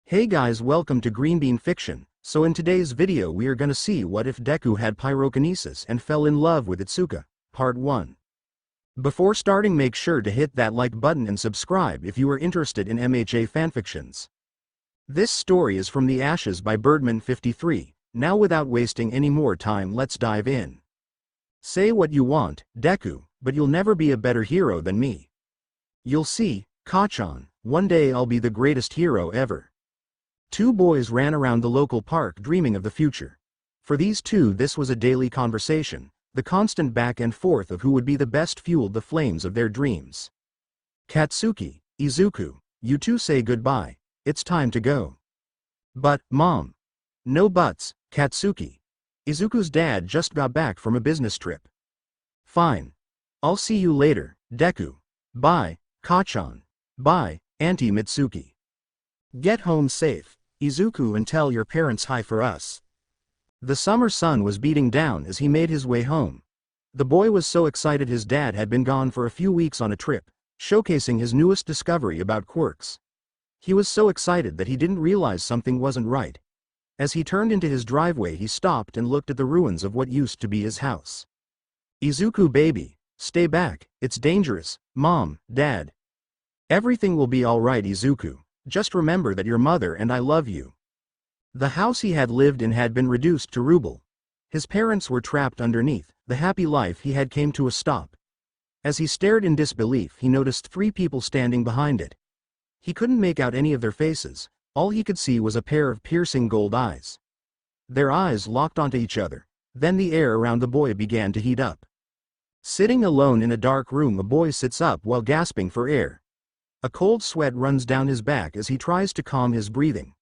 Hey guys, welcome to Green Bean Fiction. So in today's video we are gonna see what if Deku had pyrokinesis and fell in love with Itsuka, part 1. Before starting, make sure to hit that like button and subscribe if you are interested in MHA fanfictions. This story is from the Ashes by Birdman53. Now without wasting any more time, let's dive in. Say what you want, Deku, but you'll never be a better hero than me. You'll see, Kachan, one day I'll be the greatest hero ever. Two boys ran around the local park dreaming of the future. For these two this was a daily conversation, the constant back and forth of who would be the best fueled the flames of their dreams. Katsuki, Izuku, you two say goodbye, it's time to go. But, Mom. No buts, Katsuki. Izuku's dad just got back from a business trip. Fine. I'll see you later, Deku. Bye, Kachan. Bye, Auntie Mitsuki. Get home safe, Izuku, and tell your parents hi for us. The summer sun was beating down as he made his way home. The boy was so excited his dad had been gone for a few weeks on a trip, showcasing his newest discovery about quirks. He was so excited that he didn't realize something wasn't right. As he turned into his driveway he stopped and looked at the ruins of what used to be his house. Izuku baby, stay back, it's dangerous, Mom, Dad. Everything will be alright Izuku, just remember that your mother and I love you. The house he had lived in had been reduced to rubble. His parents were trapped underneath, the happy life he had came to a stop. As he stared in disbelief he noticed three people standing behind it. He couldn't make out any of their faces, all he could see was a pair of piercing gold eyes. Their eyes locked onto each other, then the air around the boy began to heat up. Sitting alone in a dark room, a boy sits up while gasping for air. A cold sweat runs down his back as he tries to calm his breathing.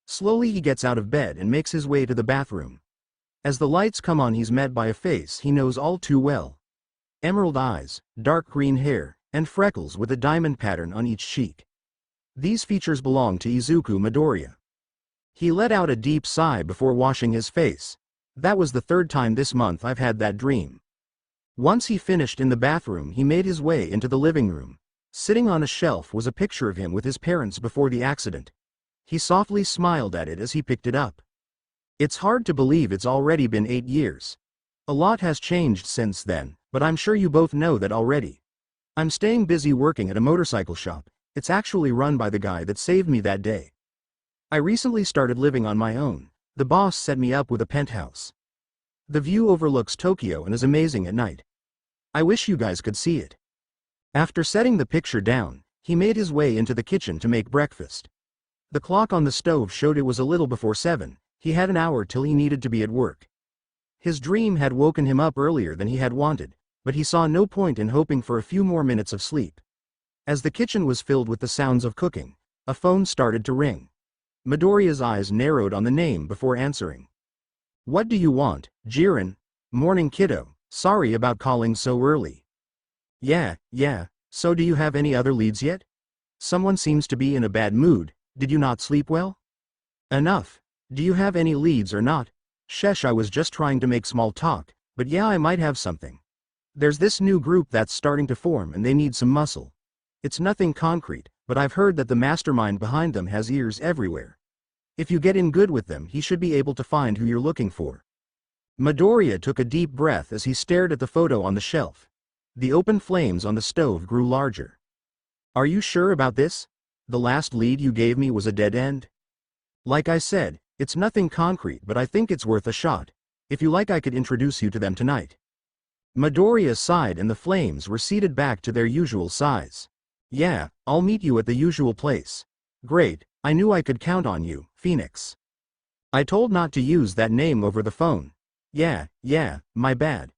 Slowly he gets out of bed and makes his way to the bathroom. As the lights come on he's met by a face he knows all too well. Emerald eyes, dark green hair, and freckles with a diamond pattern on each cheek. These features belong to Izuku Midoriya. He let out a deep sigh before washing his face. That was the third time this month I've had that dream. Once he finished in the bathroom he made his way into the living room. Sitting on a shelf was a picture of him with his parents before the accident. He softly smiled at it as he picked it up. It's hard to believe it's already been 8 years. A lot has changed since then, but I'm sure you both know that already. I'm staying busy working at a motorcycle shop. It's actually run by the guy that saved me that day. I recently started living on my own. The boss set me up with a penthouse. The view overlooks Tokyo and is amazing at night. I wish you guys could see it. After setting the picture down, he made his way into the kitchen to make breakfast. The clock on the stove showed it was a little before 7, he had an hour till he needed to be at work. His dream had woken him up earlier than he had wanted, but he saw no point in hoping for a few more minutes of sleep. As the kitchen was filled with the sounds of cooking, a phone started to ring. Midoriya's eyes narrowed on the name before answering. What do you want, Jiren? Morning kiddo, sorry about calling so early. Yeah, so do you have any other leads yet? Someone seems to be in a bad mood, did you not sleep well? Enough. Do you have any leads or not? Shesh, I was just trying to make small talk, but yeah, I might have something. There's this new group that's starting to form and they need some muscle. It's nothing concrete, but I've heard that the mastermind behind them has ears everywhere. If you get in good with them he should be able to find who you're looking for. Midoriya took a deep breath as he stared at the photo on the shelf. The open flames on the stove grew larger. Are you sure about this? The last lead you gave me was a dead end? Like I said, it's nothing concrete but I think it's worth a shot. If you like I could introduce you to them tonight. Midoriya sighed and the flames receded back to their usual size. Yeah, I'll meet you at the usual place. Great, I knew I could count on you, Phoenix. I told not to use that name over the phone. Yeah, my bad.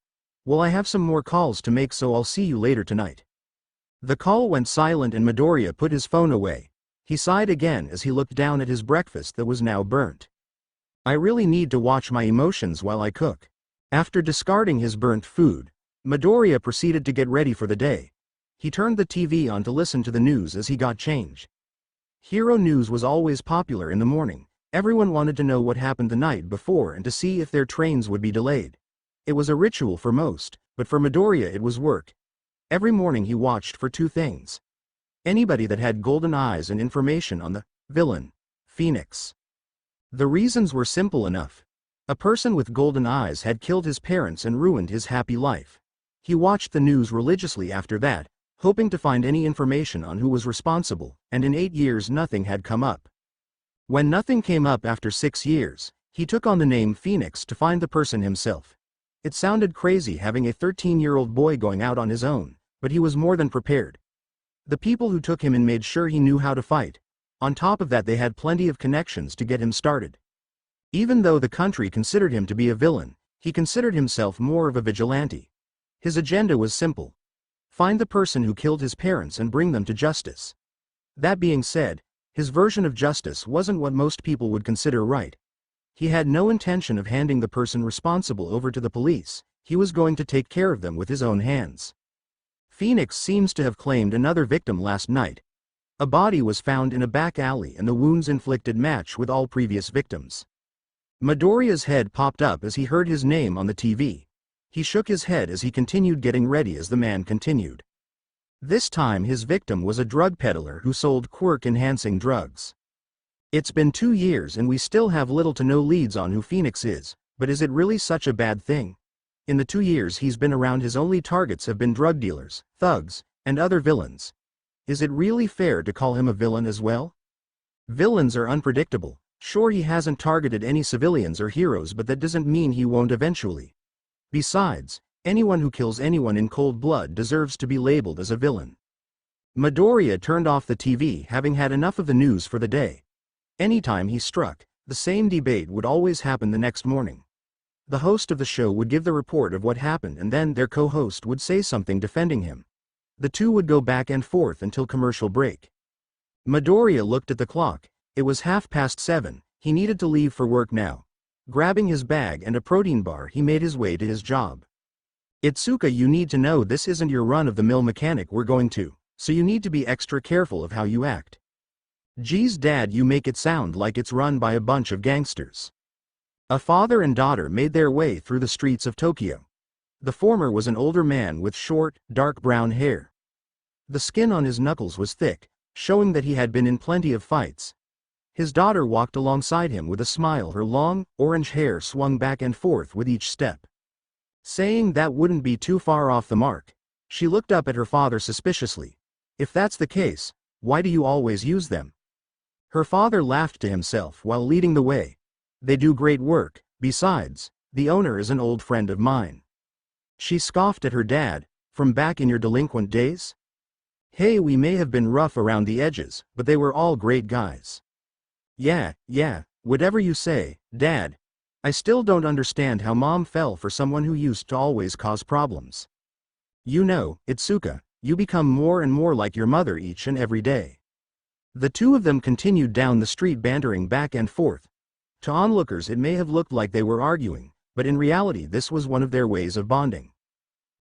Well, I have some more calls to make so I'll see you later tonight. The call went silent and Midoriya put his phone away. He sighed again as he looked down at his breakfast that was now burnt. I really need to watch my emotions while I cook. After discarding his burnt food, Midoriya proceeded to get ready for the day. He turned the TV on to listen to the news as he got change. Hero News was always popular in the morning. Everyone wanted to know what happened the night before and to see if their trains would be delayed. It was a ritual for most, but for Midoriya it was work. Every morning he watched for two things. Anybody that had golden eyes and information on the villain. Phoenix. The reasons were simple enough. A person with golden eyes had killed his parents and ruined his happy life. He watched the news religiously after that, hoping to find any information on who was responsible, and in 8 years nothing had come up. When nothing came up after 6 years, he took on the name Phoenix to find the person himself. It sounded crazy having a 13-year-old boy going out on his own, but he was more than prepared. The people who took him in made sure he knew how to fight. On top of that, they had plenty of connections to get him started. Even though the country considered him to be a villain, he considered himself more of a vigilante. His agenda was simple. Find the person who killed his parents and bring them to justice. That being said, his version of justice wasn't what most people would consider right. He had no intention of handing the person responsible over to the police. He was going to take care of them with his own hands. Phoenix seems to have claimed another victim last night. A body was found in a back alley and the wounds inflicted match with all previous victims. Midoriya's head popped up as he heard his name on the TV. He shook his head as he continued getting ready as the man continued. This time his victim was a drug peddler who sold quirk-enhancing drugs. It's been 2 years and we still have little to no leads on who Phoenix is, but is it really such a bad thing? In the 2 years he's been around, his only targets have been drug dealers, thugs, and other villains. Is it really fair to call him a villain as well? Villains are unpredictable. Sure, he hasn't targeted any civilians or heroes, but that doesn't mean he won't eventually. Besides, anyone who kills anyone in cold blood deserves to be labeled as a villain. Midoriya turned off the TV, having had enough of the news for the day. Anytime he struck, the same debate would always happen the next morning. The host of the show would give the report of what happened and then their co-host would say something defending him. The two would go back and forth until commercial break. Midoriya looked at the clock. It was 7:30. He needed to leave for work now. Grabbing his bag and a protein bar, he made his way to his job. Itsuka, you need to know this isn't your run-of-the-mill mechanic we're going to, so you need to be extra careful of how you act. Geez, Dad, you make it sound like it's run by a bunch of gangsters. A father and daughter made their way through the streets of Tokyo. The former was an older man with short, dark brown hair. The skin on his knuckles was thick, showing that he had been in plenty of fights. His daughter walked alongside him with a smile, her long, orange hair swung back and forth with each step. Saying that wouldn't be too far off the mark. She looked up at her father suspiciously. If that's the case, why do you always use them? Her father laughed to himself while leading the way. They do great work. Besides, the owner is an old friend of mine. She scoffed at her dad. From back in your delinquent days? Hey, we may have been rough around the edges, but they were all great guys. Yeah, whatever you say, Dad. I still don't understand how Mom fell for someone who used to always cause problems. You know, Itsuka, you become more and more like your mother each and every day. The two of them continued down the street, bantering back and forth. To onlookers it may have looked like they were arguing, but in reality this was one of their ways of bonding.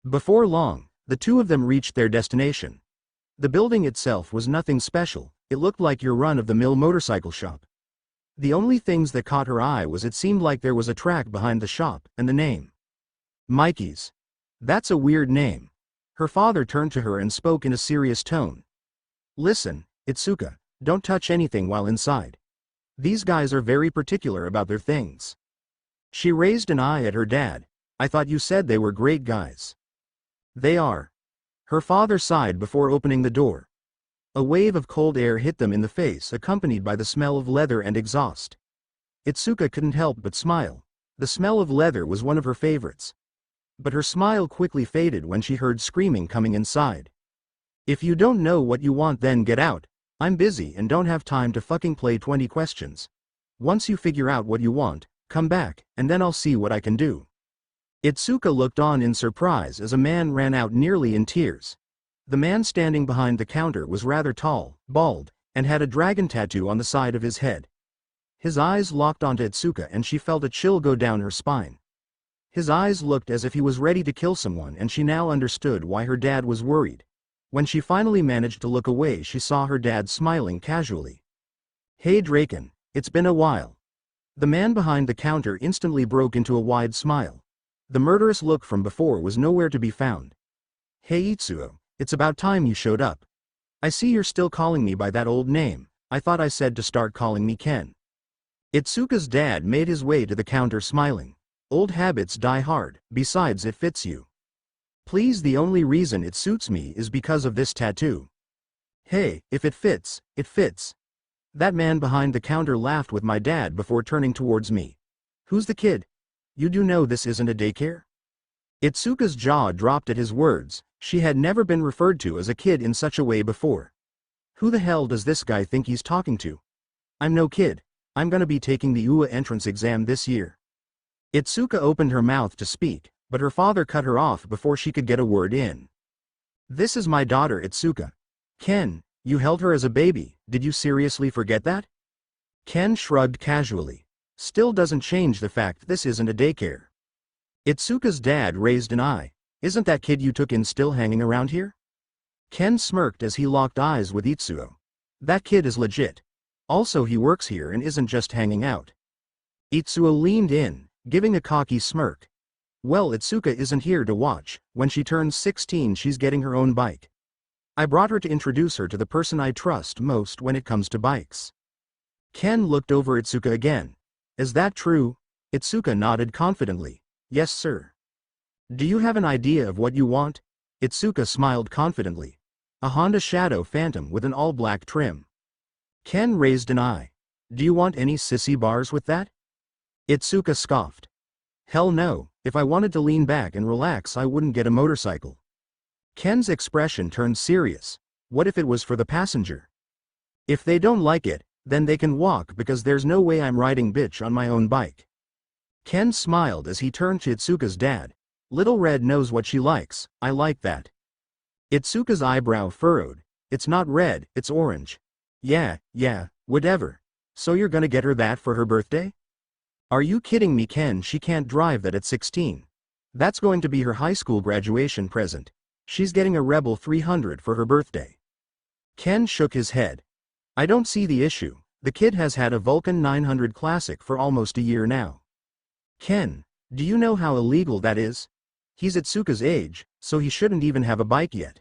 Before long, the two of them reached their destination. The building itself was nothing special. It looked like your run-of-the-mill motorcycle shop. The only things that caught her eye was it seemed like there was a track behind the shop, and the name. Mikey's. That's a weird name. Her father turned to her and spoke in a serious tone. Listen, Itsuka, don't touch anything while inside. These guys are very particular about their things. She raised an eye at her dad. I thought you said they were great guys. They are. Her father sighed before opening the door. A wave of cold air hit them in the face, accompanied by the smell of leather and exhaust. Itsuka couldn't help but smile. The smell of leather was one of her favorites. But her smile quickly faded when she heard screaming coming inside. If you don't know what you want, then get out. I'm busy and don't have time to fucking play 20 questions. Once you figure out what you want, come back, and then I'll see what I can do. Itsuka looked on in surprise as a man ran out nearly in tears. The man standing behind the counter was rather tall, bald, and had a dragon tattoo on the side of his head. His eyes locked onto Itsuka and she felt a chill go down her spine. His eyes looked as if he was ready to kill someone, and she now understood why her dad was worried. When she finally managed to look away, she saw her dad smiling casually. Hey Draken, it's been a while. The man behind the counter instantly broke into a wide smile. The murderous look from before was nowhere to be found. Hey Itsuo, it's about time you showed up. I see you're still calling me by that old name, I thought I said to start calling me Ken. Itsuka's dad made his way to the counter smiling. Old habits die hard, besides it fits you. Please, the only reason it suits me is because of this tattoo. Hey, if it fits, it fits. That man behind the counter laughed with my dad before turning towards me. Who's the kid? You do know this isn't a daycare? Itsuka's jaw dropped at his words. She had never been referred to as a kid in such a way before. Who the hell does this guy think he's talking to? I'm no kid. I'm gonna be taking the UA entrance exam this year. Itsuka opened her mouth to speak, but her father cut her off before she could get a word in. This is my daughter Itsuka. Ken, you held her as a baby, did you seriously forget that? Ken shrugged casually. Still doesn't change the fact this isn't a daycare. Itsuka's dad raised an eye. Isn't that kid you took in still hanging around here? Ken smirked as he locked eyes with Itsuo. That kid is legit. Also, he works here and isn't just hanging out. Itsuo leaned in, giving a cocky smirk. Well, Itsuka isn't here to watch. When she turns 16 she's getting her own bike. I brought her to introduce her to the person I trust most when it comes to bikes. Ken looked over Itsuka again. Is that true? Itsuka nodded confidently. Yes, sir. Do you have an idea of what you want? Itsuka smiled confidently. A Honda Shadow Phantom with an all-black trim. Ken raised an eye. Do you want any sissy bars with that? Itsuka scoffed. Hell no, if I wanted to lean back and relax I wouldn't get a motorcycle. Ken's expression turned serious. What if it was for the passenger? If they don't like it, then they can walk because there's no way I'm riding bitch on my own bike. Ken smiled as he turned to Itsuka's dad. Little Red knows what she likes, I like that. Itsuka's eyebrow furrowed. It's not red, it's orange. Yeah, whatever. So you're gonna get her that for her birthday? Are you kidding me, Ken? She can't drive that at 16. That's going to be her high school graduation present. She's getting a Rebel 300 for her birthday. Ken shook his head. I don't see the issue. The kid has had a Vulcan 900 Classic for almost a year now. Ken, do you know how illegal that is? He's Itsuka's age, so he shouldn't even have a bike yet.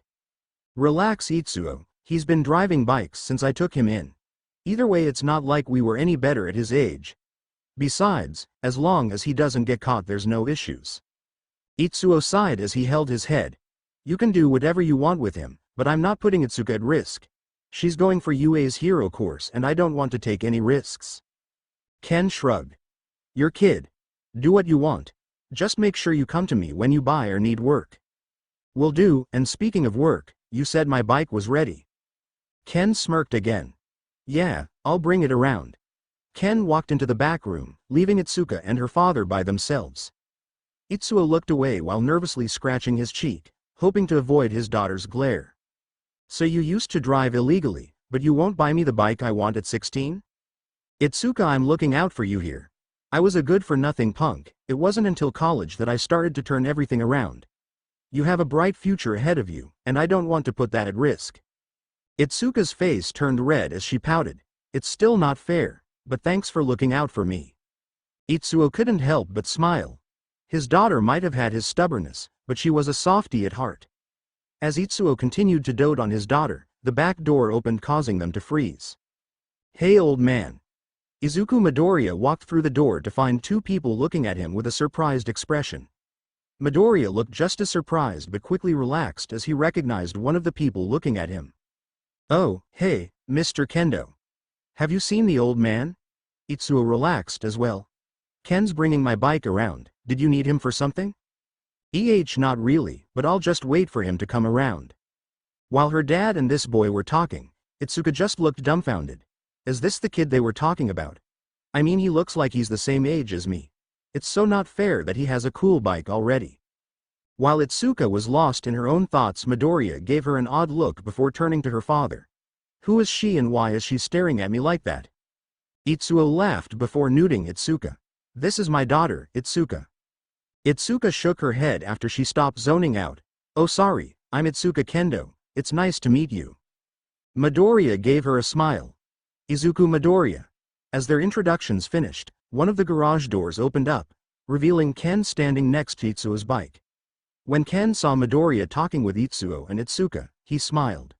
Relax, Itsuo. He's been driving bikes since I took him in. Either way, it's not like we were any better at his age. Besides, as long as he doesn't get caught there's no issues. Itsuo sighed as he held his head. You can do whatever you want with him, but I'm not putting Itsuka at risk. She's going for UA's hero course and I don't want to take any risks. Ken shrugged. Your kid. Do what you want. Just make sure you come to me when you buy or need work. Will do, and speaking of work, you said my bike was ready. Ken smirked again. Yeah, I'll bring it around. Ken walked into the back room, leaving Itsuka and her father by themselves. Itsuo looked away while nervously scratching his cheek, hoping to avoid his daughter's glare. So you used to drive illegally, but you won't buy me the bike I want at 16? Itsuka, I'm looking out for you here. I was a good-for-nothing punk. It wasn't until college that I started to turn everything around. You have a bright future ahead of you, and I don't want to put that at risk. Itsuka's face turned red as she pouted. It's still not fair, but thanks for looking out for me. Itsuo couldn't help but smile. His daughter might have had his stubbornness, but she was a softie at heart. As Itsuo continued to dote on his daughter, the back door opened, causing them to freeze. Hey, old man. Izuku Midoriya walked through the door to find two people looking at him with a surprised expression. Midoriya looked just as surprised but quickly relaxed as he recognized one of the people looking at him. Oh, hey, Mr. Kendo. Have you seen the old man? Itsuo relaxed as well. Ken's bringing my bike around. Did you need him for something? Not really, but I'll just wait for him to come around. While her dad and this boy were talking, Itsuka just looked dumbfounded. Is this the kid they were talking about? I mean, he looks like he's the same age as me. It's so not fair that he has a cool bike already. While Itsuka was lost in her own thoughts, Midoriya gave her an odd look before turning to her father. Who is she and why is she staring at me like that? Itsuo laughed before nuding Itsuka. This is my daughter, Itsuka. Itsuka shook her head after she stopped zoning out. Oh sorry, I'm Itsuka Kendo, it's nice to meet you. Midoriya gave her a smile. Izuku Midoriya. As their introductions finished, one of the garage doors opened up, revealing Ken standing next to Itsuo's bike. When Ken saw Midoriya talking with Itsuo and Itsuka, he smiled.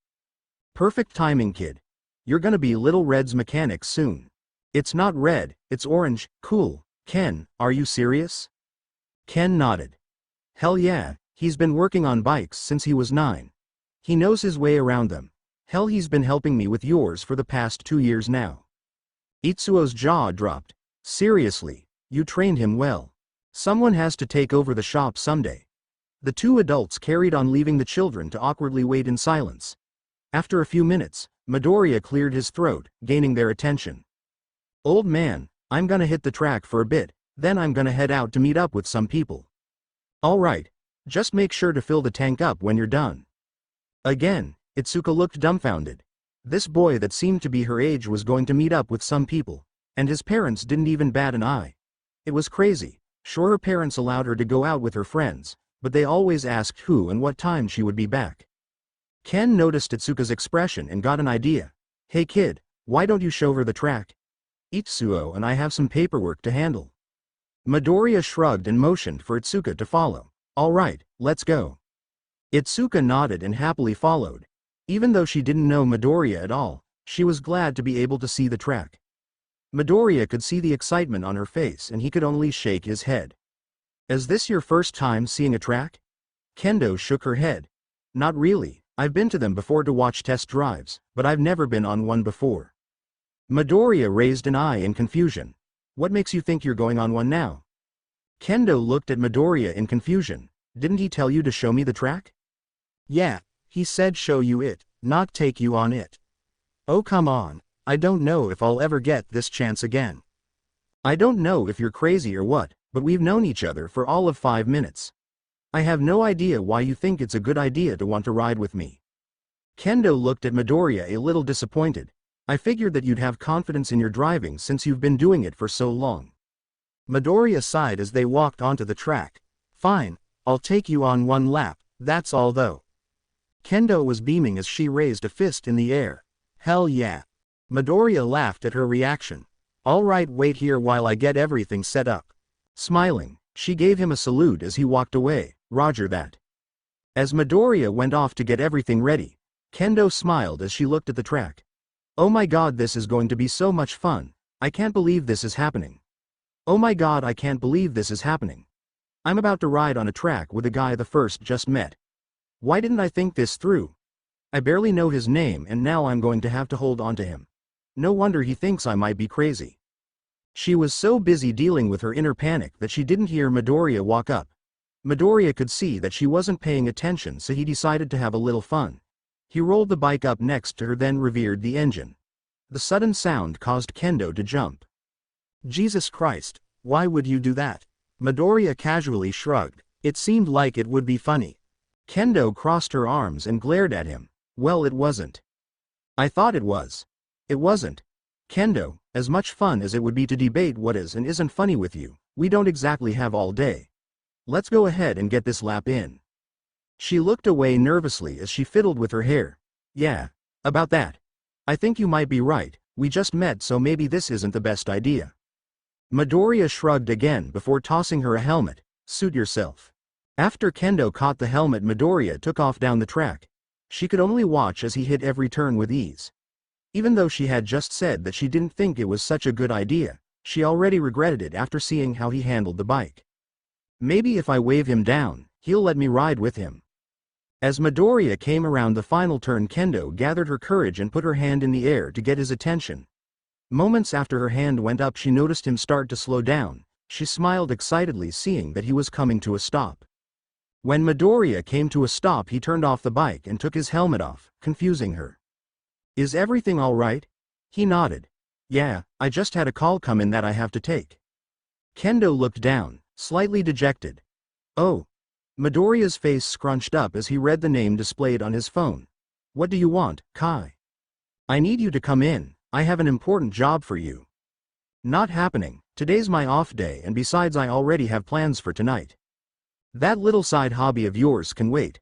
Perfect timing, kid. You're gonna be Little Red's mechanic soon. It's not red, it's orange, cool. Ken, are you serious? Ken nodded. Hell yeah, he's been working on bikes since he was 9. He knows his way around them. Hell, he's been helping me with yours for the past 2 years now. Itsuo's jaw dropped. Seriously, you trained him well. Someone has to take over the shop someday. The two adults carried on, leaving the children to awkwardly wait in silence. After a few minutes, Midoriya cleared his throat, gaining their attention. Old man, I'm gonna hit the track for a bit, then I'm gonna head out to meet up with some people. Alright, just make sure to fill the tank up when you're done. Again, Itsuka looked dumbfounded. This boy that seemed to be her age was going to meet up with some people, and his parents didn't even bat an eye. It was crazy. Sure, her parents allowed her to go out with her friends, but they always asked who and what time she would be back. Ken noticed Itsuka's expression and got an idea. Hey kid, why don't you show her the track? Itsuo and I have some paperwork to handle. Midoriya shrugged and motioned for Itsuka to follow. Alright, let's go. Itsuka nodded and happily followed. Even though she didn't know Midoriya at all, she was glad to be able to see the track. Midoriya could see the excitement on her face and he could only shake his head. Is this your first time seeing a track? Kendo shook her head. Not really, I've been to them before to watch test drives, but I've never been on one before. Midoriya raised an eye in confusion. What makes you think you're going on one now? Kendo looked at Midoriya in confusion. Didn't he tell you to show me the track? Yeah, he said show you it, not take you on it. Oh come on, I don't know if I'll ever get this chance again. I don't know if you're crazy or what, but we've known each other for all of 5 minutes. I have no idea why you think it's a good idea to want to ride with me. Kendo looked at Midoriya a little disappointed. I figured that you'd have confidence in your driving since you've been doing it for so long. Midoriya sighed as they walked onto the track. Fine, I'll take you on one lap, that's all though. Kendo was beaming as she raised a fist in the air. Hell yeah. Midoriya laughed at her reaction. Alright, wait here while I get everything set up. Smiling, she gave him a salute as he walked away. Roger that. As Midoriya went off to get everything ready, Kendo smiled as she looked at the track. Oh my god, this is going to be so much fun. I can't believe this is happening. Oh my god, I can't believe this is happening. I'm about to ride on a track with a guy the first just met. Why didn't I think this through? I barely know his name and now I'm going to have to hold on to him. No wonder he thinks I might be crazy. She was so busy dealing with her inner panic that she didn't hear Midoriya walk up. Midoriya could see that she wasn't paying attention, so he decided to have a little fun. He rolled the bike up next to her, then revered the engine. The sudden sound caused Kendo to jump. Jesus Christ, why would you do that? Midoriya casually shrugged. It seemed like it would be funny. Kendo crossed her arms and glared at him. Well, it wasn't. I thought it was. It wasn't. Kendo, as much fun as it would be to debate what is and isn't funny with you, we don't exactly have all day. Let's go ahead and get this lap in. She looked away nervously as she fiddled with her hair. Yeah, about that. I think you might be right, we just met, so maybe this isn't the best idea. Midoriya shrugged again before tossing her a helmet. Suit yourself. After Kendo caught the helmet, Midoriya took off down the track. She could only watch as he hit every turn with ease. Even though she had just said that she didn't think it was such a good idea, she already regretted it after seeing how he handled the bike. Maybe if I wave him down, he'll let me ride with him. As Midoriya came around the final turn, Kendo gathered her courage and put her hand in the air to get his attention. Moments after her hand went up, she noticed him start to slow down. She smiled excitedly, seeing that he was coming to a stop. When Midoriya came to a stop, he turned off the bike and took his helmet off, confusing her. Is everything all right? He nodded. Yeah, I just had a call come in that I have to take. Kendo looked down, slightly dejected. Oh. Midoriya's face scrunched up as he read the name displayed on his phone. What do you want, Kai? I need you to come in, I have an important job for you. Not happening, today's my off day, and besides I already have plans for tonight. That little side hobby of yours can wait.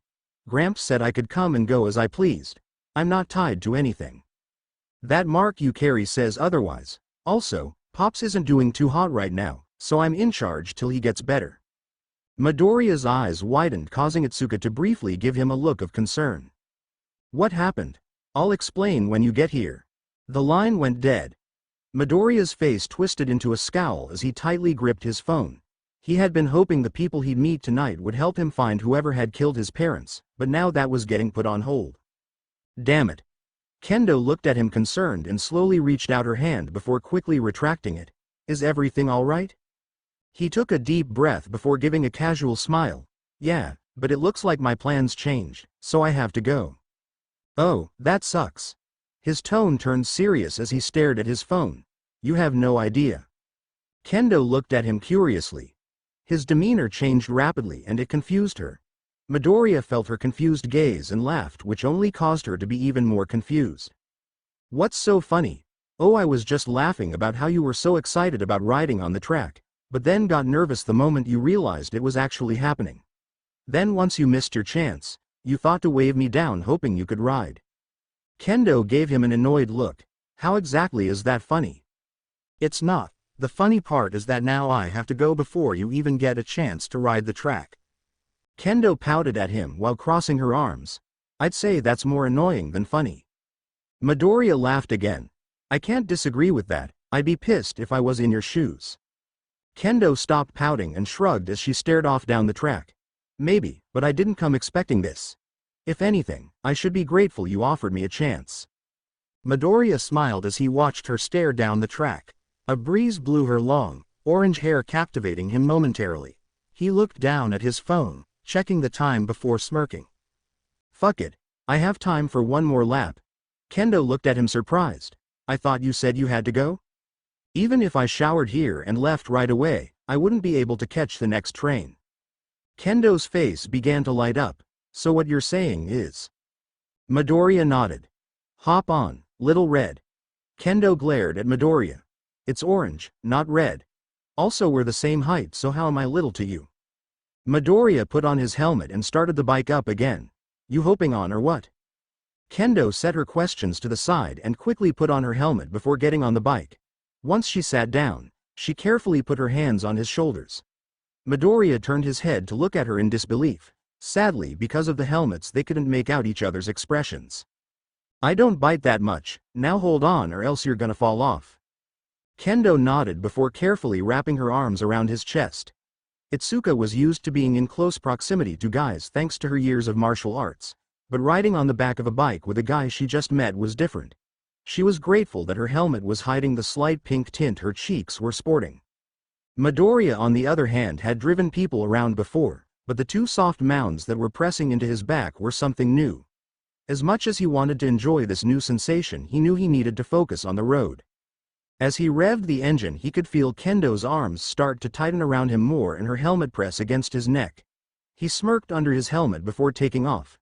Gramps said I could come and go as I pleased. I'm not tied to anything. That mark you carry says otherwise. Also, Pops isn't doing too hot right now, so I'm in charge till he gets better. Midoriya's eyes widened, causing Itsuka to briefly give him a look of concern. What happened? I'll explain when you get here. The line went dead. Midoriya's face twisted into a scowl as he tightly gripped his phone. He had been hoping the people he'd meet tonight would help him find whoever had killed his parents, but now that was getting put on hold. Damn it. Kendo looked at him concerned and slowly reached out her hand before quickly retracting it. Is everything alright? He took a deep breath before giving a casual smile. Yeah, but it looks like my plans changed, so I have to go. Oh, that sucks. His tone turned serious as he stared at his phone. You have no idea. Kendo looked at him curiously. His demeanor changed rapidly and it confused her. Midoriya felt her confused gaze and laughed, which only caused her to be even more confused. What's so funny? Oh, I was just laughing about how you were so excited about riding on the track, but then got nervous the moment you realized it was actually happening. Then once you missed your chance, you thought to wave me down hoping you could ride. Kendo gave him an annoyed look. How exactly is that funny? It's not. The funny part is that now I have to go before you even get a chance to ride the track. Kendo pouted at him while crossing her arms. I'd say that's more annoying than funny. Midoriya laughed again. I can't disagree with that. I'd be pissed if I was in your shoes. Kendo stopped pouting and shrugged as she stared off down the track. Maybe, but I didn't come expecting this. If anything, I should be grateful you offered me a chance. Midoriya smiled as he watched her stare down the track. A breeze blew her long, orange hair captivating him momentarily. He looked down at his phone, checking the time before smirking. Fuck it. I have time for one more lap. Kendo looked at him surprised. I thought you said you had to go? Even if I showered here and left right away, I wouldn't be able to catch the next train. Kendo's face began to light up. So what you're saying is... Midoriya nodded. Hop on, little red. Kendo glared at Midoriya. It's orange, not red. Also we're the same height, so how am I little to you? Midoriya put on his helmet and started the bike up again. You hoping on or what? Kendo set her questions to the side and quickly put on her helmet before getting on the bike. Once she sat down, she carefully put her hands on his shoulders. Midoriya turned his head to look at her in disbelief. Sadly, because of the helmets they couldn't make out each other's expressions. I don't bite that much, now hold on or else you're gonna fall off. Kendo nodded before carefully wrapping her arms around his chest. Itsuka was used to being in close proximity to guys thanks to her years of martial arts, but riding on the back of a bike with a guy she just met was different. She was grateful that her helmet was hiding the slight pink tint her cheeks were sporting. Midoriya on the other hand had driven people around before, but the two soft mounds that were pressing into his back were something new. As much as he wanted to enjoy this new sensation, he knew he needed to focus on the road. As he revved the engine, he could feel Kendo's arms start to tighten around him more and her helmet press against his neck. He smirked under his helmet before taking off.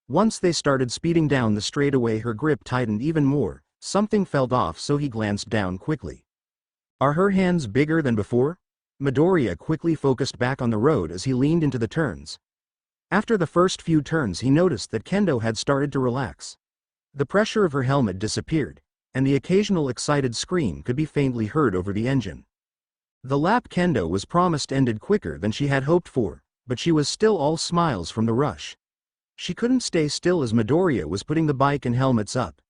Once they started speeding down the straightaway, her grip tightened even more. Something felt off, so he glanced down quickly. Are her hands bigger than before? Midoriya quickly focused back on the road as he leaned into the turns. After the first few turns he noticed that Kendo had started to relax. The pressure of her helmet disappeared, and the occasional excited scream could be faintly heard over the engine. The lap Kendo was promised ended quicker than she had hoped for, but she was still all smiles from the rush. She couldn't stay still as Midoriya was putting the bike and helmets up.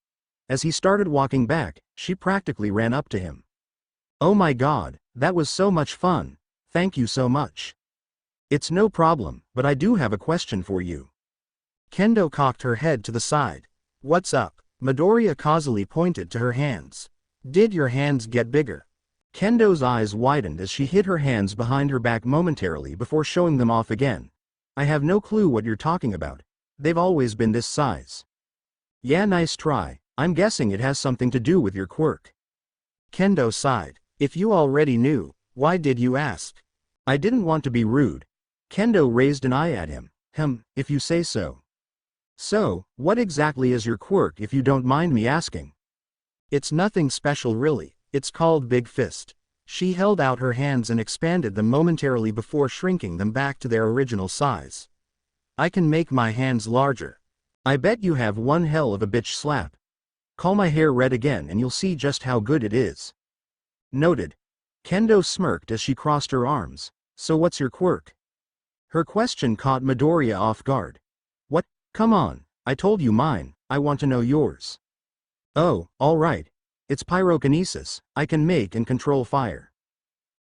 As he started walking back, she practically ran up to him. Oh my god, that was so much fun, thank you so much. It's no problem, but I do have a question for you. Kendo cocked her head to the side. What's up? Midoriya causally pointed to her hands. Did your hands get bigger? Kendo's eyes widened as she hid her hands behind her back momentarily before showing them off again. I have no clue what you're talking about. They've always been this size. Yeah, nice try. I'm guessing it has something to do with your quirk. Kendo sighed. If you already knew, why did you ask? I didn't want to be rude. Kendo raised an eye at him. If you say so. So, what exactly is your quirk if you don't mind me asking? It's nothing special really, it's called Big Fist. She held out her hands and expanded them momentarily before shrinking them back to their original size. I can make my hands larger. I bet you have one hell of a bitch slap. Call my hair red again and you'll see just how good it is. Noted. Kendo smirked as she crossed her arms. So what's your quirk? Her question caught Midoriya off guard. What? Come on, I told you mine, I want to know yours. Oh, alright, It's pyrokinesis. I can make and control fire.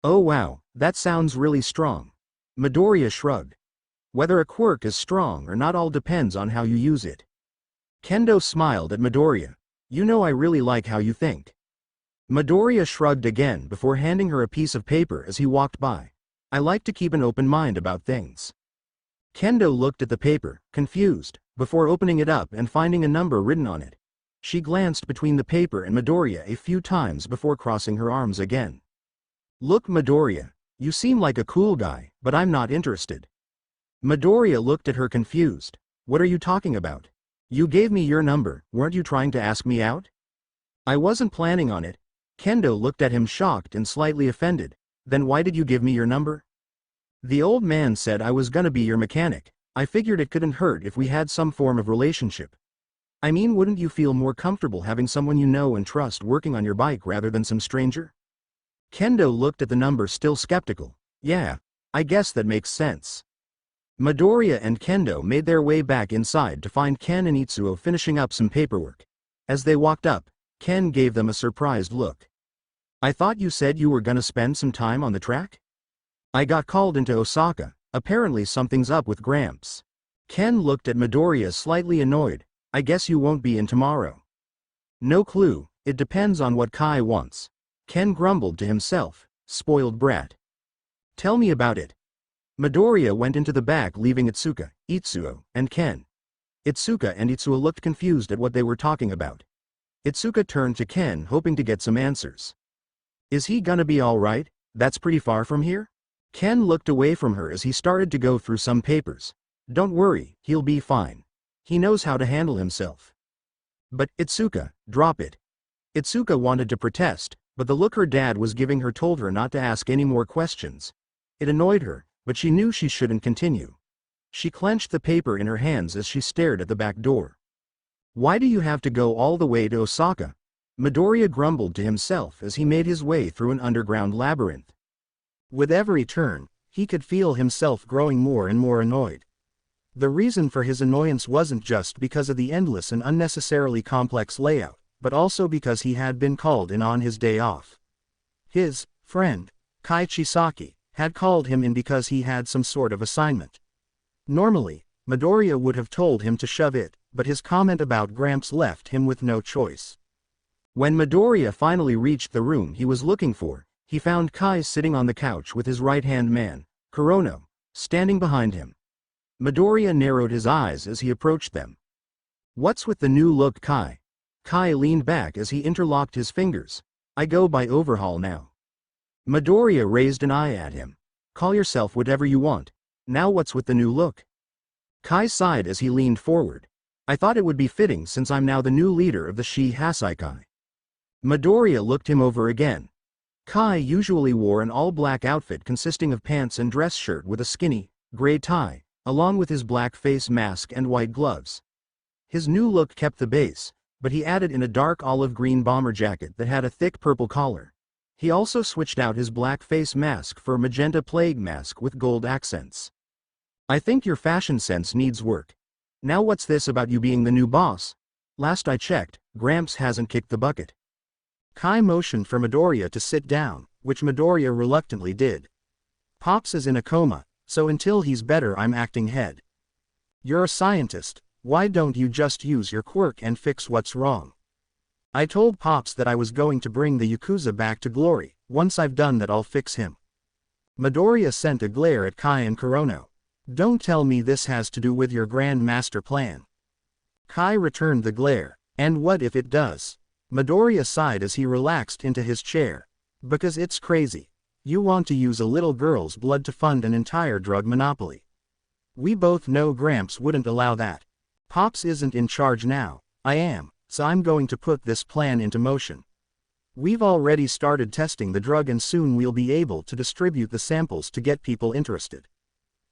Oh wow, that sounds really strong. Midoriya shrugged. Whether a quirk is strong or not all depends on how you use it. Kendo smiled at Midoriya. You know I really like how you think. Midoriya shrugged again before handing her a piece of paper as he walked by. I like to keep an open mind about things. Kendo looked at the paper, confused, before opening it up and finding a number written on it. She glanced between the paper and Midoriya a few times before crossing her arms again. Look Midoriya, you seem like a cool guy, but I'm not interested. Midoriya looked at her confused. What are you talking about? You gave me your number, weren't you trying to ask me out? I wasn't planning on it. Kendo looked at him shocked and slightly offended. Then why did you give me your number? The old man said I was gonna be your mechanic. I figured it couldn't hurt if we had some form of relationship. I mean, wouldn't you feel more comfortable having someone you know and trust working on your bike rather than some stranger? Kendo looked at the number still skeptical. Yeah, I guess that makes sense. Midoriya and Kendo made their way back inside to find Ken and Itsuka finishing up some paperwork. As they walked up, Ken gave them a surprised look. I thought you said you were gonna spend some time on the track? I got called into Osaka. Apparently something's up with Gramps. Ken looked at Midoriya slightly annoyed. I guess you won't be in tomorrow. No clue, it depends on what Kai wants. Ken grumbled to himself. Spoiled brat. Tell me about it. Midoriya went into the back leaving Itsuka, and Ken. Itsuka and Itsuka looked confused at what they were talking about. Itsuka turned to Ken hoping to get some answers. Is he gonna be alright? That's pretty far from here? Ken looked away from her as he started to go through some papers. Don't worry, he'll be fine. He knows how to handle himself. But, Itsuka, drop it. Itsuka wanted to protest, but the look her dad was giving her told her not to ask any more questions. It annoyed her, but she knew she shouldn't continue. She clenched the paper in her hands as she stared at the back door. Why do you have to go all the way to Osaka? Midoriya grumbled to himself as he made his way through an underground labyrinth. With every turn, he could feel himself growing more and more annoyed. The reason for his annoyance wasn't just because of the endless and unnecessarily complex layout, but also because he had been called in on his day off. His friend, Kai Chisaki, had called him in because he had some sort of assignment. Normally, Midoriya would have told him to shove it, but his comment about Gramps left him with no choice. When Midoriya finally reached the room he was looking for, he found Kai sitting on the couch with his right-hand man, Kurono, standing behind him. Midoriya narrowed his eyes as he approached them. What's with the new look, Kai? Kai leaned back as he interlocked his fingers. I go by Overhaul now. Midoriya raised an eye at him. Call yourself whatever you want. Now what's with the new look? Kai sighed as he leaned forward. I thought it would be fitting since I'm now the new leader of the Shi Hasaikai. Midoriya looked him over again. Kai usually wore an all-black outfit consisting of pants and dress shirt with a skinny, gray tie, along with his black face mask and white gloves. His new look kept the base, but he added in a dark olive-green bomber jacket that had a thick purple collar. He also switched out his black face mask for a magenta plague mask with gold accents. I think your fashion sense needs work. Now what's this about you being the new boss? Last I checked, Gramps hasn't kicked the bucket. Kai motioned for Midoriya to sit down, which Midoriya reluctantly did. Pops is in a coma, so until he's better I'm acting head. You're a scientist, why don't you just use your quirk and fix what's wrong? I told Pops that I was going to bring the Yakuza back to glory. Once I've done that I'll fix him. Midoriya sent a glare at Kai and Kurono. Don't tell me this has to do with your grand master plan. Kai returned the glare. And what if it does? Midoriya sighed as he relaxed into his chair. Because it's crazy. You want to use a little girl's blood to fund an entire drug monopoly. We both know Gramps wouldn't allow that. Pops isn't in charge now, I am, so I'm going to put this plan into motion. We've already started testing the drug and soon we'll be able to distribute the samples to get people interested.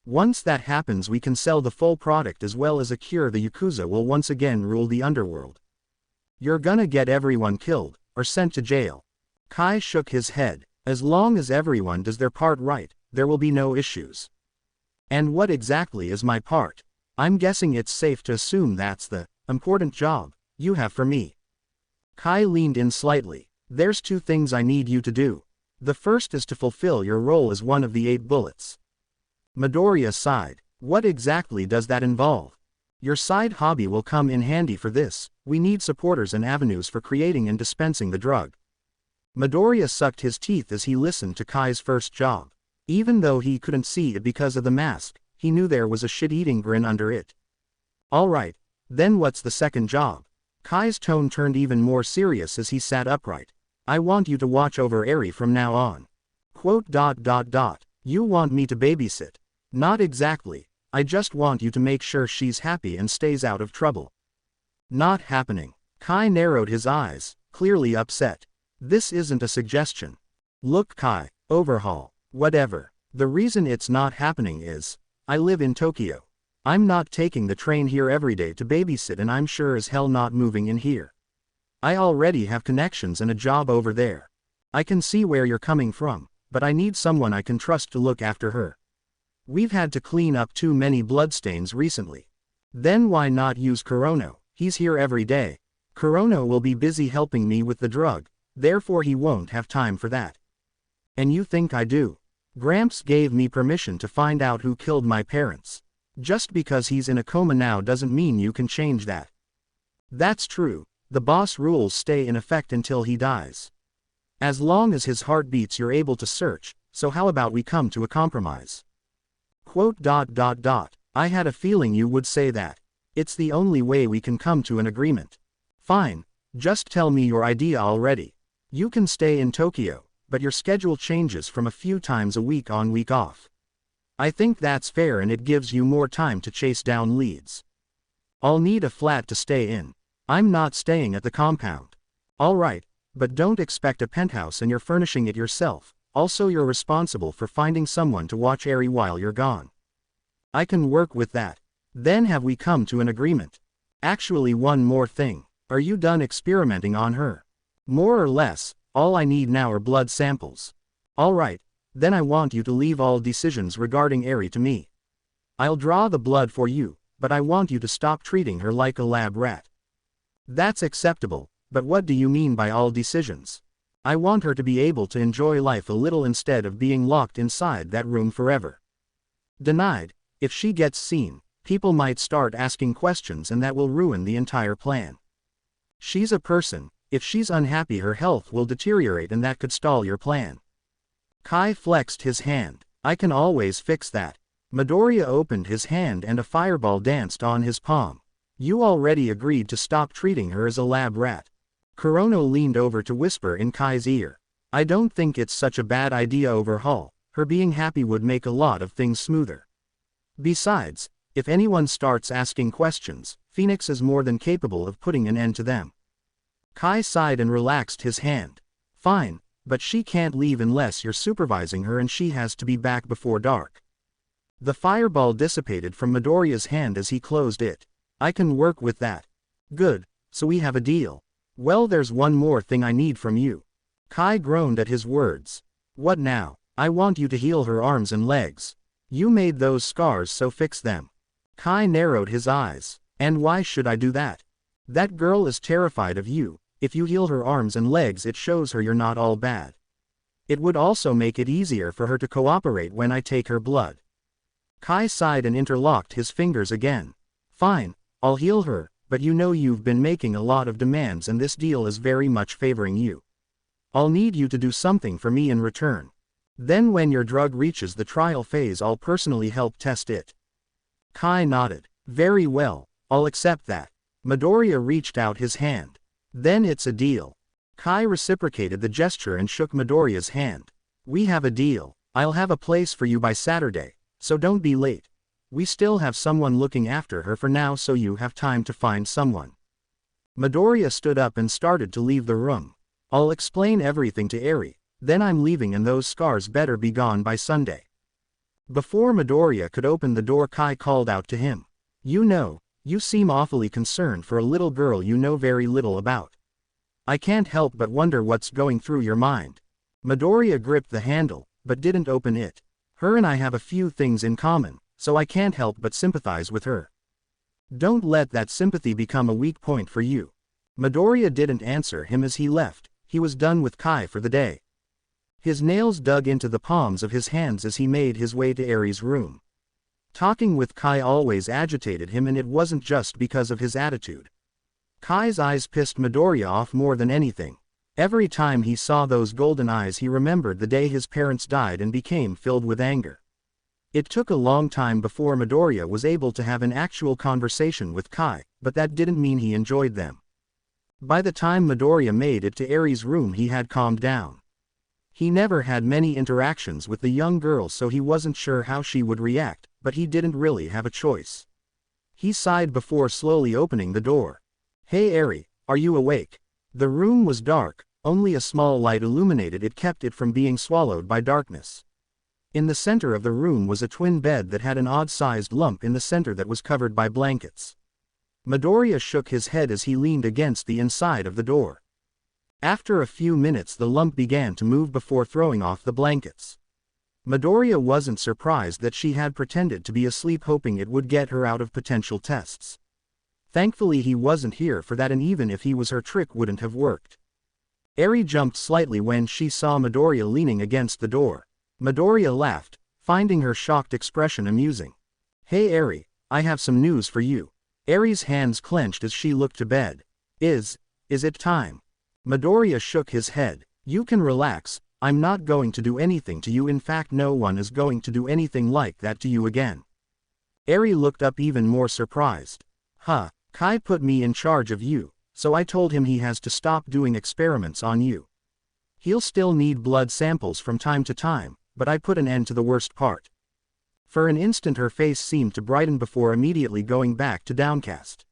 Once that happens we can sell the full product as well as a cure. The Yakuza will once again rule the underworld. You're gonna get everyone killed, or sent to jail. Kai shook his head. As long as everyone does their part right, there will be no issues. And what exactly is my part? I'm guessing it's safe to assume that's the important job you have for me. Kai leaned in slightly. There's 2 things I need you to do. The first is to fulfill your role as one of the 8 bullets. Midoriya sighed. What exactly does that involve? Your side hobby will come in handy for this. We need supporters and avenues for creating and dispensing the drug. Midoriya sucked his teeth as he listened to Kai's first job. Even though he couldn't see it because of the mask, he knew there was a shit-eating grin under it. Alright, then what's the second job? Kai's tone turned even more serious as he sat upright. I want you to watch over Eri from now on. Quote. You want me to babysit? Not exactly. I just want you to make sure she's happy and stays out of trouble. Not happening. Kai narrowed his eyes, clearly upset. This isn't a suggestion. Look Kai, overhaul, whatever. The reason it's not happening is, I live in Tokyo. I'm not taking the train here every day to babysit and I'm sure as hell not moving in here. I already have connections and a job over there. I can see where you're coming from, but I need someone I can trust to look after her. We've had to clean up too many bloodstains recently. Then why not use Kurono? He's here every day. Kurono will be busy helping me with the drug, therefore he won't have time for that. And you think I do? Gramps gave me permission to find out who killed my parents. Just because he's in a coma now doesn't mean you can change that. That's true, the boss rules stay in effect until he dies. As long as his heart beats you're able to search, so how about we come to a compromise? Quote. I had a feeling you would say that. It's the only way we can come to an agreement. Fine, just tell me your idea already. You can stay in Tokyo, but your schedule changes from a few times a week on week off. I think that's fair and it gives you more time to chase down leads. I'll need a flat to stay in. I'm not staying at the compound. Alright, but don't expect a penthouse and you're furnishing it yourself. Also you're responsible for finding someone to watch Eri while you're gone. I can work with that. Then have we come to an agreement? Actually one more thing. Are you done experimenting on her? More or less, all I need now are blood samples. Alright, then I want you to leave all decisions regarding Eri to me. I'll draw the blood for you, but I want you to stop treating her like a lab rat. That's acceptable, but what do you mean by all decisions? I want her to be able to enjoy life a little instead of being locked inside that room forever. Denied. If she gets seen, people might start asking questions and that will ruin the entire plan. She's a person, if she's unhappy her health will deteriorate and that could stall your plan. Kai flexed his hand. I can always fix that. Midoriya opened his hand and a fireball danced on his palm. You already agreed to stop treating her as a lab rat. Kurono leaned over to whisper in Kai's ear. I don't think it's such a bad idea overhaul. Her being happy would make a lot of things smoother. Besides, if anyone starts asking questions, Phoenix is more than capable of putting an end to them. Kai sighed and relaxed his hand. Fine, but she can't leave unless you're supervising her and she has to be back before dark. The fireball dissipated from Midoriya's hand as he closed it. I can work with that. Good, so we have a deal. Well, there's one more thing I need from you. Kai groaned at his words. What now? I want you to heal her arms and legs. You made those scars, so fix them. Kai narrowed his eyes. And why should I do that? That girl is terrified of you. If you heal her arms and legs it shows her you're not all bad. It would also make it easier for her to cooperate when I take her blood. Kai sighed and interlocked his fingers again. Fine, I'll heal her, but you know you've been making a lot of demands and this deal is very much favoring you. I'll need you to do something for me in return. Then when your drug reaches the trial phase I'll personally help test it. Kai nodded. Very well, I'll accept that. Midoriya reached out his hand. Then it's a deal. Kai reciprocated the gesture and shook Midoriya's hand. We have a deal. I'll have a place for you by Saturday, so don't be late. We still have someone looking after her for now so you have time to find someone. Midoriya stood up and started to leave the room. I'll explain everything to Eri, then I'm leaving and those scars better be gone by Sunday. Before Midoriya could open the door Kai called out to him. You seem awfully concerned for a little girl you know very little about. I can't help but wonder what's going through your mind. Midoriya gripped the handle, but didn't open it. Her and I have a few things in common, so I can't help but sympathize with her. Don't let that sympathy become a weak point for you. Midoriya didn't answer him as he left. He was done with Kai for the day. His nails dug into the palms of his hands as he made his way to Eri's room. Talking with Kai always agitated him, and it wasn't just because of his attitude. Kai's eyes pissed Midoriya off more than anything. Every time he saw those golden eyes he remembered the day his parents died and became filled with anger. It took a long time before Midoriya was able to have an actual conversation with Kai, but that didn't mean he enjoyed them. By the time Midoriya made it to Eri's room he had calmed down. He never had many interactions with the young girl, so he wasn't sure how she would react, but he didn't really have a choice. He sighed before slowly opening the door. "Hey Eri, are you awake?" The room was dark, only a small light illuminated it, kept it from being swallowed by darkness. In the center of the room was a twin bed that had an odd-sized lump in the center that was covered by blankets. Midoriya shook his head as he leaned against the inside of the door. After a few minutes the lump began to move before throwing off the blankets. Midoriya wasn't surprised that she had pretended to be asleep, hoping it would get her out of potential tests. Thankfully he wasn't here for that, and even if he was, her trick wouldn't have worked. Eri jumped slightly when she saw Midoriya leaning against the door. Midoriya laughed, finding her shocked expression amusing. "Hey Eri, I have some news for you." Eri's hands clenched as she looked to bed. Is it time?" Midoriya shook his head. "You can relax, I'm not going to do anything to you, in fact no one is going to do anything like that to you again." Eri looked up even more surprised. "Huh, Kai put me in charge of you, so I told him he has to stop doing experiments on you. He'll still need blood samples from time to time, but I put an end to the worst part." For an instant her face seemed to brighten before immediately going back to downcast.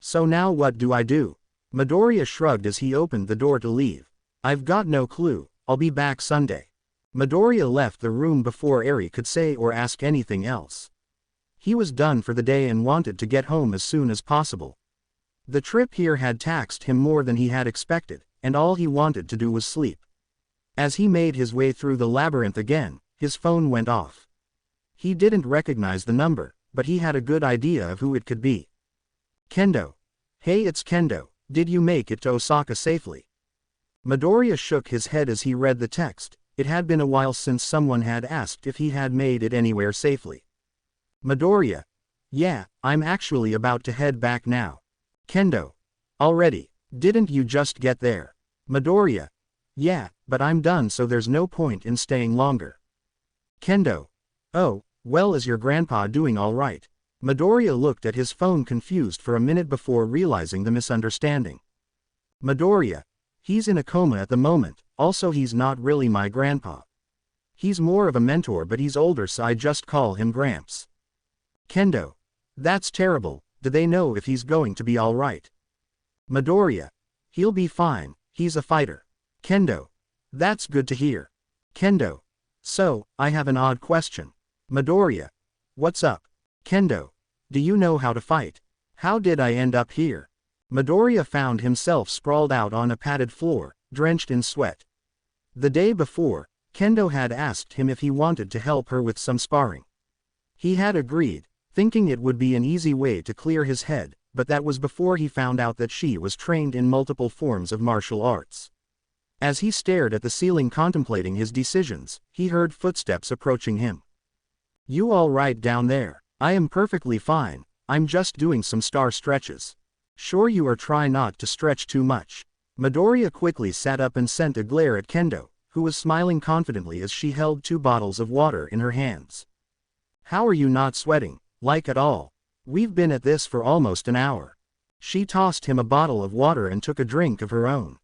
"So now what do I do?" Midoriya shrugged as he opened the door to leave. "I've got no clue, I'll be back Sunday." Midoriya left the room before Eri could say or ask anything else. He was done for the day and wanted to get home as soon as possible. The trip here had taxed him more than he had expected, and all he wanted to do was sleep. As he made his way through the labyrinth again, his phone went off. He didn't recognize the number, but he had a good idea of who it could be. "Kendo. Hey, it's Kendo, did you make it to Osaka safely?" Midoriya shook his head as he read the text. It had been a while since someone had asked if he had made it anywhere safely. Midoriya. "Yeah, I'm actually about to head back now." Kendo. "Already? Didn't you just get there?" Midoriya. "Yeah, but I'm done, so there's no point in staying longer." Kendo. "Oh, well, is your grandpa doing all right?" Midoriya looked at his phone confused for a minute before realizing the misunderstanding. Midoriya. "He's in a coma at the moment, also he's not really my grandpa. He's more of a mentor, but he's older so I just call him Gramps." Kendo. "That's terrible, do they know if he's going to be all right?" Midoriya. "He'll be fine, he's a fighter." Kendo. "That's good to hear." Kendo. "So, I have an odd question." Midoriya. "What's up?" Kendo. "Do you know how to fight? How did I end up here?" Midoriya found himself sprawled out on a padded floor, drenched in sweat. The day before, Kendo had asked him if he wanted to help her with some sparring. He had agreed, thinking it would be an easy way to clear his head, but that was before he found out that she was trained in multiple forms of martial arts. As he stared at the ceiling contemplating his decisions, he heard footsteps approaching him. "You all right down there?" "I am perfectly fine, I'm just doing some star stretches." "Sure you are, try not to stretch too much." Midoriya quickly sat up and sent a glare at Kendo, who was smiling confidently as she held 2 bottles of water in her hands. "How are you not sweating, like at all? We've been at this for almost an hour." She tossed him a bottle of water and took a drink of her own.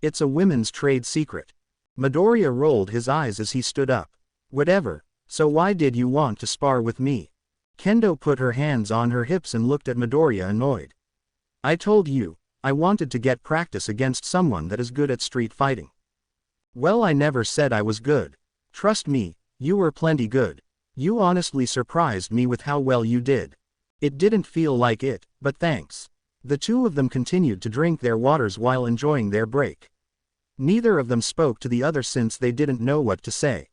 "It's a women's trade secret." Midoriya rolled his eyes as he stood up. "Whatever, so why did you want to spar with me?" Kendo put her hands on her hips and looked at Midoriya annoyed. "I told you, I wanted to get practice against someone that is good at street fighting." "Well, I never said I was good. Trust me, you were plenty good. You honestly surprised me with how well you did." "It didn't feel like it, but thanks." The two of them continued to drink their waters while enjoying their break. Neither of them spoke to the other since they didn't know what to say.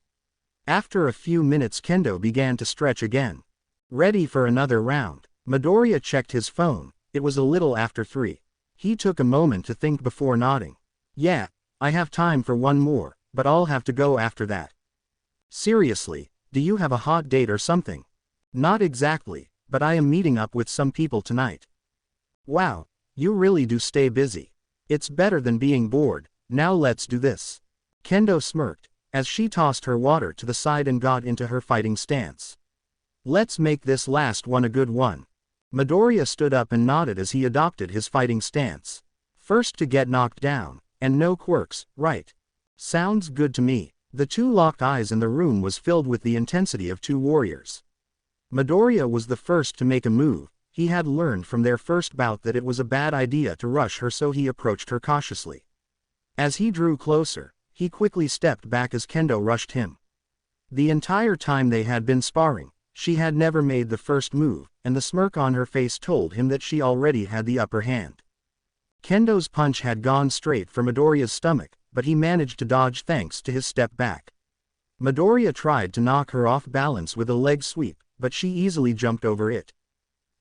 After a few minutes Kendo began to stretch again. "Ready for another round?" Midoriya checked his phone. It was a little after 3. He took a moment to think before nodding. Yeah, I have time for one more, but I'll have to go after that. Seriously, do you have a hot date or something? Not exactly, but I am meeting up with some people tonight. Wow, you really do stay busy. It's better than being bored. Now let's do this. Kendo smirked, as she tossed her water to the side and got into her fighting stance. Let's make this last one a good one. Midoriya stood up and nodded as he adopted his fighting stance. First to get knocked down, and no quirks, right? Sounds good to me. The two locked eyes in the room was filled with the intensity of two warriors. Midoriya was the first to make a move. He had learned from their first bout that it was a bad idea to rush her, so he approached her cautiously. As he drew closer, he quickly stepped back as Kendo rushed him. The entire time they had been sparring, she had never made the first move, and the smirk on her face told him that she already had the upper hand. Kendo's punch had gone straight for Midoriya's stomach, but he managed to dodge thanks to his step back. Midoriya tried to knock her off balance with a leg sweep, but she easily jumped over it.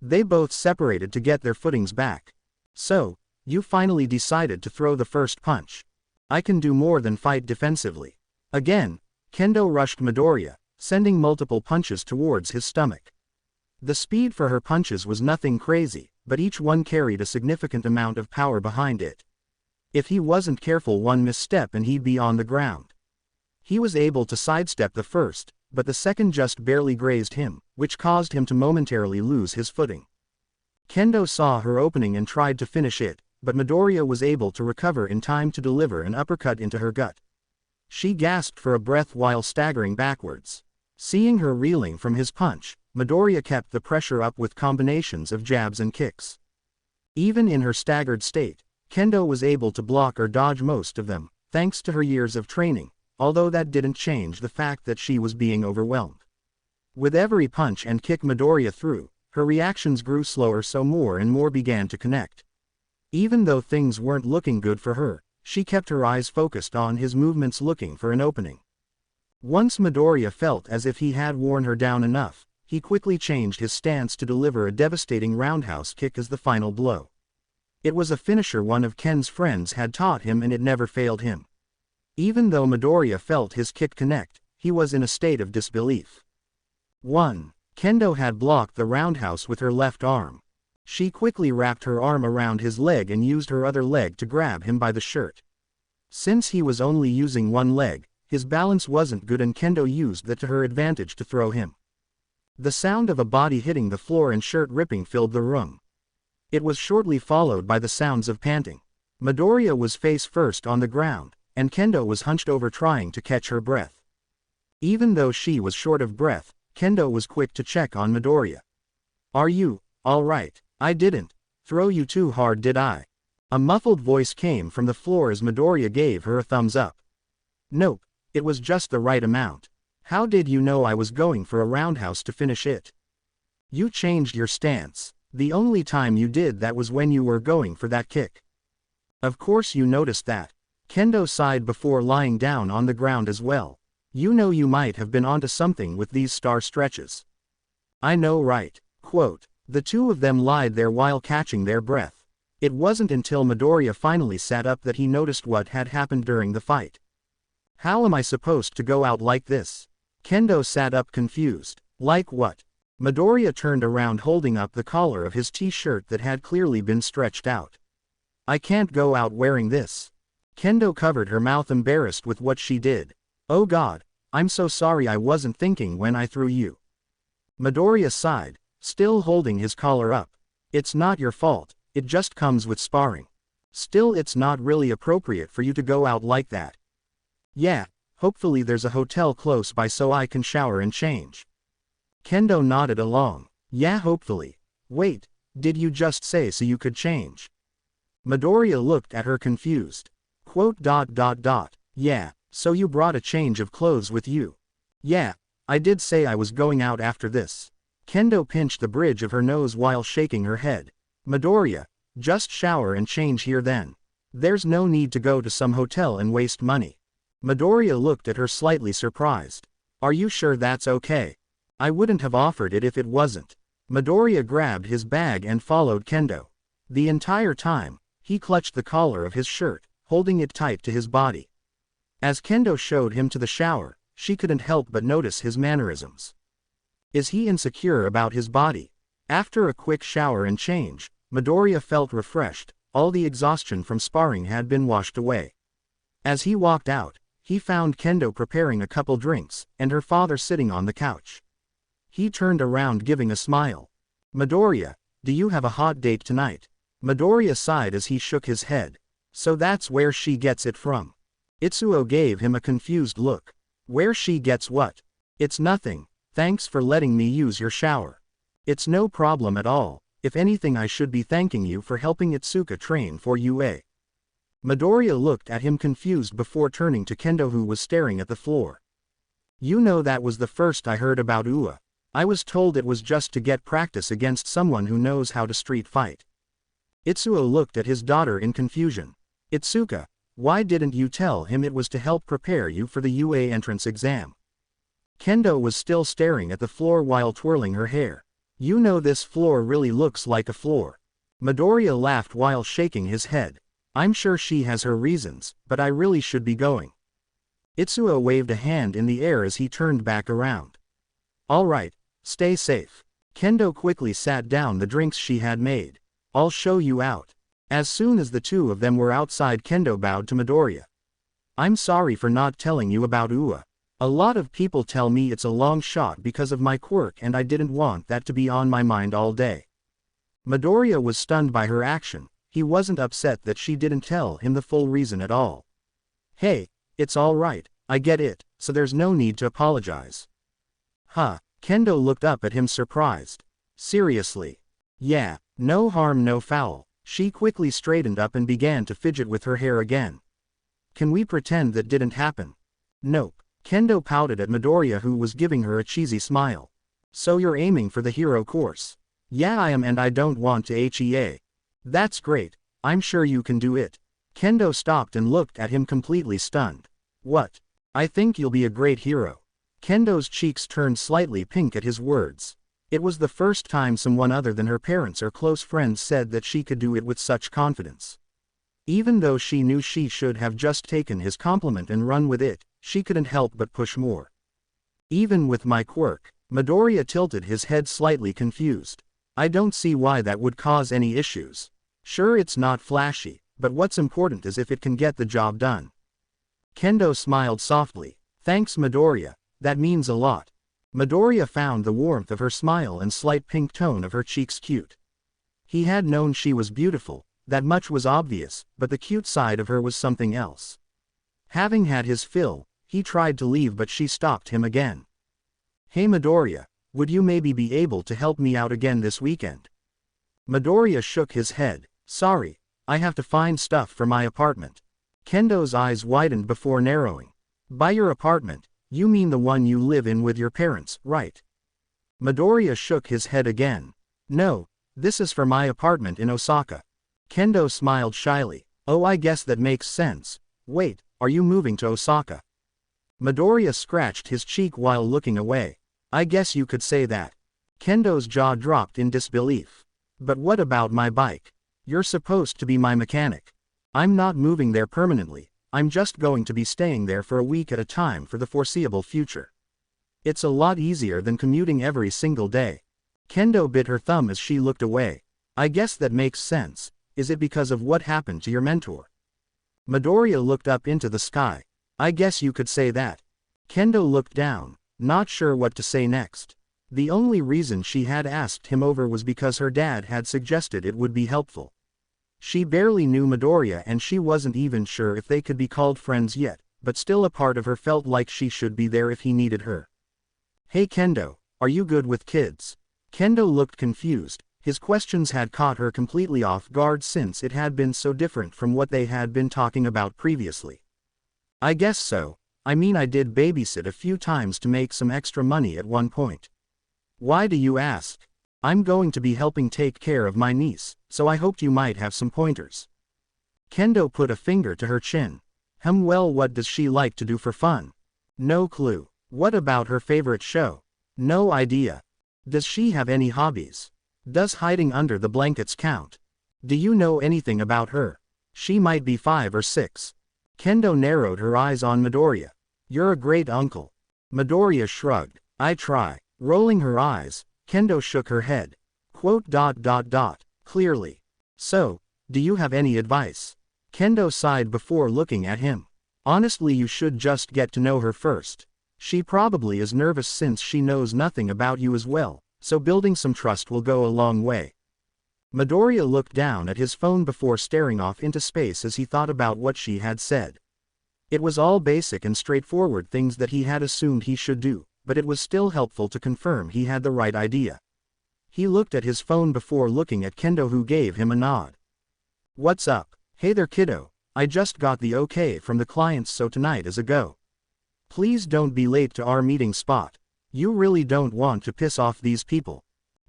They both separated to get their footings back. So, you finally decided to throw the first punch. I can do more than fight defensively. Again, Kendo rushed Midoriya, sending multiple punches towards his stomach. The speed for her punches was nothing crazy, but each one carried a significant amount of power behind it. If he wasn't careful, one misstep and he'd be on the ground. He was able to sidestep the first, but the second just barely grazed him, which caused him to momentarily lose his footing. Kendo saw her opening and tried to finish it, but Midoriya was able to recover in time to deliver an uppercut into her gut. She gasped for a breath while staggering backwards. Seeing her reeling from his punch, Midoriya kept the pressure up with combinations of jabs and kicks. Even in her staggered state, Kendo was able to block or dodge most of them, thanks to her years of training, although that didn't change the fact that she was being overwhelmed. With every punch and kick Midoriya threw, her reactions grew slower, so more and more began to connect. Even though things weren't looking good for her, she kept her eyes focused on his movements, looking for an opening. Once Midoriya felt as if he had worn her down enough, he quickly changed his stance to deliver a devastating roundhouse kick as the final blow. It was a finisher one of Ken's friends had taught him, and it never failed him. Even though Midoriya felt his kick connect, he was in a state of disbelief. 1. Kendo had blocked the roundhouse with her left arm. She quickly wrapped her arm around his leg and used her other leg to grab him by the shirt. Since he was only using one leg, his balance wasn't good, and Kendo used that to her advantage to throw him. The sound of a body hitting the floor and shirt ripping filled the room. It was shortly followed by the sounds of panting. Midoriya was face first on the ground, and Kendo was hunched over trying to catch her breath. Even though she was short of breath, Kendo was quick to check on Midoriya. "Are you all right? I didn't throw you too hard, did I?" A muffled voice came from the floor as Midoriya gave her a thumbs up. "Nope, it was just the right amount. How did you know I was going for a roundhouse to finish it? You changed your stance. The only time you did that was when you were going for that kick. Of course you noticed that." Kendo sighed before lying down on the ground as well. "You know, you might have been onto something with these star stretches." "I know, right?" Quote. The two of them lied there while catching their breath. It wasn't until Midoriya finally sat up that he noticed what had happened during the fight. "How am I supposed to go out like this?" Kendo sat up confused. "Like what?" Midoriya turned around holding up the collar of his t-shirt that had clearly been stretched out. "I can't go out wearing this." Kendo covered her mouth, embarrassed with what she did. "Oh God, I'm so sorry, I wasn't thinking when I threw you." Midoriya sighed, still holding his collar up. "It's not your fault, it just comes with sparring. Still, it's not really appropriate for you to go out like that." "Yeah, hopefully there's a hotel close by so I can shower and change." Kendo nodded along. "Yeah, hopefully. Wait, did you just say so you could change?" Midoriya looked at her confused. Quote. "Yeah, so you brought a change of clothes with you?" "Yeah, I did say I was going out after this." Kendo pinched the bridge of her nose while shaking her head. "Midoriya, just shower and change here then. There's no need to go to some hotel and waste money." Midoriya looked at her slightly surprised. "Are you sure that's okay? I wouldn't have offered it if it wasn't." Midoriya grabbed his bag and followed Kendo. The entire time, He clutched the collar of his shirt, holding it tight to his body. As Kendo showed him to the shower, she couldn't help but notice his mannerisms. Is he insecure about his body? After a quick shower and change, Midoriya felt refreshed. All the exhaustion from sparring had been washed away. As he walked out, he found Kendo preparing a couple drinks, and her father sitting on the couch. He turned around giving a smile. Midoriya, do you have a hot date tonight? Midoriya sighed as he shook his head. So that's where she gets it from. Itsuka gave him a confused look. Where she gets what? It's nothing, thanks for letting me use your shower. It's no problem at all, if anything I should be thanking you for helping Itsuka train for UA. Midoriya looked at him confused before turning to Kendo who was staring at the floor. You know that was the first I heard about UA. I was told it was just to get practice against someone who knows how to street fight. Itsuka looked at his daughter in confusion. Itsuka, why didn't you tell him it was to help prepare you for the UA entrance exam? Kendo was still staring at the floor while twirling her hair. You know this floor really looks like a floor. Midoriya laughed while shaking his head. I'm sure she has her reasons, but I really should be going. Itsuka waved a hand in the air as he turned back around. All right, stay safe. Kendo quickly sat down the drinks she had made. I'll show you out. As soon as the two of them were outside, Kendo bowed to Midoriya. I'm sorry for not telling you about UA. A lot of people tell me it's a long shot because of my quirk and I didn't want that to be on my mind all day. Midoriya was stunned by her action. He wasn't upset that she didn't tell him the full reason at all. Hey, it's all right, I get it, so there's no need to apologize. Huh, Kendo looked up at him surprised. Seriously? Yeah, no harm no foul. She quickly straightened up and began to fidget with her hair again. Can we pretend that didn't happen? Nope. Kendo pouted at Midoriya who was giving her a cheesy smile. So you're aiming for the hero course? Yeah I am and I don't want to HEA. That's great, I'm sure you can do it. Kendo stopped and looked at him completely stunned. What? I think you'll be a great hero. Kendo's cheeks turned slightly pink at his words. It was the first time someone other than her parents or close friends said that she could do it with such confidence. Even though she knew she should have just taken his compliment and run with it, she couldn't help but push more. Even with my quirk, Midoriya tilted his head slightly confused. I don't see why that would cause any issues. Sure it's not flashy, but what's important is if it can get the job done. Kendo smiled softly. Thanks Midoriya, that means a lot. Midoriya found the warmth of her smile and slight pink tone of her cheeks cute. He had known she was beautiful, that much was obvious, but the cute side of her was something else. Having had his fill, he tried to leave but she stopped him again. Hey Midoriya, would you maybe be able to help me out again this weekend? Midoriya shook his head. Sorry, I have to find stuff for my apartment. Kendo's eyes widened before narrowing. By your apartment, you mean the one you live in with your parents, right? Midoriya shook his head again. No, this is for my apartment in Osaka. Kendo smiled shyly. Oh I guess that makes sense. Wait, are you moving to Osaka? Midoriya scratched his cheek while looking away. I guess you could say that. Kendo's jaw dropped in disbelief. But what about my bike? You're supposed to be my mechanic. I'm not moving there permanently, I'm just going to be staying there for a week at a time for the foreseeable future. It's a lot easier than commuting every single day. Kendo bit her thumb as she looked away. I guess that makes sense. Is it because of what happened to your mentor? Midoriya looked up into the sky. I guess you could say that. Kendo looked down, not sure what to say next. The only reason she had asked him over was because her dad had suggested it would be helpful. She barely knew Midoriya and she wasn't even sure if they could be called friends yet, but still a part of her felt like she should be there if he needed her. Hey Kendo, are you good with kids? Kendo looked confused. His questions had caught her completely off guard since it had been so different from what they had been talking about previously. I guess so. I mean I did babysit a few times to make some extra money at one point. Why do you ask? I'm going to be helping take care of my niece, so I hoped you might have some pointers. Kendo put a finger to her chin. Well, what does she like to do for fun? No clue. What about her favorite show? No idea. Does she have any hobbies? Does hiding under the blankets count? Do you know anything about her? She might be 5 or 6. Kendo narrowed her eyes on Midoriya. You're a great uncle. Midoriya shrugged. I try. Rolling her eyes, Kendo shook her head. Quote. Clearly. So, do you have any advice? Kendo sighed before looking at him. Honestly, you should just get to know her first. She probably is nervous since she knows nothing about you as well, so building some trust will go a long way. Midoriya looked down at his phone before staring off into space as he thought about what she had said. It was all basic and straightforward things that he had assumed he should do, but it was still helpful to confirm he had the right idea. He looked at his phone before looking at Kendo, who gave him a nod. What's up? Hey there, kiddo. I just got the okay from the clients, so tonight is a go. Please don't be late to our meeting spot. You really don't want to piss off these people.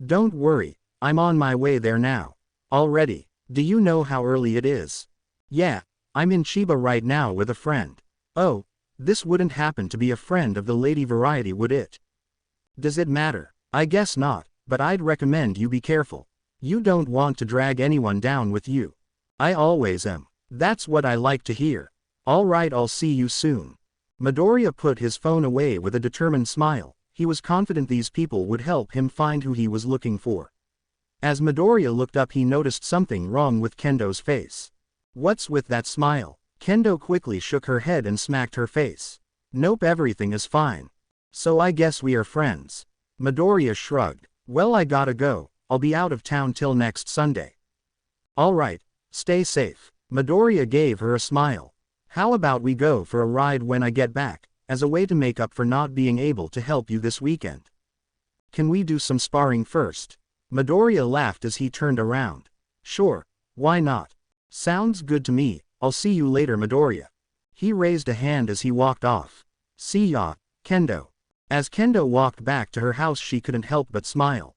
Don't worry, I'm on my way there now. Already. Do you know how early it is? Yeah, I'm in Chiba right now with a friend. Oh, this wouldn't happen to be a friend of the Lady Variety, would it? Does it matter? I guess not, but I'd recommend you be careful. You don't want to drag anyone down with you. I always am. That's what I like to hear. Alright, I'll see you soon. Midoriya put his phone away with a determined smile. He was confident these people would help him find who he was looking for. As Midoriya looked up, he noticed something wrong with Kendo's face. What's with that smile? Kendo quickly shook her head and smacked her face. Nope, everything is fine. So I guess we are friends. Midoriya shrugged. Well, I gotta go. I'll be out of town till next Sunday. Alright, stay safe. Midoriya gave her a smile. How about we go for a ride when I get back, as a way to make up for not being able to help you this weekend? Can we do some sparring first? Midoriya laughed as he turned around. Sure, why not? Sounds good to me. I'll see you later, Midoriya. He raised a hand as he walked off. See ya, Kendo. As Kendo walked back to her house, she couldn't help but smile.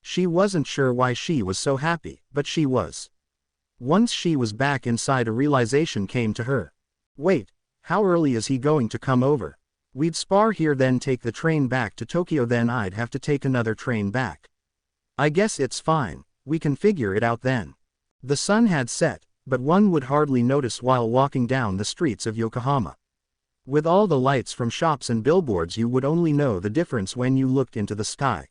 She wasn't sure why she was so happy, but she was. Once she was back inside, a realization came to her. Wait, how early is he going to come over? We'd spar here, then take the train back to Tokyo, then I'd have to take another train back. I guess it's fine, we can figure it out then. The sun had set, but one would hardly notice while walking down the streets of Yokohama. With all the lights from shops and billboards, you would only know the difference when you looked into the sky.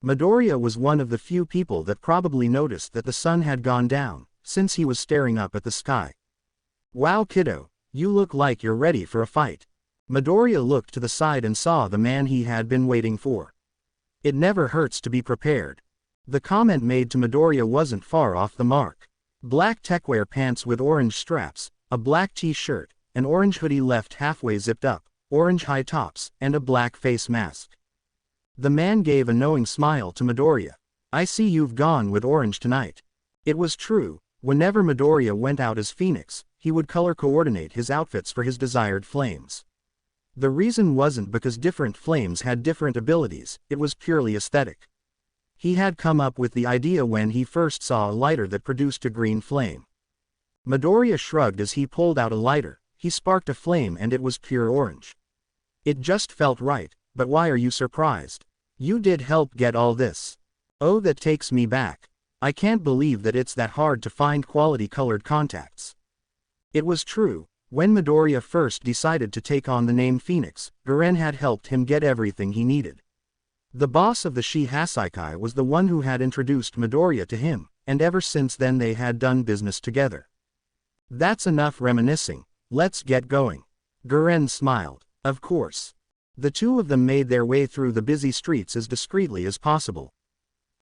Midoriya was one of the few people that probably noticed that the sun had gone down, since he was staring up at the sky. Wow, kiddo, you look like you're ready for a fight. Midoriya looked to the side and saw the man he had been waiting for. It never hurts to be prepared. The comment made to Midoriya wasn't far off the mark. Black techwear pants with orange straps, a black t-shirt, an orange hoodie left halfway zipped up, orange high tops, and a black face mask. The man gave a knowing smile to Midoriya. I see you've gone with orange tonight. It was true, whenever Midoriya went out as Phoenix, he would color coordinate his outfits for his desired flames. The reason wasn't because different flames had different abilities, it was purely aesthetic. He had come up with the idea when he first saw a lighter that produced a green flame. Midoriya shrugged as he pulled out a lighter. He sparked a flame and it was pure orange. It just felt right, but why are you surprised? You did help get all this. Oh, that takes me back. I can't believe that it's that hard to find quality colored contacts. It was true, when Midoriya first decided to take on the name Phoenix, Garen had helped him get everything he needed. The boss of the Shihasaikai was the one who had introduced Midoriya to him, and ever since then they had done business together. That's enough reminiscing, let's get going. Garen smiled. Of course. The two of them made their way through the busy streets as discreetly as possible.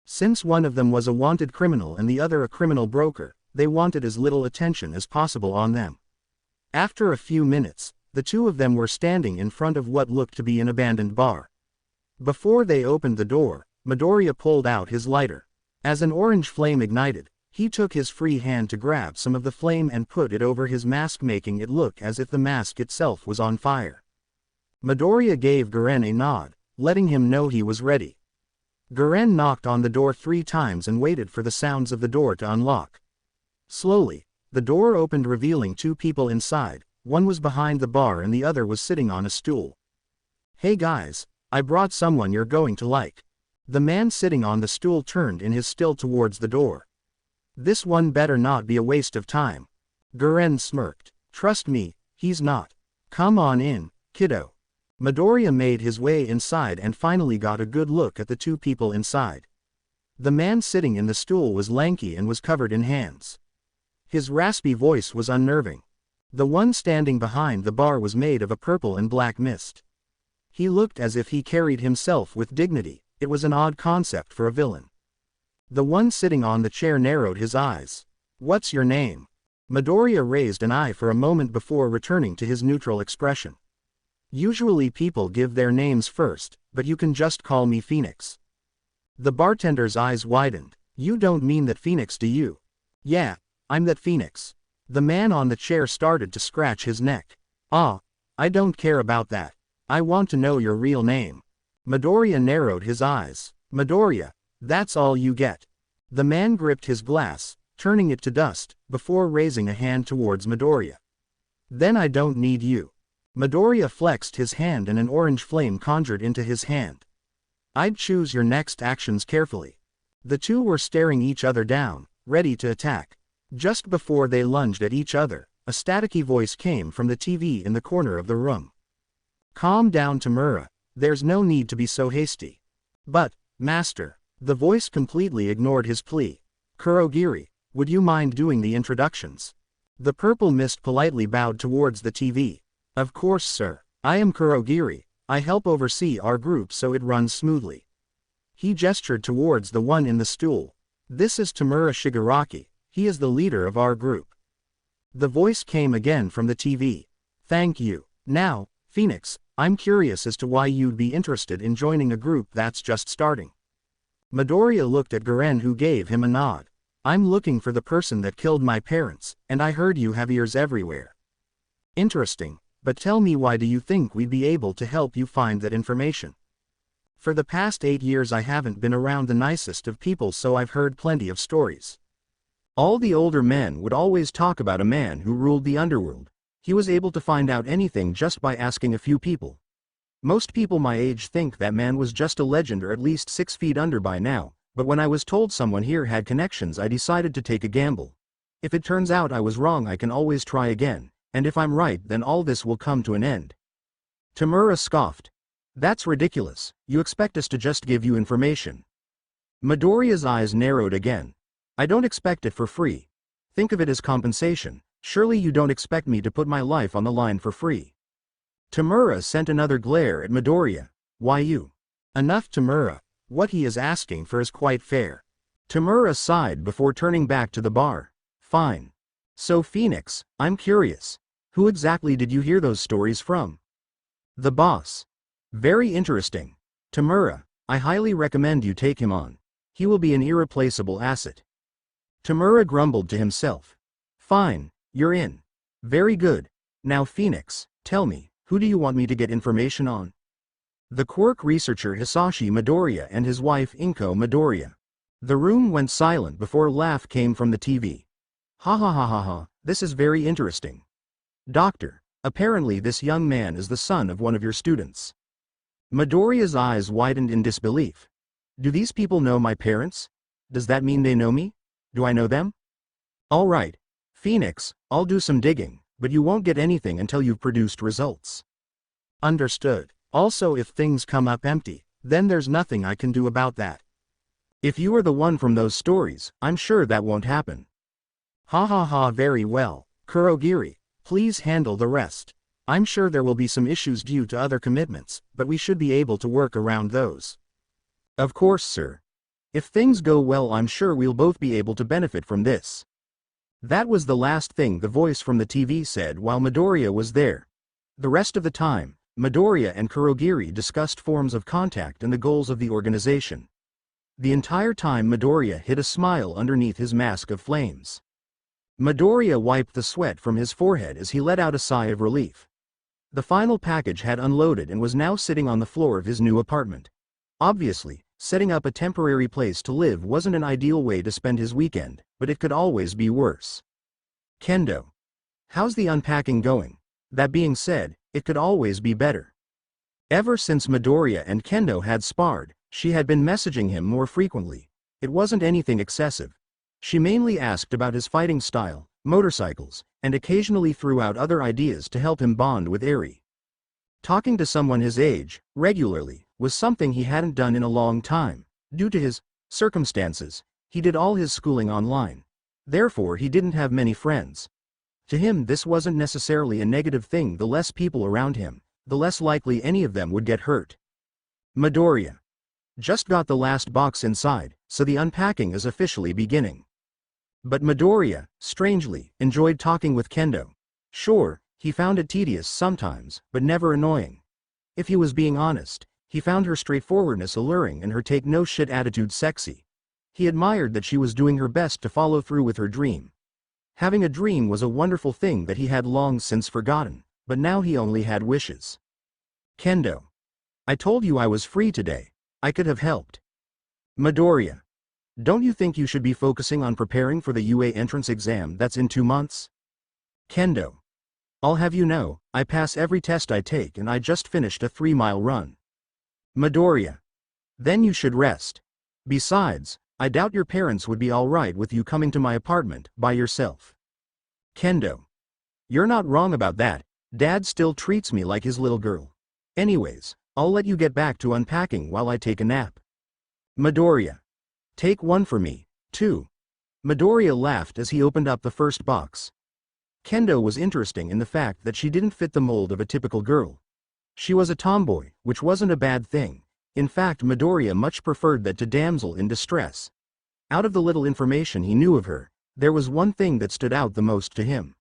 Since one of them was a wanted criminal and the other a criminal broker, they wanted as little attention as possible on them. After a few minutes, the two of them were standing in front of what looked to be an abandoned bar. Before they opened the door, Midoriya pulled out his lighter. As an orange flame ignited, he took his free hand to grab some of the flame and put it over his mask, making it look as if the mask itself was on fire. Midoriya gave Garen a nod, letting him know he was ready. Garen knocked on the door 3 times and waited for the sounds of the door to unlock. Slowly, the door opened, revealing 2 people inside. One was behind the bar and the other was sitting on a stool. Hey guys, I brought someone you're going to like. The man sitting on the stool turned in his still towards the door. This one better not be a waste of time. Garen smirked. Trust me, he's not. Come on in, kiddo. Midoriya made his way inside and finally got a good look at the two people inside. The man sitting in the stool was lanky and was covered in hands. His raspy voice was unnerving. The one standing behind the bar was made of a purple and black mist. He looked as if he carried himself with dignity. It was an odd concept for a villain. The one sitting on the chair narrowed his eyes. What's your name? Midoriya raised an eye for a moment before returning to his neutral expression. Usually people give their names first, but you can just call me Phoenix. The bartender's eyes widened. You don't mean that Phoenix, do you? Yeah, I'm that Phoenix. The man on the chair started to scratch his neck. Ah, I don't care about that. I want to know your real name. Midoriya narrowed his eyes. Midoriya, that's all you get. The man gripped his glass, turning it to dust, before raising a hand towards Midoriya. Then I don't need you. Midoriya flexed his hand and an orange flame conjured into his hand. I'd choose your next actions carefully. The two were staring each other down, ready to attack. Just before they lunged at each other, a staticky voice came from the TV in the corner of the room. Calm down, Tamura. There's no need to be so hasty. But, Master, the voice completely ignored his plea. Kurogiri, would you mind doing the introductions? The purple mist politely bowed towards the TV. Of course, sir. I am Kurogiri. I help oversee our group so it runs smoothly. He gestured towards the one in the stool. This is Tamura Shigaraki. He is the leader of our group. The voice came again from the TV. Thank you. Now, Phoenix, I'm curious as to why you'd be interested in joining a group that's just starting. Midoriya looked at Garen, who gave him a nod. I'm looking for the person that killed my parents, and I heard you have ears everywhere. Interesting, but tell me, why do you think we'd be able to help you find that information? For the past 8 years I haven't been around the nicest of people, so I've heard plenty of stories. All the older men would always talk about a man who ruled the underworld. He was able to find out anything just by asking a few people. Most people my age think that man was just a legend, or at least 6 feet under by now, but when I was told someone here had connections, I decided to take a gamble. If it turns out I was wrong, I can always try again, and if I'm right, then all this will come to an end. Tamura scoffed. That's ridiculous. You expect us to just give you information? Midoriya's eyes narrowed again. I don't expect it for free. Think of it as compensation. Surely you don't expect me to put my life on the line for free. Tamura sent another glare at Midoriya. Why you? Enough, Tamura. What he is asking for is quite fair. Tamura sighed before turning back to the bar. Fine. So Phoenix, I'm curious. Who exactly did you hear those stories from? The boss. Very interesting. Tamura, I highly recommend you take him on. He will be an irreplaceable asset. Tamura grumbled to himself. Fine, you're in. Very good. Now Phoenix, tell me, who do you want me to get information on? The Quirk researcher Hisashi Midoriya and his wife Inko Midoriya. The room went silent before a laugh came from the TV. Ha ha ha ha ha, this is very interesting. Doctor, apparently this young man is the son of one of your students. Midoriya's eyes widened in disbelief. Do these people know my parents? Does that mean they know me? Do I know them? All right, Phoenix, I'll do some digging, but you won't get anything until you've produced results. Understood. Also, if things come up empty, then there's nothing I can do about that. If you are the one from those stories, I'm sure that won't happen. Ha ha ha, very well. Kurogiri, please handle the rest. I'm sure there will be some issues due to other commitments, but we should be able to work around those. Of course, sir. If things go well, I'm sure we'll both be able to benefit from this. That was the last thing the voice from the TV said while Midoriya was there. The rest of the time, Midoriya and Kurogiri discussed forms of contact and the goals of the organization. The entire time Midoriya hid a smile underneath his mask of flames. Midoriya wiped the sweat from his forehead as he let out a sigh of relief. The final package had unloaded and was now sitting on the floor of his new apartment. Obviously, setting up a temporary place to live wasn't an ideal way to spend his weekend, but it could always be worse. Kendo. How's the unpacking going? That being said, it could always be better. Ever since Midoriya and Kendo had sparred, she had been messaging him more frequently. It wasn't anything excessive. She mainly asked about his fighting style, motorcycles, and occasionally threw out other ideas to help him bond with Eri. Talking to someone his age, regularly, was something he hadn't done in a long time. Due to his circumstances, he did all his schooling online. Therefore he didn't have many friends. To him this wasn't necessarily a negative thing. The less people around him, the less likely any of them would get hurt. Midoriya just got the last box inside, so the unpacking is officially beginning. But Midoriya, strangely, enjoyed talking with Kendo. Sure, he found it tedious sometimes, but never annoying. If he was being honest, he found her straightforwardness alluring and her take-no-shit attitude sexy. He admired that she was doing her best to follow through with her dream. Having a dream was a wonderful thing that he had long since forgotten, but now he only had wishes. Kendo. I told you I was free today. I could have helped. Midoriya. Don't you think you should be focusing on preparing for the UA entrance exam that's in 2 months? Kendo. I'll have you know, I pass every test I take and I just finished a 3-mile run. Midoriya. Then you should rest. Besides, I doubt your parents would be alright with you coming to my apartment by yourself. Kendo. You're not wrong about that. Dad still treats me like his little girl. Anyways, I'll let you get back to unpacking while I take a nap. Midoriya. Take one for me, too. Midoriya laughed as he opened up the first box. Kendo was interesting in the fact that she didn't fit the mold of a typical girl. She was a tomboy, which wasn't a bad thing. In fact, Midoriya much preferred that to damsel in distress. Out of the little information he knew of her, there was one thing that stood out the most to him.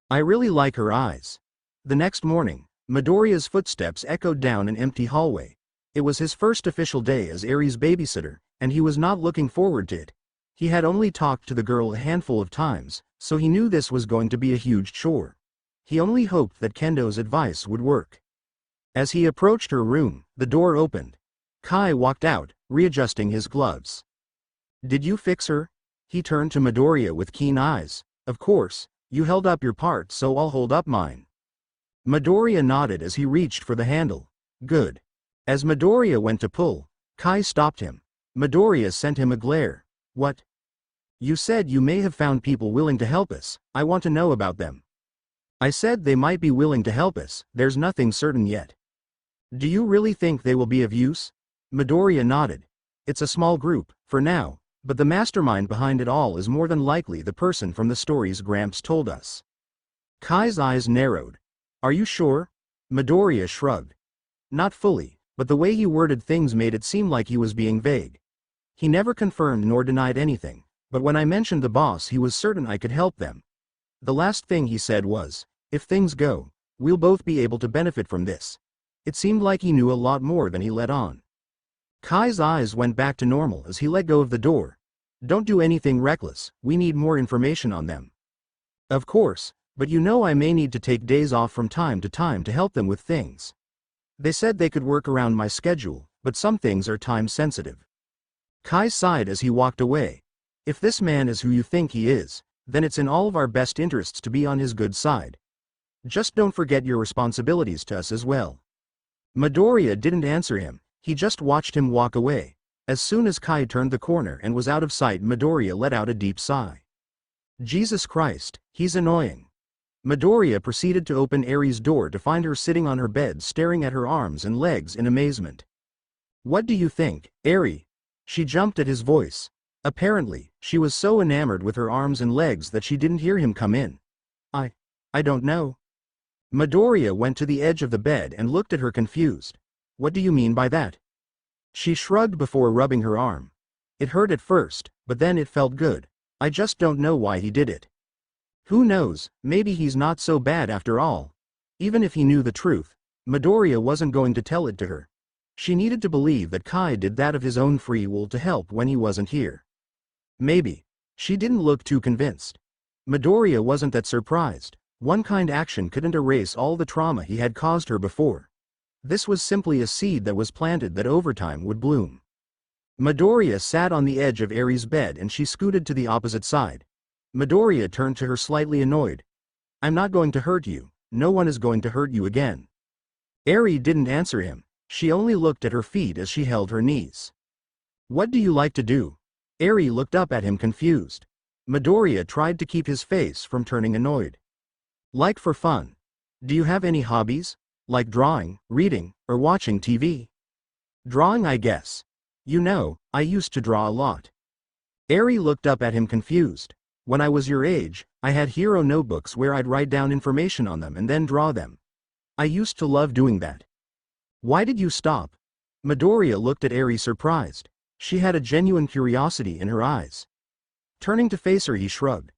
I really like her eyes. The next morning, Midoriya's footsteps echoed down an empty hallway. It was his first official day as Eri's babysitter, and he was not looking forward to it. He had only talked to the girl a handful of times, so he knew this was going to be a huge chore. He only hoped that Kendo's advice would work. As he approached her room, the door opened. Kai walked out, readjusting his gloves. Did you fix her? He turned to Midoriya with keen eyes. Of course, you held up your part, so I'll hold up mine. Midoriya nodded as he reached for the handle. Good. As Midoriya went to pull, Kai stopped him. Midoriya sent him a glare. What? You said you may have found people willing to help us. I want to know about them. I said they might be willing to help us. There's nothing certain yet. Do you really think they will be of use? Midoriya nodded. It's a small group, for now, but the mastermind behind it all is more than likely the person from the stories Gramps told us. Kai's eyes narrowed. Are you sure? Midoriya shrugged. Not fully, but the way he worded things made it seem like he was being vague. He never confirmed nor denied anything, but when I mentioned the boss he was certain I could help them. The last thing he said was, if things go, we'll both be able to benefit from this. It seemed like he knew a lot more than he let on. Kai's eyes went back to normal as he let go of the door. Don't do anything reckless, we need more information on them. Of course, but you know I may need to take days off from time to help them with things. They said they could work around my schedule, but some things are time sensitive. Kai sighed as he walked away. If this man is who you think he is, then it's in all of our best interests to be on his good side. Just don't forget your responsibilities to us as well. Midoriya didn't answer him, he just watched him walk away. As soon as Kai turned the corner and was out of sight, Midoriya let out a deep sigh. Jesus Christ, he's annoying. Midoriya proceeded to open Eri's door to find her sitting on her bed staring at her arms and legs in amazement. What do you think, Eri? She jumped at his voice. Apparently, she was so enamored with her arms and legs that she didn't hear him come in. I don't know. Midoriya went to the edge of the bed and looked at her confused. What do you mean by that? She shrugged before rubbing her arm. It hurt at first, but then it felt good. I just don't know why he did it. Who knows, maybe he's not so bad after all. Even if he knew the truth, Midoriya wasn't going to tell it to her. She needed to believe that Kai did that of his own free will to help when he wasn't here. Maybe. She didn't look too convinced. Midoriya wasn't that surprised. One kind action couldn't erase all the trauma he had caused her before. This was simply a seed that was planted that over time would bloom. Midoriya sat on the edge of Eri's bed and she scooted to the opposite side. Midoriya turned to her slightly annoyed. I'm not going to hurt you, no one is going to hurt you again. Eri didn't answer him, she only looked at her feet as she held her knees. What do you like to do? Eri looked up at him confused. Midoriya tried to keep his face from turning annoyed. Like for fun. Do you have any hobbies? Like drawing, reading, or watching TV? Drawing, I guess. You know, I used to draw a lot. Eri looked up at him confused. When I was your age, I had hero notebooks where I'd write down information on them and then draw them. I used to love doing that. Why did you stop? Midoriya looked at Eri surprised. She had a genuine curiosity in her eyes. Turning to face her, he shrugged.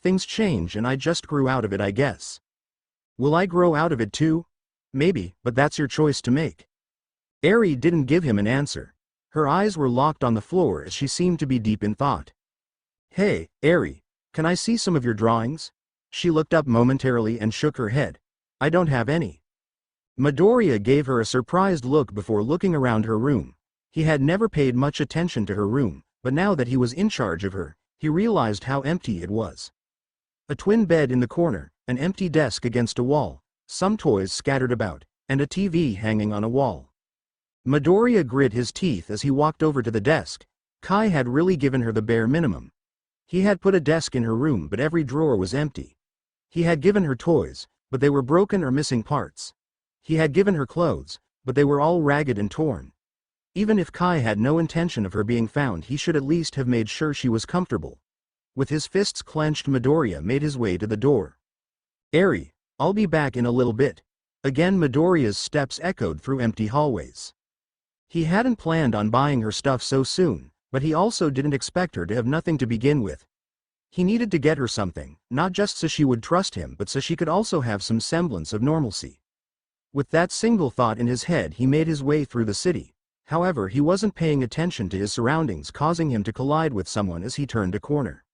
Things change and I just grew out of it, I guess. Will I grow out of it too? Maybe, but that's your choice to make. Eri didn't give him an answer. Her eyes were locked on the floor as she seemed to be deep in thought. Hey, Eri, can I see some of your drawings? She looked up momentarily and shook her head. I don't have any. Midoriya gave her a surprised look before looking around her room. He had never paid much attention to her room, but now that he was in charge of her, he realized how empty it was. A twin bed in the corner, an empty desk against a wall, some toys scattered about, and a TV hanging on a wall. Midoriya grit his teeth as he walked over to the desk. Kai had really given her the bare minimum. He had put a desk in her room, but every drawer was empty. He had given her toys, but they were broken or missing parts. He had given her clothes, but they were all ragged and torn. Even if Kai had no intention of her being found, he should at least have made sure she was comfortable. With his fists clenched, Midoriya made his way to the door. Eri, I'll be back in a little bit. Again Midoriya's steps echoed through empty hallways. He hadn't planned on buying her stuff so soon, but he also didn't expect her to have nothing to begin with. He needed to get her something, not just so she would trust him but so she could also have some semblance of normalcy. With that single thought in his head, he made his way through the city. However, he wasn't paying attention to his surroundings, causing him to collide with someone as he turned a corner.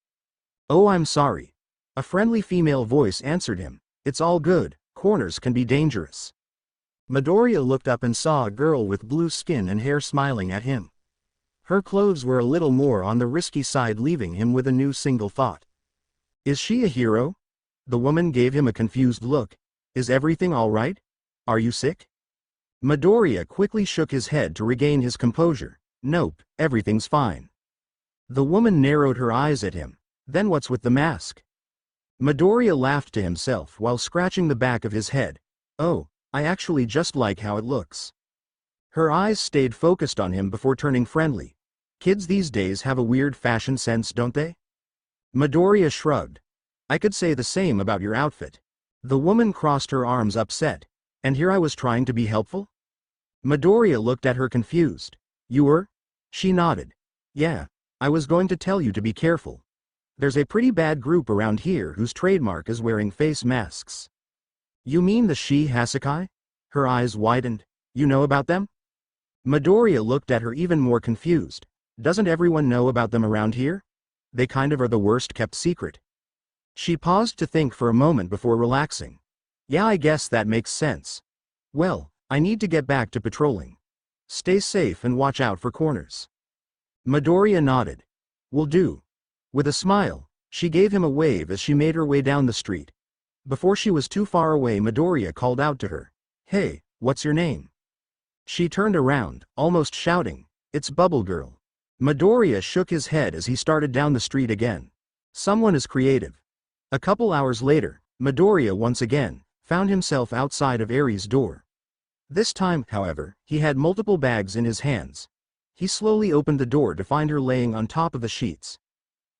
Oh, I'm sorry. A friendly female voice answered him. It's all good, corners can be dangerous. Midoriya looked up and saw a girl with blue skin and hair smiling at him. Her clothes were a little more on the risky side, leaving him with a new single thought. Is she a hero? The woman gave him a confused look. Is everything all right? Are you sick? Midoriya quickly shook his head to regain his composure. Nope, everything's fine. The woman narrowed her eyes at him. Then what's with the mask? Midoriya laughed to himself while scratching the back of his head. Oh, I actually just like how it looks. Her eyes stayed focused on him before turning friendly. Kids these days have a weird fashion sense, don't they? Midoriya shrugged. I could say the same about your outfit. The woman crossed her arms, upset. And here I was trying to be helpful? Midoriya looked at her confused. You were? She nodded. Yeah, I was going to tell you to be careful. There's a pretty bad group around here whose trademark is wearing face masks. You mean the Shi-Hasakai? Her eyes widened. You know about them? Midoriya looked at her even more confused. Doesn't everyone know about them around here? They kind of are the worst kept secret. She paused to think for a moment before relaxing. Yeah, I guess that makes sense. Well, I need to get back to patrolling. Stay safe and watch out for corners. Midoriya nodded. Will do. With a smile, she gave him a wave as she made her way down the street. Before she was too far away, Midoriya called out to her. Hey, what's your name? She turned around, almost shouting, It's Bubble Girl. Midoriya shook his head as he started down the street again. Someone is creative. A couple hours later, Midoriya once again found himself outside of Eri's door. This time, however, he had multiple bags in his hands. He slowly opened the door to find her laying on top of the sheets.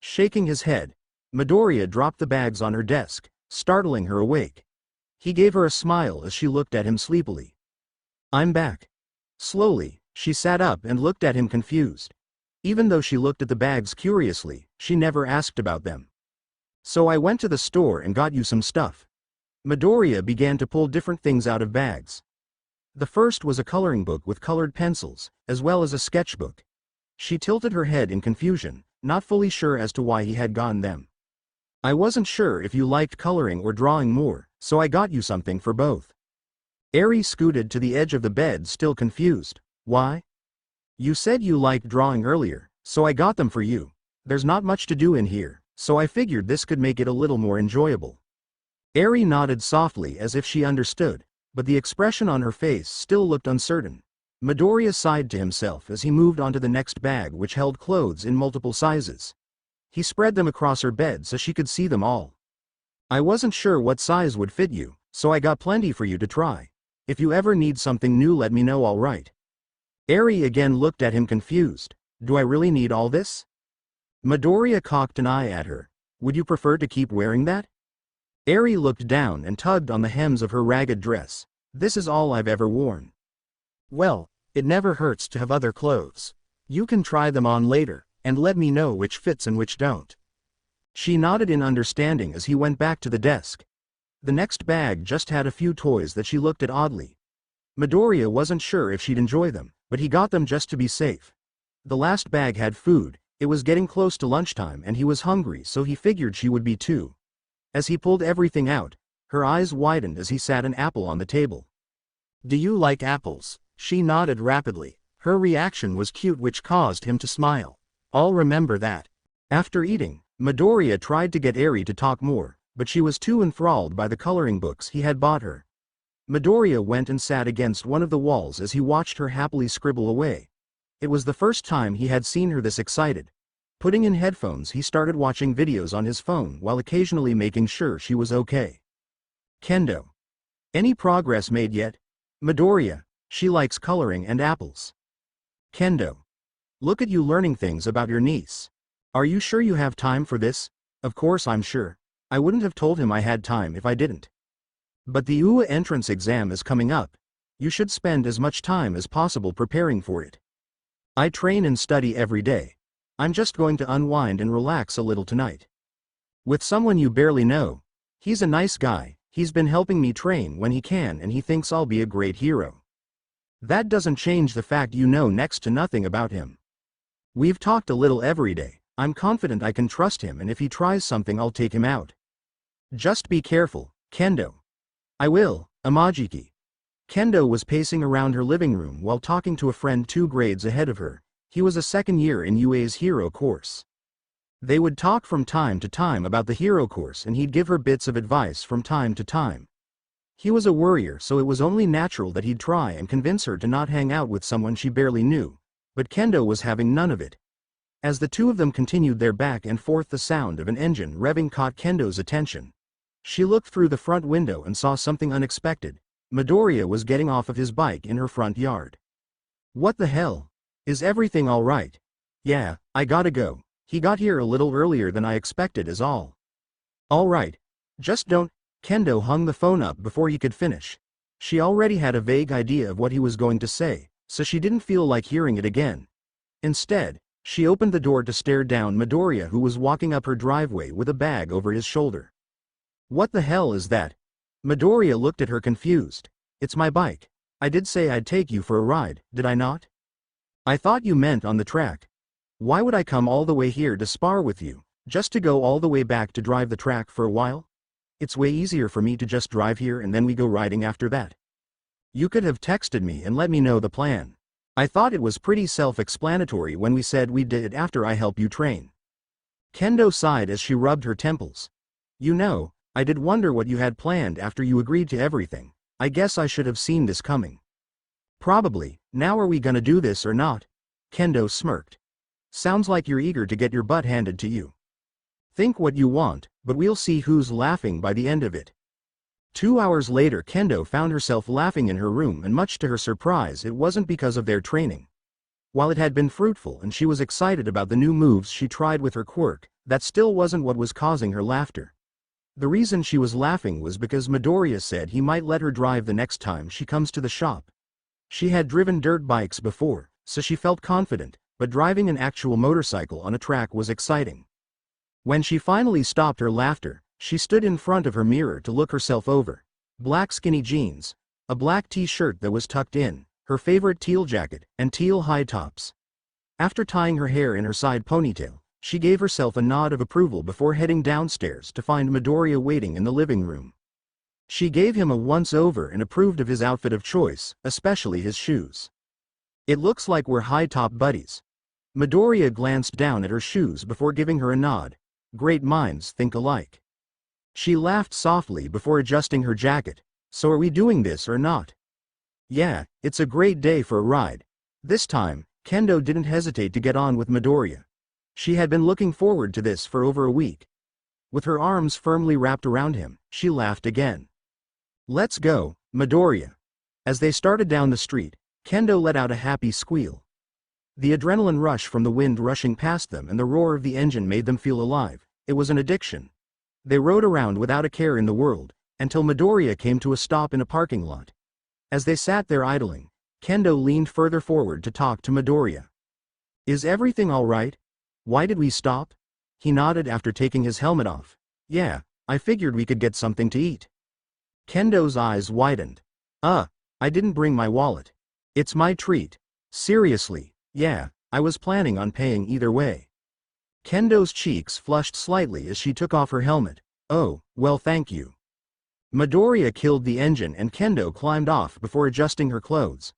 Shaking his head, Midoriya dropped the bags on her desk, startling her awake. He gave her a smile as she looked at him sleepily. I'm back. Slowly, she sat up and looked at him confused. Even though she looked at the bags curiously, she never asked about them. So I went to the store and got you some stuff. Midoriya began to pull different things out of bags. The first was a coloring book with colored pencils, as well as a sketchbook. She tilted her head in confusion, not fully sure as to why he had gotten them. I wasn't sure if you liked coloring or drawing more, so I got you something for both. Eri scooted to the edge of the bed, still confused. Why? You said you liked drawing earlier, so I got them for you. There's not much to do in here, so I figured this could make it a little more enjoyable. Eri nodded softly as if she understood, but the expression on her face still looked uncertain. Midoriya sighed to himself as he moved on to the next bag, which held clothes in multiple sizes. He spread them across her bed so she could see them all. I wasn't sure what size would fit you, so I got plenty for you to try. If you ever need something new, let me know, alright? Eri again looked at him confused. Do I really need all this? Midoriya cocked an eye at her. Would you prefer to keep wearing that? Eri looked down and tugged on the hems of her ragged dress. This is all I've ever worn. Well, it never hurts to have other clothes. You can try them on later, and let me know which fits and which don't. She nodded in understanding as he went back to the desk. The next bag just had a few toys that she looked at oddly. Midoriya wasn't sure if she'd enjoy them, but he got them just to be safe. The last bag had food. It was getting close to lunchtime and he was hungry, so he figured she would be too. As he pulled everything out, her eyes widened as he sat an apple on the table. Do you like apples? She nodded rapidly. Her reaction was cute, which caused him to smile. I'll remember that. After eating, Midoriya tried to get Eri to talk more, but she was too enthralled by the coloring books he had bought her. Midoriya went and sat against one of the walls as he watched her happily scribble away. It was the first time he had seen her this excited. Putting in headphones, he started watching videos on his phone while occasionally making sure she was okay. Kendo. Any progress made yet? Midoriya. She likes coloring and apples. Kendo. Look at you learning things about your niece. Are you sure you have time for this? Of course I'm sure. I wouldn't have told him I had time if I didn't. But the UA entrance exam is coming up. You should spend as much time as possible preparing for it. I train and study every day. I'm just going to unwind and relax a little tonight. With someone you barely know. He's a nice guy, he's been helping me train when he can and he thinks I'll be a great hero. That doesn't change the fact you know next to nothing about him. We've talked a little every day. I'm confident I can trust him, and if he tries something I'll take him out. Just be careful, Kendo. I will, Amajiki. Kendo was pacing around her living room while talking to a friend 2 grades ahead of her. He was a second year in UA's hero course. They would talk from time to time about the hero course and he'd give her bits of advice from time to time. He was a worrier, so it was only natural that he'd try and convince her to not hang out with someone she barely knew, but Kendo was having none of it. As the two of them continued their back and forth, the sound of an engine revving caught Kendo's attention. She looked through the front window and saw something unexpected. Midoriya was getting off of his bike in her front yard. What the hell? Is everything alright? Yeah, I gotta go. He got here a little earlier than I expected is all. Alright. Just don't. Kendo hung the phone up before he could finish. She already had a vague idea of what he was going to say, so she didn't feel like hearing it again. Instead, she opened the door to stare down Midoriya, who was walking up her driveway with a bag over his shoulder. What the hell is that? Midoriya looked at her confused. It's my bike. I did say I'd take you for a ride, did I not? I thought you meant on the track. Why would I come all the way here to spar with you, just to go all the way back to drive the track for a while? It's way easier for me to just drive here and then we go riding after that. You could have texted me and let me know the plan. I thought it was pretty self-explanatory when we said we did it after I help you train. Kendo sighed as she rubbed her temples. You know, I did wonder what you had planned after you agreed to everything. I guess I should have seen this coming. Probably. Now are we gonna do this or not? Kendo smirked. Sounds like you're eager to get your butt handed to you. Think what you want, but we'll see who's laughing by the end of it. 2 hours later, Kendo found herself laughing in her room, and much to her surprise, it wasn't because of their training. While it had been fruitful and she was excited about the new moves she tried with her quirk, that still wasn't what was causing her laughter. The reason she was laughing was because Midoriya said he might let her drive the next time she comes to the shop. She had driven dirt bikes before, so she felt confident, but driving an actual motorcycle on a track was exciting. When she finally stopped her laughter, she stood in front of her mirror to look herself over. Black skinny jeans, a black t-shirt that was tucked in, her favorite teal jacket, and teal high tops. After tying her hair in her side ponytail, she gave herself a nod of approval before heading downstairs to find Midoriya waiting in the living room. She gave him a once-over and approved of his outfit of choice, especially his shoes. It looks like we're high-top buddies. Midoriya glanced down at her shoes before giving her a nod. Great minds think alike. She laughed softly before adjusting her jacket. So are we doing this or not? Yeah, it's a great day for a ride. This time, Kendo didn't hesitate to get on with Midoriya. She had been looking forward to this for over a week. With her arms firmly wrapped around him, she laughed again. "Let's go, Midoriya." As they started down the street, Kendo let out a happy squeal. The adrenaline rush from the wind rushing past them and the roar of the engine made them feel alive. It was an addiction. They rode around without a care in the world, until Midoriya came to a stop in a parking lot. As they sat there idling, Kendo leaned further forward to talk to Midoriya. "Is everything all right? Why did we stop?" He nodded after taking his helmet off. "Yeah, I figured we could get something to eat." Kendo's eyes widened. I didn't bring my wallet. It's my treat." "Seriously?" "Yeah, I was planning on paying either way." Kendo's cheeks flushed slightly as she took off her helmet. "Oh, well thank you." Midoriya killed the engine and Kendo climbed off before adjusting her clothes.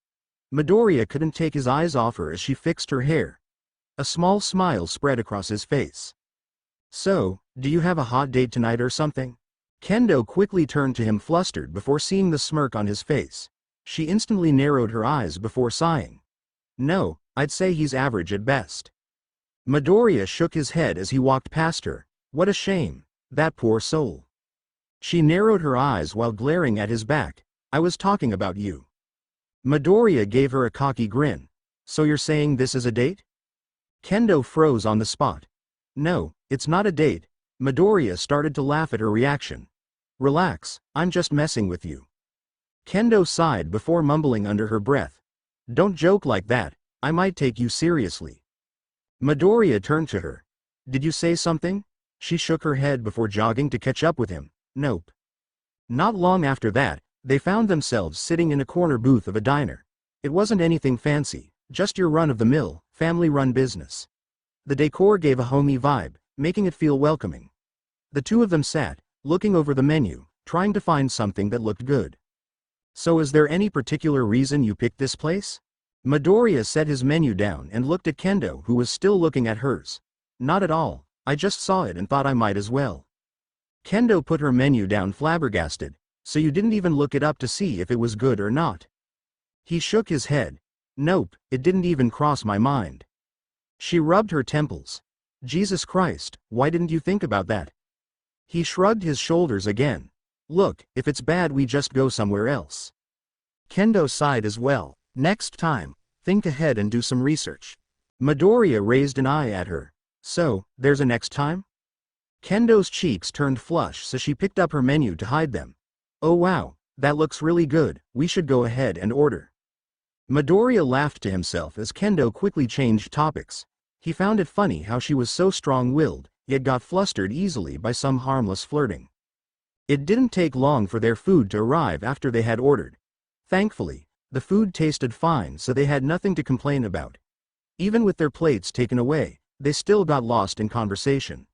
Midoriya couldn't take his eyes off her as she fixed her hair. A small smile spread across his face. "So, do you have a hot date tonight or something?" Kendo quickly turned to him flustered before seeing the smirk on his face. She instantly narrowed her eyes before sighing. "No, I'd say he's average at best." Midoriya shook his head as he walked past her. "What a shame. That poor soul." She narrowed her eyes while glaring at his back. "I was talking about you." Midoriya gave her a cocky grin. "So you're saying this is a date?" Kendo froze on the spot. "No, it's not a date." Midoriya started to laugh at her reaction. "Relax, I'm just messing with you." Kendo sighed before mumbling under her breath. "Don't joke like that, I might take you seriously." Midoriya turned to her. "Did you say something?" She shook her head before jogging to catch up with him. "Nope." Not long after that, they found themselves sitting in a corner booth of a diner. It wasn't anything fancy, just your run-of-the-mill, family-run business. The decor gave a homey vibe, making it feel welcoming. The two of them sat, looking over the menu, trying to find something that looked good. "So is there any particular reason you picked this place?" Midoriya set his menu down and looked at Kendo, who was still looking at hers. "Not at all, I just saw it and thought I might as well." Kendo put her menu down flabbergasted. "So you didn't even look it up to see if it was good or not?" He shook his head. "Nope, it didn't even cross my mind." She rubbed her temples. "Jesus Christ, why didn't you think about that?" He shrugged his shoulders again. "Look, if it's bad we just go somewhere else." Kendo sighed as well. "Next time, think ahead and do some research." Midoriya raised an eye at her. "So, there's a next time?" Kendo's cheeks turned flush so she picked up her menu to hide them. "Oh wow, that looks really good, we should go ahead and order." Midoriya laughed to himself as Kendo quickly changed topics. He found it funny how she was so strong-willed, yet got flustered easily by some harmless flirting. It didn't take long for their food to arrive after they had ordered. Thankfully, the food tasted fine so they had nothing to complain about. Even with their plates taken away, they still got lost in conversation.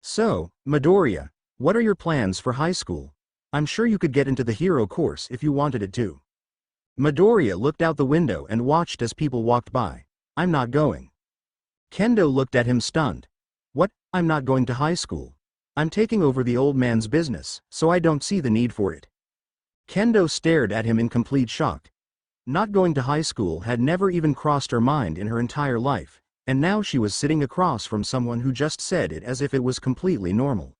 "So, Midoriya, what are your plans for high school? I'm sure you could get into the hero course if you wanted it to." Midoriya looked out the window and watched as people walked by. "I'm not going." Kendo looked at him stunned. "What, I'm not going to high school? I'm taking over the old man's business, so I don't see the need for it." Kendo stared at him in complete shock. Not going to high school had never even crossed her mind in her entire life, and now she was sitting across from someone who just said it as if it was completely normal.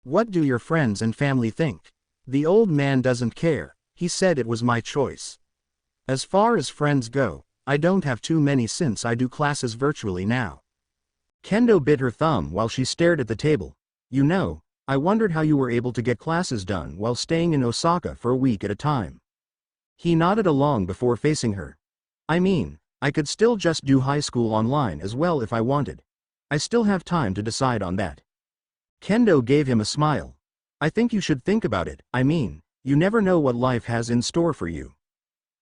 "What do your friends and family think?" "The old man doesn't care, he said it was my choice. As far as friends go, I don't have too many since I do classes virtually now." Kendo bit her thumb while she stared at the table. "You know, I wondered how you were able to get classes done while staying in Osaka for a week at a time." He nodded along before facing her. "I mean, I could still just do high school online as well if I wanted. I still have time to decide on that." Kendo gave him a smile. "I think you should think about it, I mean, you never know what life has in store for you."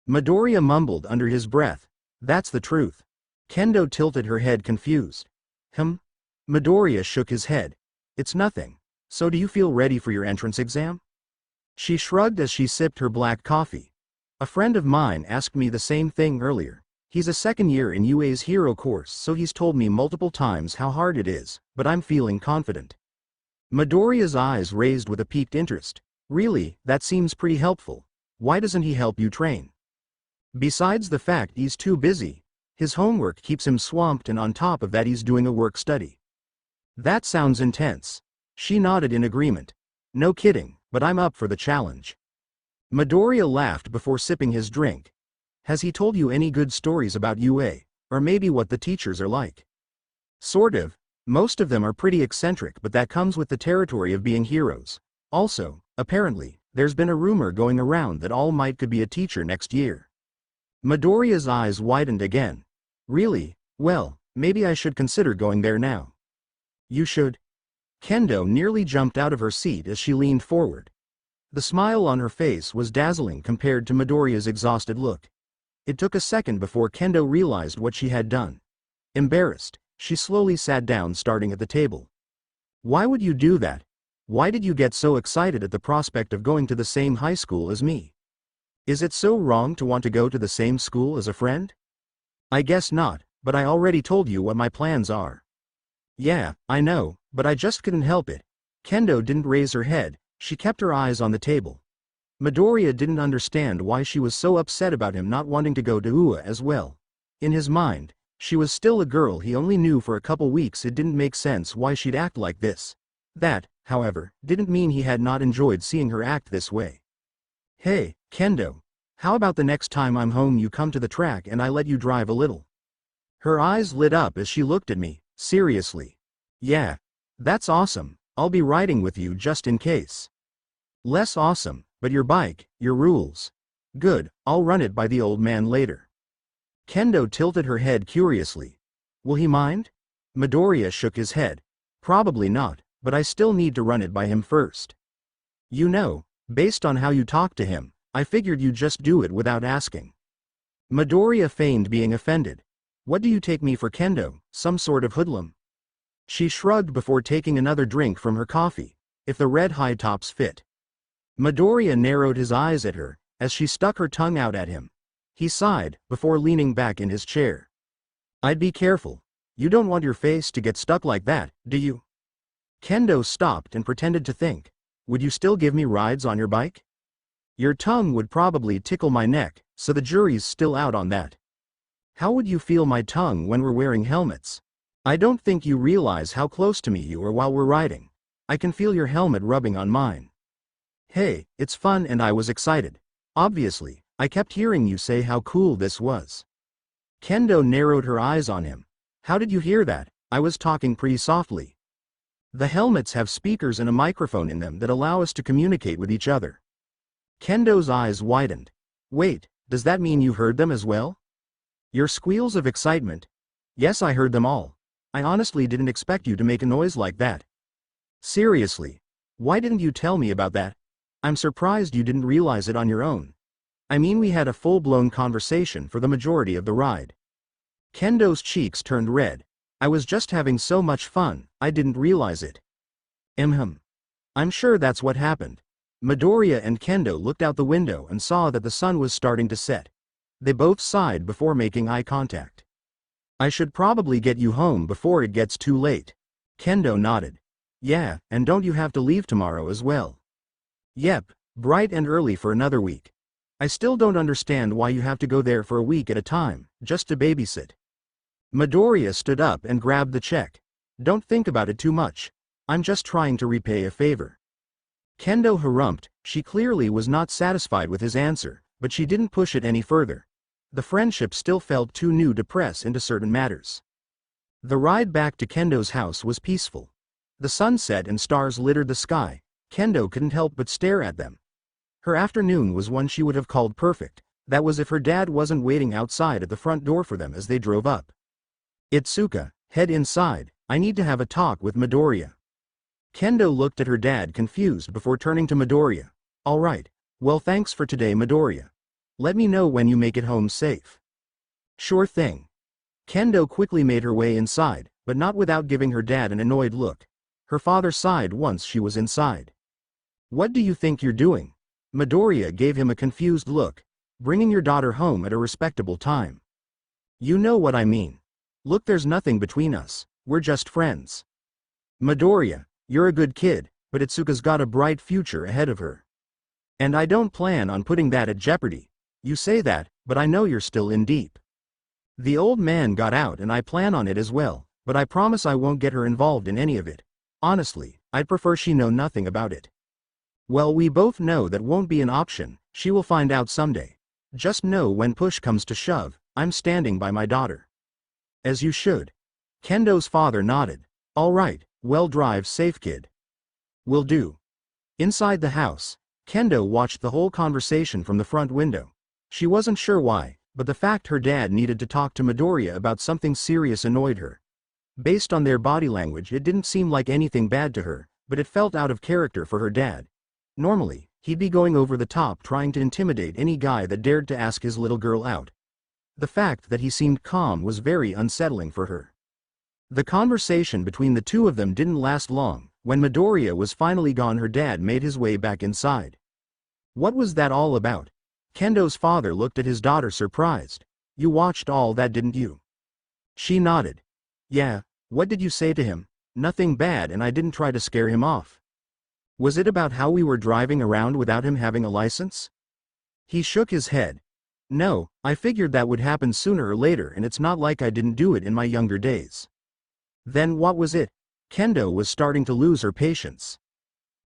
Midoriya mumbled under his breath. "That's the truth." Kendo tilted her head confused. Midoriya shook his head. "It's nothing. So do you feel ready for your entrance exam?" She shrugged as she sipped her black coffee. "A friend of mine asked me the same thing earlier. He's a second year in UA's hero course, so he's told me multiple times how hard it is, but I'm feeling confident." Midoriya's eyes raised with a piqued interest. "Really, that seems pretty helpful. Why doesn't he help you train?" "Besides the fact he's too busy." His homework keeps him swamped, and on top of that he's doing a work study. That sounds intense. She nodded in agreement. No kidding, but I'm up for the challenge. Midoriya laughed before sipping his drink. Has he told you any good stories about UA, or maybe what the teachers are like? Sort of. Most of them are pretty eccentric, but that comes with the territory of being heroes. Also, apparently, there's been a rumor going around that All Might could be a teacher next year. Midoriya's eyes widened again. Really? Well, maybe I should consider going there now. You should. Kendo nearly jumped out of her seat as she leaned forward. The smile on her face was dazzling compared to Midoriya's exhausted look. It took a second before Kendo realized what she had done. Embarrassed, she slowly sat down, starting at the table. Why would you do that? Why did you get so excited at the prospect of going to the same high school as me? Is it so wrong to want to go to the same school as a friend? I guess not, but I already told you what my plans are. Yeah, I know, but I just couldn't help it. Kendo didn't raise her head, she kept her eyes on the table. Midoriya didn't understand why she was so upset about him not wanting to go to UA as well. In his mind, she was still a girl he only knew for a couple weeks. It didn't make sense why she'd act like this. That, however, didn't mean he had not enjoyed seeing her act this way. Hey, Kendo. How about the next time I'm home you come to the track and I let you drive a little? Her eyes lit up as she looked at me. Seriously? Yeah. That's awesome. I'll be riding with you just in case. Less awesome, but your bike, your rules. Good, I'll run it by the old man later. Kendo tilted her head curiously. Will he mind? Midoriya shook his head. Probably not, but I still need to run it by him first. You know, based on how you talked to him, I figured you'd just do it without asking. Midoriya feigned being offended. What do you take me for, Kendo, some sort of hoodlum? She shrugged before taking another drink from her coffee. If the red high tops fit. Midoriya narrowed his eyes at her, as she stuck her tongue out at him. He sighed, before leaning back in his chair. I'd be careful. You don't want your face to get stuck like that, do you? Kendo stopped and pretended to think. Would you still give me rides on your bike? Your tongue would probably tickle my neck, so the jury's still out on that. How would you feel my tongue when we're wearing helmets? I don't think you realize how close to me you are while we're riding. I can feel your helmet rubbing on mine. Hey, it's fun and I was excited. Obviously, I kept hearing you say how cool this was. Kendo narrowed her eyes on him. How did you hear that? I was talking pretty softly. The helmets have speakers and a microphone in them that allow us to communicate with each other. Kendo's eyes widened. Wait, does that mean you heard them as well? Your squeals of excitement? Yes, I heard them all. I honestly didn't expect you to make a noise like that. Seriously, why didn't you tell me about that? I'm surprised you didn't realize it on your own. I mean, we had a full-blown conversation for the majority of the ride. Kendo's cheeks turned red. I was just having so much fun, I didn't realize it. I'm sure that's what happened. Midoriya and Kendo looked out the window and saw that the sun was starting to set. They both sighed before making eye contact. I should probably get you home before it gets too late. Kendo nodded. Yeah, and don't you have to leave tomorrow as well? Yep, bright and early for another week. I still don't understand why you have to go there for a week at a time, just to babysit. Midoriya stood up and grabbed the check. Don't think about it too much. I'm just trying to repay a favor. Kendo harumphed. She clearly was not satisfied with his answer, but she didn't push it any further. The friendship still felt too new to press into certain matters. The ride back to Kendo's house was peaceful. The sun set and stars littered the sky. Kendo couldn't help but stare at them. Her afternoon was one she would have called perfect. That was if her dad wasn't waiting outside at the front door for them as they drove up. Itsuka, head inside. I need to have a talk with Midoriya. Kendo looked at her dad confused before turning to Midoriya. All right. Well, thanks for today, Midoriya. Let me know when you make it home safe. Sure thing. Kendo quickly made her way inside, but not without giving her dad an annoyed look. Her father sighed once she was inside. What do you think you're doing? Midoriya gave him a confused look. Bringing your daughter home at a respectable time. You know what I mean. Look, there's nothing between us. We're just friends. Midoriya, you're a good kid, but Itsuka's got a bright future ahead of her. And I don't plan on putting that at jeopardy. You say that, but I know you're still in deep. The old man got out and I plan on it as well, but I promise I won't get her involved in any of it. Honestly, I'd prefer she know nothing about it. Well, we both know that won't be an option, she will find out someday. Just know when push comes to shove, I'm standing by my daughter. As you should. Kendo's father nodded. All right, well, drive safe, kid. Will do. Inside the house, Kendo watched the whole conversation from the front window. She wasn't sure why, but the fact her dad needed to talk to Midoriya about something serious annoyed her. Based on their body language, it didn't seem like anything bad to her, but it felt out of character for her dad. Normally, he'd be going over the top trying to intimidate any guy that dared to ask his little girl out. The fact that he seemed calm was very unsettling for her. The conversation between the two of them didn't last long. When Midoriya was finally gone, her dad made his way back inside. What was that all about? Kendo's father looked at his daughter surprised. You watched all that, didn't you? She nodded. Yeah, what did you say to him? Nothing bad, and I didn't try to scare him off. Was it about how we were driving around without him having a license? He shook his head. No, I figured that would happen sooner or later, and it's not like I didn't do it in my younger days. Then what was it? Kendo was starting to lose her patience.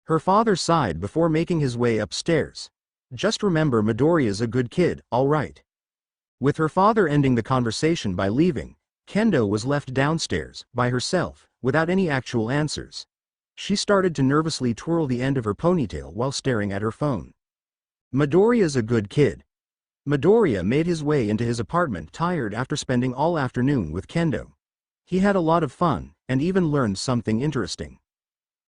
Her father sighed before making his way upstairs. Just remember, Midoriya's a good kid, all right. With her father ending the conversation by leaving, Kendo was left downstairs, by herself, without any actual answers. She started to nervously twirl the end of her ponytail while staring at her phone. Midoriya's a good kid. Midoriya made his way into his apartment tired after spending all afternoon with Kendo. He had a lot of fun, and even learned something interesting.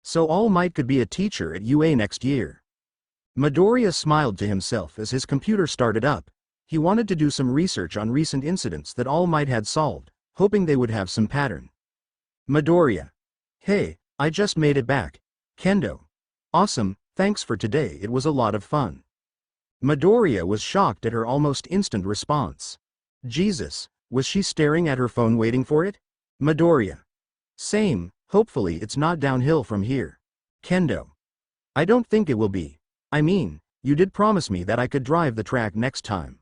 So All Might could be a teacher at UA next year. Midoriya smiled to himself as his computer started up. He wanted to do some research on recent incidents that All Might had solved, hoping they would have some pattern. Midoriya. Hey, I just made it back. Kendo. Awesome, thanks for today, it was a lot of fun. Midoriya was shocked at her almost instant response. Jesus, was she staring at her phone waiting for it? Midoriya. Same, hopefully it's not downhill from here. Kendo. I don't think it will be. I mean, you did promise me that I could drive the track next time.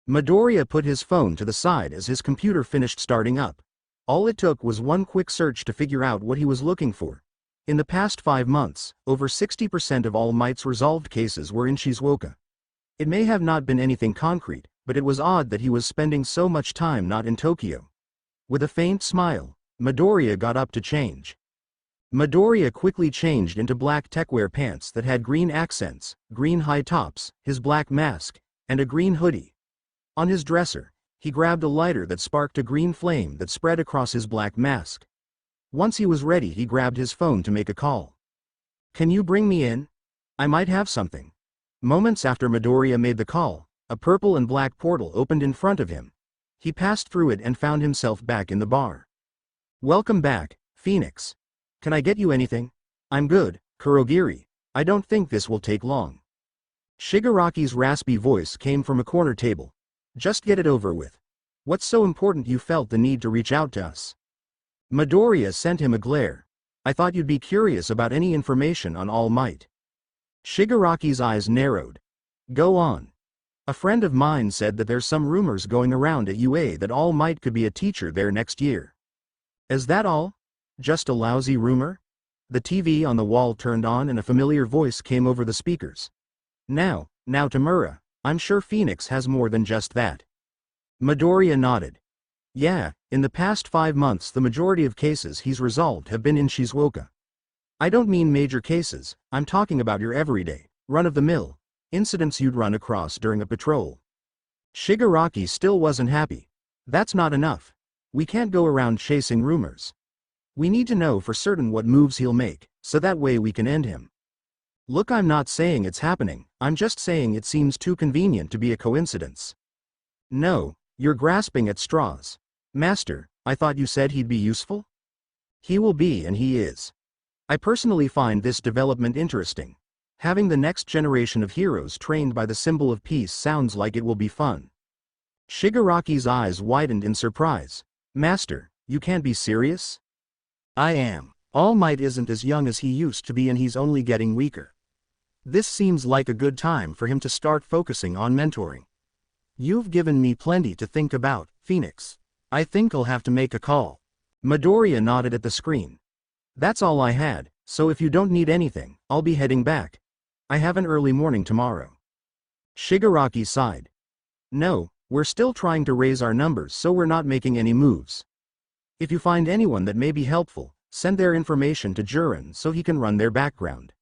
Midoriya put his phone to the side as his computer finished starting up. All it took was one quick search to figure out what he was looking for. In the past 5 months, over 60% of All Might's resolved cases were in Shizuoka. It may have not been anything concrete, but it was odd that he was spending so much time not in Tokyo. With a faint smile, Midoriya got up to change. Midoriya quickly changed into black techwear pants that had green accents, green high tops, his black mask, and a green hoodie. On his dresser, he grabbed a lighter that sparked a green flame that spread across his black mask. Once he was ready, he grabbed his phone to make a call. Can you bring me in? I might have something. Moments after Midoriya made the call, a purple and black portal opened in front of him. He passed through it and found himself back in the bar. Welcome back, Phoenix. Can I get you anything? I'm good, Kurogiri. I don't think this will take long. Shigaraki's raspy voice came from a corner table. Just get it over with. What's so important you felt the need to reach out to us? Midoriya sent him a glare. I thought you'd be curious about any information on All Might. Shigaraki's eyes narrowed. Go on. A friend of mine said that there's some rumors going around at UA that All Might could be a teacher there next year. Is that all? Just a lousy rumor? The TV on the wall turned on and a familiar voice came over the speakers. Now Tamura, I'm sure Phoenix has more than just that. Midoriya nodded. Yeah, in the past 5 months the majority of cases he's resolved have been in Shizuoka. I don't mean major cases, I'm talking about your everyday, run-of-the-mill, incidents you'd run across during a patrol. Shigaraki still wasn't happy. That's not enough. We can't go around chasing rumors. We need to know for certain what moves he'll make, so that way we can end him. Look, I'm not saying it's happening, I'm just saying it seems too convenient to be a coincidence. No, you're grasping at straws. Master, I thought you said he'd be useful? He will be, and he is. I personally find this development interesting. Having the next generation of heroes trained by the symbol of peace sounds like it will be fun. Shigaraki's eyes widened in surprise. Master, you can't be serious? I am. All Might isn't as young as he used to be, and he's only getting weaker. This seems like a good time for him to start focusing on mentoring. You've given me plenty to think about, Phoenix. I think I'll have to make a call. Midoriya nodded at the screen. That's all I had, so if you don't need anything, I'll be heading back. I have an early morning tomorrow. Shigaraki sighed. No, we're still trying to raise our numbers, so we're not making any moves. If you find anyone that may be helpful, send their information to Jurin so he can run their background.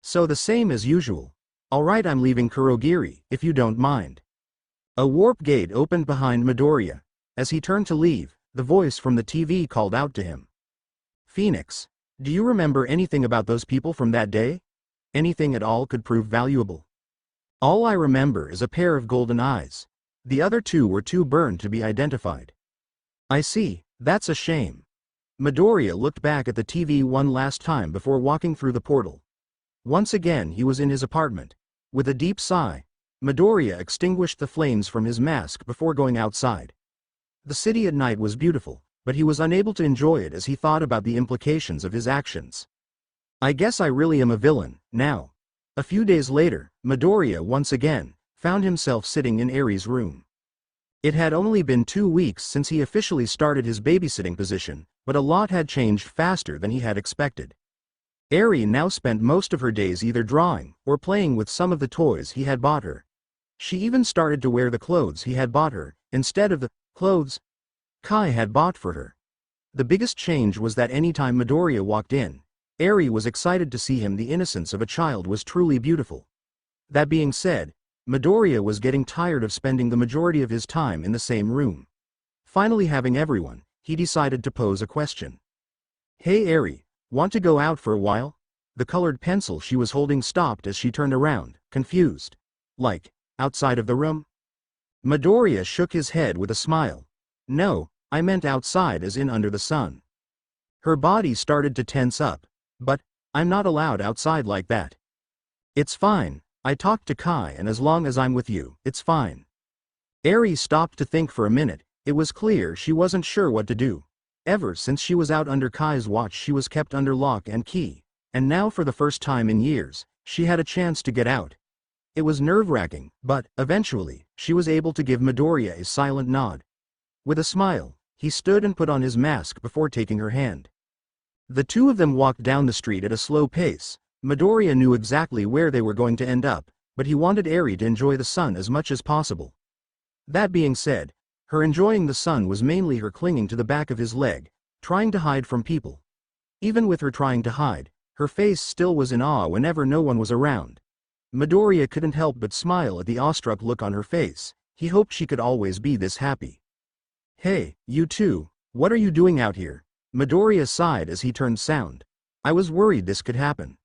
So the same as usual. Alright, I'm leaving Kurogiri, if you don't mind. A warp gate opened behind Midoriya. As he turned to leave, the voice from the TV called out to him. Phoenix, do you remember anything about those people from that day? Anything at all could prove valuable. All I remember is a pair of golden eyes. The other two were too burned to be identified. I see, that's a shame. Midoriya looked back at the TV one last time before walking through the portal. Once again he was in his apartment. With a deep sigh, Midoriya extinguished the flames from his mask before going outside. The city at night was beautiful, but he was unable to enjoy it as he thought about the implications of his actions. I guess I really am a villain, now. A few days later, Midoriya once again found himself sitting in Eri's room. It had only been 2 weeks since he officially started his babysitting position, but a lot had changed faster than he had expected. Eri now spent most of her days either drawing or playing with some of the toys he had bought her. She even started to wear the clothes he had bought her, instead of the clothes Kai had bought for her. The biggest change was that anytime Midoriya walked in, Eri was excited to see him. The innocence of a child was truly beautiful. That being said, Midoriya was getting tired of spending the majority of his time in the same room. Finally having everyone, he decided to pose a question. Hey Eri, want to go out for a while? The colored pencil she was holding stopped as she turned around, confused. Like, outside of the room? Midoriya shook his head with a smile. No, I meant outside as in under the sun. Her body started to tense up. But, I'm not allowed outside like that. It's fine, I talked to Kai and as long as I'm with you, it's fine. Eri stopped to think for a minute. It was clear she wasn't sure what to do. Ever since she was out under Kai's watch she was kept under lock and key, and now for the first time in years, she had a chance to get out. It was nerve-wracking, but, eventually, she was able to give Midoriya a silent nod. With a smile, he stood and put on his mask before taking her hand. The two of them walked down the street at a slow pace. Midoriya knew exactly where they were going to end up, but he wanted Eri to enjoy the sun as much as possible. That being said, her enjoying the sun was mainly her clinging to the back of his leg, trying to hide from people. Even with her trying to hide, her face still was in awe whenever no one was around. Midoriya couldn't help but smile at the awestruck look on her face. He hoped she could always be this happy. Hey, you two, what are you doing out here? Midoriya sighed as he turned sound. I was worried this could happen.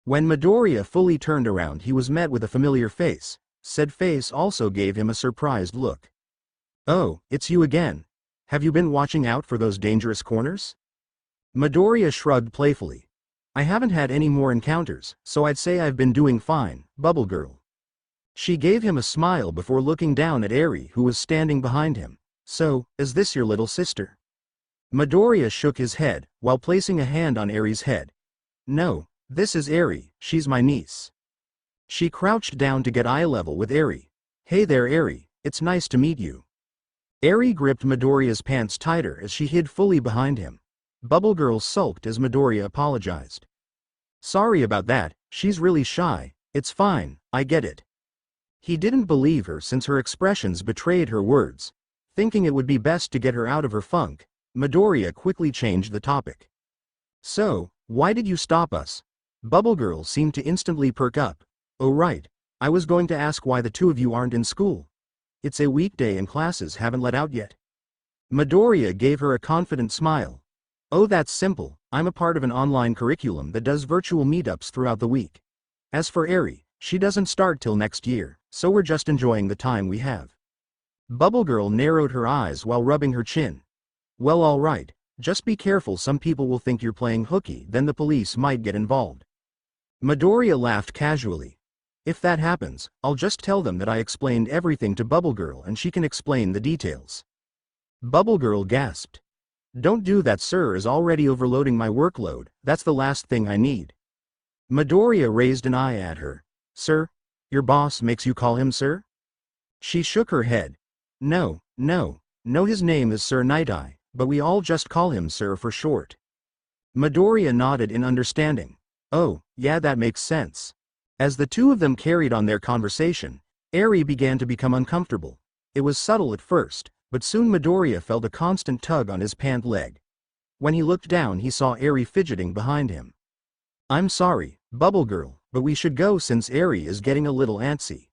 When Midoriya fully turned around he was met with a familiar face. Said face also gave him a surprised look. Oh, it's you again. Have you been watching out for those dangerous corners? Midoriya shrugged playfully. I haven't had any more encounters, so I'd say I've been doing fine, Bubble Girl. She gave him a smile before looking down at Eri who was standing behind him. So, is this your little sister? Midoriya shook his head, while placing a hand on Eri's head. No, this is Eri, she's my niece. She crouched down to get eye level with Eri. Hey there Eri, it's nice to meet you. Eri gripped Midoriya's pants tighter as she hid fully behind him. Bubble Girl sulked as Midoriya apologized. Sorry about that, she's really shy, it's fine, I get it. He didn't believe her since her expressions betrayed her words. Thinking it would be best to get her out of her funk, Midoriya quickly changed the topic. So, why did you stop us? Bubble Girl seemed to instantly perk up. Oh right, I was going to ask why the two of you aren't in school. It's a weekday and classes haven't let out yet. Midoriya gave her a confident smile. Oh that's simple, I'm a part of an online curriculum that does virtual meetups throughout the week. As for Eri, she doesn't start till next year, so we're just enjoying the time we have. Bubble Girl narrowed her eyes while rubbing her chin. Well alright, just be careful, some people will think you're playing hooky, then the police might get involved. Midoriya laughed casually. If that happens, I'll just tell them that I explained everything to Bubble Girl and she can explain the details. Bubble Girl gasped. Don't do that, sir is already overloading my workload, that's the last thing I need. Midoriya raised an eye at her. Sir? Your boss makes you call him sir? She shook her head. No, No, his name is Sir Night-Eye, but we all just call him Sir for short. Midoriya nodded in understanding. Oh, yeah, that makes sense. As the two of them carried on their conversation, Eri began to become uncomfortable. It was subtle at first, but soon Midoriya felt a constant tug on his pant leg. When he looked down, he saw Eri fidgeting behind him. I'm sorry, Bubble Girl, but we should go since Eri is getting a little antsy.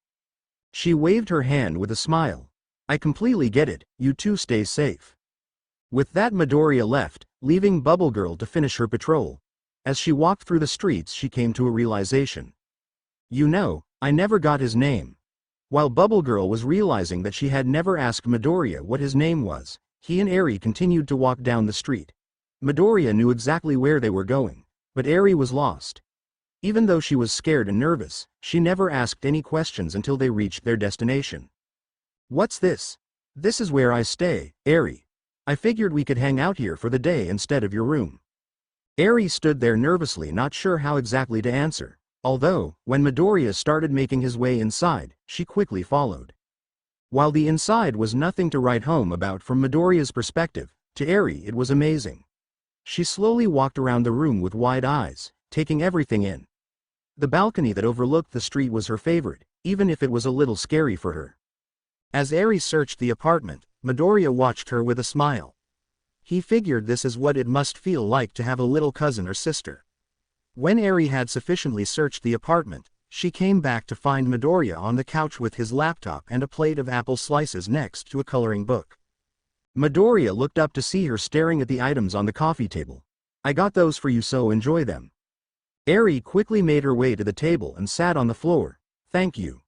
She waved her hand with a smile. I completely get it, you two stay safe. With that, Midoriya left, leaving Bubble Girl to finish her patrol. As she walked through the streets, she came to a realization. You know, I never got his name. While Bubble Girl was realizing that she had never asked Midoriya what his name was, he and Eri continued to walk down the street. Midoriya knew exactly where they were going, but Eri was lost. Even though she was scared and nervous, she never asked any questions until they reached their destination. What's this? This is where I stay, Eri. I figured we could hang out here for the day instead of your room. Eri stood there nervously, not sure how exactly to answer. Although, when Midoriya started making his way inside, she quickly followed. While the inside was nothing to write home about from Midoriya's perspective, to Eri it was amazing. She slowly walked around the room with wide eyes, taking everything in. The balcony that overlooked the street was her favorite, even if it was a little scary for her. As Eri searched the apartment, Midoriya watched her with a smile. He figured this is what it must feel like to have a little cousin or sister. When Eri had sufficiently searched the apartment, she came back to find Midoriya on the couch with his laptop and a plate of apple slices next to a coloring book. Midoriya looked up to see her staring at the items on the coffee table. I got those for you, so enjoy them. Eri quickly made her way to the table and sat on the floor. Thank you.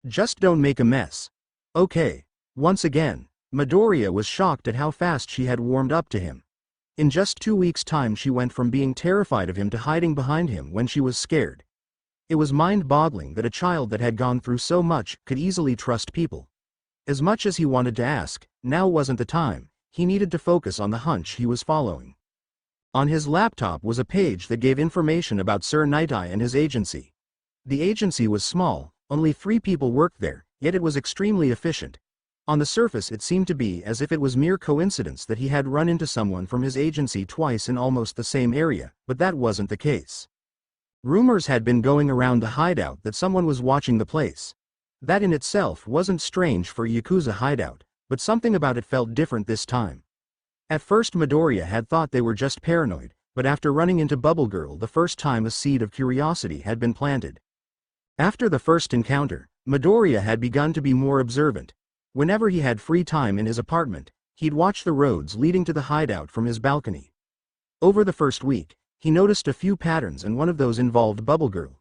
Just don't make a mess. Okay. Once again, Midoriya was shocked at how fast she had warmed up to him. In just 2 weeks' time, she went from being terrified of him to hiding behind him when she was scared. It was mind-boggling that a child that had gone through so much could easily trust people. As much as he wanted to ask, now wasn't the time. He needed to focus on the hunch he was following. On his laptop was a page that gave information about Sir Night-Eye and his agency. The agency was small, only 3 people worked there, yet it was extremely efficient. On the surface, it seemed to be as if it was mere coincidence that he had run into someone from his agency twice in almost the same area, but that wasn't the case. Rumors had been going around the hideout that someone was watching the place. That in itself wasn't strange for a Yakuza hideout, but something about it felt different this time. At first, Midoriya had thought they were just paranoid, but after running into Bubble Girl the first time, a seed of curiosity had been planted. After the first encounter, Midoriya had begun to be more observant. Whenever he had free time in his apartment, he'd watch the roads leading to the hideout from his balcony. Over the first week, he noticed a few patterns, and one of those involved Bubble Girl.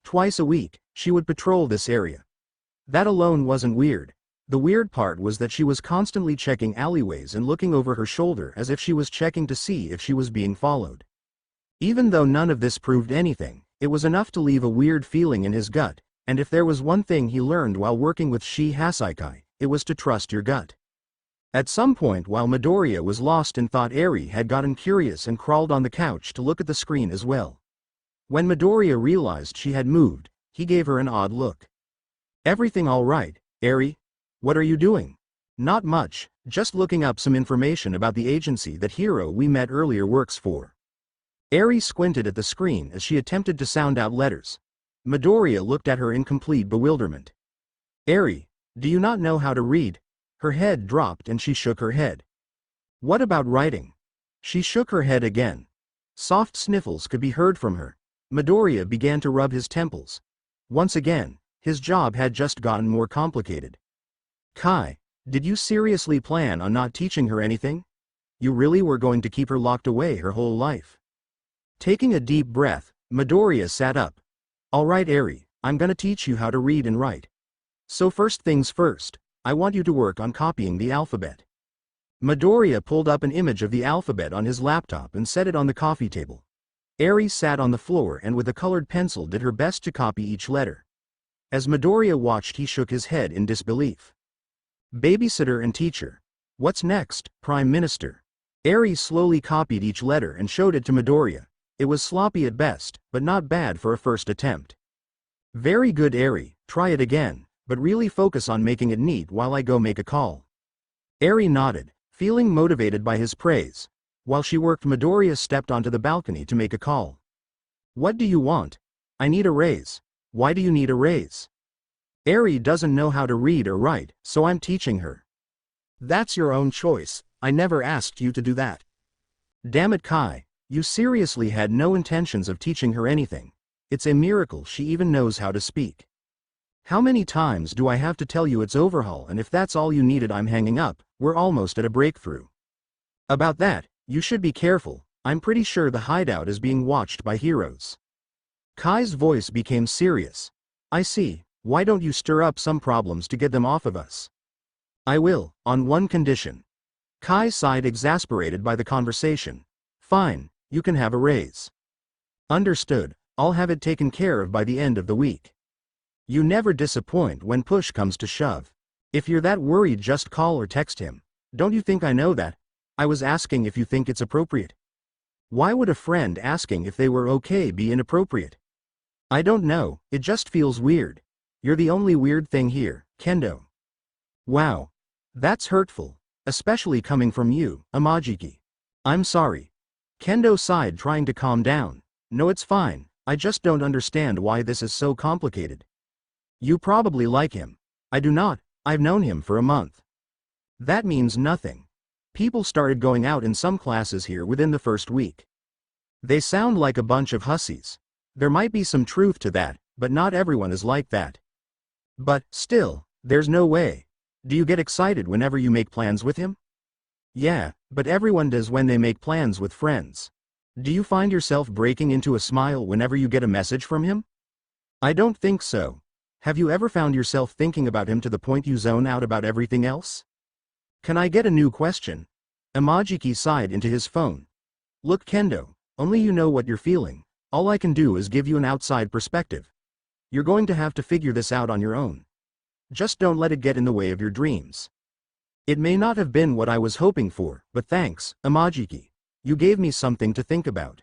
Twice a week, she would patrol this area. That alone wasn't weird. The weird part was that she was constantly checking alleyways and looking over her shoulder as if she was checking to see if she was being followed. Even though none of this proved anything, it was enough to leave a weird feeling in his gut, and if there was one thing he learned while working with Hasaikai, it was to trust your gut. At some point, while Midoriya was lost in thought, Eri had gotten curious and crawled on the couch to look at the screen as well. When Midoriya realized she had moved, he gave her an odd look. Everything all right, Eri? What are you doing? Not much, just looking up some information about the agency that hero we met earlier works for. Eri squinted at the screen as she attempted to sound out letters. Midoriya looked at her in complete bewilderment. Eri, do you not know how to read? Her head dropped and she shook her head. What about writing? She shook her head again. Soft sniffles could be heard from her. Midoriya began to rub his temples. Once again, his job had just gotten more complicated. Kai, did you seriously plan on not teaching her anything? You really were going to keep her locked away her whole life? Taking a deep breath, Midoriya sat up. All right, Eri, I'm gonna teach you how to read and write. So first things first, I want you to work on copying the alphabet. Midoriya pulled up an image of the alphabet on his laptop and set it on the coffee table. Eri sat on the floor and with a colored pencil did her best to copy each letter. As Midoriya watched, he shook his head in disbelief. Babysitter and teacher. What's next, Prime Minister? Eri slowly copied each letter and showed it to Midoriya. It was sloppy at best, but not bad for a first attempt. Very good, Eri, try it again, but really focus on making it neat while I go make a call. Eri nodded, feeling motivated by his praise. While she worked, Midoriya stepped onto the balcony to make a call. What do you want? I need a raise. Why do you need a raise? Eri doesn't know how to read or write, so I'm teaching her. That's your own choice, I never asked you to do that. Damn it, Kai, you seriously had no intentions of teaching her anything. It's a miracle she even knows how to speak. How many times do I have to tell you it's overhaul, and if that's all you needed, I'm hanging up. We're almost at a breakthrough. About that, you should be careful. I'm pretty sure the hideout is being watched by heroes. Kai's voice became serious. I see, why don't you stir up some problems to get them off of us? I will, on one condition. Kai sighed, exasperated by the conversation. Fine, you can have a raise. Understood, I'll have it taken care of by the end of the week. You never disappoint when push comes to shove. If you're that worried, just call or text him. Don't you think I know that? I was asking if you think it's appropriate. Why would a friend asking if they were okay be inappropriate? I don't know, it just feels weird. You're the only weird thing here, Kendo. Wow. That's hurtful, especially coming from you, Amajiki. I'm sorry. Kendo sighed, trying to calm down. No, it's fine, I just don't understand why this is so complicated. You probably like him. I do not, I've known him for a month. That means nothing. People started going out in some classes here within the first week. They sound like a bunch of hussies. There might be some truth to that, but not everyone is like that. But, still, there's no way. Do you get excited whenever you make plans with him? Yeah, but everyone does when they make plans with friends. Do you find yourself breaking into a smile whenever you get a message from him? I don't think so. Have you ever found yourself thinking about him to the point you zone out about everything else? Can I get a new question? Amajiki sighed into his phone. Look, Kendo, only you know what you're feeling. All I can do is give you an outside perspective. You're going to have to figure this out on your own. Just don't let it get in the way of your dreams. It may not have been what I was hoping for, but thanks, Amajiki. You gave me something to think about.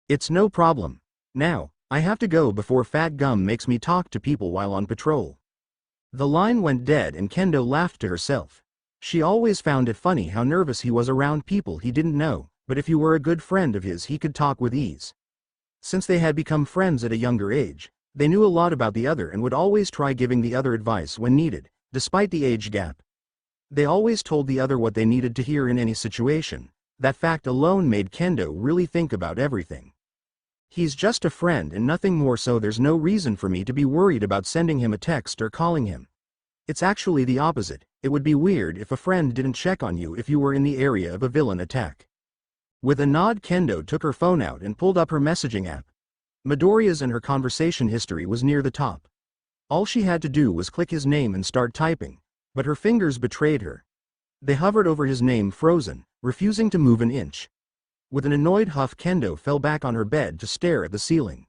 It's no problem. Now, I have to go before Fat Gum makes me talk to people while on patrol. The line went dead and Kendo laughed to herself. She always found it funny how nervous he was around people he didn't know, but if you were a good friend of his, he could talk with ease. Since they had become friends at a younger age, they knew a lot about the other and would always try giving the other advice when needed, despite the age gap. They always told the other what they needed to hear in any situation. That fact alone made Kendo really think about everything. He's just a friend and nothing more, so there's no reason for me to be worried about sending him a text or calling him. It's actually the opposite. It would be weird if a friend didn't check on you if you were in the area of a villain attack. With a nod, Kendo took her phone out and pulled up her messaging app. Midoriya's and her conversation history was near the top. All she had to do was click his name and start typing, but her fingers betrayed her. They hovered over his name, frozen, refusing to move an inch. With an annoyed huff, Kendo fell back on her bed to stare at the ceiling.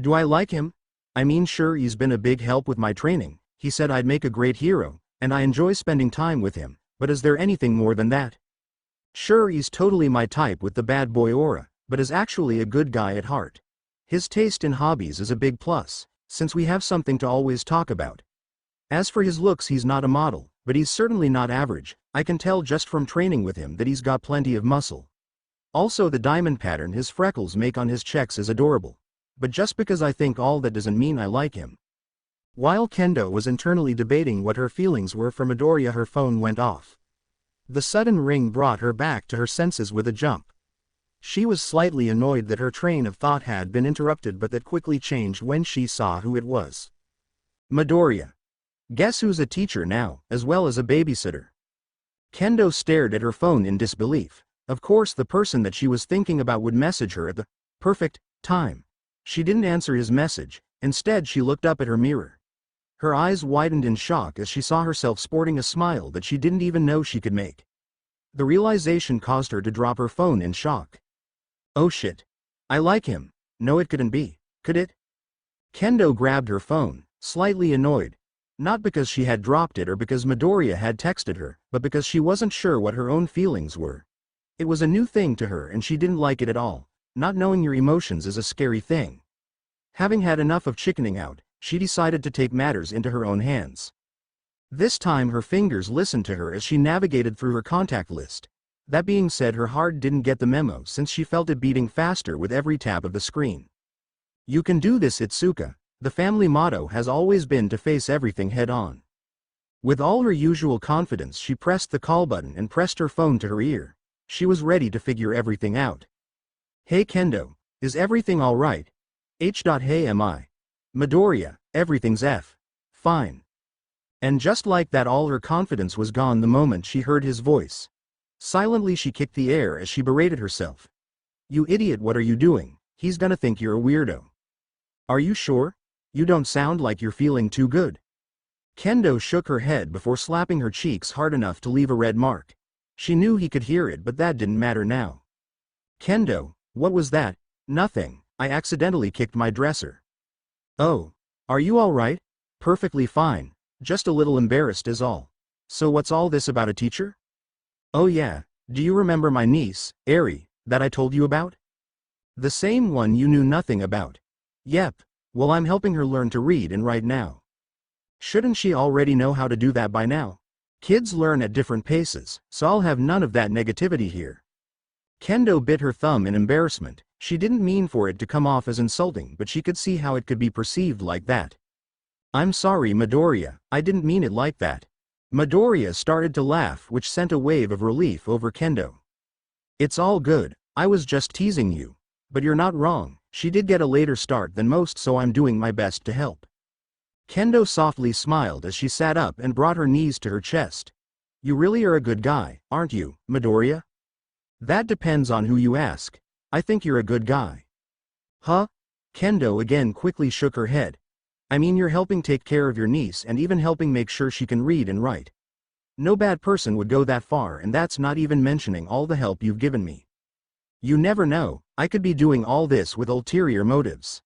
Do I like him? I mean, sure, he's been a big help with my training. He said I'd make a great hero, and I enjoy spending time with him, but is there anything more than that? Sure, he's totally my type with the bad boy aura, but is actually a good guy at heart. His taste in hobbies is a big plus, since we have something to always talk about. As for his looks, he's not a model, but he's certainly not average. I can tell just from training with him that he's got plenty of muscle. Also, the diamond pattern his freckles make on his checks is adorable. But just because I think all that doesn't mean I like him. While Kendo was internally debating what her feelings were for Midoriya, her phone went off. The sudden ring brought her back to her senses with a jump. She was slightly annoyed that her train of thought had been interrupted, but that quickly changed when she saw who it was. Midoriya. Guess who's a teacher now, as well as a babysitter? Kendo stared at her phone in disbelief. Of course, the person that she was thinking about would message her at the perfect time. She didn't answer his message. Instead, she looked up at her mirror. Her eyes widened in shock as she saw herself sporting a smile that she didn't even know she could make. The realization caused her to drop her phone in shock. Oh shit. I like him. No, it couldn't be, could it? Kendo grabbed her phone, slightly annoyed. Not because she had dropped it or because Midoriya had texted her, but because she wasn't sure what her own feelings were. It was a new thing to her and she didn't like it at all. Not knowing your emotions is a scary thing. Having had enough of chickening out, she decided to take matters into her own hands. This time her fingers listened to her as she navigated through her contact list. That being said, her heart didn't get the memo since she felt it beating faster with every tap of the screen. You can do this, Itsuka. The family motto has always been to face everything head on. With all her usual confidence, she pressed the call button and pressed her phone to her ear. She was ready to figure everything out. Hey Kendo, is everything alright? Hey, am I? Midoriya, everything's fine. And just like that, all her confidence was gone the moment she heard his voice. Silently she kicked the air as she berated herself. You idiot, what are you doing? He's gonna think you're a weirdo. Are you sure? You don't sound like you're feeling too good. Kendo shook her head before slapping her cheeks hard enough to leave a red mark. She knew he could hear it, but that didn't matter now. Kendo, what was that? Nothing, I accidentally kicked my dresser. Oh, are you alright? Perfectly fine, just a little embarrassed is all. So what's all this about a teacher? Oh yeah, do you remember my niece, Eri, that I told you about? The same one you knew nothing about. Yep, well, I'm helping her learn to read and write now. Shouldn't she already know how to do that by now? Kids learn at different paces, so I'll have none of that negativity here. Kendo bit her thumb in embarrassment. She didn't mean for it to come off as insulting, but she could see how it could be perceived like that. I'm sorry, Midoriya, I didn't mean it like that. Midoriya started to laugh, which sent a wave of relief over Kendo. It's all good, I was just teasing you. But you're not wrong, she did get a later start than most, so I'm doing my best to help. Kendo softly smiled as she sat up and brought her knees to her chest. You really are a good guy, aren't you, Midoriya? That depends on who you ask. I think you're a good guy. Huh? Kendo again quickly shook her head. I mean, you're helping take care of your niece and even helping make sure she can read and write. No bad person would go that far, and that's not even mentioning all the help you've given me. You never know, I could be doing all this with ulterior motives.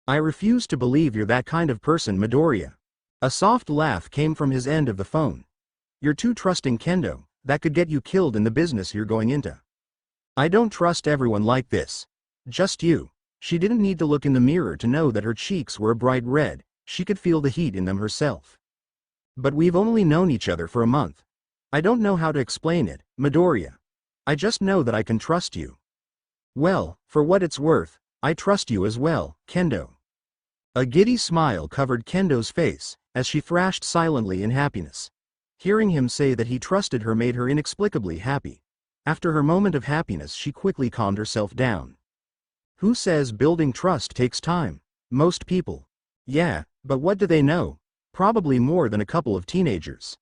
I refuse to believe you're that kind of person, Midoriya. A soft laugh came from his end of the phone. You're too trusting, Kendo. That could get you killed in the business you're going into. I don't trust everyone like this. Just you. She didn't need to look in the mirror to know that her cheeks were a bright red. She could feel the heat in them herself. But we've only known each other for a month. I don't know how to explain it, Midoriya. I just know that I can trust you. Well, for what it's worth, I trust you as well, Kendo. A giddy smile covered Kendo's face, as she thrashed silently in happiness. Hearing him say that he trusted her made her inexplicably happy. After her moment of happiness, she quickly calmed herself down. Who says building trust takes time? Most people. Yeah, but what do they know? Probably more than a couple of teenagers.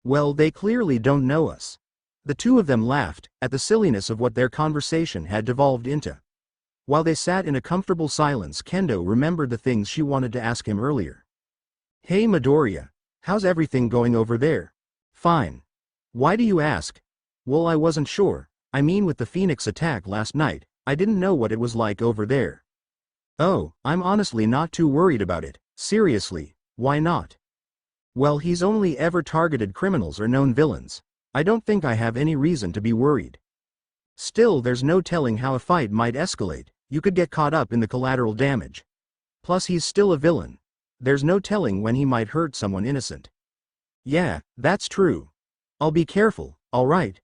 Well, they clearly don't know us. The two of them laughed at the silliness of what their conversation had devolved into. While they sat in a comfortable silence, Kendo remembered the things she wanted to ask him earlier. Hey Midoriya, how's everything going over there? Fine. Why do you ask? Well, I wasn't sure. I mean, with the Phoenix attack last night, I didn't know what it was like over there. Oh, I'm honestly not too worried about it. Seriously, why not? Well, he's only ever targeted criminals or known villains. I don't think I have any reason to be worried. Still, there's no telling how a fight might escalate. You could get caught up in the collateral damage. Plus, he's still a villain. There's no telling when he might hurt someone innocent. Yeah, that's true. I'll be careful, alright?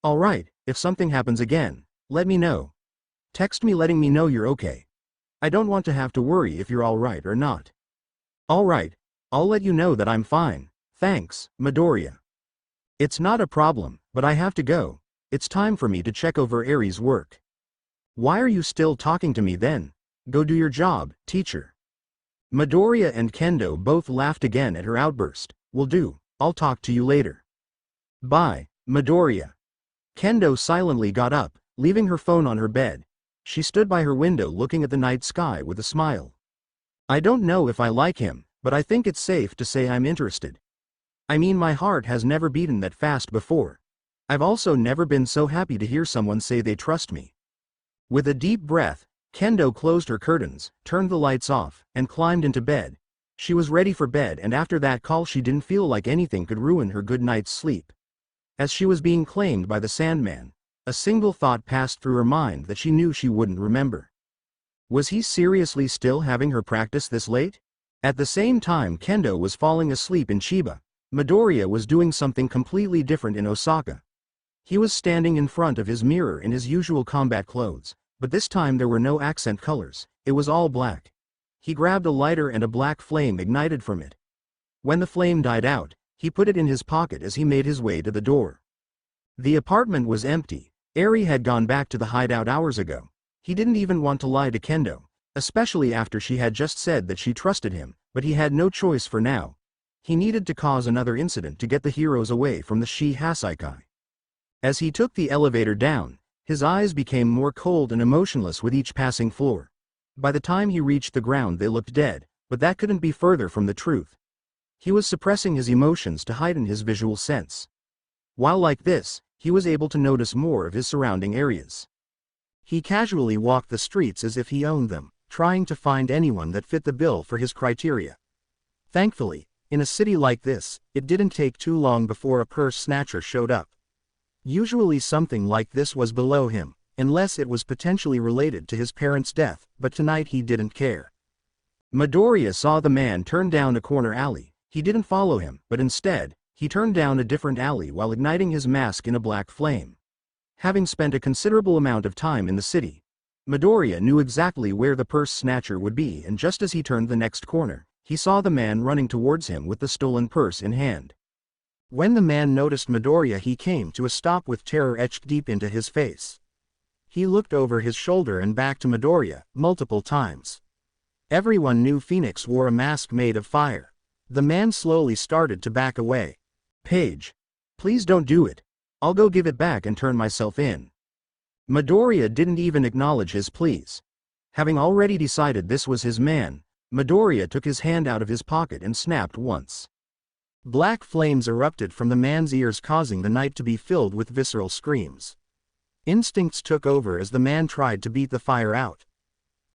Alright, if something happens again, let me know. Text me letting me know you're okay. I don't want to have to worry if you're alright or not. Alright, I'll let you know that I'm fine. Thanks, Midoriya. It's not a problem, but I have to go. It's time for me to check over Eri's work. Why are you still talking to me then? Go do your job, teacher. Midoriya and Kendo both laughed again at her outburst. Will do, I'll talk to you later. Bye, Midoriya. Kendo silently got up, leaving her phone on her bed. She stood by her window looking at the night sky with a smile. I don't know if I like him, but I think it's safe to say I'm interested. I mean, my heart has never beaten that fast before. I've also never been so happy to hear someone say they trust me. With a deep breath, Kendo closed her curtains, turned the lights off, and climbed into bed. She was ready for bed, and after that call she didn't feel like anything could ruin her good night's sleep. As she was being claimed by the Sandman, a single thought passed through her mind that she knew she wouldn't remember. Was he seriously still having her practice this late? At the same time, Kendo was falling asleep in Chiba. Midoriya was doing something completely different in Osaka. He was standing in front of his mirror in his usual combat clothes, but this time there were no accent colors, it was all black. He grabbed a lighter and a black flame ignited from it. When the flame died out, he put it in his pocket as he made his way to the door. The apartment was empty. Eri had gone back to the hideout hours ago. He didn't even want to lie to Kendo, especially after she had just said that she trusted him, but he had no choice for now. He needed to cause another incident to get the heroes away from the Hasaikai. As he took the elevator down, his eyes became more cold and emotionless with each passing floor. By the time he reached the ground they looked dead, but that couldn't be further from the truth. He was suppressing his emotions to heighten his visual sense. While like this, he was able to notice more of his surrounding areas. He casually walked the streets as if he owned them, trying to find anyone that fit the bill for his criteria. Thankfully, in a city like this, it didn't take too long before a purse snatcher showed up. Usually something like this was below him, unless it was potentially related to his parents' death, but tonight he didn't care. Midoriya saw the man turn down a corner alley. He didn't follow him, but instead, he turned down a different alley while igniting his mask in a black flame. Having spent a considerable amount of time in the city, Midoriya knew exactly where the purse snatcher would be, and just as he turned the next corner, he saw the man running towards him with the stolen purse in hand. When the man noticed Midoriya, he came to a stop with terror etched deep into his face. He looked over his shoulder and back to Midoriya, multiple times. Everyone knew Phoenix wore a mask made of fire. The man slowly started to back away. "Paige. Please don't do it. I'll go give it back and turn myself in." Midoriya didn't even acknowledge his pleas. Having already decided this was his man, Midoriya took his hand out of his pocket and snapped once. Black flames erupted from the man's ears, causing the night to be filled with visceral screams. Instincts took over as the man tried to beat the fire out.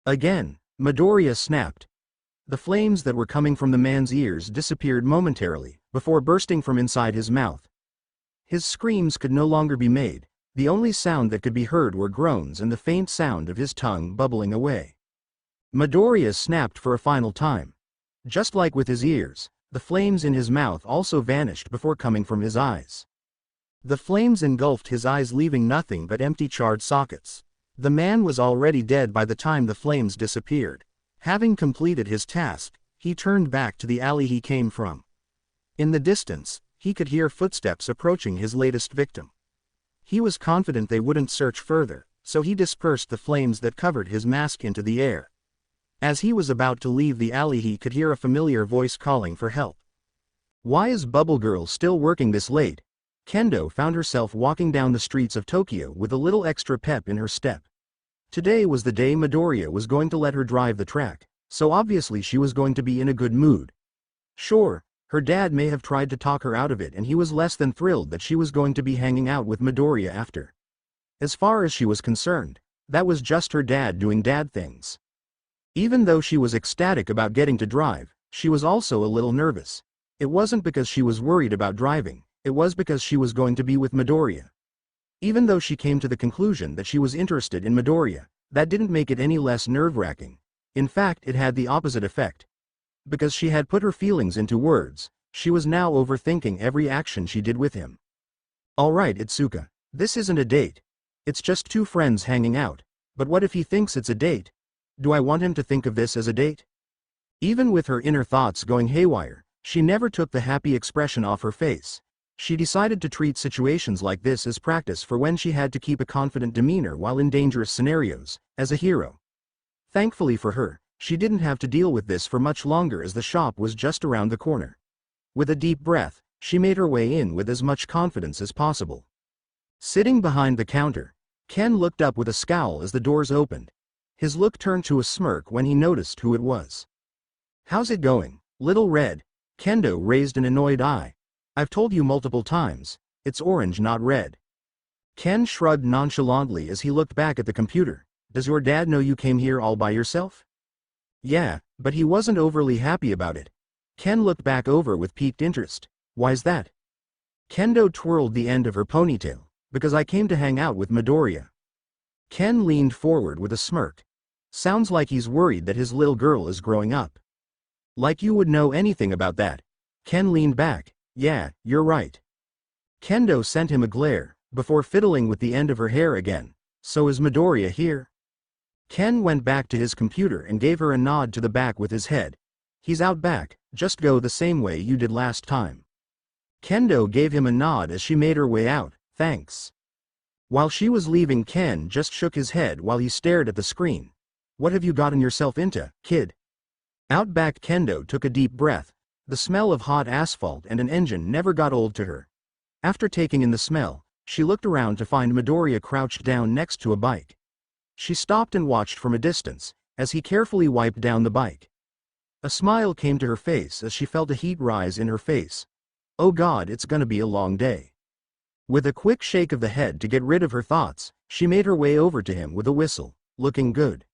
Again, Midoriya snapped. The flames that were coming from the man's ears disappeared momentarily, before bursting from inside his mouth. His screams could no longer be made. The only sound that could be heard were groans and the faint sound of his tongue bubbling away. Midoriya snapped for a final time. Just like with his ears, the flames in his mouth also vanished before coming from his eyes. The flames engulfed his eyes, leaving nothing but empty charred sockets. The man was already dead by the time the flames disappeared. Having completed his task, he turned back to the alley he came from. In the distance, he could hear footsteps approaching his latest victim. He was confident they wouldn't search further, so he dispersed the flames that covered his mask into the air. As he was about to leave the alley, he could hear a familiar voice calling for help. Why is Bubble Girl still working this late? Kendo found herself walking down the streets of Tokyo with a little extra pep in her step. Today was the day Midoriya was going to let her drive the track, so obviously she was going to be in a good mood. Sure, her dad may have tried to talk her out of it, and he was less than thrilled that she was going to be hanging out with Midoriya after. As far as she was concerned, that was just her dad doing dad things. Even though she was ecstatic about getting to drive, she was also a little nervous. It wasn't because she was worried about driving, it was because she was going to be with Midoriya. Even though she came to the conclusion that she was interested in Midoriya, that didn't make it any less nerve-wracking. In fact, it had the opposite effect. Because she had put her feelings into words, she was now overthinking every action she did with him. Alright, Itsuka, this isn't a date. It's just two friends hanging out. But what if he thinks it's a date? Do I want him to think of this as a date? Even with her inner thoughts going haywire, she never took the happy expression off her face. She decided to treat situations like this as practice for when she had to keep a confident demeanor while in dangerous scenarios, as a hero. Thankfully for her, she didn't have to deal with this for much longer, as the shop was just around the corner. With a deep breath, she made her way in with as much confidence as possible. Sitting behind the counter, Ken looked up with a scowl as the doors opened. His look turned to a smirk when he noticed who it was. "How's it going, Little Red?" Kendo raised an annoyed eye. "I've told you multiple times, it's orange, not red." Ken shrugged nonchalantly as he looked back at the computer. "Does your dad know you came here all by yourself?" "Yeah, but he wasn't overly happy about it." Ken looked back over with piqued interest. "Why's that?" Kendo twirled the end of her ponytail. "Because I came to hang out with Midoriya." Ken leaned forward with a smirk. "Sounds like he's worried that his little girl is growing up." "Like you would know anything about that." Ken leaned back. Yeah, you're right. Kendo sent him a glare, before fiddling with the end of her hair again. So is Midoriya here? Ken went back to his computer and gave her a nod to the back with his head. He's out back, just go the same way you did last time. Kendo gave him a nod as she made her way out, thanks. While she was leaving, Ken just shook his head while he stared at the screen. What have you gotten yourself into, kid? Out back, Kendo took a deep breath. The smell of hot asphalt and an engine never got old to her. After taking in the smell, she looked around to find Midoriya crouched down next to a bike. She stopped and watched from a distance, as he carefully wiped down the bike. A smile came to her face as she felt a heat rise in her face. Oh God, it's gonna be a long day. With a quick shake of the head to get rid of her thoughts, she made her way over to him with a whistle, looking good.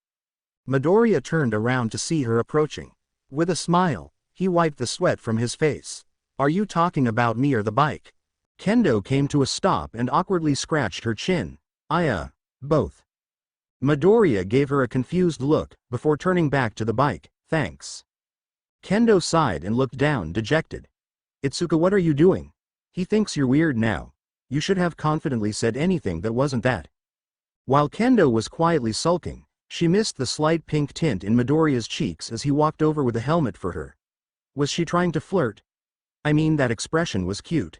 Midoriya turned around to see her approaching. With a smile, he wiped the sweat from his face. Are you talking about me or the bike? Kendo came to a stop and awkwardly scratched her chin. Both. Midoriya gave her a confused look, before turning back to the bike. Thanks. Kendo sighed and looked down, dejected. Itsuka, what are you doing? He thinks you're weird now. You should have confidently said anything that wasn't that. While Kendo was quietly sulking, she missed the slight pink tint in Midoriya's cheeks as he walked over with a helmet for her. Was she trying to flirt? I mean, that expression was cute.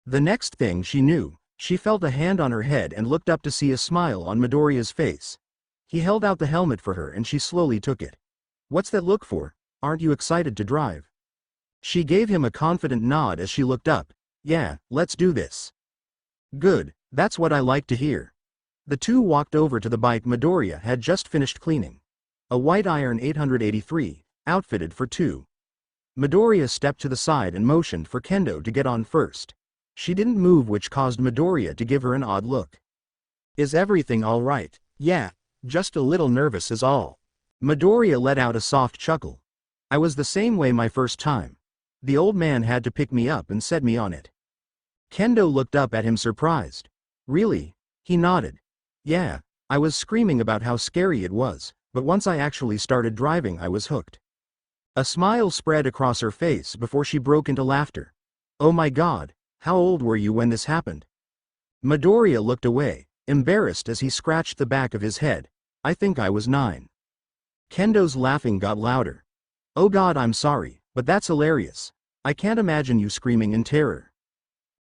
The next thing she knew, she felt a hand on her head and looked up to see a smile on Midoriya's face. He held out the helmet for her and she slowly took it. What's that look for? Aren't you excited to drive? She gave him a confident nod as she looked up. Yeah, let's do this. Good, that's what I like to hear. The two walked over to the bike Midoriya had just finished cleaning. A white iron 883, outfitted for two. Midoriya stepped to the side and motioned for Kendo to get on first. She didn't move, which caused Midoriya to give her an odd look. Is everything all right? Yeah, just a little nervous is all. Midoriya let out a soft chuckle. I was the same way my first time. The old man had to pick me up and set me on it. Kendo looked up at him surprised. Really? He nodded. Yeah, I was screaming about how scary it was, but once I actually started driving I was hooked. A smile spread across her face before she broke into laughter. Oh my God, how old were you when this happened? Midoriya looked away, embarrassed as he scratched the back of his head. I think I was 9. Kendo's laughing got louder. Oh God, I'm sorry, but that's hilarious. I can't imagine you screaming in terror.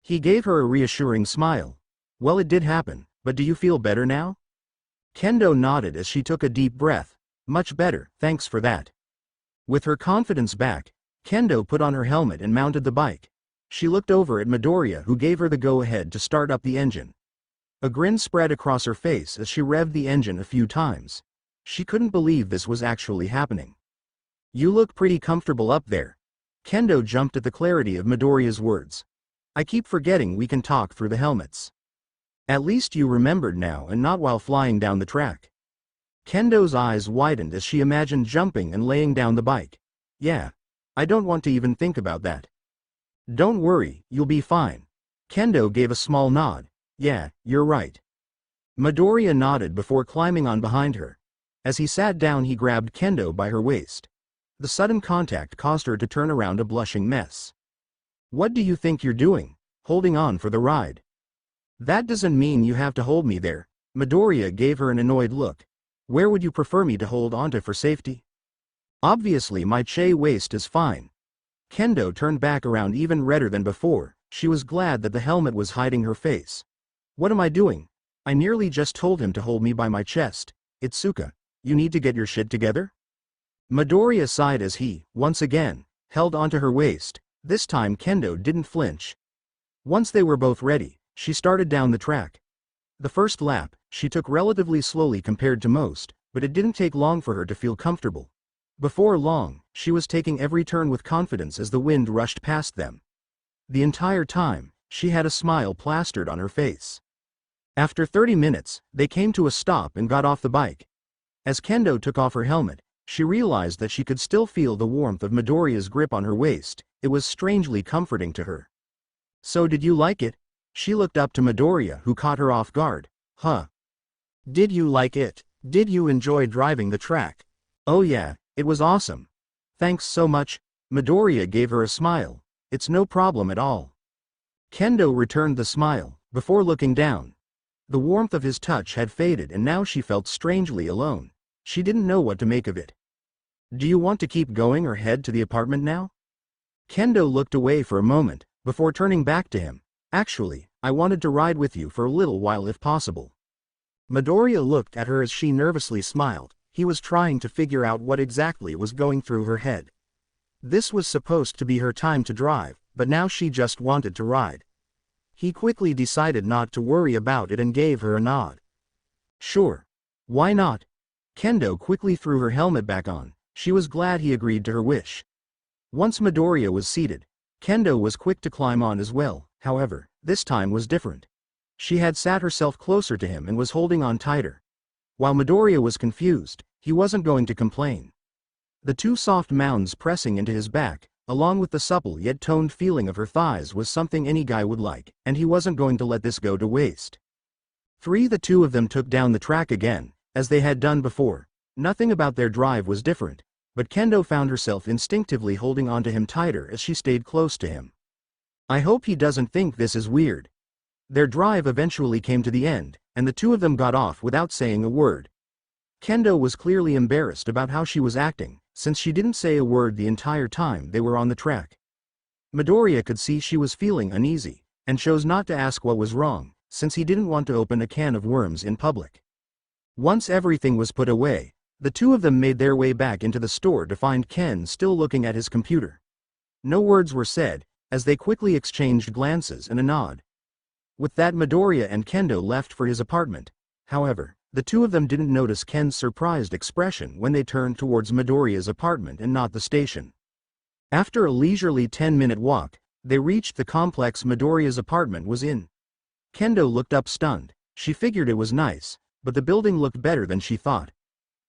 He gave her a reassuring smile. Well, it did happen, but do you feel better now? Kendo nodded as she took a deep breath. Much better, thanks for that. With her confidence back, Kendo put on her helmet and mounted the bike. She looked over at Midoriya, who gave her the go-ahead to start up the engine. A grin spread across her face as she revved the engine a few times. She couldn't believe this was actually happening. You look pretty comfortable up there. Kendo jumped at the clarity of Midoriya's words. I keep forgetting we can talk through the helmets. At least you remembered now and not while flying down the track. Kendo's eyes widened as she imagined jumping and laying down the bike. Yeah. I don't want to even think about that. Don't worry, you'll be fine. Kendo gave a small nod. Yeah, you're right. Midoriya nodded before climbing on behind her. As he sat down, he grabbed Kendo by her waist. The sudden contact caused her to turn around a blushing mess. What do you think you're doing, holding on for the ride? That doesn't mean you have to hold me there. Midoriya gave her an annoyed look. Where would you prefer me to hold onto for safety? Obviously my waist is fine. Kendo turned back around even redder than before. She was glad that the helmet was hiding her face. What am I doing? I nearly just told him to hold me by my chest. Itsuka, you need to get your shit together? Midoriya sighed as he, once again, held onto her waist. This time Kendo didn't flinch. Once they were both ready, she started down the track. The first lap, she took relatively slowly compared to most, but it didn't take long for her to feel comfortable. Before long, she was taking every turn with confidence as the wind rushed past them. The entire time, she had a smile plastered on her face. After 30 minutes, they came to a stop and got off the bike. As Kendo took off her helmet, she realized that she could still feel the warmth of Midoriya's grip on her waist. It was strangely comforting to her. So did you like it? She looked up to Midoriya, who caught her off guard. Huh? Did you like it? Did you enjoy driving the track? Oh yeah, it was awesome. Thanks so much. Midoriya gave her a smile. it's no problem at all. Kendo returned the smile, before looking down. The warmth of his touch had faded and now she felt strangely alone. She didn't know what to make of it. Do you want to keep going or head to the apartment now? Kendo looked away for a moment, before turning back to him. Actually, I wanted to ride with you for a little while if possible. Midoriya looked at her as she nervously smiled. He was trying to figure out what exactly was going through her head. This was supposed to be her time to drive, but now she just wanted to ride. He quickly decided not to worry about it and gave her a nod. Sure. Why not? Kendo quickly threw her helmet back on. She was glad he agreed to her wish. Once Midoriya was seated, Kendo was quick to climb on as well. However, this time was different. She had sat herself closer to him and was holding on tighter. While Midoriya was confused, he wasn't going to complain. The two soft mounds pressing into his back, along with the supple yet toned feeling of her thighs was something any guy would like, and he wasn't going to let this go to waste. The two of them took down the track again, as they had done before. Nothing about their drive was different, but Kendo found herself instinctively holding onto him tighter as she stayed close to him. I hope he doesn't think this is weird. Their drive eventually came to the end, and the two of them got off without saying a word. Kendo was clearly embarrassed about how she was acting, since she didn't say a word the entire time they were on the track. Midoriya could see she was feeling uneasy, and chose not to ask what was wrong, since he didn't want to open a can of worms in public. Once everything was put away, the two of them made their way back into the store to find Ken still looking at his computer. No words were said, as they quickly exchanged glances and a nod. With that, Midoriya and Kendo left for his apartment. However, the two of them didn't notice Ken's surprised expression when they turned towards Midoriya's apartment and not the station. After a leisurely 10-minute walk, they reached the complex Midoriya's apartment was in. Kendo looked up stunned. She figured it was nice, but the building looked better than she thought.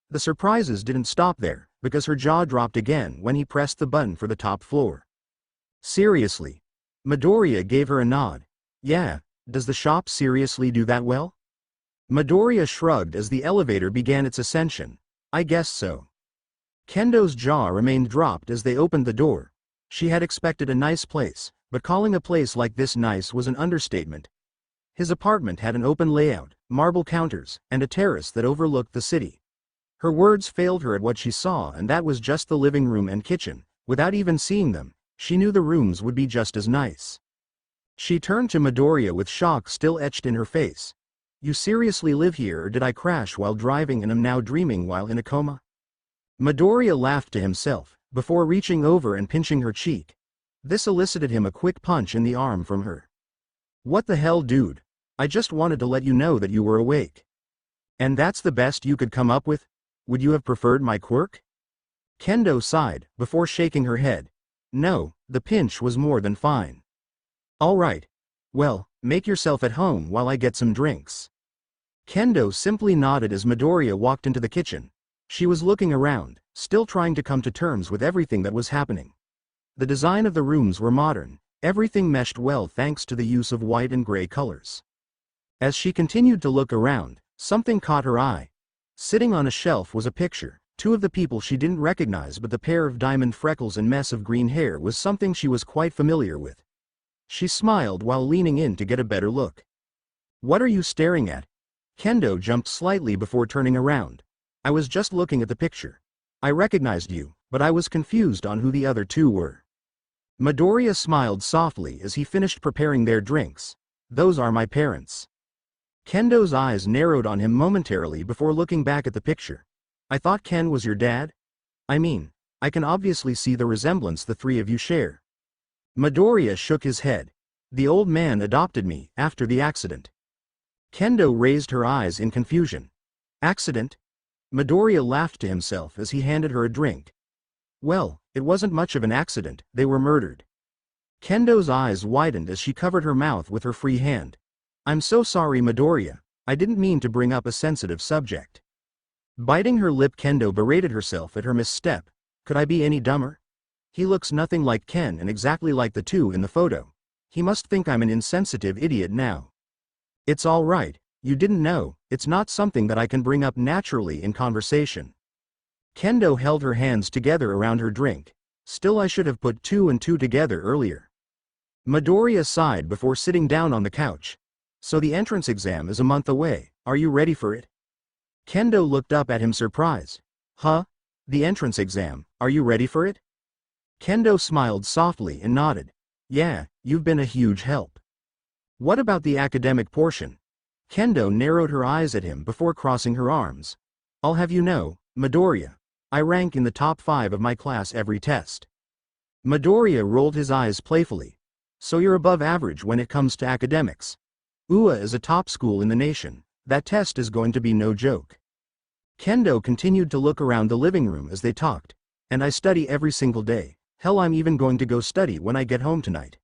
The surprises didn't stop there, because her jaw dropped again when he pressed the button for the top floor. Seriously? Midoriya gave her a nod. Yeah, does the shop seriously do that well? Midoriya shrugged as the elevator began its ascension. I guess so. Kendo's jaw remained dropped as they opened the door. She had expected a nice place, but calling a place like this nice was an understatement. His apartment had an open layout, marble counters, and a terrace that overlooked the city. Her words failed her at what she saw, and that was just the living room and kitchen. Without even seeing them, she knew the rooms would be just as nice. She turned to Midoriya with shock still etched in her face. You seriously live here, or did I crash while driving and am now dreaming while in a coma? Midoriya laughed to himself, before reaching over and pinching her cheek. This elicited him a quick punch in the arm from her. What the hell, dude? I just wanted to let you know that you were awake. And that's the best you could come up with? Would you have preferred my quirk? Kendo sighed, before shaking her head. No, the pinch was more than fine. All right. Well, make yourself at home while I get some drinks. Kendo simply nodded as Midoriya walked into the kitchen. She was looking around, still trying to come to terms with everything that was happening. The design of the rooms were modern, everything meshed well thanks to the use of white and gray colors. As she continued to look around, something caught her eye. Sitting on a shelf was a picture. Two of the people she didn't recognize, but the pair of diamond freckles and mess of green hair was something she was quite familiar with. She smiled while leaning in to get a better look. What are you staring at? Kendo jumped slightly before turning around. I was just looking at the picture. I recognized you, but I was confused on who the other two were. Midoriya smiled softly as he finished preparing their drinks. Those are my parents. Kendo's eyes narrowed on him momentarily before looking back at the picture. I thought Ken was your dad? I mean, I can obviously see the resemblance the three of you share. Midoriya shook his head. The old man adopted me after the accident. Kendo raised her eyes in confusion. Accident? Midoriya laughed to himself as he handed her a drink. Well, it wasn't much of an accident, they were murdered. Kendo's eyes widened as she covered her mouth with her free hand. I'm so sorry, Midoriya. I didn't mean to bring up a sensitive subject. Biting her lip, Kendo berated herself at her misstep. Could I be any dumber? He looks nothing like Ken and exactly like the two in the photo. He must think I'm an insensitive idiot now. It's all right, you didn't know, it's not something that I can bring up naturally in conversation. Kendo held her hands together around her drink. Still, I should have put two and two together earlier. Midoriya sighed before sitting down on the couch. So the entrance exam is a month away, are you ready for it? Kendo looked up at him surprised. Huh? The entrance exam, are you ready for it? Kendo smiled softly and nodded. Yeah, you've been a huge help. What about the academic portion? Kendo narrowed her eyes at him before crossing her arms. I'll have you know, Midoriya, I rank in the top 5 of my class every test. Midoriya rolled his eyes playfully. So you're above average when it comes to academics. UA is a top school in the nation. That test is going to be no joke. Kendo continued to look around the living room as they talked. And I study every single day. Hell, I'm even going to go study when I get home tonight.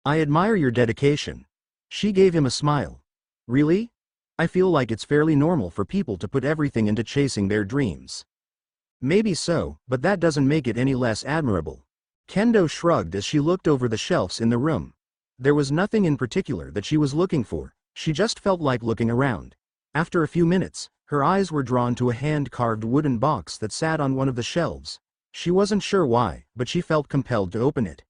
I admire your dedication. She gave him a smile. Really? I feel like it's fairly normal for people to put everything into chasing their dreams. Maybe so, but that doesn't make it any less admirable. Kendo shrugged as she looked over the shelves in the room. There was nothing in particular that she was looking for. She just felt like looking around. After a few minutes, her eyes were drawn to a hand-carved wooden box that sat on one of the shelves. She wasn't sure why, but she felt compelled to open it.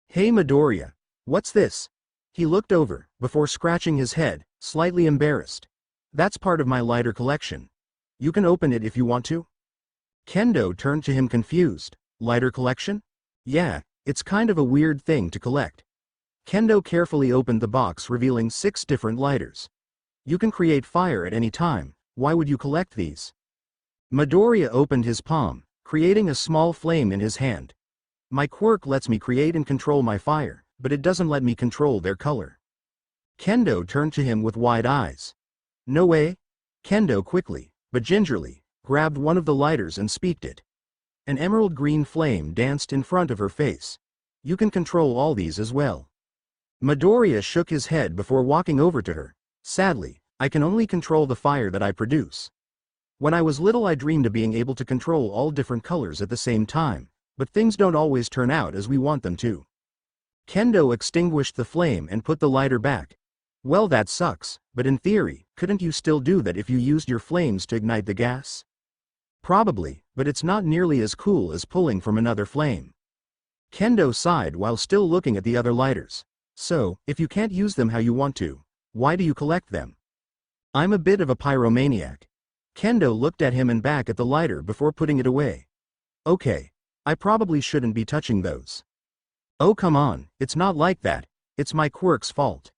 Hey Midoriya, what's this? He looked over, before scratching his head, slightly embarrassed. That's part of my lighter collection. You can open it if you want to. Kendo turned to him confused. Lighter collection? Yeah, it's kind of a weird thing to collect. Kendo carefully opened the box, revealing 6 different lighters. You can create fire at any time. Why would you collect these? Midoriya opened his palm, creating a small flame in his hand. My quirk lets me create and control my fire, but it doesn't let me control their color. Kendo turned to him with wide eyes. No way? Kendo quickly, but gingerly, grabbed one of the lighters and speaked it. An emerald green flame danced in front of her face. You can control all these as well. Midoriya shook his head before walking over to her. Sadly, I can only control the fire that I produce. When I was little I dreamed of being able to control all different colors at the same time, but things don't always turn out as we want them to. Kendo extinguished the flame and put the lighter back. Well, that sucks, but in theory, couldn't you still do that if you used your flames to ignite the gas? Probably, but it's not nearly as cool as pulling from another flame. Kendo sighed while still looking at the other lighters. So, if you can't use them how you want to, why do you collect them? I'm a bit of a pyromaniac. Kendo looked at him and back at the lighter before putting it away. Okay, I probably shouldn't be touching those. Oh come on, it's not like that, it's my quirk's fault.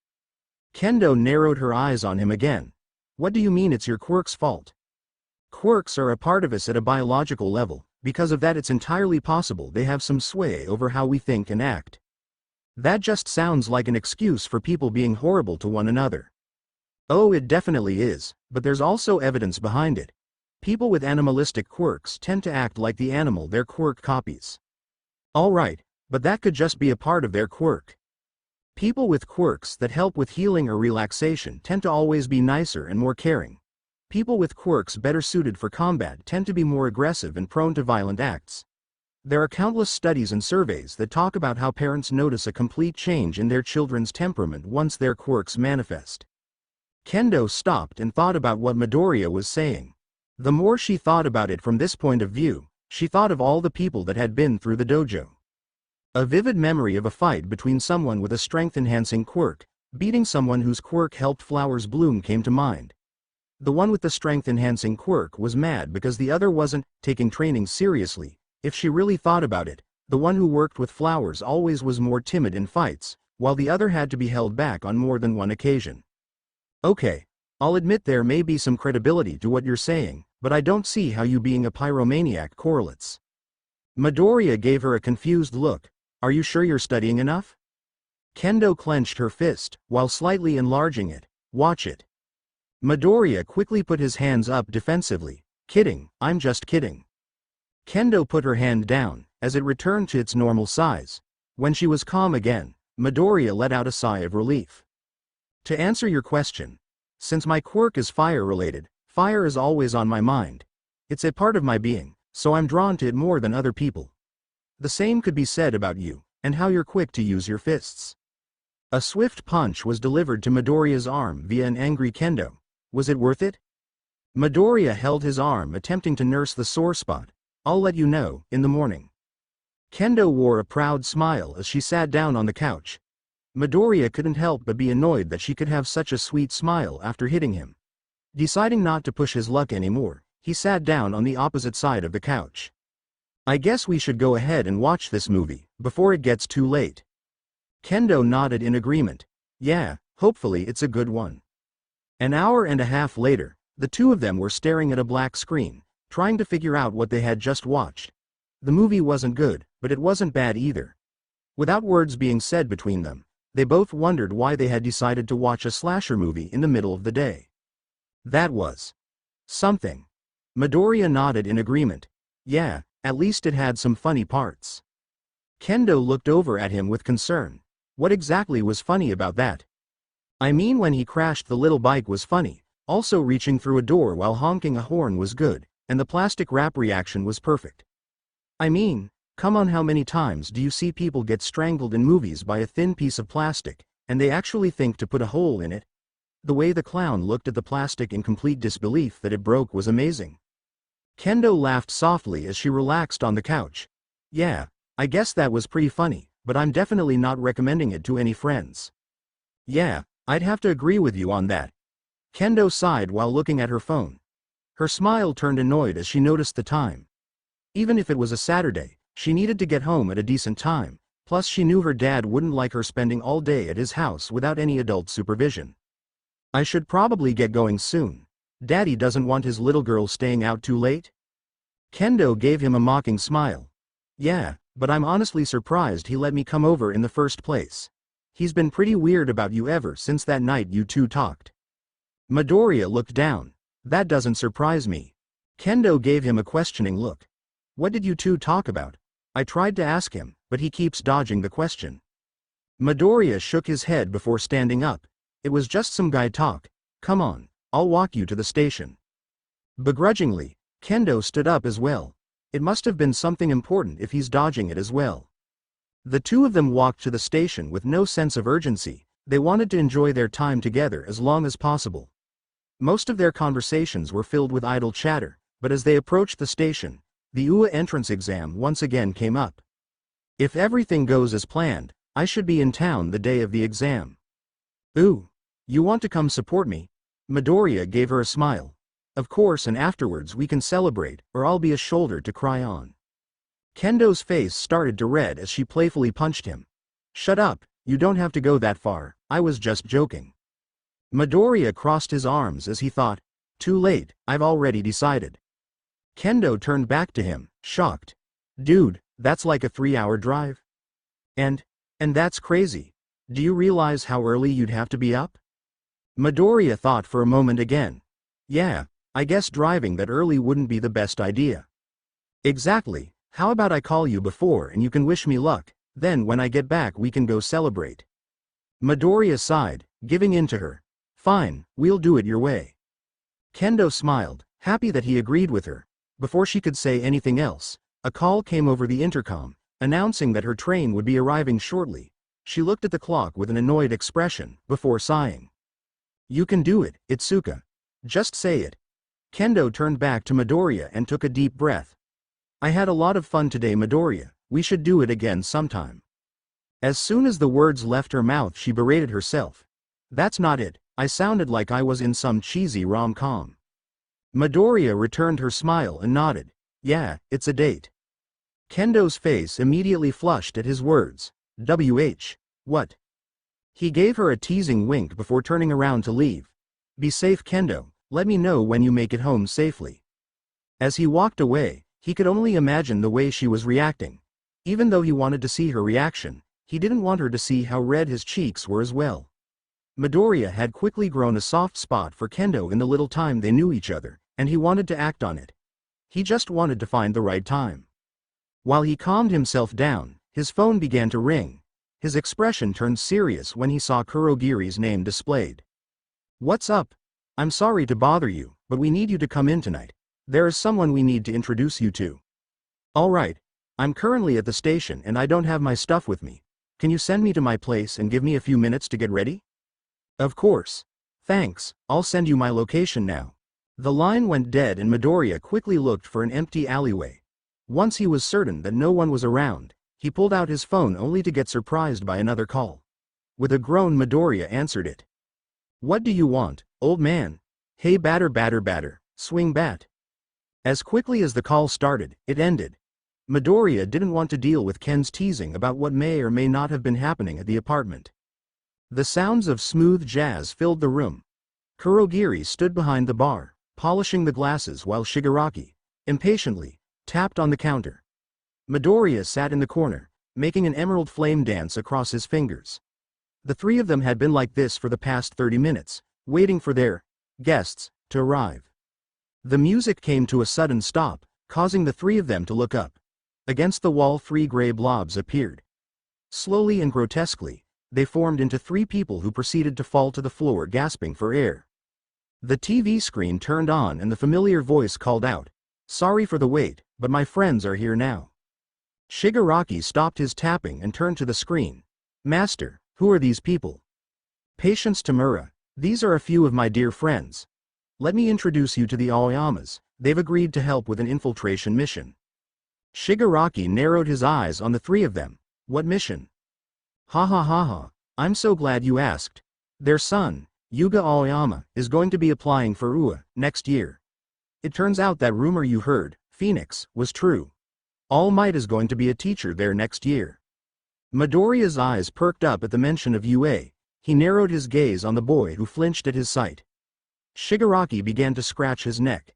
Kendo narrowed her eyes on him again. What do you mean it's your quirk's fault? Quirks are a part of us at a biological level, because of that it's entirely possible they have some sway over how we think and act. That just sounds like an excuse for people being horrible to one another. Oh, it definitely is, but there's also evidence behind it. People with animalistic quirks tend to act like the animal their quirk copies. Alright, but that could just be a part of their quirk. People with quirks that help with healing or relaxation tend to always be nicer and more caring. People with quirks better suited for combat tend to be more aggressive and prone to violent acts. There are countless studies and surveys that talk about how parents notice a complete change in their children's temperament once their quirks manifest. Kendo stopped and thought about what Midoriya was saying. The more she thought about it from this point of view, she thought of all the people that had been through the dojo. A vivid memory of a fight between someone with a strength-enhancing quirk, beating someone whose quirk helped flowers bloom came to mind. The one with the strength-enhancing quirk was mad because the other wasn't taking training seriously. If she really thought about it, the one who worked with flowers always was more timid in fights, while the other had to be held back on more than one occasion. Okay, I'll admit there may be some credibility to what you're saying, but I don't see how you being a pyromaniac correlates. Midoriya gave her a confused look. Are you sure you're studying enough? Kendo clenched her fist, while slightly enlarging it. Watch it. Midoriya quickly put his hands up defensively. Kidding, I'm just kidding. Kendo put her hand down, as it returned to its normal size. When she was calm again, Midoriya let out a sigh of relief. To answer your question, since my quirk is fire-related, fire is always on my mind. It's a part of my being, so I'm drawn to it more than other people. The same could be said about you, and how you're quick to use your fists. A swift punch was delivered to Midoriya's arm via an angry Kendo. Was it worth it? Midoriya held his arm, attempting to nurse the sore spot. I'll let you know, in the morning. Kendo wore a proud smile as she sat down on the couch. Midoriya couldn't help but be annoyed that she could have such a sweet smile after hitting him. Deciding not to push his luck anymore, he sat down on the opposite side of the couch. I guess we should go ahead and watch this movie, before it gets too late. Kendo nodded in agreement. Yeah, hopefully it's a good one. An hour and a half later, the two of them were staring at a black screen, trying to figure out what they had just watched. The movie wasn't good, but it wasn't bad either. Without words being said between them, they both wondered why they had decided to watch a slasher movie in the middle of the day. That was something. Midoriya nodded in agreement. Yeah, at least it had some funny parts. Kendo looked over at him with concern. What exactly was funny about that? I mean, when he crashed the little bike was funny, also reaching through a door while honking a horn was good, and the plastic wrap reaction was perfect. I mean, come on, how many times do you see people get strangled in movies by a thin piece of plastic, and they actually think to put a hole in it? The way the clown looked at the plastic in complete disbelief that it broke was amazing. Kendo laughed softly as she relaxed on the couch. Yeah, I guess that was pretty funny, but I'm definitely not recommending it to any friends. Yeah, I'd have to agree with you on that. Kendo sighed while looking at her phone. Her smile turned annoyed as she noticed the time. Even if it was a Saturday, she needed to get home at a decent time, plus she knew her dad wouldn't like her spending all day at his house without any adult supervision. I should probably get going soon. Daddy doesn't want his little girl staying out too late? Kendo gave him a mocking smile. Yeah, but I'm honestly surprised he let me come over in the first place. He's been pretty weird about you ever since that night you two talked. Midoriya looked down. That doesn't surprise me. Kendo gave him a questioning look. What did you two talk about? I tried to ask him, but he keeps dodging the question. Midoriya shook his head before standing up. It was just some guy talk. Come on, I'll walk you to the station. Begrudgingly, Kendo stood up as well. It must have been something important if he's dodging it as well. The two of them walked to the station with no sense of urgency. They wanted to enjoy their time together as long as possible. Most of their conversations were filled with idle chatter, but as they approached the station, the UA entrance exam once again came up. If everything goes as planned, I should be in town the day of the exam. Ooh, you want to come support me? Midoriya gave her a smile. Of course, and afterwards we can celebrate, or I'll be a shoulder to cry on. Kendo's face started to red as she playfully punched him. Shut up, you don't have to go that far, I was just joking. Midoriya crossed his arms as he thought, too late, I've already decided. Kendo turned back to him, shocked. Dude, that's like a 3-hour drive? And that's crazy. Do you realize how early you'd have to be up? Midoriya thought for a moment again. Yeah, I guess driving that early wouldn't be the best idea. Exactly, how about I call you before and you can wish me luck, then when I get back we can go celebrate. Midoriya sighed, giving in to her. Fine, we'll do it your way. Kendo smiled, happy that he agreed with her. Before she could say anything else, a call came over the intercom, announcing that her train would be arriving shortly. She looked at the clock with an annoyed expression, before sighing. You can do it, Itsuka. Just say it. Kendo turned back to Midoriya and took a deep breath. I had a lot of fun today, Midoriya, we should do it again sometime. As soon as the words left her mouth she berated herself. That's not it, I sounded like I was in some cheesy rom-com. Midoriya returned her smile and nodded. Yeah, it's a date. Kendo's face immediately flushed at his words. What? He gave her a teasing wink before turning around to leave. Be safe, Kendo, let me know when you make it home safely. As he walked away, he could only imagine the way she was reacting. Even though he wanted to see her reaction, he didn't want her to see how red his cheeks were as well. Midoriya had quickly grown a soft spot for Kendo in the little time they knew each other, and he wanted to act on it. He just wanted to find the right time. While he calmed himself down, his phone began to ring. His expression turned serious when he saw Kurogiri's name displayed. What's up? I'm sorry to bother you, but we need you to come in tonight. There is someone we need to introduce you to. Alright. I'm currently at the station and I don't have my stuff with me. Can you send me to my place and give me a few minutes to get ready? Of course. Thanks, I'll send you my location now. The line went dead and Midoriya quickly looked for an empty alleyway. Once he was certain that no one was around, he pulled out his phone only to get surprised by another call. With a groan, Midoriya answered it. "What do you want, old man? Hey, batter batter batter, swing bat." As quickly as the call started, it ended. Midoriya didn't want to deal with Ken's teasing about what may or may not have been happening at the apartment. The sounds of smooth jazz filled the room. Kurogiri stood behind the bar, polishing the glasses while Shigaraki, impatiently, tapped on the counter. Midoriya sat in the corner, making an emerald flame dance across his fingers. The three of them had been like this for the past 30 minutes, waiting for their guests to arrive. The music came to a sudden stop, causing the three of them to look up. Against the wall, three gray blobs appeared. Slowly and grotesquely, they formed into three people who proceeded to fall to the floor, gasping for air. The TV screen turned on and the familiar voice called out, "Sorry for the wait, but my friends are here now." Shigaraki stopped his tapping and turned to the screen. "Master, who are these people?" "Patience, Tamura. These are a few of my dear friends. Let me introduce you to the Aoyamas. They've agreed to help with an infiltration mission." Shigaraki narrowed his eyes on the three of them. "What mission?" "Ha ha ha ha, I'm so glad you asked. Their son, Yuga Aoyama, is going to be applying for UA next year. It turns out that rumor you heard, Phoenix, was true. All Might is going to be a teacher there next year." Midoriya's eyes perked up at the mention of UA. He narrowed his gaze on the boy who flinched at his sight. Shigaraki began to scratch his neck.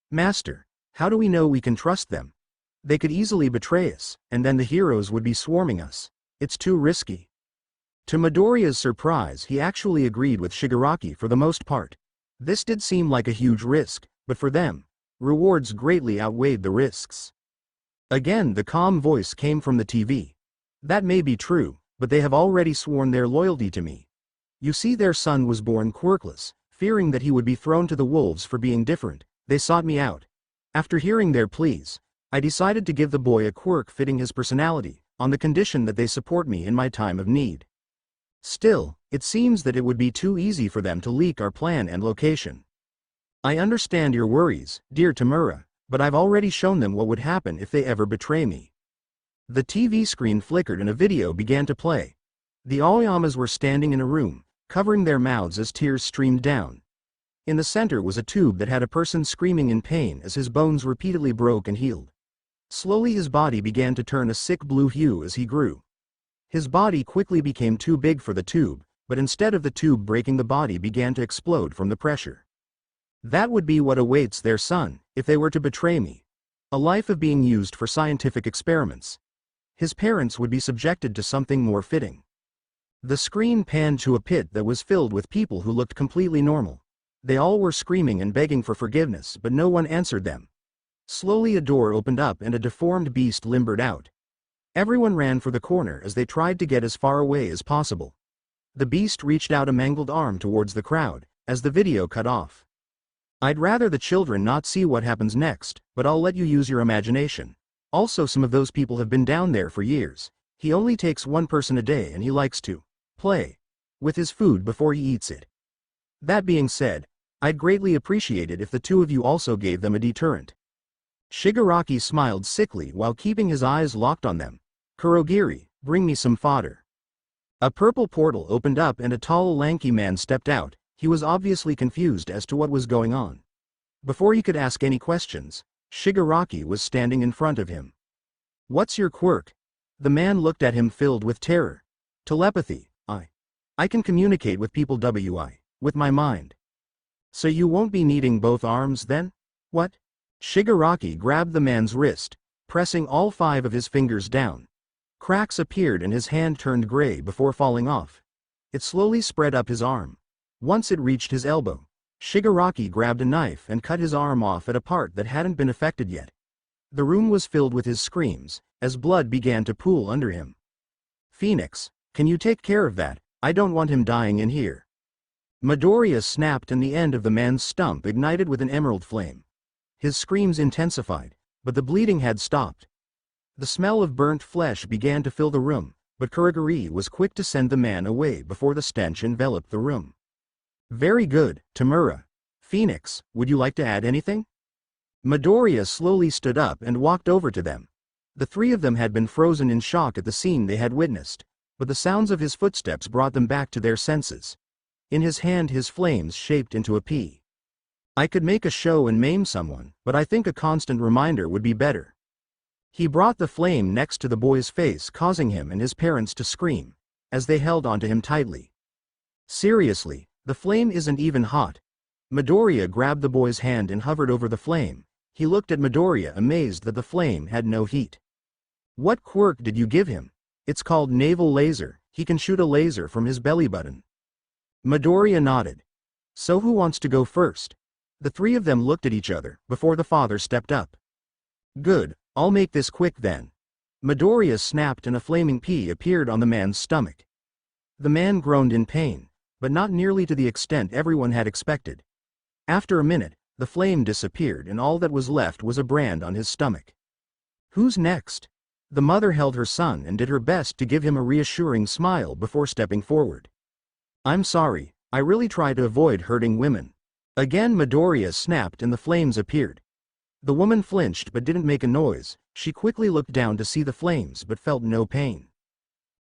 "Master, how do we know we can trust them? They could easily betray us, and then the heroes would be swarming us. It's too risky." To Midoriya's surprise, he actually agreed with Shigaraki for the most part. This did seem like a huge risk, but for them, rewards greatly outweighed the risks. Again, the calm voice came from the TV. "That may be true, but they have already sworn their loyalty to me. You see, their son was born quirkless, fearing that he would be thrown to the wolves for being different. They sought me out. After hearing their pleas, I decided to give the boy a quirk fitting his personality, on the condition that they support me in my time of need. Still, it seems that it would be too easy for them to leak our plan and location. I understand your worries, dear Tamura, but I've already shown them what would happen if they ever betray me." The TV screen flickered and a video began to play. The Aoyamas were standing in a room, covering their mouths as tears streamed down. In the center was a tube that had a person screaming in pain as his bones repeatedly broke and healed. Slowly his body began to turn a sick blue hue as he grew. His body quickly became too big for the tube, but instead of the tube breaking, the body began to explode from the pressure. That would be what awaits their son, if they were to betray me. A life of being used for scientific experiments. His parents would be subjected to something more fitting. The screen panned to a pit that was filled with people who looked completely normal. They all were screaming and begging for forgiveness, but no one answered them. Slowly a door opened up and a deformed beast limbered out. Everyone ran for the corner as they tried to get as far away as possible. The beast reached out a mangled arm towards the crowd, as the video cut off. "I'd rather the children not see what happens next, but I'll let you use your imagination. Also, some of those people have been down there for years. He only takes one person a day and he likes to play with his food before he eats it. That being said, I'd greatly appreciate it if the two of you also gave them a deterrent." Shigaraki smiled sickly while keeping his eyes locked on them. "Kurogiri, bring me some fodder." A purple portal opened up and a tall, lanky man stepped out. He was obviously confused as to what was going on. Before he could ask any questions, Shigaraki was standing in front of him. "What's your quirk?" The man looked at him filled with terror. "Telepathy. I can communicate with people with my mind." "So you won't be needing both arms then? What?" Shigaraki grabbed the man's wrist, pressing all 5 of his fingers down. Cracks appeared and his hand turned gray before falling off. It slowly spread up his arm. Once it reached his elbow, Shigaraki grabbed a knife and cut his arm off at a part that hadn't been affected yet. The room was filled with his screams, as blood began to pool under him. "Phoenix, can you take care of that? I don't want him dying in here." Midoriya snapped and the end of the man's stump ignited with an emerald flame. His screams intensified, but the bleeding had stopped. The smell of burnt flesh began to fill the room, but Kurogiri was quick to send the man away before the stench enveloped the room. "Very good, Tamura. Phoenix, would you like to add anything?" Midoriya slowly stood up and walked over to them. The three of them had been frozen in shock at the scene they had witnessed, but the sounds of his footsteps brought them back to their senses. In his hand his flames shaped into a P. I could make a show and maim someone, but I think a constant reminder would be better. He brought the flame next to the boy's face, causing him and his parents to scream, as they held onto him tightly. Seriously, the flame isn't even hot. Midoriya grabbed the boy's hand and hovered over the flame. He looked at Midoriya, amazed that the flame had no heat. What quirk did you give him? It's called naval laser. He can shoot a laser from his belly button. Midoriya nodded. So who wants to go first? The three of them looked at each other before the father stepped up. Good, I'll make this quick then. Midoriya snapped and a flaming pea appeared on the man's stomach. The man groaned in pain, but not nearly to the extent everyone had expected. After a minute, the flame disappeared and all that was left was a brand on his stomach. Who's next? The mother held her son and did her best to give him a reassuring smile before stepping forward. I'm sorry, I really try to avoid hurting women. Again Midoriya snapped and the flames appeared. The woman flinched but didn't make a noise. She quickly looked down to see the flames but felt no pain.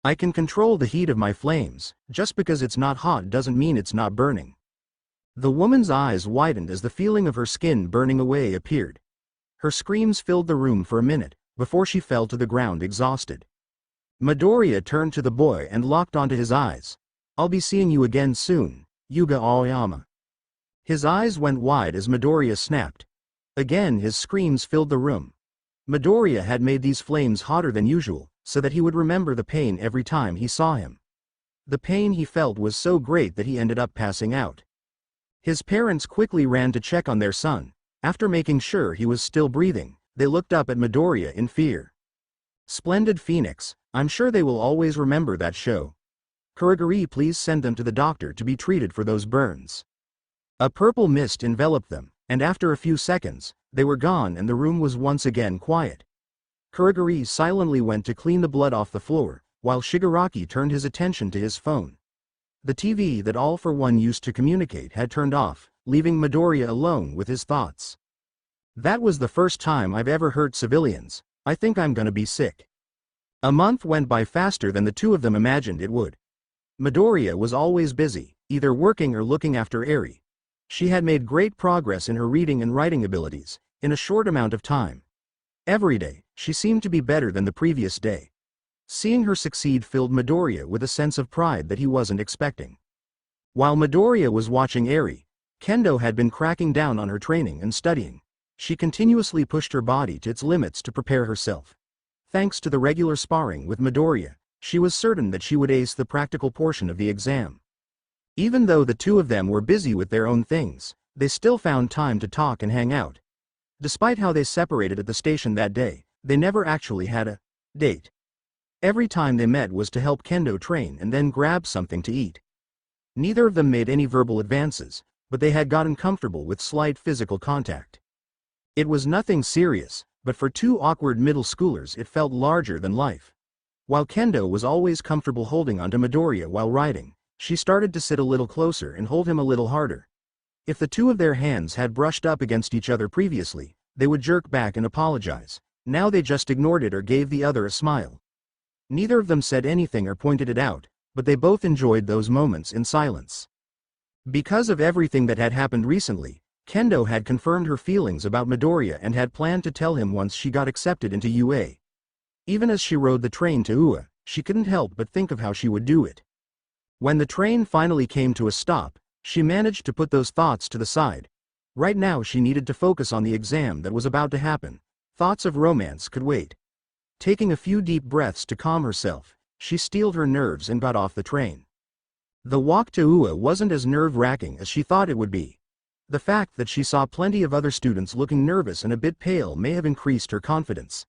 I can control the heat of my flames. Just because it's not hot doesn't mean it's not burning. The woman's eyes widened as the feeling of her skin burning away appeared. Her screams filled the room for a minute, before she fell to the ground exhausted. Midoriya turned to the boy and locked onto his eyes. I'll be seeing you again soon, Yuga Aoyama. His eyes went wide as Midoriya snapped. Again his screams filled the room. Midoriya had made these flames hotter than usual, so that he would remember the pain every time he saw him. The pain he felt was so great that he ended up passing out. His parents quickly ran to check on their son. After making sure he was still breathing, they looked up at Midoriya in fear. Splendid Phoenix, I'm sure they will always remember that show. Kurogiri, please send them to the doctor to be treated for those burns. A purple mist enveloped them, and after a few seconds, they were gone and the room was once again quiet. Kurogiri silently went to clean the blood off the floor, while Shigaraki turned his attention to his phone. The TV that All for One used to communicate had turned off, leaving Midoriya alone with his thoughts. That was the first time I've ever hurt civilians. I think I'm gonna be sick. A month went by faster than the two of them imagined it would. Midoriya was always busy, either working or looking after Eri. She had made great progress in her reading and writing abilities, in a short amount of time. Every day, she seemed to be better than the previous day. Seeing her succeed filled Midoriya with a sense of pride that he wasn't expecting. While Midoriya was watching Eri, Kendo had been cracking down on her training and studying. She continuously pushed her body to its limits to prepare herself. Thanks to the regular sparring with Midoriya, she was certain that she would ace the practical portion of the exam. Even though the two of them were busy with their own things, they still found time to talk and hang out. Despite how they separated at the station that day, they never actually had a date. Every time they met was to help Kendo train and then grab something to eat. Neither of them made any verbal advances, but they had gotten comfortable with slight physical contact. It was nothing serious, but for two awkward middle schoolers it felt larger than life. While Kendo was always comfortable holding onto Midoriya while riding, she started to sit a little closer and hold him a little harder. If the two of their hands had brushed up against each other previously, they would jerk back and apologize. Now they just ignored it or gave the other a smile. Neither of them said anything or pointed it out, but they both enjoyed those moments in silence. Because of everything that had happened recently, Kendo had confirmed her feelings about Midoriya and had planned to tell him once she got accepted into UA. Even as she rode the train to UA, she couldn't help but think of how she would do it. When the train finally came to a stop, she managed to put those thoughts to the side. Right now she needed to focus on the exam that was about to happen. Thoughts of romance could wait. Taking a few deep breaths to calm herself, she steeled her nerves and got off the train. The walk to UA wasn't as nerve-wracking as she thought it would be. The fact that she saw plenty of other students looking nervous and a bit pale may have increased her confidence.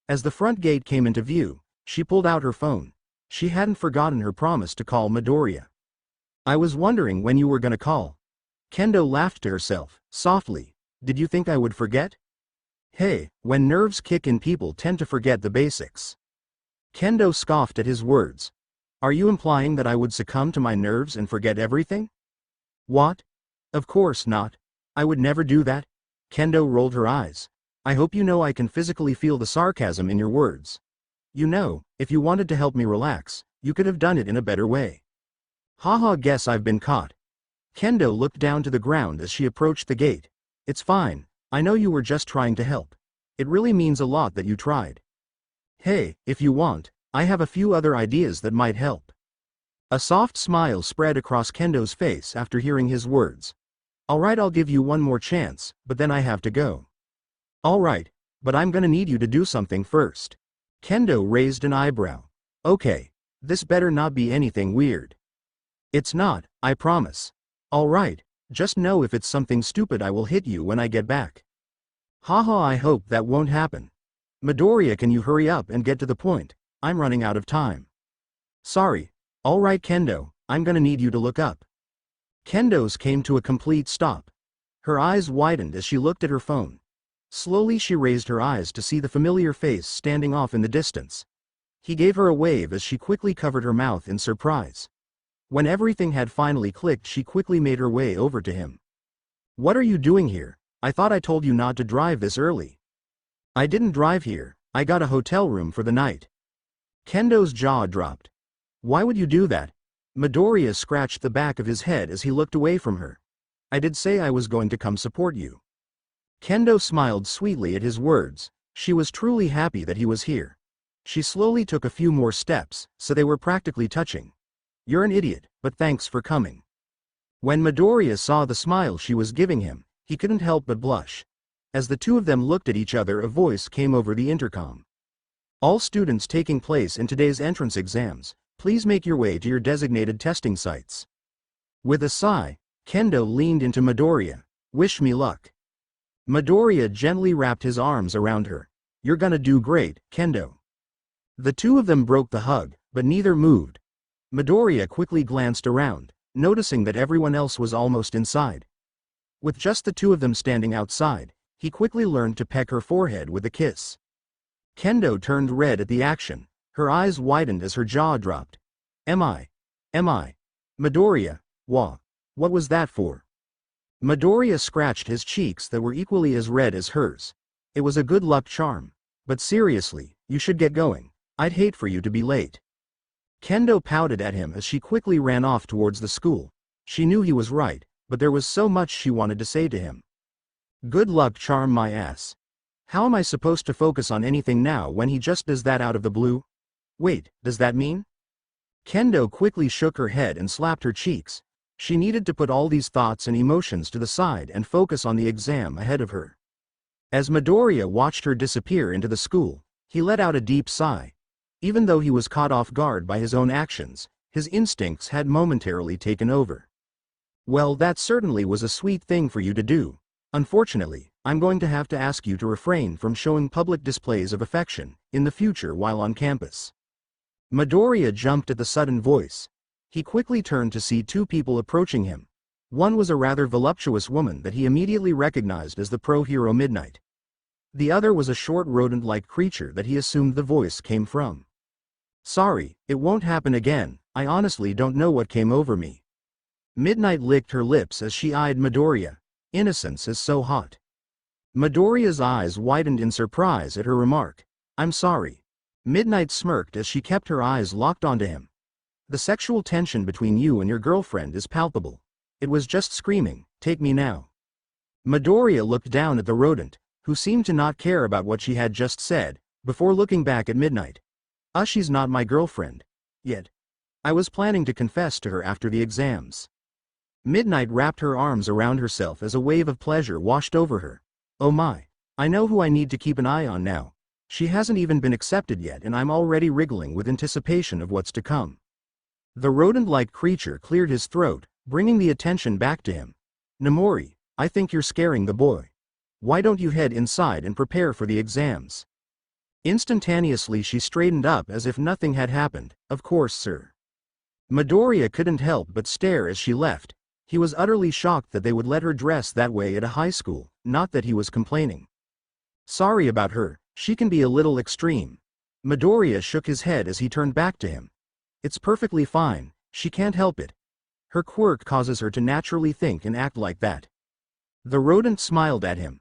As the front gate came into view, she pulled out her phone. She hadn't forgotten her promise to call Midoriya. I was wondering when you were gonna call. Kendo laughed to herself, softly. Did you think I would forget? Hey, when nerves kick in people tend to forget the basics. Kendo scoffed at his words. Are you implying that I would succumb to my nerves and forget everything? What? Of course not. I would never do that. Kendo rolled her eyes. I hope you know I can physically feel the sarcasm in your words. You know, if you wanted to help me relax, You could have done it in a better way. Haha, guess I've been caught. Kendo looked down to the ground as she approached the gate. It's fine, I know you were just trying to help. It really means a lot that you tried. Hey, if you want, I have a few other ideas that might help. A soft smile spread across Kendo's face after hearing his words. Alright, I'll give you one more chance, but then I have to go. Alright, but I'm gonna need you to do something first. Kendo raised an eyebrow. Okay, this better not be anything weird. It's not, I promise. Alright, just know if it's something stupid I will hit you when I get back. Haha, I hope that won't happen. Midoriya, can you hurry up and get to the point? I'm running out of time. Sorry. Alright Kendo, I'm gonna need you to look up. Kendo's came to a complete stop. Her eyes widened as she looked at her phone. Slowly she raised her eyes to see the familiar face standing off in the distance. He gave her a wave as she quickly covered her mouth in surprise. When everything had finally clicked, she quickly made her way over to him. What are you doing here? I thought I told you not to drive this early. I didn't drive here, I got a hotel room for the night. Kendo's jaw dropped. Why would you do that? Midoriya scratched the back of his head as he looked away from her. I did say I was going to come support you. Kendo smiled sweetly at his words. She was truly happy that he was here. She slowly took a few more steps, so they were practically touching. You're an idiot, but thanks for coming. When Midoriya saw the smile she was giving him, he couldn't help but blush. As the two of them looked at each other, a voice came over the intercom. All students taking place in today's entrance exams, please make your way to your designated testing sites. With a sigh, Kendo leaned into Midoriya. Wish me luck. Midoriya gently wrapped his arms around her. You're gonna do great, Kendo. The two of them broke the hug, but neither moved. Midoriya quickly glanced around, noticing that everyone else was almost inside. With just the two of them standing outside, he quickly learned to peck her forehead with a kiss. Kendo turned red at the action. Her eyes widened as her jaw dropped. Am I? Midoriya, what was that for? Midoriya scratched his cheeks that were equally as red as hers. It was a good luck charm. But seriously, you should get going. I'd hate for you to be late. Kendo pouted at him as she quickly ran off towards the school. She knew he was right, but there was so much she wanted to say to him. Good luck charm my ass. How am I supposed to focus on anything now when he just does that out of the blue? Wait, does that mean? Kendo quickly shook her head and slapped her cheeks. She needed to put all these thoughts and emotions to the side and focus on the exam ahead of her. As Midoriya watched her disappear into the school, he let out a deep sigh. Even though he was caught off guard by his own actions, his instincts had momentarily taken over. Well, that certainly was a sweet thing for you to do. Unfortunately, I'm going to have to ask you to refrain from showing public displays of affection in the future while on campus. Midoriya jumped at the sudden voice. He quickly turned to see two people approaching him. One was a rather voluptuous woman that he immediately recognized as the pro-hero Midnight. The other was a short rodent-like creature that he assumed the voice came from. Sorry, it won't happen again, I honestly don't know what came over me. Midnight licked her lips as she eyed Midoriya. Innocence is so hot. Midoriya's eyes widened in surprise at her remark. I'm sorry. Midnight smirked as she kept her eyes locked onto him. The sexual tension between you and your girlfriend is palpable. It was just screaming, take me now. Midoriya looked down at the rodent, who seemed to not care about what she had just said, before looking back at Midnight. She's not my girlfriend. Yet. I was planning to confess to her after the exams. Midnight wrapped her arms around herself as a wave of pleasure washed over her. Oh my. I know who I need to keep an eye on now. She hasn't even been accepted yet and I'm already wriggling with anticipation of what's to come. The rodent-like creature cleared his throat, bringing the attention back to him. Namori, I think you're scaring the boy. Why don't you head inside and prepare for the exams? Instantaneously she straightened up as if nothing had happened. Of course, sir. Midoriya couldn't help but stare as she left. He was utterly shocked that they would let her dress that way at a high school, not that he was complaining. Sorry about her, she can be a little extreme. Midoriya shook his head as he turned back to him. It's perfectly fine, she can't help it. Her quirk causes her to naturally think and act like that. The rodent smiled at him.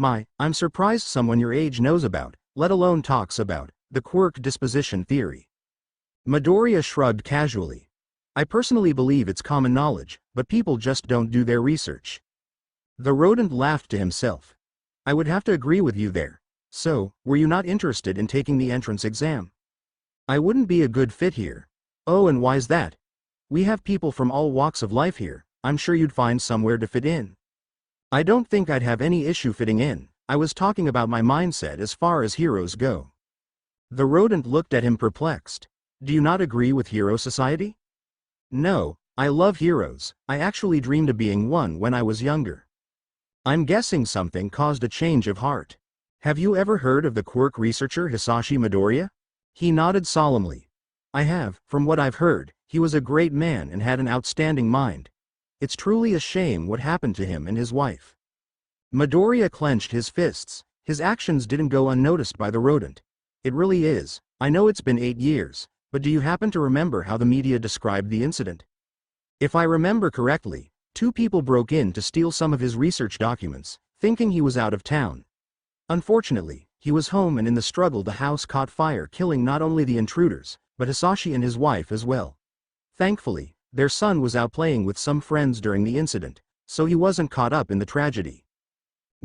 I'm surprised someone your age knows about, let alone talks about, the quirk disposition theory. Midoriya shrugged casually. I personally believe it's common knowledge, but people just don't do their research. The rodent laughed to himself. I would have to agree with you there. So, were you not interested in taking the entrance exam? I wouldn't be a good fit here. Oh, and why's that? We have people from all walks of life here. I'm sure you'd find somewhere to fit in. I don't think I'd have any issue fitting in. I was talking about my mindset as far as heroes go. The rodent looked at him perplexed. Do you not agree with hero society? No, I love heroes. I actually dreamed of being one when I was younger. I'm guessing something caused a change of heart. Have you ever heard of the Quirk researcher Hisashi Midoriya? He nodded solemnly. I have. From what I've heard, he was a great man and had an outstanding mind. It's truly a shame what happened to him and his wife. Midoriya clenched his fists. His actions didn't go unnoticed by the rodent. It really is. I know it's been 8 years, but do you happen to remember how the media described the incident? If I remember correctly, 2 people broke in to steal some of his research documents, thinking he was out of town. Unfortunately, he was home, and in the struggle the house caught fire, killing not only the intruders, but Hisashi and his wife as well. Thankfully, their son was out playing with some friends during the incident, so he wasn't caught up in the tragedy.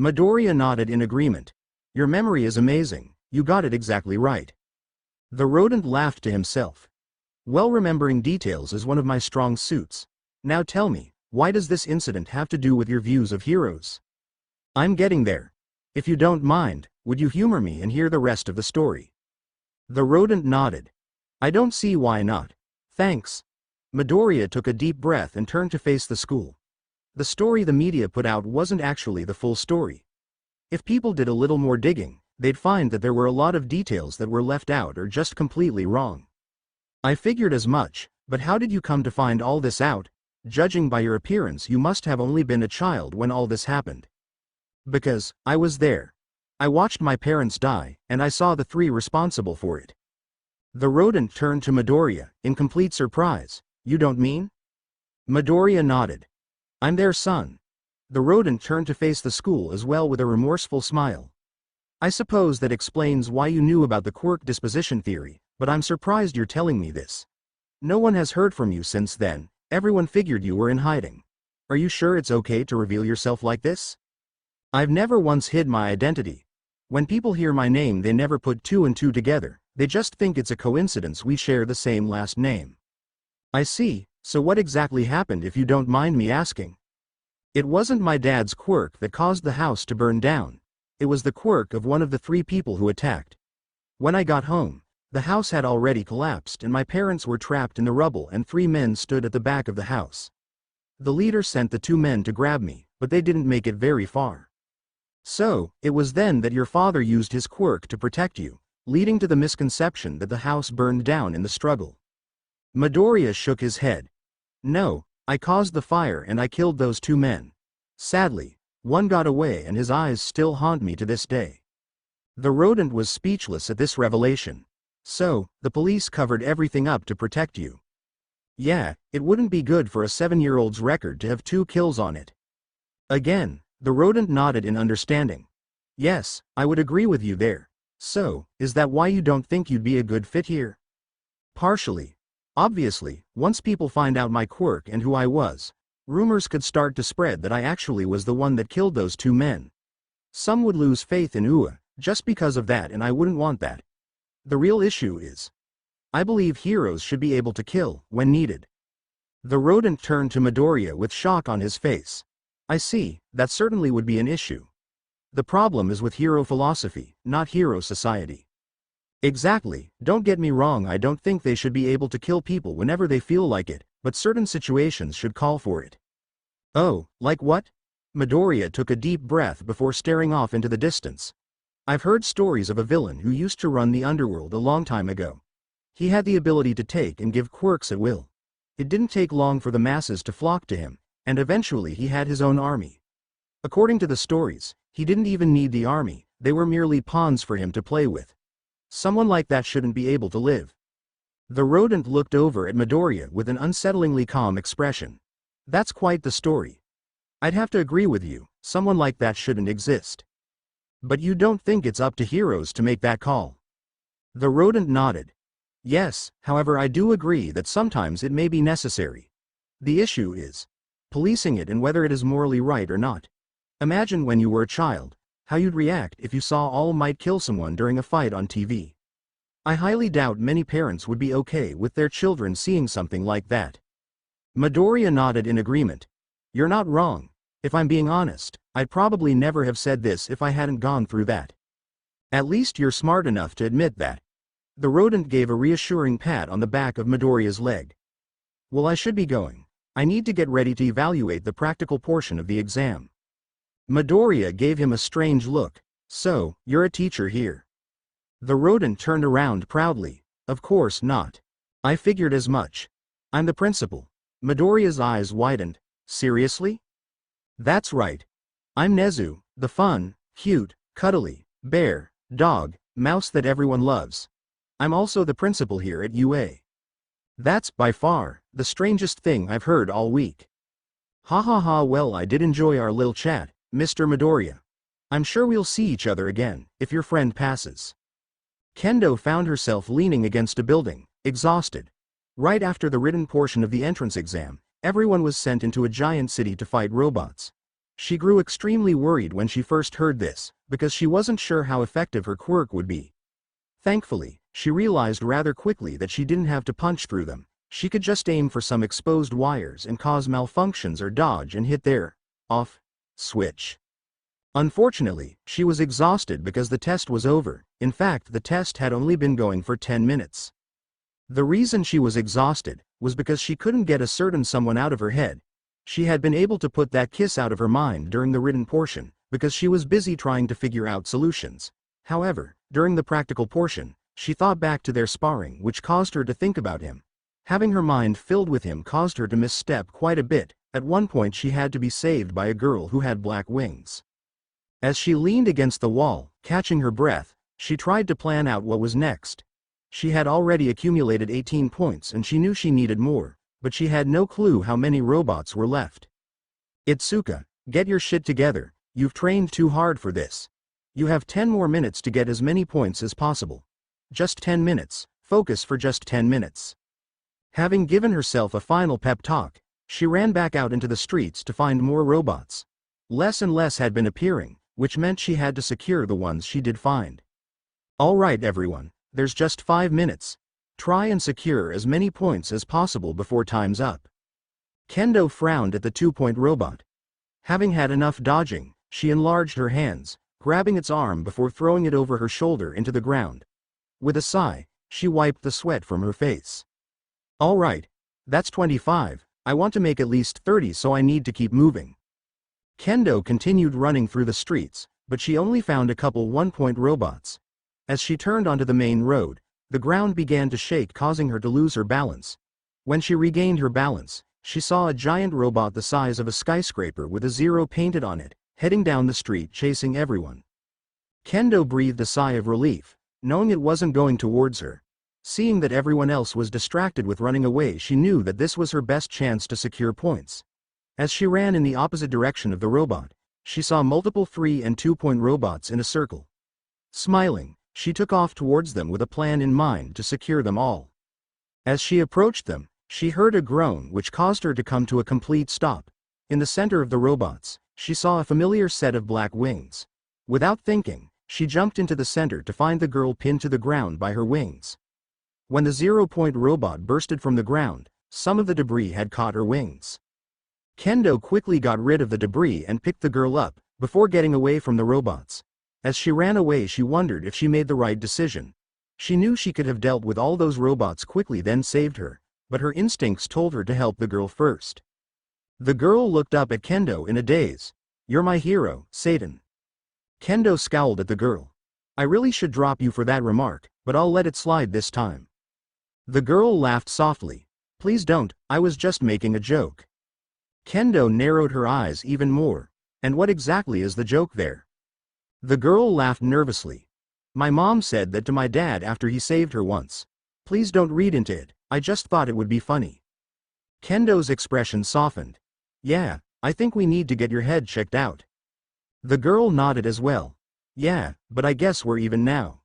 Midoriya nodded in agreement. Your memory is amazing, you got it exactly right. The rodent laughed to himself. Well, remembering details is one of my strong suits. Now tell me, why does this incident have to do with your views of heroes? I'm getting there. If you don't mind, would you humor me and hear the rest of the story? The rodent nodded. I don't see why not. Thanks. Midoriya took a deep breath and turned to face the school. The story the media put out wasn't actually the full story. If people did a little more digging, they'd find that there were a lot of details that were left out or just completely wrong. I figured as much, but how did you come to find all this out? Judging by your appearance, you must have only been a child when all this happened. Because, I was there. I watched my parents die, and I saw the 3 responsible for it. The rodent turned to Midoriya, in complete surprise. You don't mean? Midoriya nodded. I'm their son. The rodent turned to face the school as well with a remorseful smile. I suppose that explains why you knew about the Quirk disposition theory, but I'm surprised you're telling me this. No one has heard from you since then. Everyone figured you were in hiding. Are you sure it's okay to reveal yourself like this? I've never once hid my identity. When people hear my name, they never put 2 and 2 together, they just think it's a coincidence we share the same last name. I see, so what exactly happened if you don't mind me asking? It wasn't my dad's quirk that caused the house to burn down. It was the quirk of one of the 3 people who attacked. When I got home, the house had already collapsed and my parents were trapped in the rubble, and 3 men stood at the back of the house. The leader sent the 2 men to grab me, but they didn't make it very far. So, it was then that your father used his quirk to protect you, leading to the misconception that the house burned down in the struggle. Midoriya shook his head. No, I caused the fire and I killed those 2 men. Sadly, one got away and his eyes still haunt me to this day. The rodent was speechless at this revelation. So, the police covered everything up to protect you. Yeah, it wouldn't be good for a 7-year-old's record to have 2 kills on it. Again, the rodent nodded in understanding. Yes, I would agree with you there. So, is that why you don't think you'd be a good fit here? Partially. Obviously, once people find out my quirk and who I was, rumors could start to spread that I actually was the one that killed those 2 men. Some would lose faith in UA, just because of that, and I wouldn't want that. The real issue is, I believe heroes should be able to kill, when needed. The rodent turned to Midoriya with shock on his face. I see, that certainly would be an issue. The problem is with hero philosophy, not hero society. Exactly, don't get me wrong, I don't think they should be able to kill people whenever they feel like it, but certain situations should call for it. Oh, like what? Midoriya took a deep breath before staring off into the distance. I've heard stories of a villain who used to run the underworld a long time ago. He had the ability to take and give quirks at will. It didn't take long for the masses to flock to him, and eventually he had his own army. According to the stories, he didn't even need the army, they were merely pawns for him to play with. Someone like that shouldn't be able to live. The rodent looked over at Midoriya with an unsettlingly calm expression. That's quite the story. I'd have to agree with you, someone like that shouldn't exist. But you don't think it's up to heroes to make that call? The rodent nodded. Yes, however I do agree that sometimes it may be necessary. The issue is policing it and whether it is morally right or not. Imagine when you were a child, how you'd react if you saw All Might kill someone during a fight on TV. I highly doubt many parents would be okay with their children seeing something like that. Midoriya nodded in agreement. You're not wrong. If I'm being honest, I'd probably never have said this if I hadn't gone through that. At least you're smart enough to admit that. The rodent gave a reassuring pat on the back of Midoriya's leg. Well, I should be going. I need to get ready to evaluate the practical portion of the exam. Midoriya gave him a strange look. So, you're a teacher here? The rodent turned around proudly. Of course not. I figured as much. I'm the principal. Midoriya's eyes widened. Seriously? That's right. I'm Nezu, the fun, cute, cuddly, bear, dog, mouse that everyone loves. I'm also the principal here at UA. That's, by far, the strangest thing I've heard all week. Ha ha ha, well, I did enjoy our little chat, Mr. Midoriya. I'm sure we'll see each other again, if your friend passes. Kendo found herself leaning against a building, exhausted. Right after the written portion of the entrance exam, everyone was sent into a giant city to fight robots. She grew extremely worried when she first heard this, because she wasn't sure how effective her quirk would be. Thankfully, she realized rather quickly that she didn't have to punch through them. She could just aim for some exposed wires and cause malfunctions or dodge and hit their off switch. Unfortunately, she was exhausted because the test was over. In fact, the test had only been going for 10 minutes. The reason she was exhausted was because she couldn't get a certain someone out of her head. She had been able to put that kiss out of her mind during the written portion, because she was busy trying to figure out solutions. However, during the practical portion, she thought back to their sparring, which caused her to think about him. Having her mind filled with him caused her to misstep quite a bit. At one point she had to be saved by a girl who had black wings. As she leaned against the wall, catching her breath, she tried to plan out what was next. She had already accumulated 18 points and she knew she needed more, but she had no clue how many robots were left. Itsuka, get your shit together, you've trained too hard for this. You have 10 more minutes to get as many points as possible. Just 10 minutes, focus for just 10 minutes. Having given herself a final pep talk, she ran back out into the streets to find more robots. Less and less had been appearing, which meant she had to secure the ones she did find. Alright everyone, there's just 5 minutes. Try and secure as many points as possible before time's up. Kendo frowned at the 2-point robot. Having had enough dodging, she enlarged her hands, grabbing its arm before throwing it over her shoulder into the ground. With a sigh, she wiped the sweat from her face. Alright, that's 25, I want to make at least 30, so I need to keep moving. Kendo continued running through the streets, but she only found a couple 1-point robots. As she turned onto the main road, the ground began to shake, causing her to lose her balance. When she regained her balance, she saw a giant robot the size of a skyscraper with a 0 painted on it, heading down the street chasing everyone. Kendo breathed a sigh of relief, knowing it wasn't going towards her. Seeing that everyone else was distracted with running away, she knew that this was her best chance to secure points. As she ran in the opposite direction of the robot, she saw multiple 3- and 2-point robots in a circle. Smiling, she took off towards them with a plan in mind to secure them all. As she approached them, she heard a groan which caused her to come to a complete stop. In the center of the robots, she saw a familiar set of black wings. Without thinking, she jumped into the center to find the girl pinned to the ground by her wings. When the 0-point robot bursted from the ground, some of the debris had caught her wings. Kendo quickly got rid of the debris and picked the girl up, before getting away from the robots. As she ran away, she wondered if she made the right decision. She knew she could have dealt with all those robots quickly then saved her, but her instincts told her to help the girl first. The girl looked up at Kendo in a daze. "You're my hero, Satan." Kendo scowled at the girl. "I really should drop you for that remark, but I'll let it slide this time." The girl laughed softly. "Please don't, I was just making a joke." Kendo narrowed her eyes even more. "And what exactly is the joke there?" The girl laughed nervously. "My mom said that to my dad after he saved her once. Please don't read into it, I just thought it would be funny." Kendo's expression softened. "Yeah, I think we need to get your head checked out." The girl nodded as well. "Yeah, but I guess we're even now."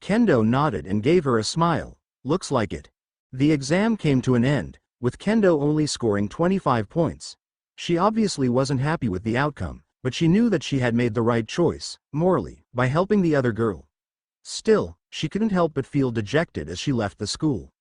Kendo nodded and gave her a smile. Looks like it. The exam came to an end, with Kendo only scoring 25 points. She obviously wasn't happy with the outcome, but she knew that she had made the right choice, morally, by helping the other girl. Still, she couldn't help but feel dejected as she left the school.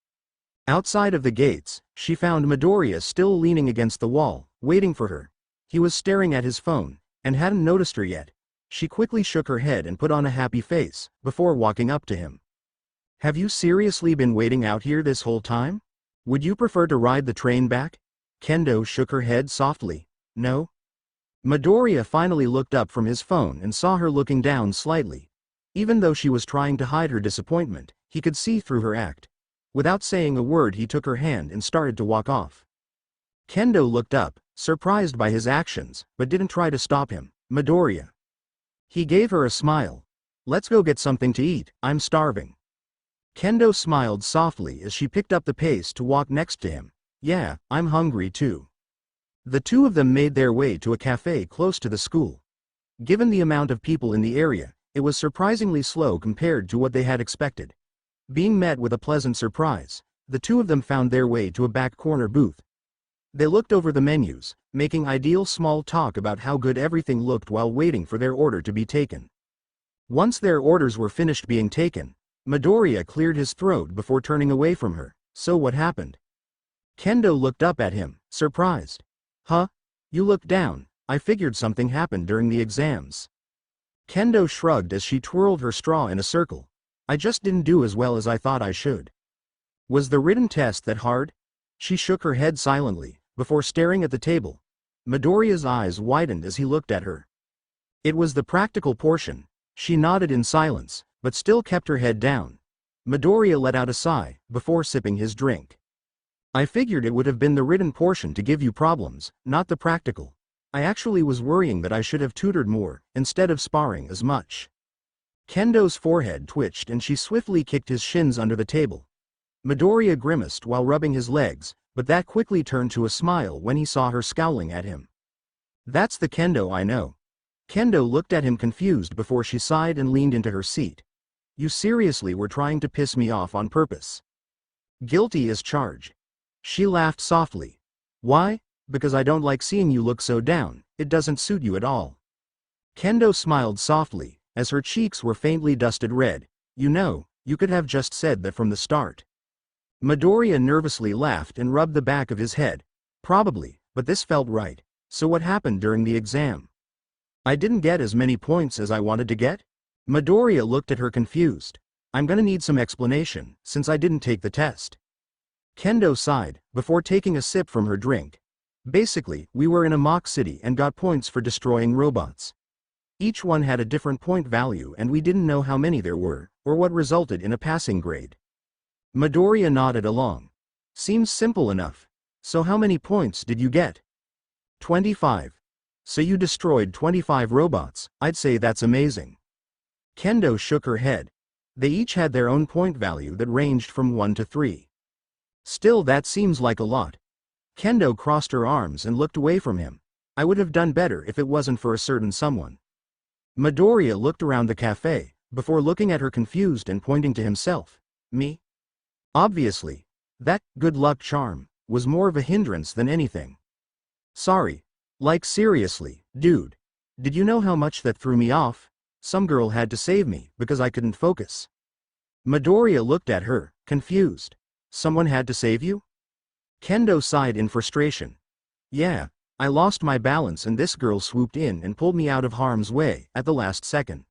Outside of the gates, she found Midoriya still leaning against the wall, waiting for her. He was staring at his phone, and hadn't noticed her yet. She quickly shook her head and put on a happy face, before walking up to him. "Have you seriously been waiting out here this whole time? Would you prefer to ride the train back?" Kendo shook her head softly. "No." Midoriya finally looked up from his phone and saw her looking down slightly. Even though she was trying to hide her disappointment, he could see through her act. Without saying a word, he took her hand and started to walk off. Kendo looked up, surprised by his actions, but didn't try to stop him. "Midoriya." He gave her a smile. "Let's go get something to eat, I'm starving." Kendo smiled softly as she picked up the pace to walk next to him. "Yeah, I'm hungry too." The two of them made their way to a cafe close to the school. Given the amount of people in the area, it was surprisingly slow compared to what they had expected. Being met with a pleasant surprise, the two of them found their way to a back corner booth. They looked over the menus, making ideal small talk about how good everything looked while waiting for their order to be taken. Once their orders were finished being taken, Midoriya cleared his throat before turning away from her. "So what happened?" Kendo looked up at him, surprised. "Huh? You look down. I figured something happened during the exams." Kendo shrugged as she twirled her straw in a circle. "I just didn't do as well as I thought I should." "Was the written test that hard?" She shook her head silently, before staring at the table. Midoriya's eyes widened as he looked at her. "It was the practical portion." She nodded in silence, but still kept her head down. Midoriya let out a sigh, before sipping his drink. "I figured it would have been the written portion to give you problems, not the practical. I actually was worrying that I should have tutored more, instead of sparring as much." Kendo's forehead twitched and she swiftly kicked his shins under the table. Midoriya grimaced while rubbing his legs, but that quickly turned to a smile when he saw her scowling at him. "That's the Kendo I know." Kendo looked at him confused before she sighed and leaned into her seat. "You seriously were trying to piss me off on purpose?" "Guilty as charged." She laughed softly. "Why? Because I don't like seeing you look so down, it doesn't suit you at all." Kendo smiled softly, as her cheeks were faintly dusted red. "You know, you could have just said that from the start." Midoriya nervously laughed and rubbed the back of his head. "Probably, but this felt right. So what happened during the exam?" "I didn't get as many points as I wanted to get?" Midoriya looked at her confused. "I'm gonna need some explanation, since I didn't take the test." Kendo sighed, before taking a sip from her drink. "Basically, we were in a mock city and got points for destroying robots. Each one had a different point value and we didn't know how many there were, or what resulted in a passing grade." Midoriya nodded along. "Seems simple enough. So how many points did you get?" 25. "So you destroyed 25 robots, I'd say that's amazing." Kendo shook her head. "They each had their own point value that ranged from 1 to 3. Still, that seems like a lot." Kendo crossed her arms and looked away from him. "I would have done better if it wasn't for a certain someone." Midoriya looked around the cafe, before looking at her confused and pointing to himself. "Me?" Obviously. That good luck charm was more of a hindrance than anything. "Sorry. Like seriously, dude. Did you know how much that threw me off? Some girl had to save me because I couldn't focus." Midoriya looked at her, confused. "Someone had to save you?" Kendo sighed in frustration. "Yeah, I lost my balance and this girl swooped in and pulled me out of harm's way at the last second."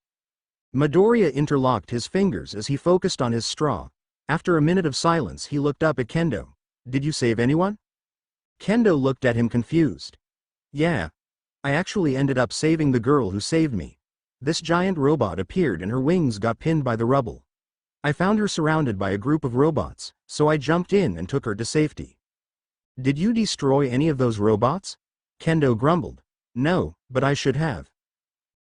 Midoriya interlocked his fingers as he focused on his straw. After a minute of silence, he looked up at Kendo. "Did you save anyone?" Kendo looked at him confused. "Yeah. I actually ended up saving the girl who saved me. This giant robot appeared and her wings got pinned by the rubble. I found her surrounded by a group of robots, so I jumped in and took her to safety." "Did you destroy any of those robots?" Kendo grumbled. "No, but I should have."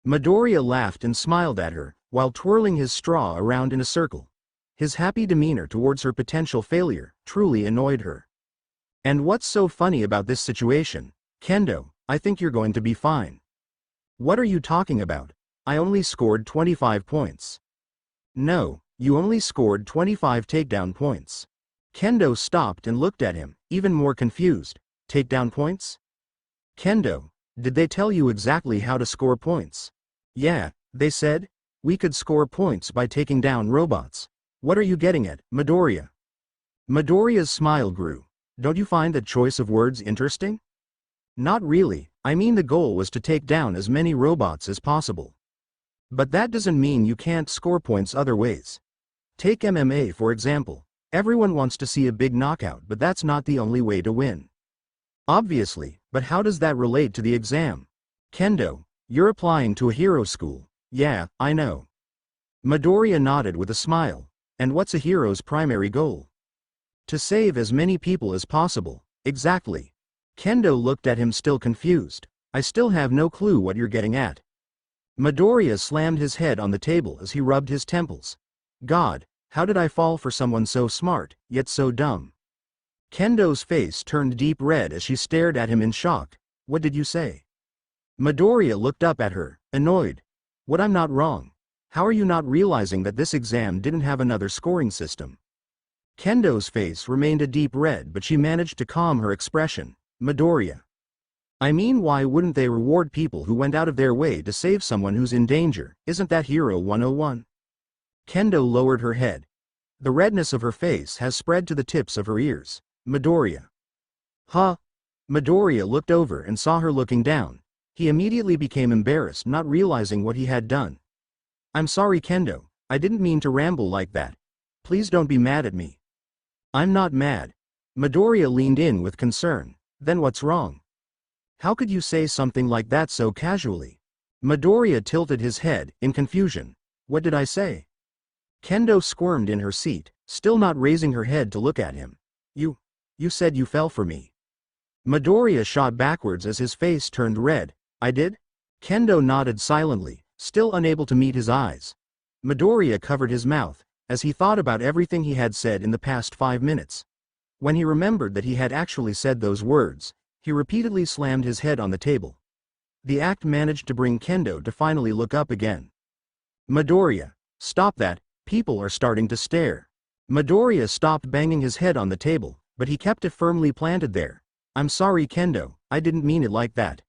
Midoriya laughed and smiled at her, while twirling his straw around in a circle. His happy demeanor towards her potential failure truly annoyed her. "And what's so funny about this situation, Kendo? I think you're going to be fine." "What are you talking about? I only scored 25 points." "No, You only scored 25 takedown points. Kendo stopped and looked at him, even more confused. Takedown points? Kendo, did they tell you exactly how to score points? Yeah, they said. We could score points by taking down robots. What are you getting at, Midoriya? Midoriya's smile grew. Don't you find that choice of words interesting? Not really, I mean the goal was to take down as many robots as possible. But that doesn't mean you can't score points other ways. Take MMA for example. Everyone wants to see a big knockout, but that's not the only way to win. Obviously, but how does that relate to the exam? Kendo, you're applying to a hero school. Yeah, I know. Midoriya nodded with a smile. And what's a hero's primary goal? To save as many people as possible. Exactly. Kendo looked at him still confused. I still have no clue what you're getting at. Midoriya slammed his head on the table as he rubbed his temples. God, how did I fall for someone so smart, yet so dumb? Kendo's face turned deep red as she stared at him in shock. What did you say? Midoriya looked up at her, annoyed. What, I'm not wrong? How are you not realizing that this exam didn't have another scoring system? Kendo's face remained a deep red, but she managed to calm her expression. Midoriya. I mean, why wouldn't they reward people who went out of their way to save someone who's in danger? Isn't that Hero 101? Kendo lowered her head. The redness of her face has spread to the tips of her ears. Midoriya. Huh? Midoriya looked over and saw her looking down. He immediately became embarrassed, not realizing what he had done. I'm sorry, Kendo. I didn't mean to ramble like that. Please don't be mad at me. I'm not mad. Midoriya leaned in with concern. Then what's wrong? How could you say something like that so casually? Midoriya tilted his head, in confusion. What did I say? Kendo squirmed in her seat, still not raising her head to look at him. You said you fell for me. Midoriya shot backwards as his face turned red. I did? Kendo nodded silently, still unable to meet his eyes. Midoriya covered his mouth, as he thought about everything he had said in the past 5 minutes. When he remembered that he had actually said those words, he repeatedly slammed his head on the table. The act managed to bring Kendo to finally look up again. Midoriya, stop that, people are starting to stare. Midoriya stopped banging his head on the table, but he kept it firmly planted there. I'm sorry, Kendo, I didn't mean it like that.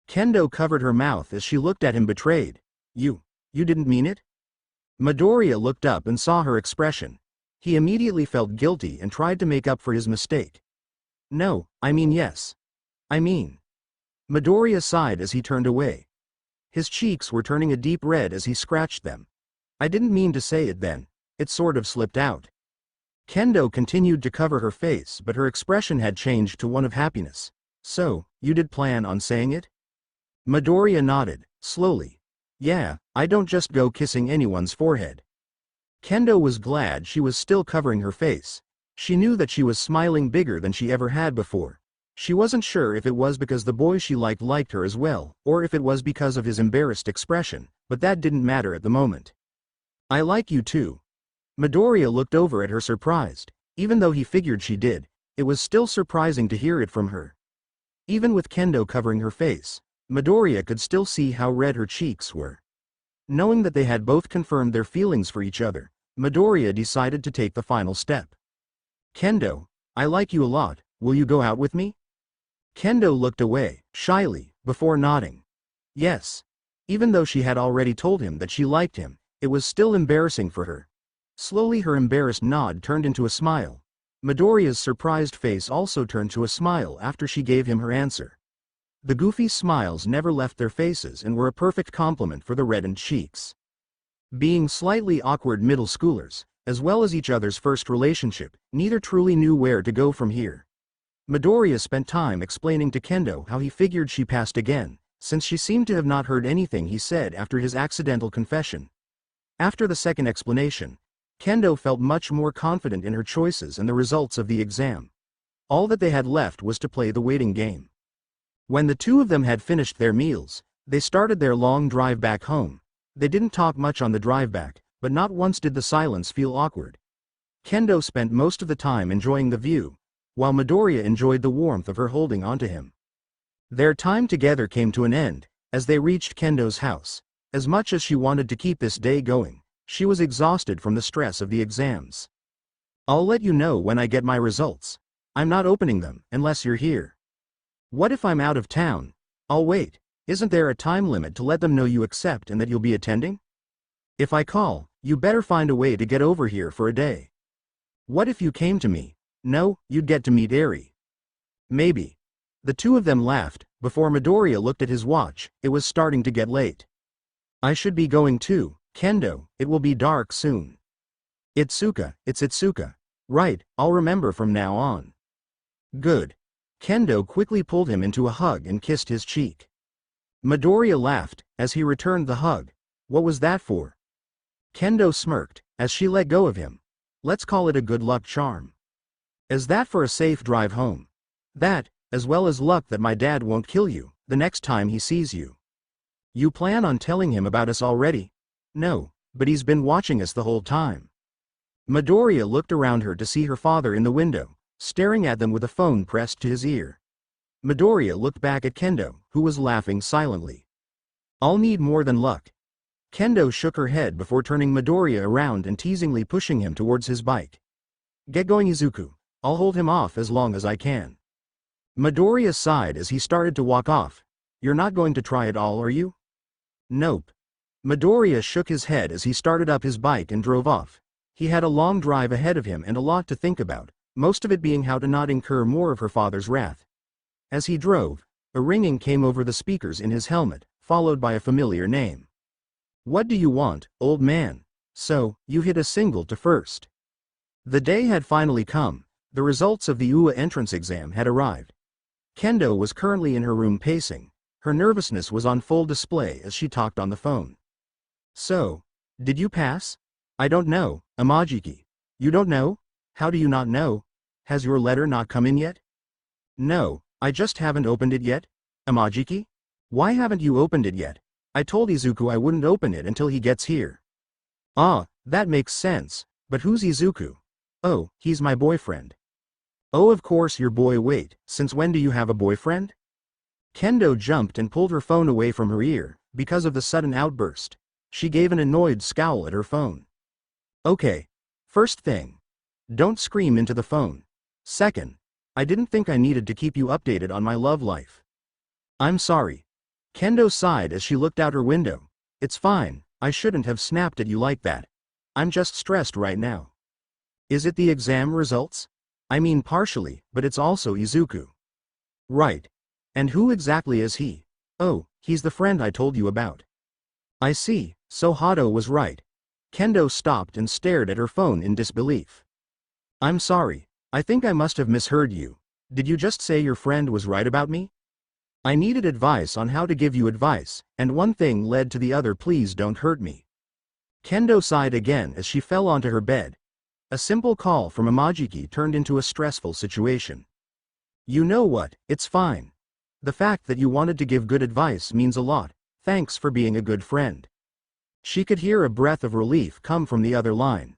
Kendo covered her mouth as she looked at him betrayed. You didn't mean it? Midoriya looked up and saw her expression. He immediately felt guilty and tried to make up for his mistake. No, I mean yes. I mean. Midoriya sighed as he turned away. His cheeks were turning a deep red as he scratched them. I didn't mean to say it then. It sort of slipped out. Kendo continued to cover her face, but her expression had changed to one of happiness. So, you did plan on saying it? Midoriya nodded, slowly. Yeah, I don't just go kissing anyone's forehead. Kendo was glad she was still covering her face. She knew that she was smiling bigger than she ever had before. She wasn't sure if it was because the boy she liked her as well, or if it was because of his embarrassed expression, but that didn't matter at the moment. I like you too. Midoriya looked over at her surprised. Even though he figured she did, it was still surprising to hear it from her. Even with Kendo covering her face, Midoriya could still see how red her cheeks were. Knowing that they had both confirmed their feelings for each other, Midoriya decided to take the final step. Kendo, I like you a lot, will you go out with me? Kendo looked away, shyly, before nodding. Yes. Even though she had already told him that she liked him, it was still embarrassing for her. Slowly her embarrassed nod turned into a smile. Midoriya's surprised face also turned to a smile after she gave him her answer. The goofy smiles never left their faces and were a perfect complement for the reddened cheeks. Being slightly awkward middle schoolers, as well as each other's first relationship, neither truly knew where to go from here. Midoriya spent time explaining to Kendo how he figured she passed again, since she seemed to have not heard anything he said after his accidental confession. After the second explanation, Kendo felt much more confident in her choices and the results of the exam. All that they had left was to play the waiting game. When the two of them had finished their meals, they started their long drive back home. They didn't talk much on the drive back, but not once did the silence feel awkward. Kendo spent most of the time enjoying the view, while Midoriya enjoyed the warmth of her holding onto him. Their time together came to an end, as they reached Kendo's house. As much as she wanted to keep this day going, She was exhausted from the stress of the exams. I'll let you know when I get my results. I'm not opening them unless you're here. What if I'm out of town? I'll wait. Isn't there a time limit to let them know you accept and that you'll be attending? If I call, you better find a way to get over here for a day. What if you came to me? No, you'd get to meet Eri. Maybe. The two of them laughed. Before Midoriya looked at his watch, it was starting to get late. I should be going too, Kendo, it will be dark soon. Itsuka, it's Itsuka. Right, I'll remember from now on. Good. Kendo quickly pulled him into a hug and kissed his cheek. Midoriya laughed, as he returned the hug. What was that for? Kendo smirked, as she let go of him. Let's call it a good luck charm. Is that for a safe drive home? That, as well as luck that my dad won't kill you, the next time he sees you. You plan on telling him about us already? No, but he's been watching us the whole time. Midoriya looked around her to see her father in the window, staring at them with a phone pressed to his ear. Midoriya looked back at Kendo, who was laughing silently. I'll need more than luck. Kendo shook her head before turning Midoriya around and teasingly pushing him towards his bike. Get going, Izuku. I'll hold him off as long as I can. Midoriya sighed as he started to walk off. You're not going to try it all, are you? Nope. Midoriya shook his head as he started up his bike and drove off. He had a long drive ahead of him and a lot to think about, most of it being how to not incur more of her father's wrath. As he drove, a ringing came over the speakers in his helmet, followed by a familiar name. What do you want, old man? So, you hit a single to first. The day had finally come. The results of the UA entrance exam had arrived. Kendo was currently in her room pacing. Her nervousness was on full display as she talked on the phone. So, did you pass? I don't know, Amajiki. You don't know? How do you not know? Has your letter not come in yet? No, I just haven't opened it yet. Amajiki? Why haven't you opened it yet? I told Izuku I wouldn't open it until he gets here. Ah, that makes sense, but who's Izuku? Oh, he's my boyfriend. Oh, of course your boy. Wait, since when do you have a boyfriend? Kendo jumped and pulled her phone away from her ear, because of the sudden outburst. She gave an annoyed scowl at her phone. Okay. First thing. Don't scream into the phone. Second. I didn't think I needed to keep you updated on my love life. I'm sorry. Kendo sighed as she looked out her window. It's fine, I shouldn't have snapped at you like that. I'm just stressed right now. Is it the exam results? I mean partially, but it's also Izuku. Right. And who exactly is he? Oh, he's the friend I told you about. I see, so Hado was right. Kendo stopped and stared at her phone in disbelief. I'm sorry, I think I must have misheard you. Did you just say your friend was right about me? I needed advice on how to give you advice, and one thing led to the other. Please don't hurt me. Kendo sighed again as she fell onto her bed. A simple call from Amajiki turned into a stressful situation. You know what, it's fine. The fact that you wanted to give good advice means a lot. Thanks for being a good friend. She could hear a breath of relief come from the other line.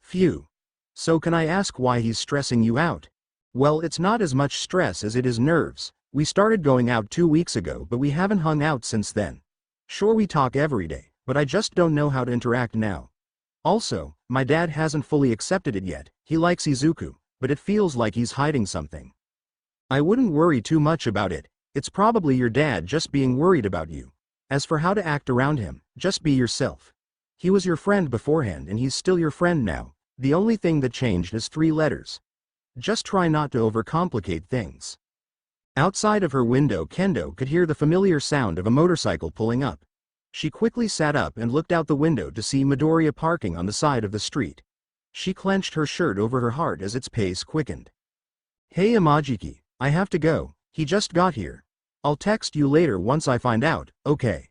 Phew. So can I ask why he's stressing you out? Well, it's not as much stress as it is nerves. We started going out 2 weeks ago, but we haven't hung out since then. Sure, we talk every day, but I just don't know how to interact now. Also, my dad hasn't fully accepted it yet. He likes Izuku, but it feels like he's hiding something. I wouldn't worry too much about it. It's probably your dad just being worried about you. As for how to act around him, just be yourself. He was your friend beforehand and he's still your friend now. The only thing that changed is 3 letters. Just try not to overcomplicate things. Outside of her window, Kendo could hear the familiar sound of a motorcycle pulling up. She quickly sat up and looked out the window to see Midoriya parking on the side of the street. She clenched her shirt over her heart as its pace quickened. Hey Amajiki, I have to go, he just got here. I'll text you later once I find out, okay?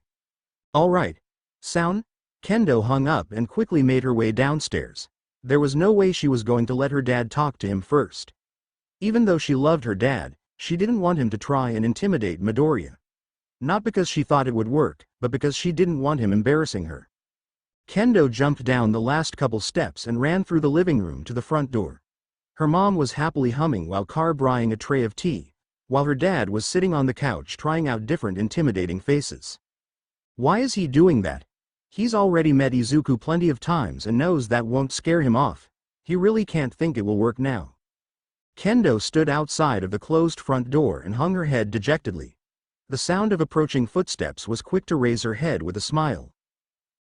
Alright. Sound? Kendo hung up and quickly made her way downstairs. There was no way she was going to let her dad talk to him first. Even though she loved her dad, she didn't want him to try and intimidate Midoriya. Not because she thought it would work, but because she didn't want him embarrassing her. Kendo jumped down the last couple steps and ran through the living room to the front door. Her mom was happily humming while carboning a tray of tea, while her dad was sitting on the couch trying out different intimidating faces. Why is he doing that? He's already met Izuku plenty of times and knows that won't scare him off. He really can't think it will work now. Kendo stood outside of the closed front door and hung her head dejectedly. The sound of approaching footsteps was quick to raise her head with a smile.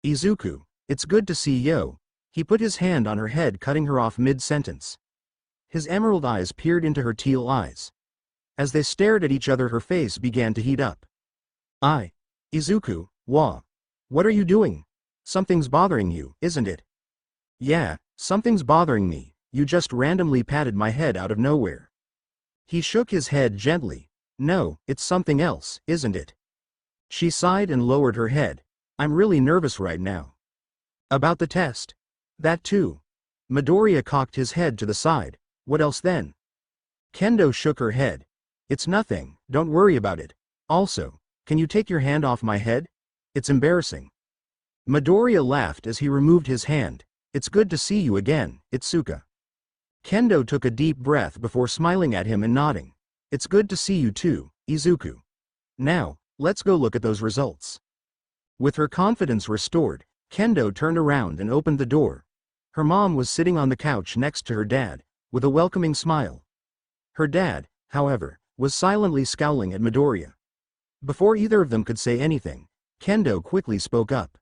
Izuku, it's good to see you. He put his hand on her head, cutting her off mid-sentence. His emerald eyes peered into her teal eyes. As they stared at each other, her face began to heat up. Izuku, what are you doing? Something's bothering you, isn't it? Yeah, something's bothering me. You just randomly patted my head out of nowhere. He shook his head gently. No, it's something else, isn't it? She sighed and lowered her head. I'm really nervous right now. About the test? That too. Midoriya cocked his head to the side. What else then? Kendo shook her head. It's nothing, don't worry about it. Also, can you take your hand off my head? It's embarrassing. Midoriya laughed as he removed his hand. It's good to see you again, Itsuka. Kendo took a deep breath before smiling at him and nodding. It's good to see you too, Izuku. Now, let's go look at those results. With her confidence restored, Kendo turned around and opened the door. Her mom was sitting on the couch next to her dad, with a welcoming smile. Her dad, however, was silently scowling at Midoriya. Before either of them could say anything, Kendo quickly spoke up.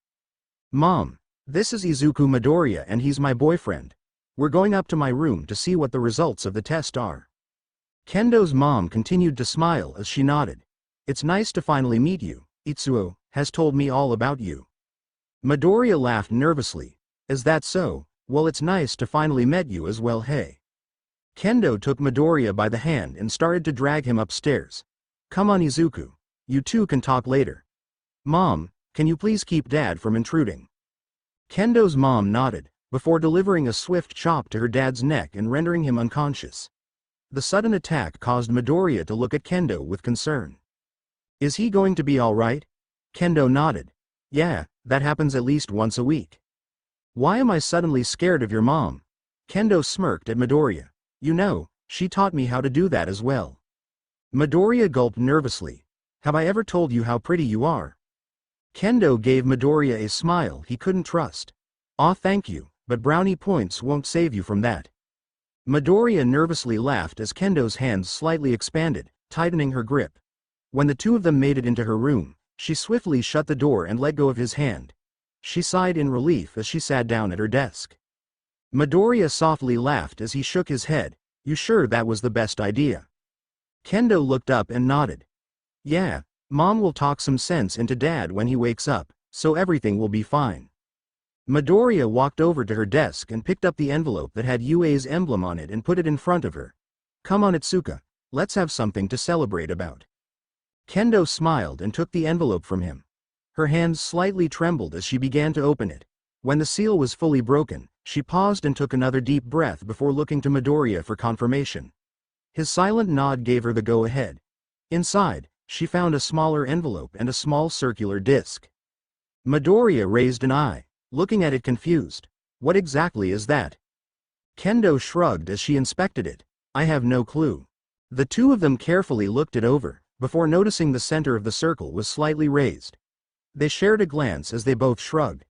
Mom, this is Izuku Midoriya and he's my boyfriend. We're going up to my room to see what the results of the test are. Kendo's mom continued to smile as she nodded. It's nice to finally meet you. Itsuo has told me all about you. Midoriya laughed nervously. Is that so? Well, it's nice to finally meet you as well. Hey. Kendo took Midoriya by the hand and started to drag him upstairs. Come on, Izuku. You two can talk later. Mom, can you please keep Dad from intruding? Kendo's mom nodded, before delivering a swift chop to her dad's neck and rendering him unconscious. The sudden attack caused Midoriya to look at Kendo with concern. Is he going to be alright? Kendo nodded. Yeah, that happens at least once a week. Why am I suddenly scared of your mom? Kendo smirked at Midoriya. You know, she taught me how to do that as well. Midoriya gulped nervously. Have I ever told you how pretty you are? Kendo gave Midoriya a smile he couldn't trust. Aw, thank you, but brownie points won't save you from that. Midoriya nervously laughed as Kendo's hands slightly expanded, tightening her grip. When the two of them made it into her room, she swiftly shut the door and let go of his hand. She sighed in relief as she sat down at her desk. Midoriya softly laughed as he shook his head. You sure that was the best idea? Kendo looked up and nodded. Yeah, Mom will talk some sense into Dad when he wakes up, so everything will be fine. Midoriya walked over to her desk and picked up the envelope that had UA's emblem on it and put it in front of her. Come on, Itsuka, let's have something to celebrate about. Kendo smiled and took the envelope from him. Her hands slightly trembled as she began to open it. When the seal was fully broken, she paused and took another deep breath before looking to Midoriya for confirmation. His silent nod gave her the go-ahead. Inside, she found a smaller envelope and a small circular disc. Midoriya raised an eye, looking at it confused. What exactly is that? Kendo shrugged as she inspected it. I have no clue. The two of them carefully looked it over, before noticing the center of the circle was slightly raised. They shared a glance as they both shrugged.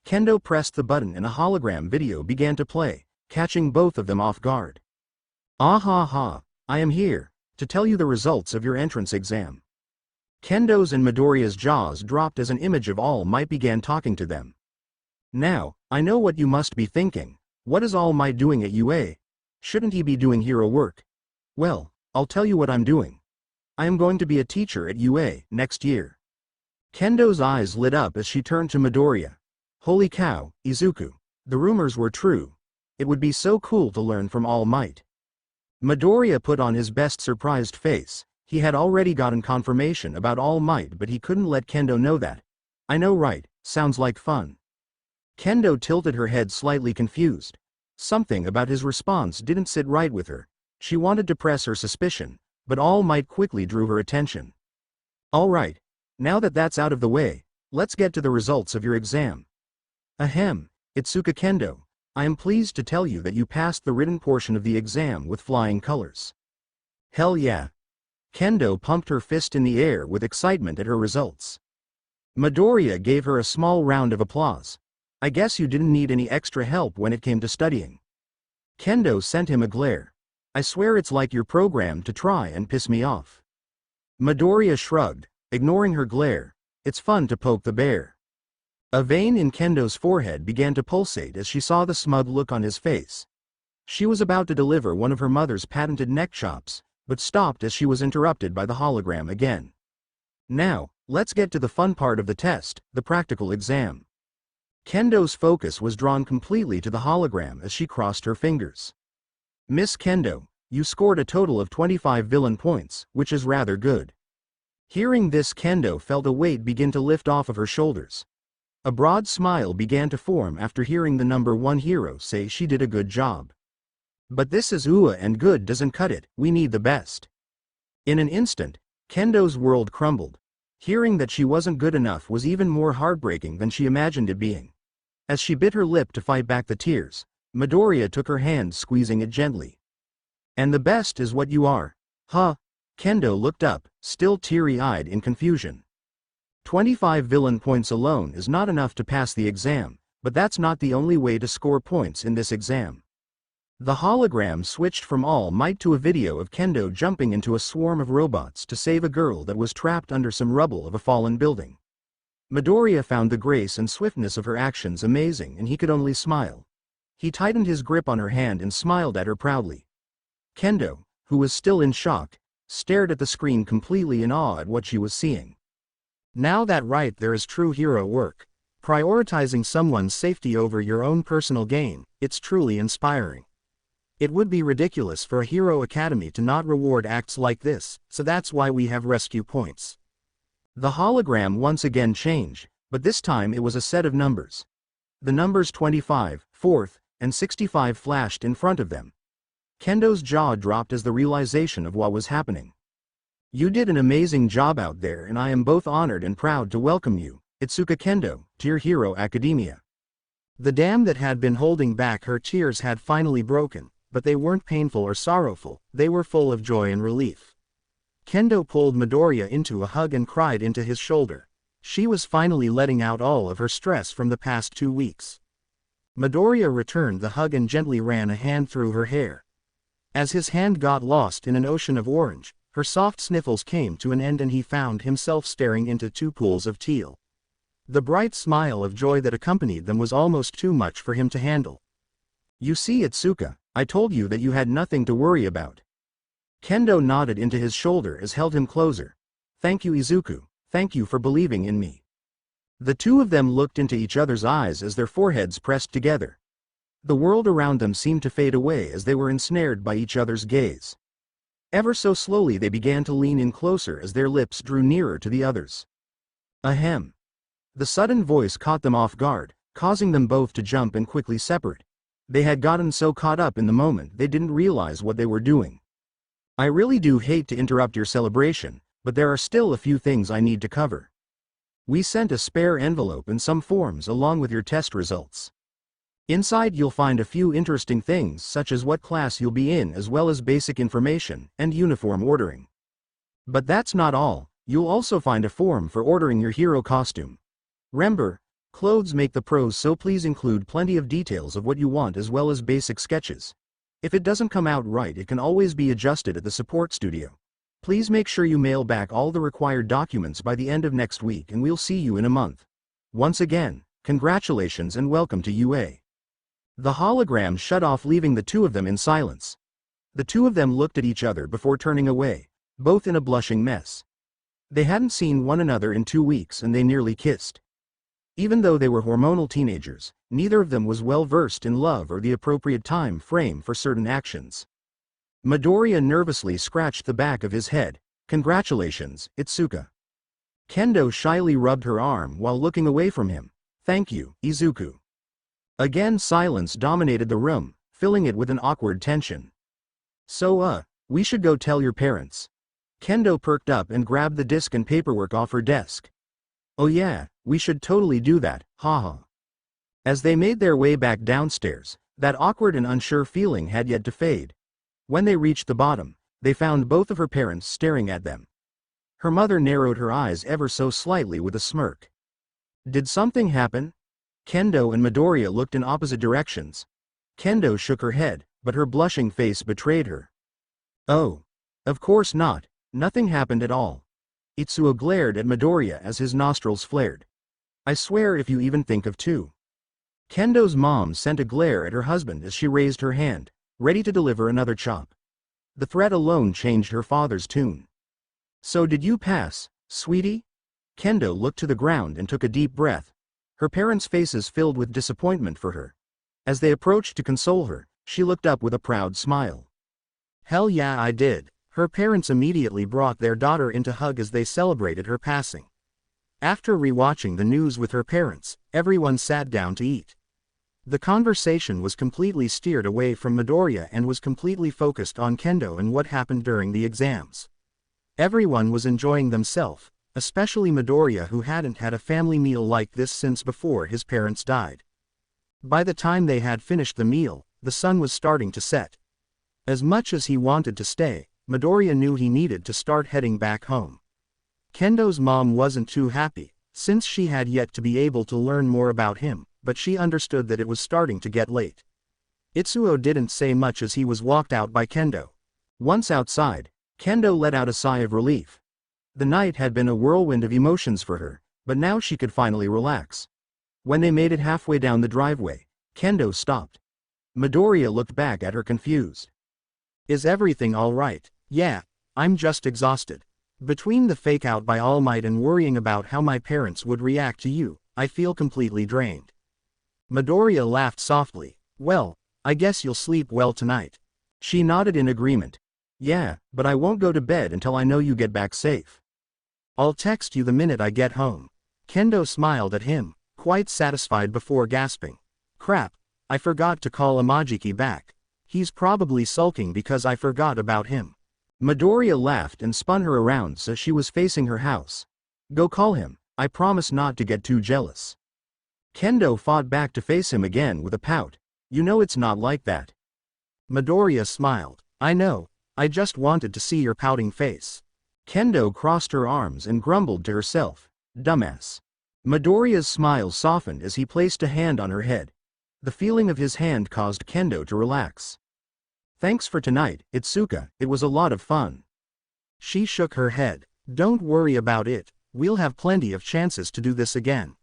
Kendo pressed the button and a hologram video began to play, catching both of them off guard. Ah ha ha, I am here to tell you the results of your entrance exam. Kendo's and Midoriya's jaws dropped as an image of All Might began talking to them. Now, I know what you must be thinking. What is All Might doing at UA? Shouldn't he be doing hero work? Well, I'll tell you what I'm doing. I am going to be a teacher at UA next year. Kendo's eyes lit up as she turned to Midoriya. Holy cow, Izuku. The rumors were true. It would be so cool to learn from All Might. Midoriya put on his best surprised face. He had already gotten confirmation about All Might, but he couldn't let Kendo know that. I know, right, sounds like fun. Kendo tilted her head slightly confused. Something about his response didn't sit right with her. She wanted to press her suspicion, but All Might quickly drew her attention. All right, now that that's out of the way, let's get to the results of your exam. Ahem, Itsuka Kendo, I am pleased to tell you that you passed the written portion of the exam with flying colors. Hell yeah. Kendo pumped her fist in the air with excitement at her results. Midoriya gave her a small round of applause. I guess you didn't need any extra help when it came to studying. Kendo sent him a glare. I swear it's like you're programmed to try and piss me off. Midoriya shrugged, ignoring her glare. It's fun to poke the bear. A vein in Kendo's forehead began to pulsate as she saw the smug look on his face. She was about to deliver one of her mother's patented neck chops, but stopped as she was interrupted by the hologram again. Now, let's get to the fun part of the test, the practical exam. Kendo's focus was drawn completely to the hologram as she crossed her fingers. Miss Kendo, you scored a total of 25 villain points, which is rather good. Hearing this, Kendo felt a weight begin to lift off of her shoulders. A broad smile began to form after hearing the number 1 hero say she did a good job. But this is UA and good doesn't cut it, we need the best. In an instant, Kendo's world crumbled. Hearing that she wasn't good enough was even more heartbreaking than she imagined it being. As she bit her lip to fight back the tears, Midoriya took her hand, squeezing it gently. And the best is what you are. Huh? Kendo looked up, still teary-eyed in confusion. 25 villain points alone is not enough to pass the exam, but that's not the only way to score points in this exam. The hologram switched from all might to a video of Kendo jumping into a swarm of robots to save a girl that was trapped under some rubble of a fallen building. Midoriya found the grace and swiftness of her actions amazing, and he could only smile. He tightened his grip on her hand and smiled at her proudly. Kendo, who was still in shock, stared at the screen completely in awe at what she was seeing. Now that right there is true hero work. Prioritizing someone's safety over your own personal gain, it's truly inspiring. It would be ridiculous for a hero academy to not reward acts like this, so that's why we have rescue points. The hologram once again changed, but this time it was a set of numbers. The numbers 25, 4th, and 65 flashed in front of them. Kendo's jaw dropped as the realization of what was happening. You did an amazing job out there, and I am both honored and proud to welcome you, Itsuka Kendo, to your Hero Academia. The dam that had been holding back her tears had finally broken, but they weren't painful or sorrowful, they were full of joy and relief. Kendo pulled Midoriya into a hug and cried into his shoulder. She was finally letting out all of her stress from the past 2 weeks. Midoriya returned the hug and gently ran a hand through her hair. As his hand got lost in an ocean of orange, her soft sniffles came to an end and he found himself staring into 2 pools of teal. The bright smile of joy that accompanied them was almost too much for him to handle. You see, Itsuka, I told you that you had nothing to worry about. Kendo nodded into his shoulder as held him closer. Thank you, Izuku, thank you for believing in me. The two of them looked into each other's eyes as their foreheads pressed together. The world around them seemed to fade away as they were ensnared by each other's gaze. Ever so slowly they began to lean in closer as their lips drew nearer to the others. Ahem. The sudden voice caught them off guard, causing them both to jump and quickly separate. They had gotten so caught up in the moment they didn't realize what they were doing. I really do hate to interrupt your celebration, but there are still a few things I need to cover. We sent a spare envelope and some forms along with your test results. Inside you'll find a few interesting things such as what class you'll be in as well as basic information and uniform ordering. But that's not all, you'll also find a form for ordering your hero costume. Remember, clothes make the pros, so please include plenty of details of what you want as well as basic sketches. If it doesn't come out right, it can always be adjusted at the support studio. Please make sure you mail back all the required documents by the end of next week and we'll see you in a month. Once again, congratulations and welcome to UA. The hologram shut off, leaving the two of them in silence. The two of them looked at each other before turning away, both in a blushing mess. They hadn't seen one another in 2 weeks and they nearly kissed. Even though they were hormonal teenagers, neither of them was well versed in love or the appropriate time frame for certain actions. Midoriya nervously scratched the back of his head. Congratulations, Itsuka. Kendo shyly rubbed her arm while looking away from him. Thank you, Izuku. Again silence dominated the room, filling it with an awkward tension. So we should go tell your parents. Kendo perked up and grabbed the disc and paperwork off her desk. Oh yeah, we should totally do that, haha. As they made their way back downstairs, that awkward and unsure feeling had yet to fade. When they reached the bottom, they found both of her parents staring at them. Her mother narrowed her eyes ever so slightly with a smirk. Did something happen? Kendo and Midoriya looked in opposite directions. Kendo shook her head, but her blushing face betrayed her. Oh. Of course not, nothing happened at all. Itsuka glared at Midoriya as his nostrils flared. I swear if you even think of two. Kendo's mom sent a glare at her husband as she raised her hand, ready to deliver another chop. The threat alone changed her father's tune. So did you pass, sweetie? Kendo looked to the ground and took a deep breath. Her parents' faces filled with disappointment for her. As they approached to console her, she looked up with a proud smile. Hell yeah, I did. Her parents immediately brought their daughter in to hug as they celebrated her passing. After rewatching the news with her parents, everyone sat down to eat. The conversation was completely steered away from Midoriya and was completely focused on Kendo and what happened during the exams. Everyone was enjoying themselves, especially Midoriya, who hadn't had a family meal like this since before his parents died. By the time they had finished the meal, the sun was starting to set. As much as he wanted to stay, Midoriya knew he needed to start heading back home. Kendo's mom wasn't too happy, since she had yet to be able to learn more about him, but she understood that it was starting to get late. Itsuka didn't say much as he was walked out by Kendo. Once outside, Kendo let out a sigh of relief. The night had been a whirlwind of emotions for her, but now she could finally relax. When they made it halfway down the driveway, Kendo stopped. Midoriya looked back at her confused. Is everything alright? Yeah, I'm just exhausted. Between the fake out by All Might and worrying about how my parents would react to you, I feel completely drained. Midoriya laughed softly. Well, I guess you'll sleep well tonight. She nodded in agreement. Yeah, but I won't go to bed until I know you get back safe. I'll text you the minute I get home. Kendo smiled at him, quite satisfied before gasping. Crap, I forgot to call Amajiki back. He's probably sulking because I forgot about him. Midoriya laughed and spun her around so she was facing her house. Go call him, I promise not to get too jealous. Kendo fought back to face him again with a pout. You know it's not like that. Midoriya smiled. I know, I just wanted to see your pouting face. Kendo crossed her arms and grumbled to herself. Dumbass. Midoriya's smile softened as he placed a hand on her head. The feeling of his hand caused Kendo to relax. Thanks for tonight, Itsuka, it was a lot of fun. She shook her head. Don't worry about it, we'll have plenty of chances to do this again.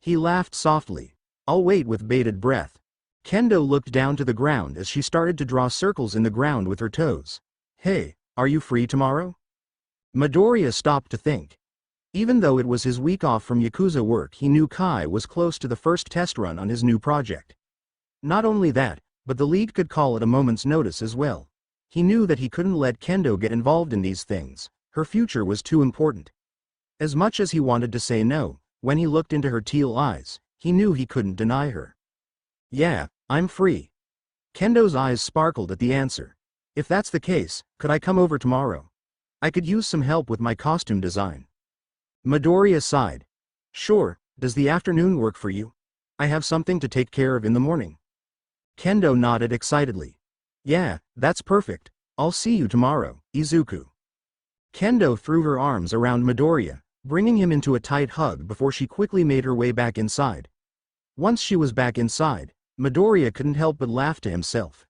He laughed softly. I'll wait with bated breath. Kendo looked down to the ground as she started to draw circles in the ground with her toes. Hey, are you free tomorrow? Midoriya stopped to think. Even though it was his week off from Yakuza work, he knew Kai was close to the first test run on his new project. Not only that, but the league could call at a moment's notice as well. He knew that he couldn't let Kendo get involved in these things, her future was too important. As much as he wanted to say no, when he looked into her teal eyes, he knew he couldn't deny her. Yeah, I'm free. Kendo's eyes sparkled at the answer. If that's the case, could I come over tomorrow? I could use some help with my costume design. Midoriya sighed. Sure, does the afternoon work for you? I have something to take care of in the morning. Kendo nodded excitedly. Yeah, that's perfect. I'll see you tomorrow, Izuku. Kendo threw her arms around Midoriya, bringing him into a tight hug before she quickly made her way back inside. Once she was back inside, Midoriya couldn't help but laugh to himself.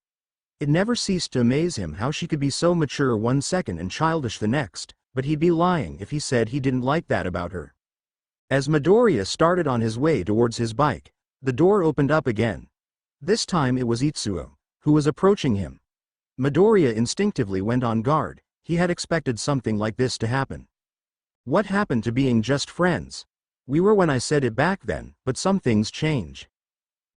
It never ceased to amaze him how she could be so mature one second and childish the next, but he'd be lying if he said he didn't like that about her. As Midoriya started on his way towards his bike, the door opened up again. This time it was Itsuka, who was approaching him. Midoriya instinctively went on guard, he had expected something like this to happen. What happened to being just friends? We were when I said it back then, but some things change.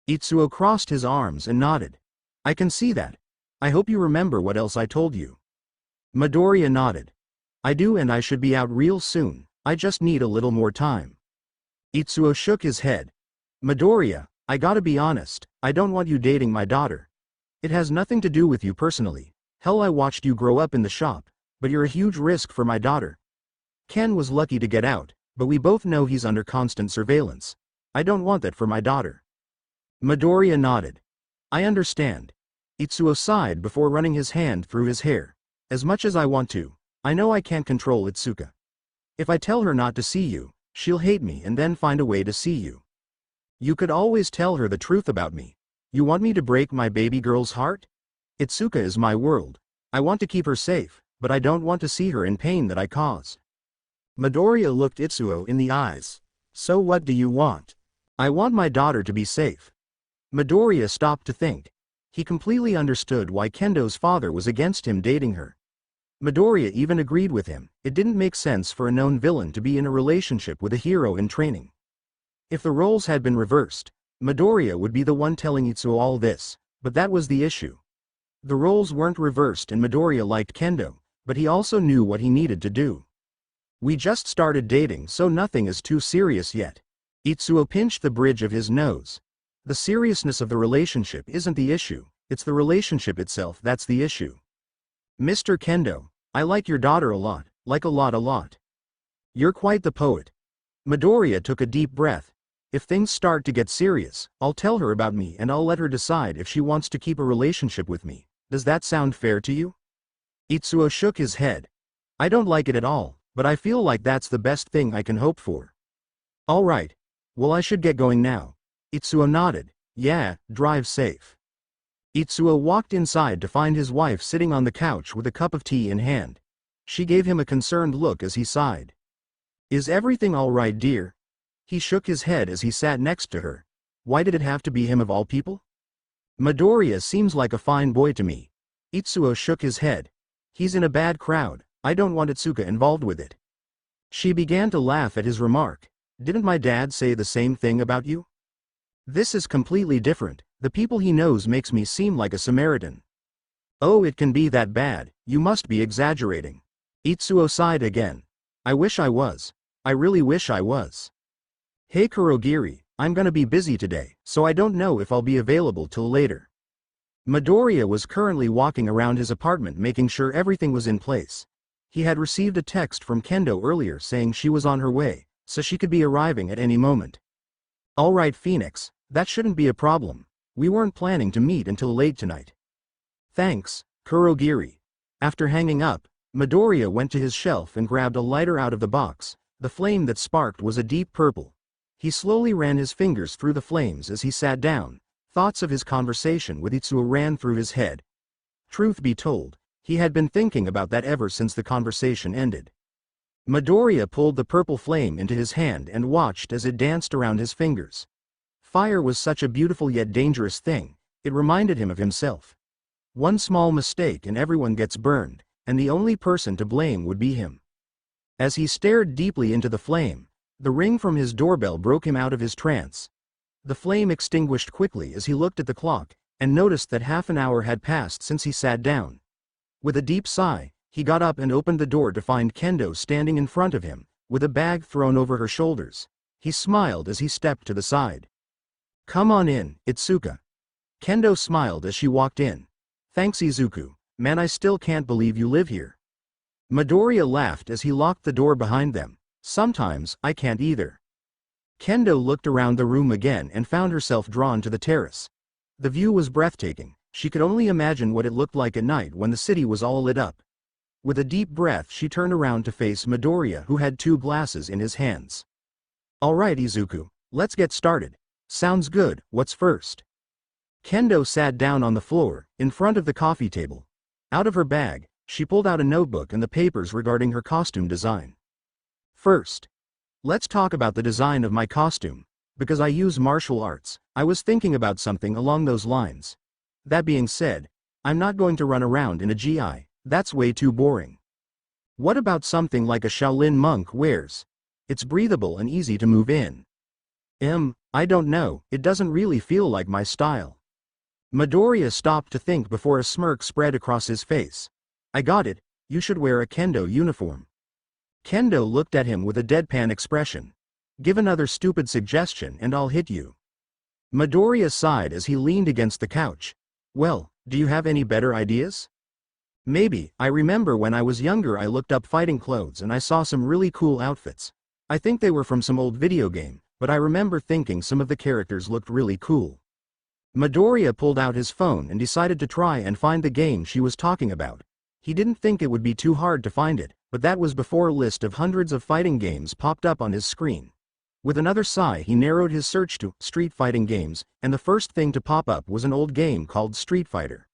Itsuka crossed his arms and nodded. I can see that. I hope you remember what else I told you. Midoriya nodded. I do, and I should be out real soon, I just need a little more time. Itsuka shook his head. Midoriya, I gotta be honest, I don't want you dating my daughter. It has nothing to do with you personally. Hell, I watched you grow up in the shop, but you're a huge risk for my daughter. Ken was lucky to get out, but we both know he's under constant surveillance. I don't want that for my daughter. Midoriya nodded. I understand. Itsuka sighed before running his hand through his hair. As much as I want to, I know I can't control Itsuka. If I tell her not to see you, She'll hate me and then find a way to see you. You could always tell her the truth about me. You want me to break my baby girl's heart? Itsuka is my world. I want to keep her safe, but I don't want to see her in pain that I cause. Midoriya looked Itsuo in the eyes. So what do you want? I want my daughter to be safe. Midoriya stopped to think. He completely understood why Kendo's father was against him dating her. Midoriya even agreed with him. It didn't make sense for a known villain to be in a relationship with a hero in training. If the roles had been reversed, Midoriya would be the one telling Itsuo all this, but that was the issue. The roles weren't reversed and Midoriya liked Kendo, but he also knew what he needed to do. We just started dating, so nothing is too serious yet. Itsuo pinched the bridge of his nose. The seriousness of the relationship isn't the issue, it's the relationship itself that's the issue. Mr. Kendo, I like your daughter a lot, like a lot. You're quite the poet. Midoriya took a deep breath. If things start to get serious, I'll tell her about me and I'll let her decide if she wants to keep a relationship with me. Does that sound fair to you? Itsuo shook his head. I don't like it at all, but I feel like that's the best thing I can hope for. All right. Well, I should get going now. Itsuo nodded. Yeah, drive safe. Itsuo walked inside to find his wife sitting on the couch with a cup of tea in hand. She gave him a concerned look as he sighed. Is everything all right, dear? He shook his head as he sat next to her. Why did it have to be him of all people? Midoriya seems like a fine boy to me. Itsuo shook his head. He's in a bad crowd. I don't want Itsuka involved with it. She began to laugh at his remark. Didn't my dad say the same thing about you? This is completely different. The people he knows makes me seem like a Samaritan. Oh, it can be that bad. You must be exaggerating. Itsuo sighed again. I wish I was. I really wish I was. Hey Kurogiri, I'm gonna be busy today, so I don't know if I'll be available till later. Midoriya was currently walking around his apartment making sure everything was in place. He had received a text from Kendo earlier saying she was on her way, so she could be arriving at any moment. Alright Phoenix, that shouldn't be a problem. We weren't planning to meet until late tonight. Thanks, Kurogiri. After hanging up, Midoriya went to his shelf and grabbed a lighter out of the box. The flame that sparked was a deep purple. He slowly ran his fingers through the flames as he sat down. Thoughts of his conversation with Itsuo ran through his head. Truth be told, he had been thinking about that ever since the conversation ended. Midoriya pulled the purple flame into his hand and watched as it danced around his fingers. Fire was such a beautiful yet dangerous thing. It reminded him of himself. One small mistake and everyone gets burned, and the only person to blame would be him. As he stared deeply into the flame, the ring from his doorbell broke him out of his trance. The flame extinguished quickly as he looked at the clock, and noticed that half an hour had passed since he sat down. With a deep sigh, he got up and opened the door to find Kendo standing in front of him, with a bag thrown over her shoulders. He smiled as he stepped to the side. Come on in, Itsuka. Kendo smiled as she walked in. Thanks Izuku, man, I still can't believe you live here. Midoriya laughed as he locked the door behind them. Sometimes, I can't either. Kendo looked around the room again and found herself drawn to the terrace. The view was breathtaking. She could only imagine what it looked like at night when the city was all lit up. With a deep breath she turned around to face Midoriya, who had 2 glasses in his hands. Alright Izuku, let's get started. Sounds good, what's first? Kendo sat down on the floor, in front of the coffee table. Out of her bag, she pulled out a notebook and the papers regarding her costume design. First, let's talk about the design of my costume. Because I use martial arts, I was thinking about something along those lines. That being said, I'm not going to run around in a GI, that's way too boring. What about something like a Shaolin monk wears? It's breathable and easy to move in. I don't know, it doesn't really feel like my style. Midoriya stopped to think before a smirk spread across his face. I got it, you should wear a Kendo uniform. Kendo looked at him with a deadpan expression. Give another stupid suggestion and I'll hit you. Midoriya sighed as he leaned against the couch. Well, do you have any better ideas? Maybe. I remember when I was younger I looked up fighting clothes and I saw some really cool outfits. I think they were from some old video game, but I remember thinking some of the characters looked really cool. Midoriya pulled out his phone and decided to try and find the game she was talking about. He didn't think it would be too hard to find it, but that was before a list of hundreds of fighting games popped up on his screen. With another sigh, he narrowed his search to street fighting games, and the first thing to pop up was an old game called Street Fighter.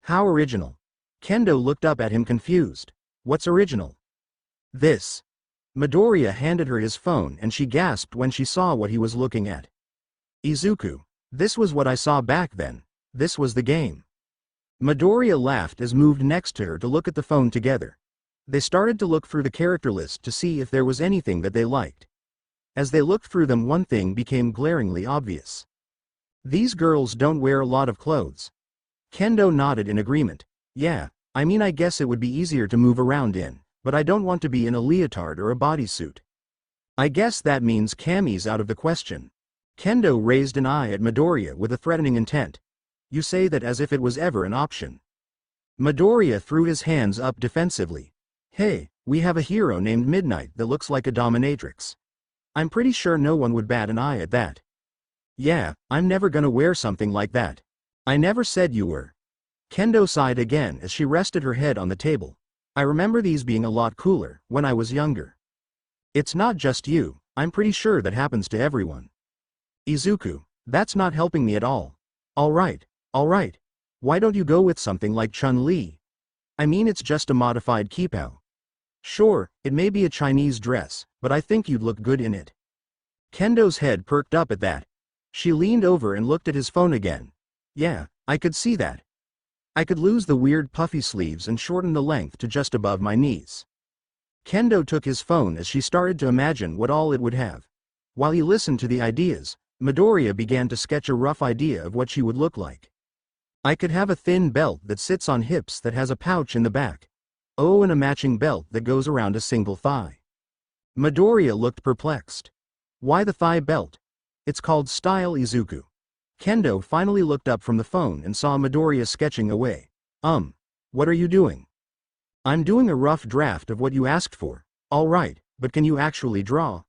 How original. Kendo looked up at him confused. What's original? This. Midoriya handed her his phone and she gasped when she saw what he was looking at. Izuku. This was what I saw back then. This was the game. Midoriya laughed as moved next to her to look at the phone together. They started to look through the character list to see if there was anything that they liked. As they looked through them, one thing became glaringly obvious. These girls don't wear a lot of clothes. Kendo nodded in agreement. Yeah, I mean, I guess it would be easier to move around in, but I don't want to be in a leotard or a bodysuit. I guess that means Kami's out of the question. Kendo raised an eye at Midoriya with a threatening intent. You say that as if it was ever an option. Midoriya threw his hands up defensively. Hey, we have a hero named Midnight that looks like a dominatrix. I'm pretty sure no one would bat an eye at that. Yeah, I'm never gonna wear something like that. I never said you were. Kendo sighed again as she rested her head on the table. I remember these being a lot cooler when I was younger. It's not just you, I'm pretty sure that happens to everyone. Izuku, that's not helping me at all. Alright. Why don't you go with something like Chun-Li? I mean, it's just a modified Kipo. Sure, it may be a Chinese dress, but I think you'd look good in it. Kendo's head perked up at that. She leaned over and looked at his phone again. Yeah, I could see that. I could lose the weird puffy sleeves and shorten the length to just above my knees. Kendo took his phone as she started to imagine what all it would have. While he listened to the ideas, Midoriya began to sketch a rough idea of what she would look like. I could have a thin belt that sits on hips that has a pouch in the back. Oh, and a matching belt that goes around a single thigh. Midoriya looked perplexed. Why the thigh belt? It's called style, Izuku. Kendo finally looked up from the phone and saw Midoriya sketching away. What are you doing? I'm doing a rough draft of what you asked for. Alright, but can you actually draw?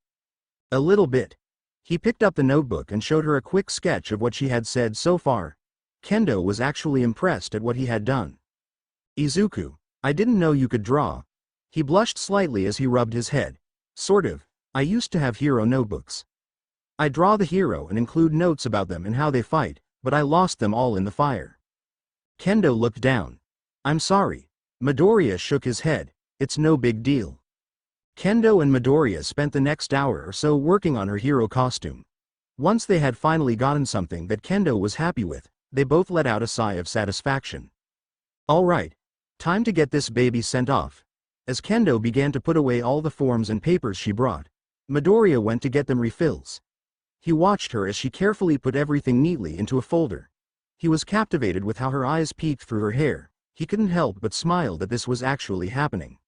A little bit. He picked up the notebook and showed her a quick sketch of what she had said so far. Kendo was actually impressed at what he had done. Izuku, I didn't know you could draw. He blushed slightly as he rubbed his head. Sort of. I used to have hero notebooks. I draw the hero and include notes about them and how they fight, but I lost them all in the fire. Kendo looked down. I'm sorry. Midoriya shook his head. It's no big deal. Kendo and Midoriya spent the next hour or so working on her hero costume. Once they had finally gotten something that Kendo was happy with, they both let out a sigh of satisfaction. Alright. Time to get this baby sent off. As Kendo began to put away all the forms and papers she brought, Midoriya went to get them refills. He watched her as she carefully put everything neatly into a folder. He was captivated with how her eyes peeked through her hair. He couldn't help but smile that this was actually happening.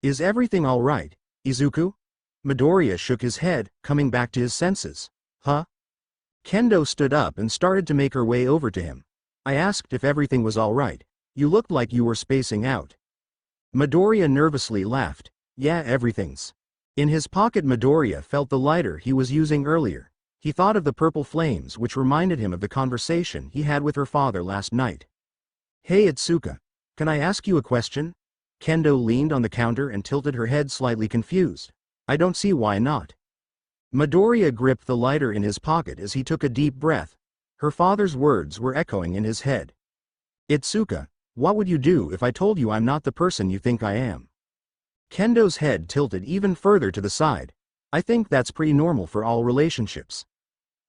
Is everything alright, Izuku? Midoriya shook his head, coming back to his senses. Huh? Kendo stood up and started to make her way over to him. I asked if everything was alright. You looked like you were spacing out. Midoriya nervously laughed. Yeah, everything's. In his pocket, Midoriya felt the lighter he was using earlier. He thought of the purple flames, which reminded him of the conversation he had with her father last night. Hey Itsuka, can I ask you a question? Kendo leaned on the counter and tilted her head slightly confused. I don't see why not. Midoriya gripped the lighter in his pocket as he took a deep breath. Her father's words were echoing in his head. Itsuka, what would you do if I told you I'm not the person you think I am? Kendo's head tilted even further to the side. I think that's pretty normal for all relationships.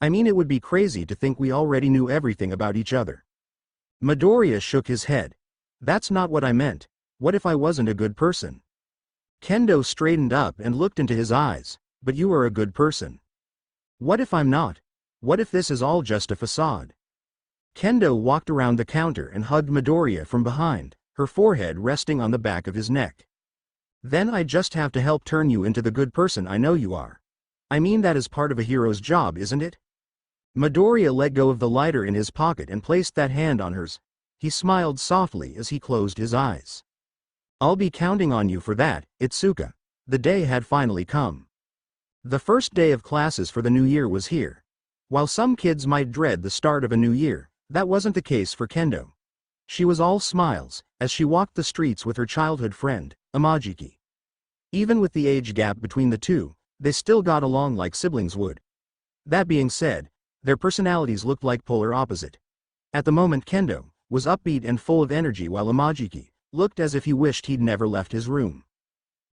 I mean, it would be crazy to think we already knew everything about each other. Midoriya shook his head. That's not what I meant. What if I wasn't a good person? Kendo straightened up and looked into his eyes. But you are a good person. What if I'm not? What if this is all just a facade? Kendo walked around the counter and hugged Midoriya from behind, her forehead resting on the back of his neck. Then I just have to help turn you into the good person I know you are. I mean, that is part of a hero's job, isn't it? Midoriya let go of the lighter in his pocket and placed that hand on hers. He smiled softly as he closed his eyes. I'll be counting on you for that, Itsuka. The day had finally come. The first day of classes for the new year was here. While some kids might dread the start of a new year, that wasn't the case for Kendo. She was all smiles as she walked the streets with her childhood friend, Amajiki. Even with the age gap between the two, they still got along like siblings would. That being said, their personalities looked like polar opposite. At the moment Kendo was upbeat and full of energy while Amajiki looked as if he wished he'd never left his room.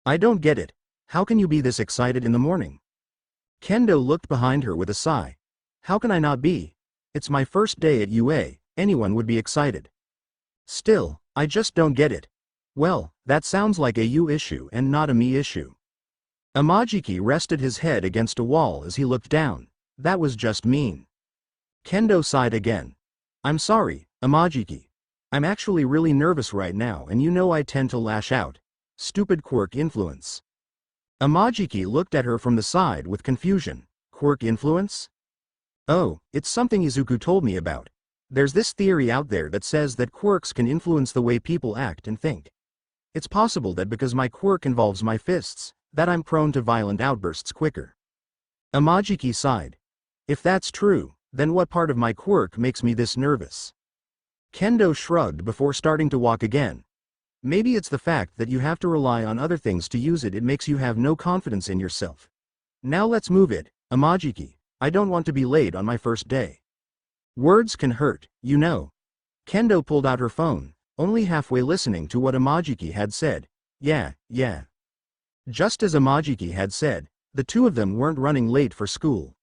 I don't get it. How can you be this excited in the morning? Kendo looked behind her with a sigh. How can I not be? It's my first day at UA, anyone would be excited. Still, I just don't get it. Well, that sounds like a you issue and not a me issue. Amajiki rested his head against a wall as he looked down. That was just mean. Kendo sighed again. I'm sorry, Amajiki. I'm actually really nervous right now and you know I tend to lash out. Stupid Quirk influence. Amajiki looked at her from the side with confusion. Quirk influence? Oh, it's something Izuku told me about. There's this theory out there that says that quirks can influence the way people act and think. It's possible that because my quirk involves my fists, that I'm prone to violent outbursts quicker. Amajiki sighed. If that's true, then what part of my quirk makes me this nervous? Kendo shrugged before starting to walk again. Maybe it's the fact that you have to rely on other things to use it. It makes you have no confidence in yourself. Now let's move it, Amajiki. I don't want to be late on my first day. Words can hurt, you know. Kendo pulled out her phone, only halfway listening to what Amajiki had said. Yeah. Just as Amajiki had said, the two of them weren't running late for school.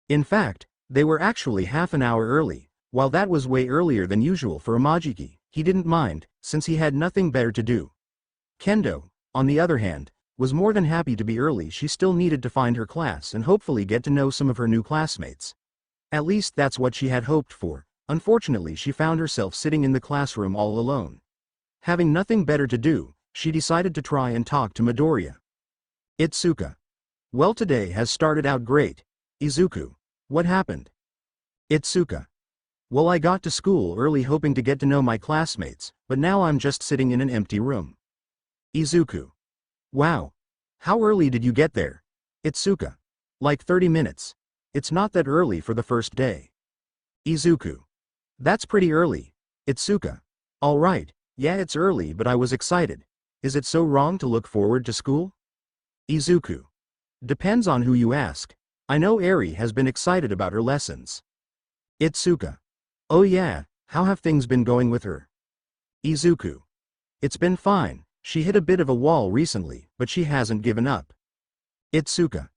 In fact, they were actually half an hour early. While that was way earlier than usual for Amajiki, he didn't mind, since he had nothing better to do. Kendo, on the other hand, was more than happy to be early. She still needed to find her class and hopefully get to know some of her new classmates. At least that's what she had hoped for. Unfortunately, she found herself sitting in the classroom all alone. Having nothing better to do, she decided to try and talk to Midoriya. Itsuka. Well, today has started out great. Izuku. What happened? Itsuka. Well, I got to school early hoping to get to know my classmates, but now I'm just sitting in an empty room. Izuku. Wow. How early did you get there? Itsuka. Like 30 minutes. It's not that early for the first day. Izuku. That's pretty early. Itsuka. Alright, yeah, it's early, but I was excited. Is it so wrong to look forward to school? Izuku. Depends on who you ask. I know Eri has been excited about her lessons. Itsuka. Oh yeah, how have things been going with her? Izuku. It's been fine. She hit a bit of a wall recently, but she hasn't given up. Itsuka.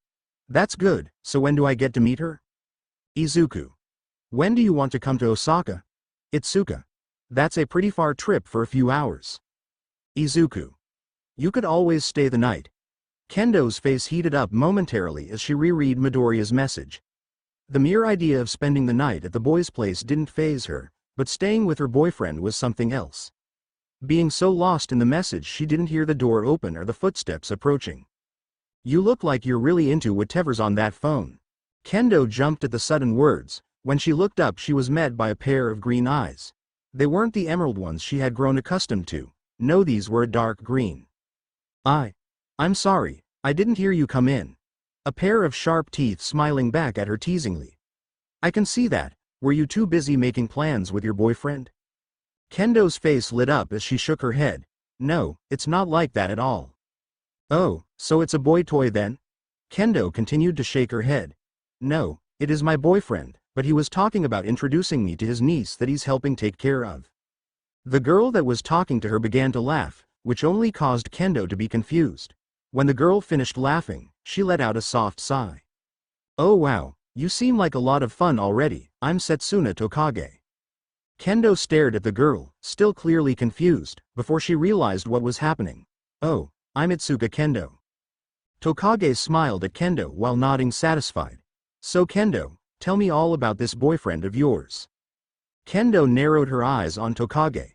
That's good, so when do I get to meet her? Izuku. When do you want to come to Osaka? Itsuka. That's a pretty far trip for a few hours. Izuku. You could always stay the night. Kendo's face heated up momentarily as she reread Midoriya's message. The mere idea of spending the night at the boys' place didn't faze her, but staying with her boyfriend was something else. Being so lost in the message, she didn't hear the door open or the footsteps approaching. You look like you're really into whatever's on that phone. Kendo jumped at the sudden words. When she looked up, she was met by a pair of green eyes. They weren't the emerald ones she had grown accustomed to. No, these were a dark green. I'm sorry, I didn't hear you come in. A pair of sharp teeth smiling back at her teasingly. I can see that. Were you too busy making plans with your boyfriend? Kendo's face lit up as she shook her head. No, it's not like that at all. Oh, so it's a boy toy then? Kendo continued to shake her head. No, it is my boyfriend, but he was talking about introducing me to his niece that he's helping take care of. The girl that was talking to her began to laugh, which only caused Kendo to be confused. When the girl finished laughing, she let out a soft sigh. Oh wow, you seem like a lot of fun already. I'm Setsuna Tokage. Kendo stared at the girl, still clearly confused, before she realized what was happening. Oh, I'm Itsuka Kendo. Tokage smiled at Kendo while nodding satisfied. So Kendo, tell me all about this boyfriend of yours. Kendo narrowed her eyes on Tokage.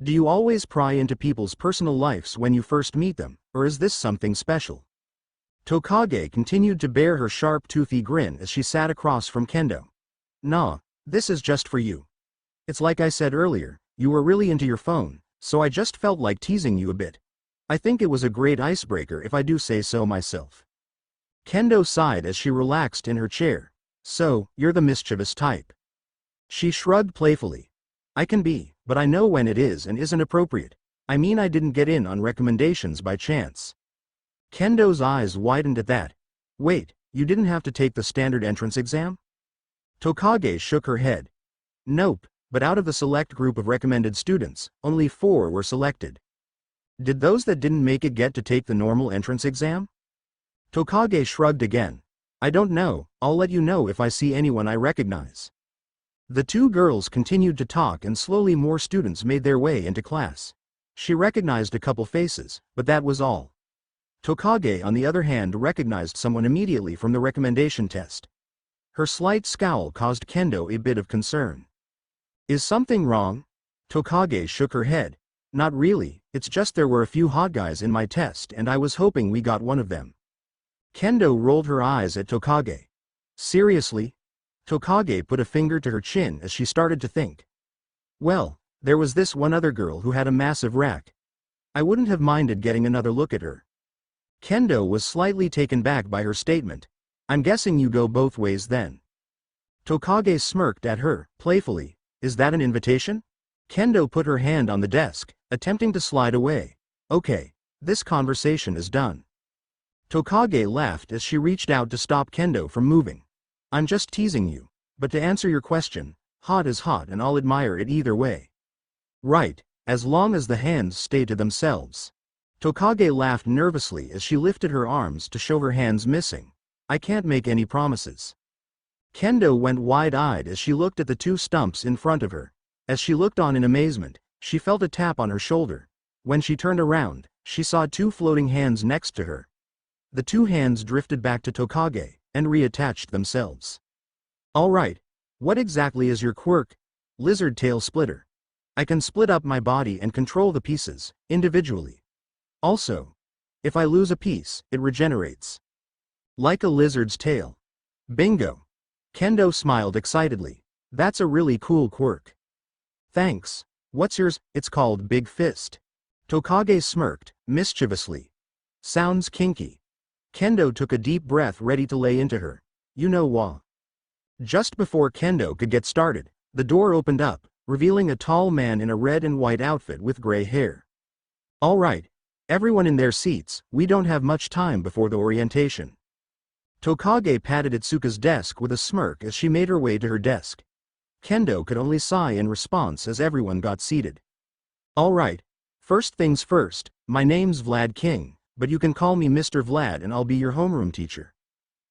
Do you always pry into people's personal lives when you first meet them, or is this something special? Tokage continued to bear her sharp toothy grin as she sat across from Kendo. Nah, this is just for you. It's like I said earlier, you were really into your phone, so I just felt like teasing you a bit. I think it was a great icebreaker if I do say so myself. Kendo sighed as she relaxed in her chair. So, you're the mischievous type. She shrugged playfully. I can be, but I know when it is and isn't appropriate. I mean, I didn't get in on recommendations by chance. Kendo's eyes widened at that. Wait, you didn't have to take the standard entrance exam? Tokage shook her head. Nope, but out of the select group of recommended students, only 4 were selected. Did those that didn't make it get to take the normal entrance exam? Tokage shrugged again. I don't know, I'll let you know if I see anyone I recognize. The 2 girls continued to talk and slowly more students made their way into class. She recognized a couple faces, but that was all. Tokage on the other hand recognized someone immediately from the recommendation test. Her slight scowl caused Kendo a bit of concern. Is something wrong? Tokage shook her head. Not really, it's just there were a few hot guys in my test and I was hoping we got one of them. Kendo rolled her eyes at Tokage. Seriously? Tokage put a finger to her chin as she started to think. Well, there was this one other girl who had a massive rack. I wouldn't have minded getting another look at her. Kendo was slightly taken back by her statement. I'm guessing you go both ways then. Tokage smirked at her, playfully. Is that an invitation? Kendo put her hand on the desk, attempting to slide away. Okay, this conversation is done. Tokage laughed as she reached out to stop Kendo from moving. I'm just teasing you, but to answer your question, hot is hot and I'll admire it either way. Right, as long as the hands stay to themselves. Tokage laughed nervously as she lifted her arms to show her hands missing. I can't make any promises. Kendo went wide-eyed as she looked at the 2 stumps in front of her. As she looked on in amazement, she felt a tap on her shoulder. When she turned around, she saw 2 floating hands next to her. The 2 hands drifted back to Tokage, and reattached themselves. Alright, what exactly is your quirk? Lizard tail splitter. I can split up my body and control the pieces, individually. Also, if I lose a piece, it regenerates. Like a lizard's tail. Bingo. Kendo smiled excitedly. That's a really cool quirk. Thanks. What's yours? It's called Big Fist. Tokage smirked, mischievously. Sounds kinky. Kendo took a deep breath ready to lay into her. You know wha. Just before Kendo could get started, the door opened up, revealing a tall man in a red and white outfit with gray hair. All right. Everyone in their seats, we don't have much time before the orientation. Tokage patted Itsuka's desk with a smirk as she made her way to her desk. Kendo could only sigh in response as everyone got seated. All right. First things first, my name's Vlad King, but you can call me Mr. Vlad and I'll be your homeroom teacher.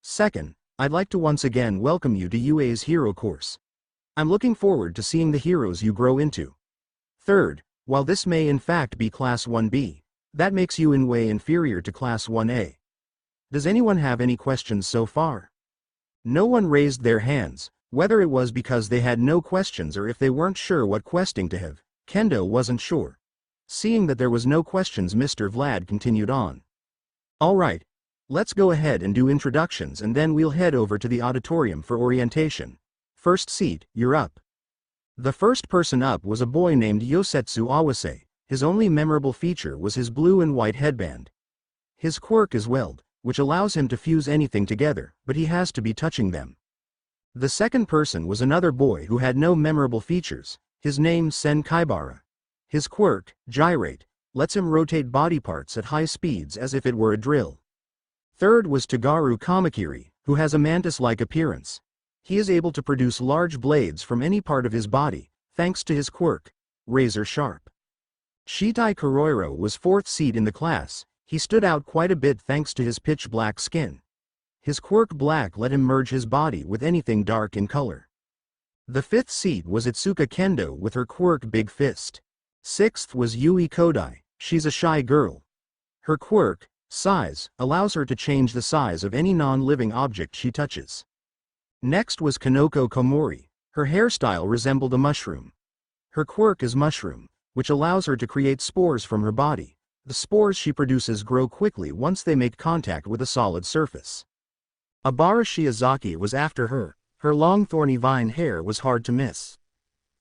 Second, I'd like to once again welcome you to UA's Hero Course. I'm looking forward to seeing the heroes you grow into. Third, while this may in fact be Class 1B, that makes you in way inferior to Class 1A. Does anyone have any questions so far? No one raised their hands, whether it was because they had no questions or if they weren't sure what questing to have. Kendo wasn't sure. Seeing that there was no questions, Mr. Vlad continued on. All right, let's go ahead and do introductions and then we'll head over to the auditorium for orientation. First seat, you're up. The first person up was a boy named Yosetsu Awase. His only memorable feature was his blue and white headband. His quirk is weld, which allows him to fuse anything together, but he has to be touching them. The second person was another boy who had no memorable features. His name Sen Kaibara. His quirk, Gyrate, lets him rotate body parts at high speeds as if it were a drill. Third was Tagaru Kamakiri, who has a mantis-like appearance. He is able to produce large blades from any part of his body, thanks to his quirk, Razor Sharp. Shitai Kuroiro was fourth seat in the class. He stood out quite a bit thanks to his pitch black skin. His quirk Black let him merge his body with anything dark in color. The fifth seat was Itsuka Kendo with her quirk Big Fist. Sixth was Yui Kodai. She's a shy girl. Her quirk, Size, allows her to change the size of any non-living object she touches. Next was Kanoko Komori. Her hairstyle resembled a mushroom. Her quirk is Mushroom, which allows her to create spores from her body. The spores she produces grow quickly once they make contact with a solid surface. Abara Shiozaki was after her. Her long thorny vine hair was hard to miss.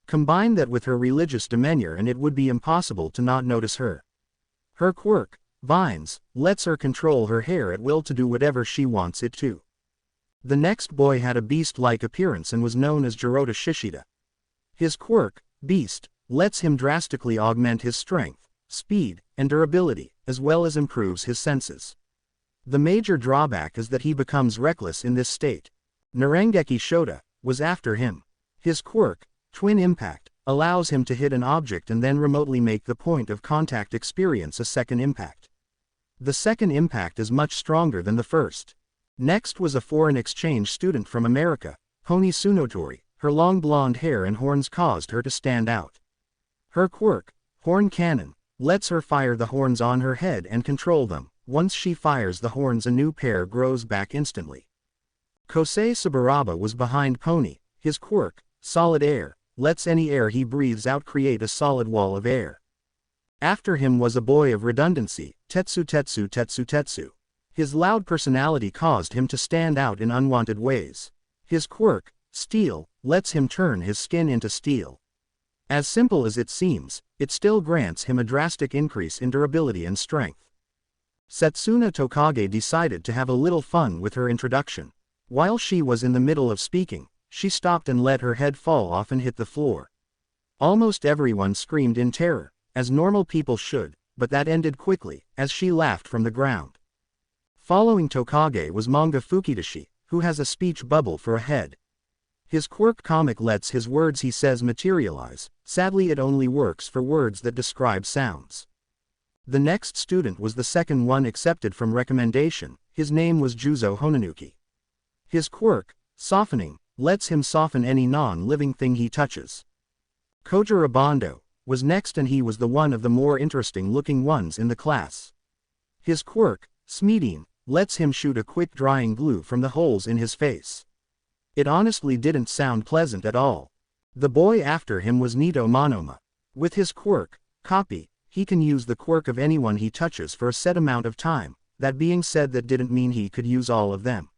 Combine that with her religious demeanor and it would be impossible to not notice her. Her quirk, Vines, lets her control her hair at will to do whatever she wants it to. The next boy had a beast-like appearance and was known as Jirota Shishida. His quirk, Beast, lets him drastically augment his strength, speed, and durability, as well as improves his senses. The major drawback is that he becomes reckless in this state. Narengeki Shota was after him. His quirk, Twin Impact, allows him to hit an object and then remotely make the point of contact experience a second impact. The second impact is much stronger than the first. Next was a foreign exchange student from America, Pony Tsunotori. Her long blonde hair and horns caused her to stand out. Her quirk, Horn Cannon, lets her fire the horns on her head and control them. Once she fires the horns, a new pair grows back instantly. Kosei Saburaba was behind Pony. His quirk, Solid Air, lets any air he breathes out create a solid wall of air. After him was a boy of redundancy, Tetsu. His loud personality caused him to stand out in unwanted ways. His quirk, Steel, lets him turn his skin into steel. As simple as it seems, it still grants him a drastic increase in durability and strength. Setsuna Tokage decided to have a little fun with her introduction. While she was in the middle of speaking, she stopped and let her head fall off and hit the floor. Almost everyone screamed in terror, as normal people should, but that ended quickly, as she laughed from the ground. Following Tokage was Manga Fukidashi, who has a speech bubble for a head. His quirk comic lets his words he says materialize. Sadly, it only works for words that describe sounds. The next student was the second one accepted from recommendation. His name was Juzo Honanuki. His quirk, Softening, lets him soften any non-living thing he touches. Kojiro Bondo was next, and he was the one of the more interesting looking ones in the class. His quirk, Smeedine, lets him shoot a quick drying glue from the holes in his face. It honestly didn't sound pleasant at all. The boy after him was Nito Monoma. With his quirk, Copy, he can use the quirk of anyone he touches for a set amount of time. That being said, that didn't mean he could use all of them.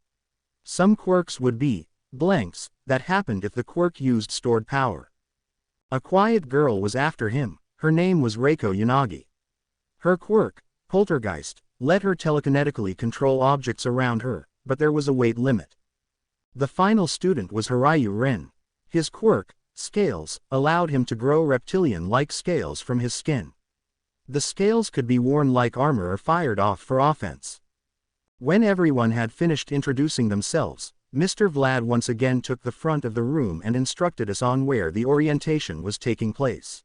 Some quirks would be blanks. That happened if the quirk used stored power. A quiet girl was after him. Her name was Reiko Yanagi. Her quirk, Poltergeist, let her telekinetically control objects around her, but there was a weight limit. The final student was Hiryu Rin. His quirk, Scales, allowed him to grow reptilian-like scales from his skin. The scales could be worn like armor or fired off for offense. When everyone had finished introducing themselves, Mr. Vlad once again took the front of the room and instructed us on where the orientation was taking place.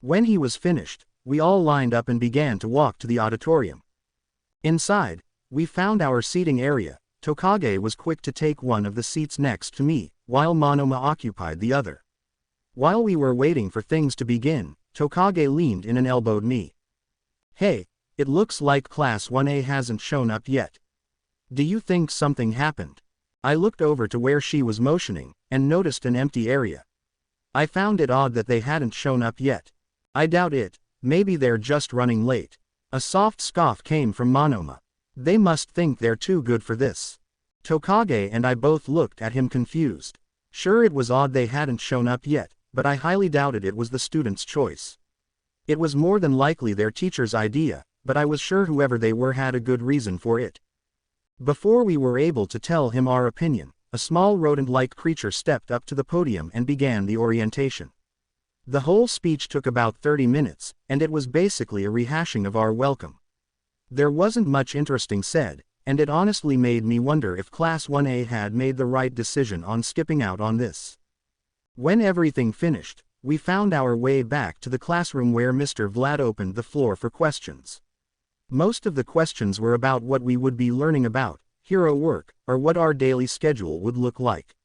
When he was finished, we all lined up and began to walk to the auditorium. Inside, we found our seating area. Tokage was quick to take one of the seats next to me, while Monoma occupied the other. While we were waiting for things to begin, Tokage leaned in and elbowed me. "Hey, it looks like Class 1A hasn't shown up yet. Do you think something happened?" I looked over to where she was motioning, and noticed an empty area. I found it odd that they hadn't shown up yet. "I doubt it, maybe they're just running late." A soft scoff came from Monoma. "They must think they're too good for this." Tokage and I both looked at him confused. Sure, it was odd they hadn't shown up yet, but I highly doubted it was the student's choice. It was more than likely their teacher's idea, but I was sure whoever they were had a good reason for it. Before we were able to tell him our opinion, a small rodent-like creature stepped up to the podium and began the orientation. The whole speech took about 30 minutes, and it was basically a rehashing of our welcome. There wasn't much interesting said, and it honestly made me wonder if Class 1A had made the right decision on skipping out on this. When everything finished, we found our way back to the classroom where Mr. Vlad opened the floor for questions. Most of the questions were about what we would be learning about, hero work, or what our daily schedule would look like.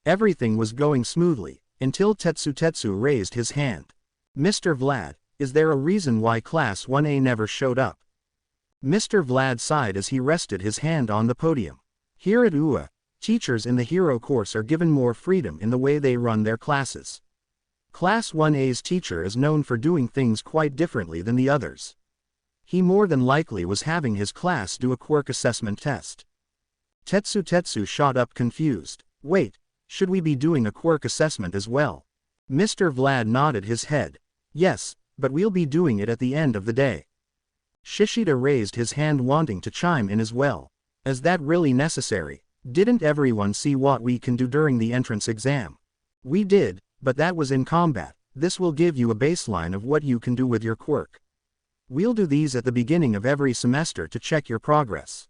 Everything was going smoothly, until Tetsu raised his hand. "Mr. Vlad, is there a reason why Class 1A never showed up?" Mr. Vlad sighed as he rested his hand on the podium. "Here at UA, teachers in the hero course are given more freedom in the way they run their classes. Class 1A's teacher is known for doing things quite differently than the others. He more than likely was having his class do a quirk assessment test." Tetsu shot up confused. "Wait, should we be doing a quirk assessment as well?" Mr. Vlad nodded his head. "Yes, but we'll be doing it at the end of the day." Shishida raised his hand wanting to chime in as well. "Is that really necessary? Didn't everyone see what we can do during the entrance exam?" "We did, but that was in combat. This will give you a baseline of what you can do with your quirk. We'll do these at the beginning of every semester to check your progress."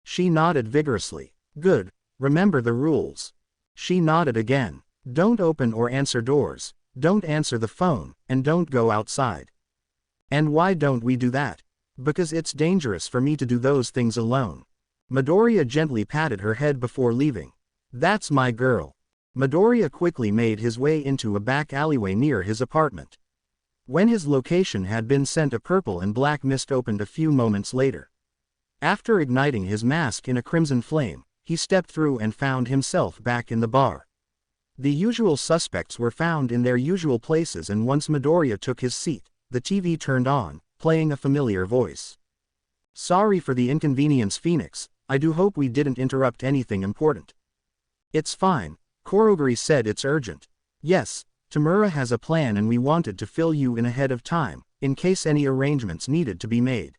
She nodded vigorously. Good, remember the rules. She nodded again. Don't open or answer doors, don't answer the phone, and don't go outside. And why don't we do that? Because it's dangerous for me to do those things alone. Midoriya gently patted her head before leaving. That's my girl. Midoriya quickly made his way into a back alleyway near his apartment. When his location had been sent, a purple and black mist opened a few moments later. After igniting his mask in a crimson flame, he stepped through and found himself back in the bar. The usual suspects were found in their usual places, and once Midoriya took his seat, the TV turned on, playing a familiar voice. Sorry for the inconvenience, Phoenix. I do hope we didn't interrupt anything important. It's fine. Kurogiri said it's urgent. Yes, Tamura has a plan and we wanted to fill you in ahead of time, in case any arrangements needed to be made.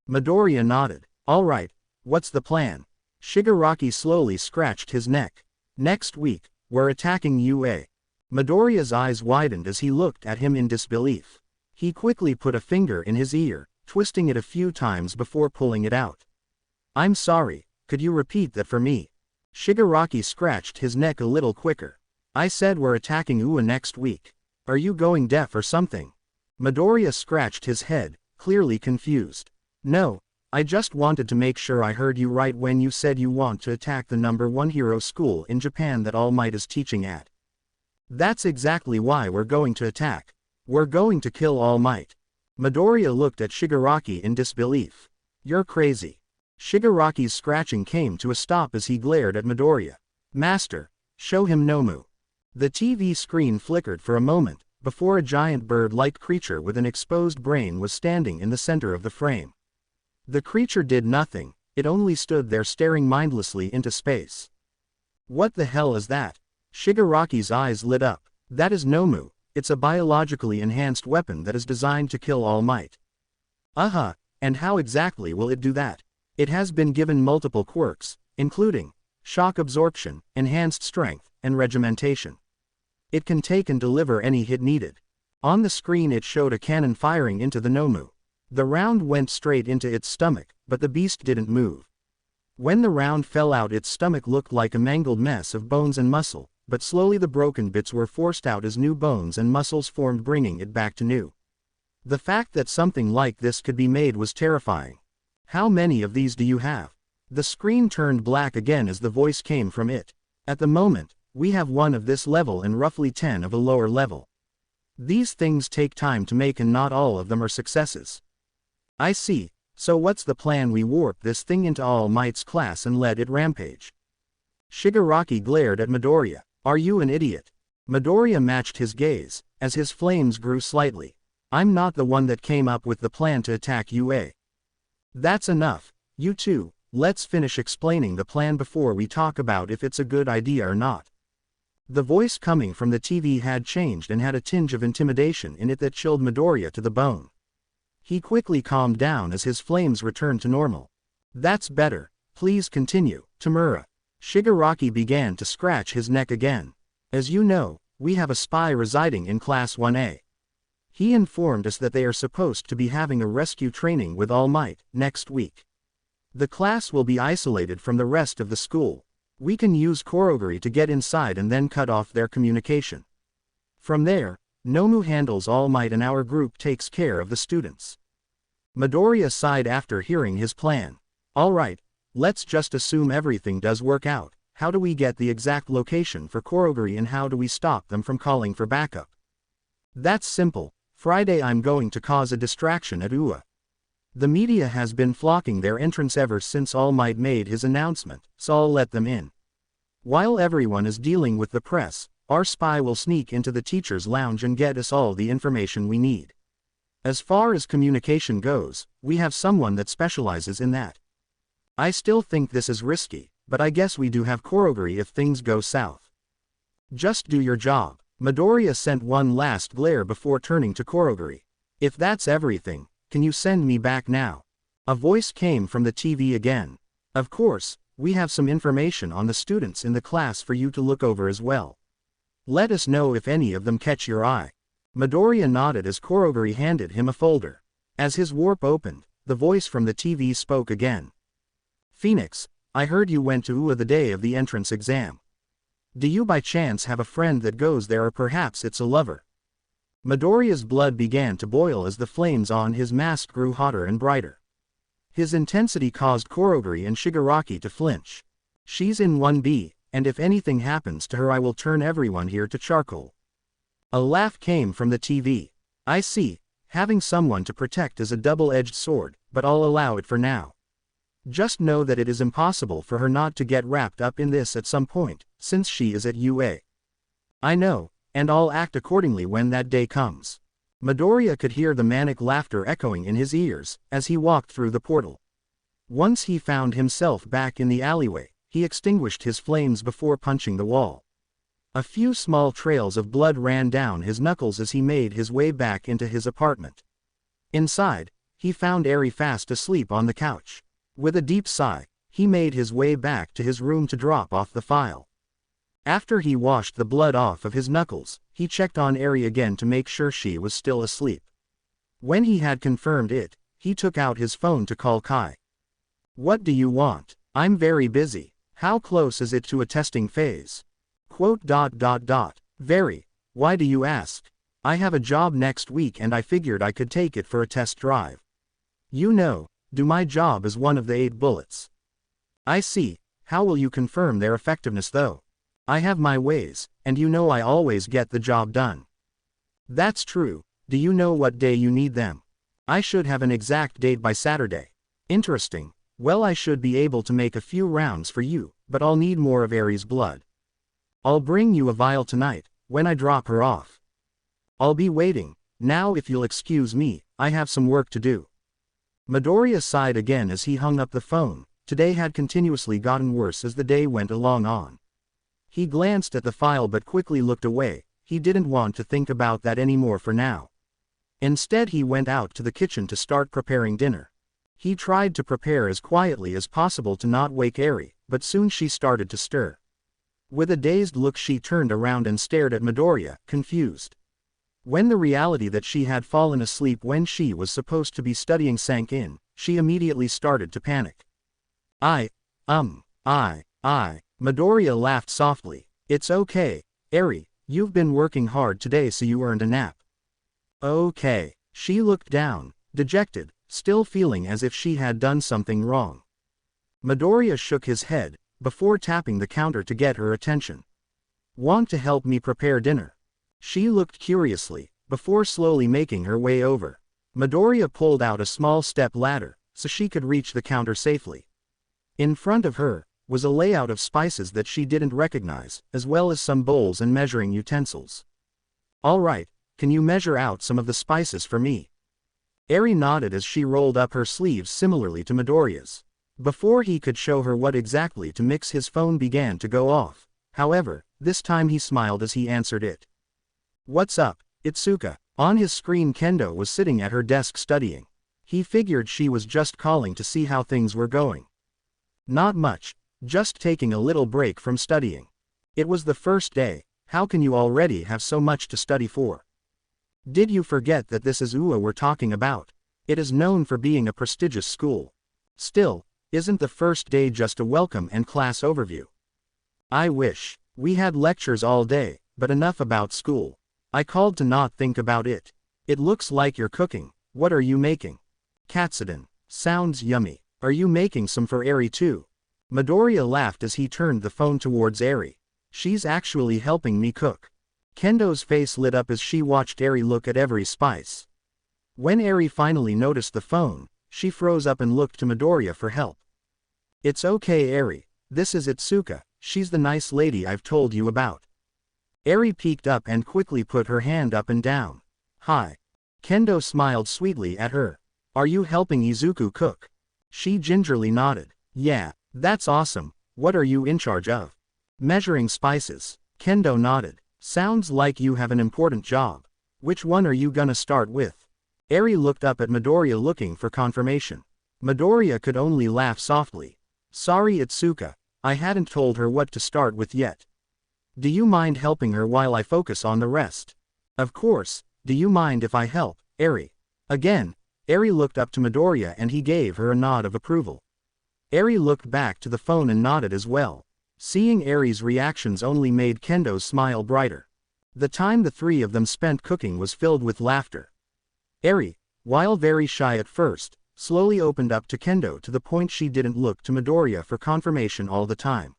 Midoriya nodded. Alright, what's the plan? Shigaraki slowly scratched his neck. Next week, we're attacking UA. Midoriya's eyes widened as he looked at him in disbelief. He quickly put a finger in his ear, twisting it a few times before pulling it out. I'm sorry, could you repeat that for me? Shigaraki scratched his neck a little quicker. I said we're attacking UA next week. Are you going deaf or something? Midoriya scratched his head, clearly confused. No, I just wanted to make sure I heard you right when you said you want to attack the #1 hero school in Japan that All Might is teaching at. That's exactly why we're going to attack. We're going to kill All Might. Midoriya looked at Shigaraki in disbelief. You're crazy. Shigaraki's scratching came to a stop as he glared at Midoriya. Master, show him Nomu. The TV screen flickered for a moment, before a giant bird-like creature with an exposed brain was standing in the center of the frame. The creature did nothing, it only stood there staring mindlessly into space. What the hell is that? Shigaraki's eyes lit up. That is Nomu. It's a biologically enhanced weapon that is designed to kill All Might. And how exactly will it do that? It has been given multiple quirks, including shock absorption, enhanced strength, and regimentation. It can take and deliver any hit needed. On the screen it showed a cannon firing into the Nomu. The round went straight into its stomach, but the beast didn't move. When the round fell out, its stomach looked like a mangled mess of bones and muscle, but slowly the broken bits were forced out as new bones and muscles formed, bringing it back to new. The fact that something like this could be made was terrifying. How many of these do you have? The screen turned black again as the voice came from it. At the moment, we have 1 of this level and roughly 10 of a lower level. These things take time to make and not all of them are successes. I see, so what's the plan? We warp this thing into All Might's class and let it rampage. Shigaraki glared at Midoriya. Are you an idiot? Midoriya matched his gaze, as his flames grew slightly. I'm not the one that came up with the plan to attack UA. That's enough. You two, let's finish explaining the plan before we talk about if it's a good idea or not. The voice coming from the TV had changed and had a tinge of intimidation in it that chilled Midoriya to the bone. He quickly calmed down as his flames returned to normal. That's better. Please continue, Tamura. Shigaraki began to scratch his neck again. As you know, we have a spy residing in Class 1A. He informed us that they are supposed to be having a rescue training with All Might next week. The class will be isolated from the rest of the school. We can use Kurogiri to get inside and then cut off their communication. From there, Nomu handles All Might and our group takes care of the students. Midoriya sighed after hearing his plan. Alright, let's just assume everything does work out. How do we get the exact location for Kurogiri and how do we stop them from calling for backup? That's simple. Friday I'm going to cause a distraction at UA. The media has been flocking their entrance ever since All Might made his announcement, so I'll let them in. While everyone is dealing with the press, our spy will sneak into the teacher's lounge and get us all the information we need. As far as communication goes, we have someone that specializes in that. I still think this is risky, but I guess we do have Kurogiri if things go south. Just do your job. Midoriya sent one last glare before turning to Kurogiri. If that's everything, can you send me back now? A voice came from the TV again. Of course, we have some information on the students in the class for you to look over as well. Let us know if any of them catch your eye. Midoriya nodded as Kurogiri handed him a folder. As his warp opened, the voice from the TV spoke again. Phoenix, I heard you went to UA the day of the entrance exam. Do you by chance have a friend that goes there, or perhaps it's a lover? Midoriya's blood began to boil as the flames on his mask grew hotter and brighter. His intensity caused Kurogiri and Shigaraki to flinch. She's in 1B, and if anything happens to her I will turn everyone here to charcoal. A laugh came from the TV. I see, having someone to protect is a double-edged sword, but I'll allow it for now. Just know that it is impossible for her not to get wrapped up in this at some point, since she is at UA. I know, and I'll act accordingly when that day comes. Midoriya could hear the manic laughter echoing in his ears as he walked through the portal. Once he found himself back in the alleyway, he extinguished his flames before punching the wall. A few small trails of blood ran down his knuckles as he made his way back into his apartment. Inside, he found Eri fast asleep on the couch. With a deep sigh, he made his way back to his room to drop off the file. After he washed the blood off of his knuckles, he checked on Eri again to make sure she was still asleep. When he had confirmed it, he took out his phone to call Kai. What do you want? I'm very busy. How close is it to a testing phase? Very. Why do you ask? I have a job next week and I figured I could take it for a test drive. You know, my job is one of the 8 bullets. I see. How will you confirm their effectiveness though? I have my ways, and you know I always get the job done. That's true. Do you know what day you need them? I should have an exact date by Saturday. Interesting. Well, I should be able to make a few rounds for you, but I'll need more of Eri's blood. I'll bring you a vial tonight, when I drop her off. I'll be waiting. Now if you'll excuse me, I have some work to do. Midoriya sighed again as he hung up the phone. Today had continuously gotten worse as the day went along on. He glanced at the file but quickly looked away. He didn't want to think about that anymore for now. Instead he went out to the kitchen to start preparing dinner. He tried to prepare as quietly as possible to not wake Eri, but soon she started to stir. With a dazed look she turned around and stared at Midoriya, confused. When the reality that she had fallen asleep when she was supposed to be studying sank in, she immediately started to panic. Midoriya laughed softly. It's okay, Eri, you've been working hard today so you earned a nap. Okay. She looked down, dejected, still feeling as if she had done something wrong. Midoriya shook his head, before tapping the counter to get her attention. Want to help me prepare dinner? She looked curiously, before slowly making her way over. Midoriya pulled out a small step ladder, so she could reach the counter safely. In front of her was a layout of spices that she didn't recognize, as well as some bowls and measuring utensils. All right, can you measure out some of the spices for me? Eri nodded as she rolled up her sleeves similarly to Midoriya's. Before he could show her what exactly to mix, his phone began to go off. However, this time he smiled as he answered it. What's up, Itsuka? On his screen Kendo was sitting at her desk studying. He figured she was just calling to see how things were going. Not much. Just taking a little break from studying. It was the first day. How can you already have so much to study for? Did you forget that this is UA we're talking about? It is known for being a prestigious school. Still, isn't the first day just a welcome and class overview? I wish. We had lectures all day, but enough about school. I called to not think about it. It looks like you're cooking. What are you making? Katsudon. Sounds yummy. Are you making some for Eri too? Midoriya laughed as he turned the phone towards Eri. She's actually helping me cook. Kendo's face lit up as she watched Eri look at every spice. When Eri finally noticed the phone, she froze up and looked to Midoriya for help. It's okay Eri, this is Itsuka, she's the nice lady I've told you about. Eri peeked up and quickly put her hand up and down. Hi. Kendo smiled sweetly at her. Are you helping Izuku cook? She gingerly nodded. Yeah. That's awesome. What are you in charge of? Measuring spices. Kendo nodded. Sounds like you have an important job. Which one are you gonna start with? Eri looked up at Midoriya looking for confirmation. Midoriya could only laugh softly. Sorry Itsuka, I hadn't told her what to start with yet. Do you mind helping her while I focus on the rest? Of course, do you mind if I help, Eri? Again, Eri looked up to Midoriya and he gave her a nod of approval. Eri looked back to the phone and nodded as well. Seeing Eri's reactions only made Kendo's smile brighter. The time the three of them spent cooking was filled with laughter. Eri, while very shy at first, slowly opened up to Kendo to the point she didn't look to Midoriya for confirmation all the time.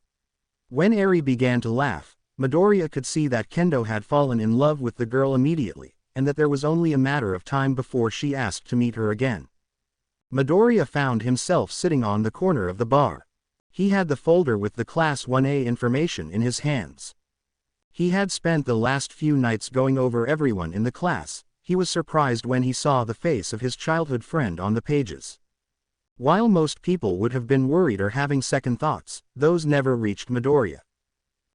When Eri began to laugh, Midoriya could see that Kendo had fallen in love with the girl immediately, and that there was only a matter of time before she asked to meet her again. Midoriya found himself sitting on the corner of the bar. He had the folder with the Class 1A information in his hands. He had spent the last few nights going over everyone in the class. He was surprised when he saw the face of his childhood friend on the pages. While most people would have been worried or having second thoughts, those never reached Midoriya.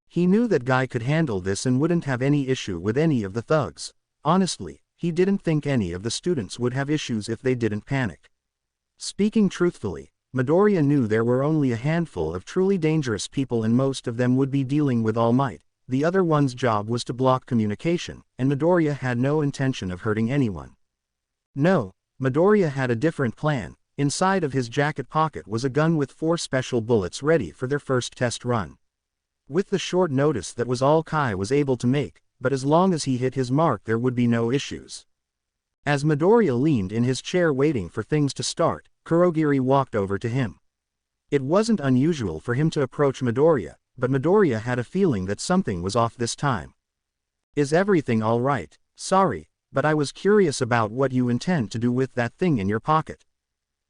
He knew that Guy could handle this and wouldn't have any issue with any of the thugs. Honestly, he didn't think any of the students would have issues if they didn't panic. Speaking truthfully, Midoriya knew there were only a handful of truly dangerous people and most of them would be dealing with All Might. The other one's job was to block communication, and Midoriya had no intention of hurting anyone. No, Midoriya had a different plan. Inside of his jacket pocket was a gun with 4 special bullets ready for their first test run. With the short notice that was all Kai was able to make, but as long as he hit his mark there would be no issues. As Midoriya leaned in his chair waiting for things to start, Kurogiri walked over to him. It wasn't unusual for him to approach Midoriya, but Midoriya had a feeling that something was off this time. "Is everything all right? Sorry, but I was curious about what you intend to do with that thing in your pocket.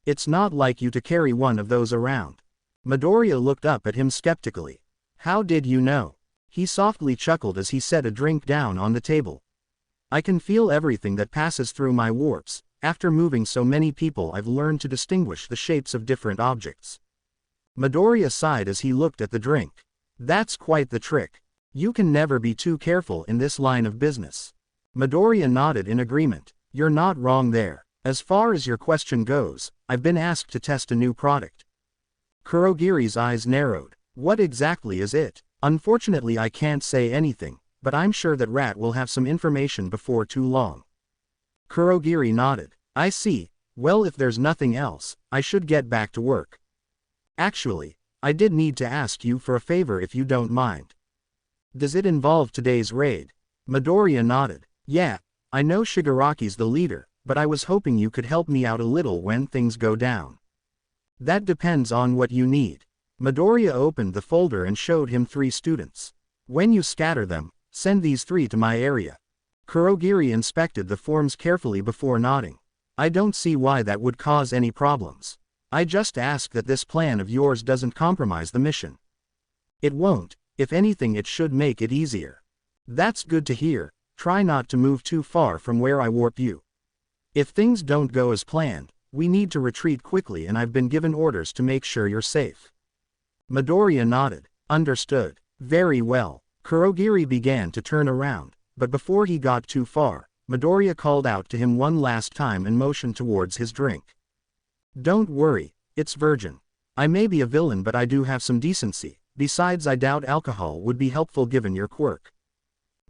It's not like you to carry one of those around." Midoriya looked up at him skeptically. "How did you know?" He softly chuckled as he set a drink down on the table. "I can feel everything that passes through my warps. After moving so many people I've learned to distinguish the shapes of different objects." Midoriya sighed as he looked at the drink. "That's quite the trick. You can never be too careful in this line of business." Midoriya nodded in agreement. "You're not wrong there. As far as your question goes, I've been asked to test a new product." Kurogiri's eyes narrowed. "What exactly is it?" "Unfortunately I can't say anything, but I'm sure that Rat will have some information before too long." Kurogiri nodded. "I see. Well, if there's nothing else, I should get back to work. Actually, I did need to ask you for a favor if you don't mind." "Does it involve today's raid?" Midoriya nodded. "Yeah, I know Shigaraki's the leader, but I was hoping you could help me out a little when things go down." "That depends on what you need." Midoriya opened the folder and showed him 3 students. "When you scatter them, send these 3 to my area." Kurogiri inspected the forms carefully before nodding. "I don't see why that would cause any problems. I just ask that this plan of yours doesn't compromise the mission." "It won't. If anything it should make it easier." "That's good to hear. Try not to move too far from where I warp you. If things don't go as planned, we need to retreat quickly and I've been given orders to make sure you're safe." Midoriya nodded. "Understood. Very well." Kurogiri began to turn around, but before he got too far, Midoriya called out to him one last time and motioned towards his drink. "Don't worry, it's virgin. I may be a villain but I do have some decency, besides I doubt alcohol would be helpful given your quirk."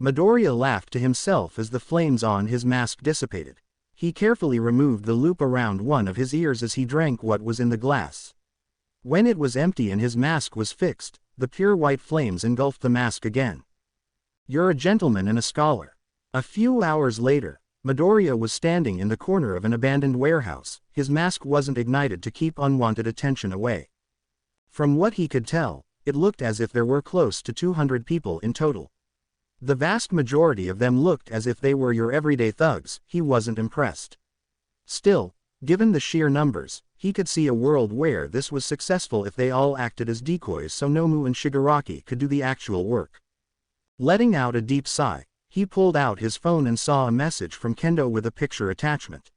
Midoriya laughed to himself as the flames on his mask dissipated. He carefully removed the loop around one of his ears as he drank what was in the glass. When it was empty and his mask was fixed, the pure white flames engulfed the mask again. "You're a gentleman and a scholar." A few hours later, Midoriya was standing in the corner of an abandoned warehouse. His mask wasn't ignited to keep unwanted attention away. From what he could tell, it looked as if there were close to 200 people in total. The vast majority of them looked as if they were your everyday thugs. He wasn't impressed. Still, given the sheer numbers, he could see a world where this was successful if they all acted as decoys so Nomu and Shigaraki could do the actual work. Letting out a deep sigh, he pulled out his phone and saw a message from Kendo with a picture attachment.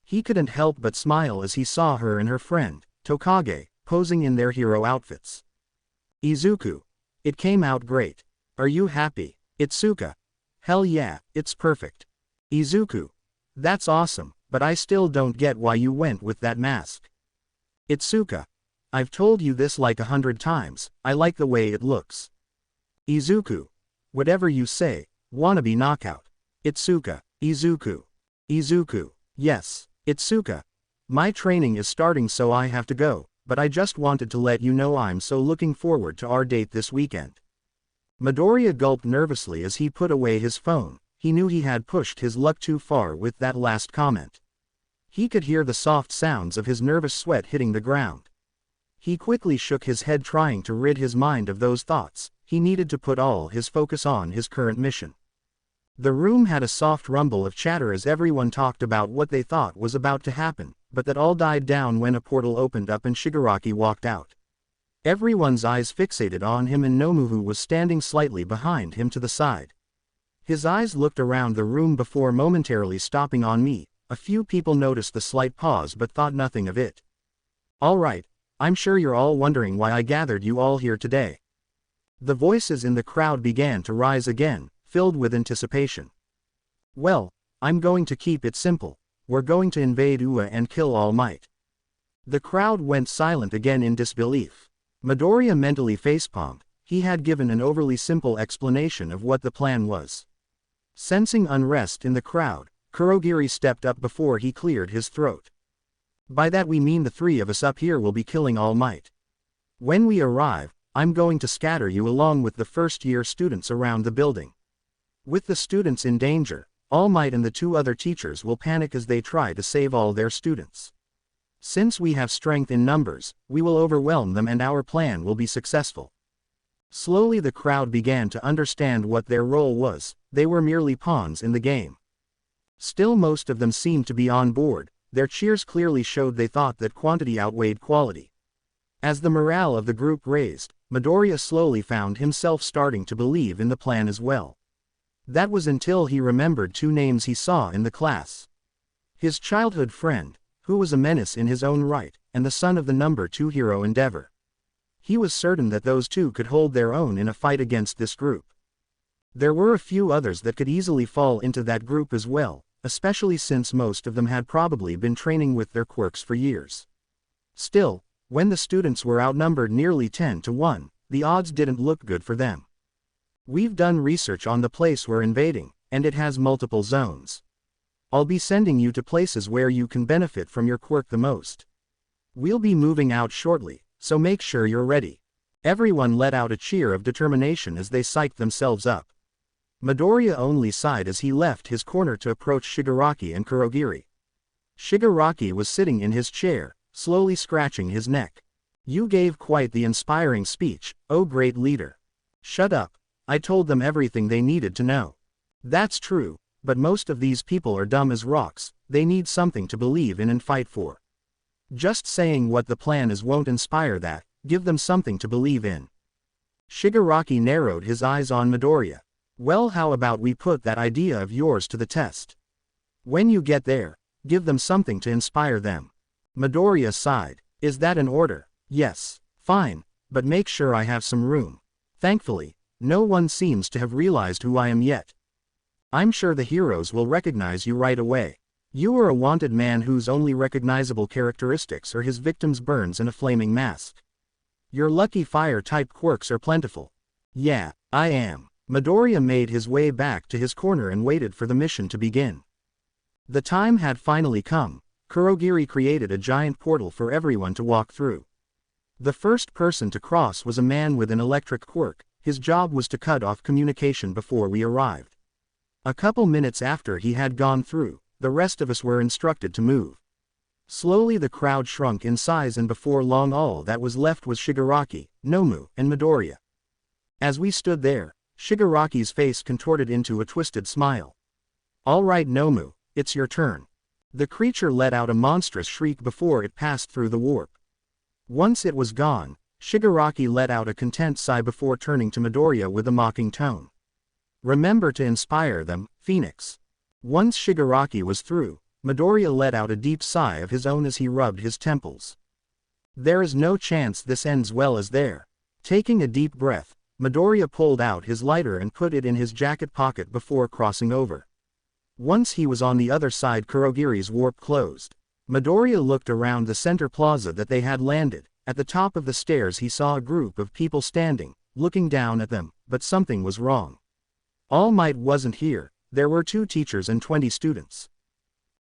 He couldn't help but smile as he saw her and her friend, Tokage, posing in their hero outfits. "Izuku. It came out great. Are you happy?" "Itsuka. Hell yeah, it's perfect." "Izuku. That's awesome, but I still don't get why you went with that mask." "Itsuka. I've told you this like 100 times, I like the way it looks." "Izuku. Whatever you say, wannabe knockout." "Itsuka. Izuku. Izuku. Yes, Itsuka. My training is starting so I have to go. but I just wanted to let you know I'm so looking forward to our date this weekend." Midoriya gulped nervously as he put away his phone. He knew he had pushed his luck too far with that last comment. He could hear the soft sounds of his nervous sweat hitting the ground. He quickly shook his head, trying to rid his mind of those thoughts. He needed to put all his focus on his current mission. The room had a soft rumble of chatter as everyone talked about what they thought was about to happen, but that all died down when a portal opened up and Shigaraki walked out. Everyone's eyes fixated on him, and Nomu, who was standing slightly behind him to the side. His eyes looked around the room before momentarily stopping on me. A few people noticed the slight pause but thought nothing of it. "All right, I'm sure you're all wondering why I gathered you all here today." The voices in the crowd began to rise again, filled with anticipation. "Well, I'm going to keep it simple. We're going to invade UA and kill All Might." The crowd went silent again in disbelief. Midoriya mentally facepalmed. He had given an overly simple explanation of what the plan was. Sensing unrest in the crowd, Kurogiri stepped up before he cleared his throat. "By that we mean the three of us up here will be killing All Might. When we arrive, I'm going to scatter you along with the first-year students around the building. With the students in danger, All Might and the two other teachers will panic as they try to save all their students. Since we have strength in numbers, we will overwhelm them and our plan will be successful." Slowly the crowd began to understand what their role was. They were merely pawns in the game. Still, most of them seemed to be on board. Their cheers clearly showed they thought that quantity outweighed quality. As the morale of the group raised, Midoriya slowly found himself starting to believe in the plan as well. That was until he remembered two names he saw in the class. His childhood friend, who was a menace in his own right, and the son of the number 2 hero Endeavor. He was certain that those two could hold their own in a fight against this group. There were a few others that could easily fall into that group as well, especially since most of them had probably been training with their quirks for years. Still, when the students were outnumbered nearly 10-1, the odds didn't look good for them. "We've done research on the place we're invading, and it has multiple zones. I'll be sending you to places where you can benefit from your quirk the most. We'll be moving out shortly, so make sure you're ready." Everyone let out a cheer of determination as they psyched themselves up. Midoriya only sighed as he left his corner to approach Shigaraki and Kurogiri. Shigaraki was sitting in his chair, slowly scratching his neck. "You gave quite the inspiring speech, oh great leader." "Shut up. I told them everything they needed to know." "That's true, but most of these people are dumb as rocks. They need something to believe in and fight for. Just saying what the plan is won't inspire that. Give them something to believe in." Shigaraki narrowed his eyes on Midoriya. "Well, how about we put that idea of yours to the test? When you get there, give them something to inspire them." Midoriya sighed. "Is that an order?" "Yes." "Fine, but make sure I have some room. Thankfully, no one seems to have realized who I am yet. I'm sure the heroes will recognize you right away. You are a wanted man whose only recognizable characteristics are his victim's burns and a flaming mask. Your lucky fire-type quirks are plentiful." "Yeah, I am." Midoriya made his way back to his corner and waited for the mission to begin. The time had finally come. Kurogiri created a giant portal for everyone to walk through. The first person to cross was a man with an electric quirk. His job was to cut off communication before we arrived. A couple minutes after he had gone through, the rest of us were instructed to move. Slowly the crowd shrunk in size, and before long all that was left was Shigaraki, Nomu, and Midoriya. As we stood there, Shigaraki's face contorted into a twisted smile. "All right, Nomu, it's your turn." The creature let out a monstrous shriek before it passed through the warp. Once it was gone, Shigaraki let out a content sigh before turning to Midoriya with a mocking tone. "Remember to inspire them, Phoenix." Once Shigaraki was through, Midoriya let out a deep sigh of his own as he rubbed his temples. "There is no chance this ends well as there." Taking a deep breath, Midoriya pulled out his lighter and put it in his jacket pocket before crossing over. Once he was on the other side, Kurogiri's warp closed. Midoriya looked around the center plaza that they had landed. At the top of the stairs he saw a group of people standing, looking down at them, but something was wrong. All Might wasn't here. There were 2 teachers and 20 students.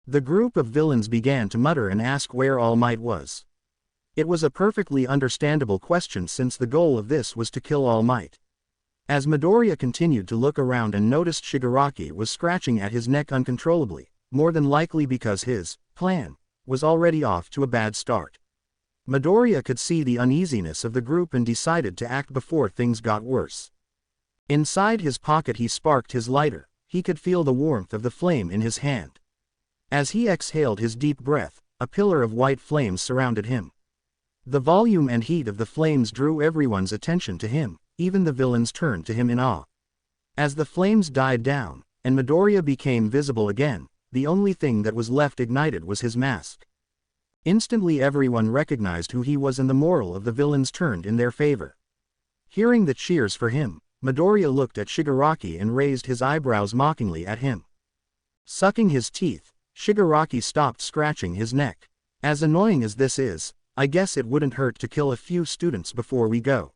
The group of villains began to mutter and ask where All Might was. It was a perfectly understandable question since the goal of this was to kill All Might. As Midoriya continued to look around and noticed Shigaraki was scratching at his neck uncontrollably, more than likely because his plan was already off to a bad start. Midoriya could see the uneasiness of the group and decided to act before things got worse. Inside his pocket he sparked his lighter. He could feel the warmth of the flame in his hand. As he exhaled his deep breath, a pillar of white flames surrounded him. The volume and heat of the flames drew everyone's attention to him, even the villains turned to him in awe. As the flames died down, and Midoriya became visible again, the only thing that was left ignited was his mask. Instantly everyone recognized who he was and the moral of the villains turned in their favor. Hearing the cheers for him, Midoriya looked at Shigaraki and raised his eyebrows mockingly at him. Sucking his teeth, Shigaraki stopped scratching his neck. As annoying as this is, I guess it wouldn't hurt to kill a few students before we go.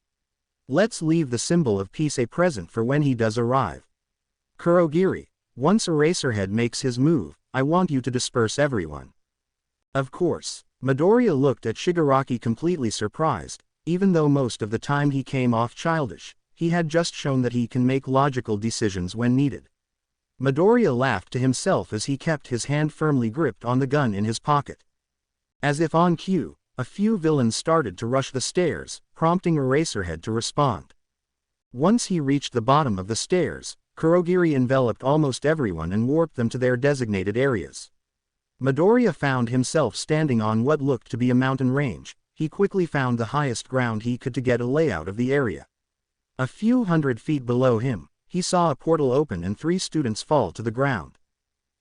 Let's leave the symbol of peace a present for when he does arrive. Kurogiri, once Eraserhead makes his move, I want you to disperse everyone. Of course. Midoriya looked at Shigaraki completely surprised. Even though most of the time he came off childish, he had just shown that he can make logical decisions when needed. Midoriya laughed to himself as he kept his hand firmly gripped on the gun in his pocket. As if on cue, a few villains started to rush the stairs, prompting Eraserhead to respond. Once he reached the bottom of the stairs, Kurogiri enveloped almost everyone and warped them to their designated areas. Midoriya found himself standing on what looked to be a mountain range. He quickly found the highest ground he could to get a layout of the area. A few hundred feet below him, he saw a portal open and 3 students fall to the ground.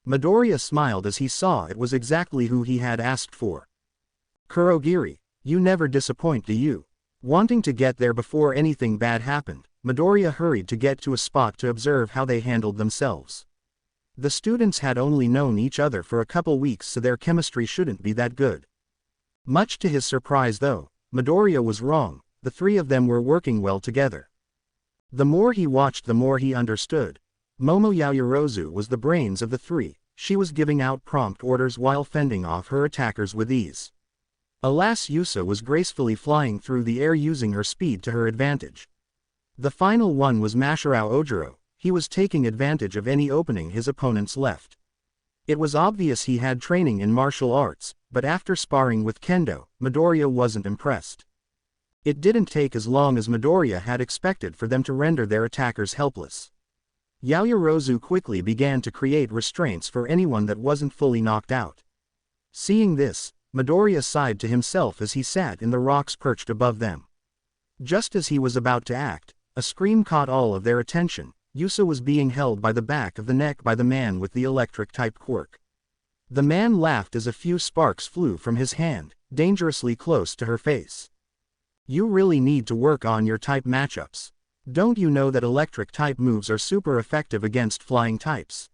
Midoriya smiled as he saw it was exactly who he had asked for. Kurogiri, you never disappoint, do you? Wanting to get there before anything bad happened, Midoriya hurried to get to a spot to observe how they handled themselves. The students had only known each other for a couple weeks, so their chemistry shouldn't be that good. Much to his surprise though, Midoriya was wrong. The 3 of them were working well together. The more he watched the more he understood. Momo Yaoyorozu was the brains of the 3, she was giving out prompt orders while fending off her attackers with ease. Alas, Yusa was gracefully flying through the air using her speed to her advantage. The final one was Masharao Ojiro. He was taking advantage of any opening his opponents left. It was obvious he had training in martial arts, but after sparring with Kendo, Midoriya wasn't impressed. It didn't take as long as Midoriya had expected for them to render their attackers helpless. Yaoyorozu quickly began to create restraints for anyone that wasn't fully knocked out. Seeing this, Midoriya sighed to himself as he sat in the rocks perched above them. Just as he was about to act, a scream caught all of their attention. Yusa was being held by the back of the neck by the man with the electric-type quirk. The man laughed as a few sparks flew from his hand, dangerously close to her face. You really need to work on your type matchups. Don't you know that electric-type moves are super effective against flying types?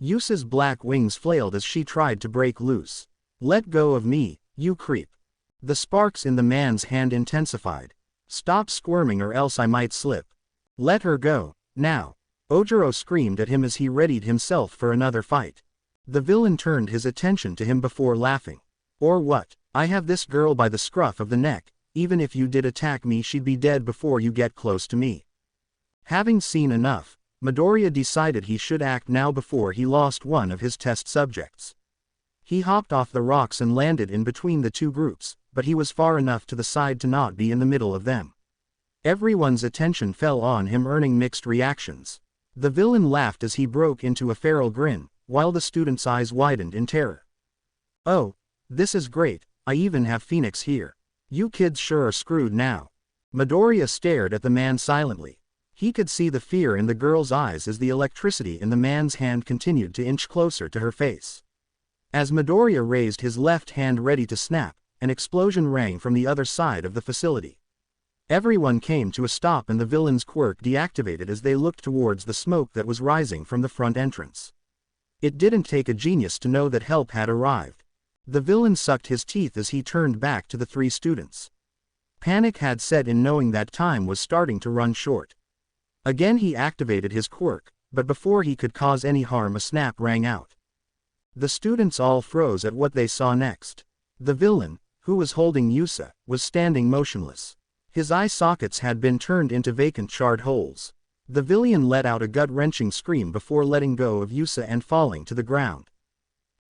Yusa's black wings flailed as she tried to break loose. Let go of me, you creep. The sparks in the man's hand intensified. Stop squirming or else I might slip. Let her go. Now. Ojiro screamed at him as he readied himself for another fight. The villain turned his attention to him before laughing. Or what? I have this girl by the scruff of the neck. Even if you did attack me, she'd be dead before you get close to me. Having seen enough, Midoriya decided he should act now before he lost one of his test subjects. He hopped off the rocks and landed in between the 2 groups, but he was far enough to the side to not be in the middle of them. Everyone's attention fell on him, earning mixed reactions. The villain laughed as he broke into a feral grin, while the students' eyes widened in terror. Oh, this is great, I even have Phoenix here. You kids sure are screwed now. Midoriya stared at the man silently. He could see the fear in the girl's eyes as the electricity in the man's hand continued to inch closer to her face. As Midoriya raised his left hand ready to snap, an explosion rang from the other side of the facility. Everyone came to a stop and the villain's quirk deactivated as they looked towards the smoke that was rising from the front entrance. It didn't take a genius to know that help had arrived. The villain sucked his teeth as he turned back to the 3 students. Panic had set in, knowing that time was starting to run short. Again he activated his quirk, but before he could cause any harm a snap rang out. The students all froze at what they saw next. The villain, who was holding Yusa, was standing motionless. His eye sockets had been turned into vacant charred holes. The villain let out a gut-wrenching scream before letting go of Yusa and falling to the ground.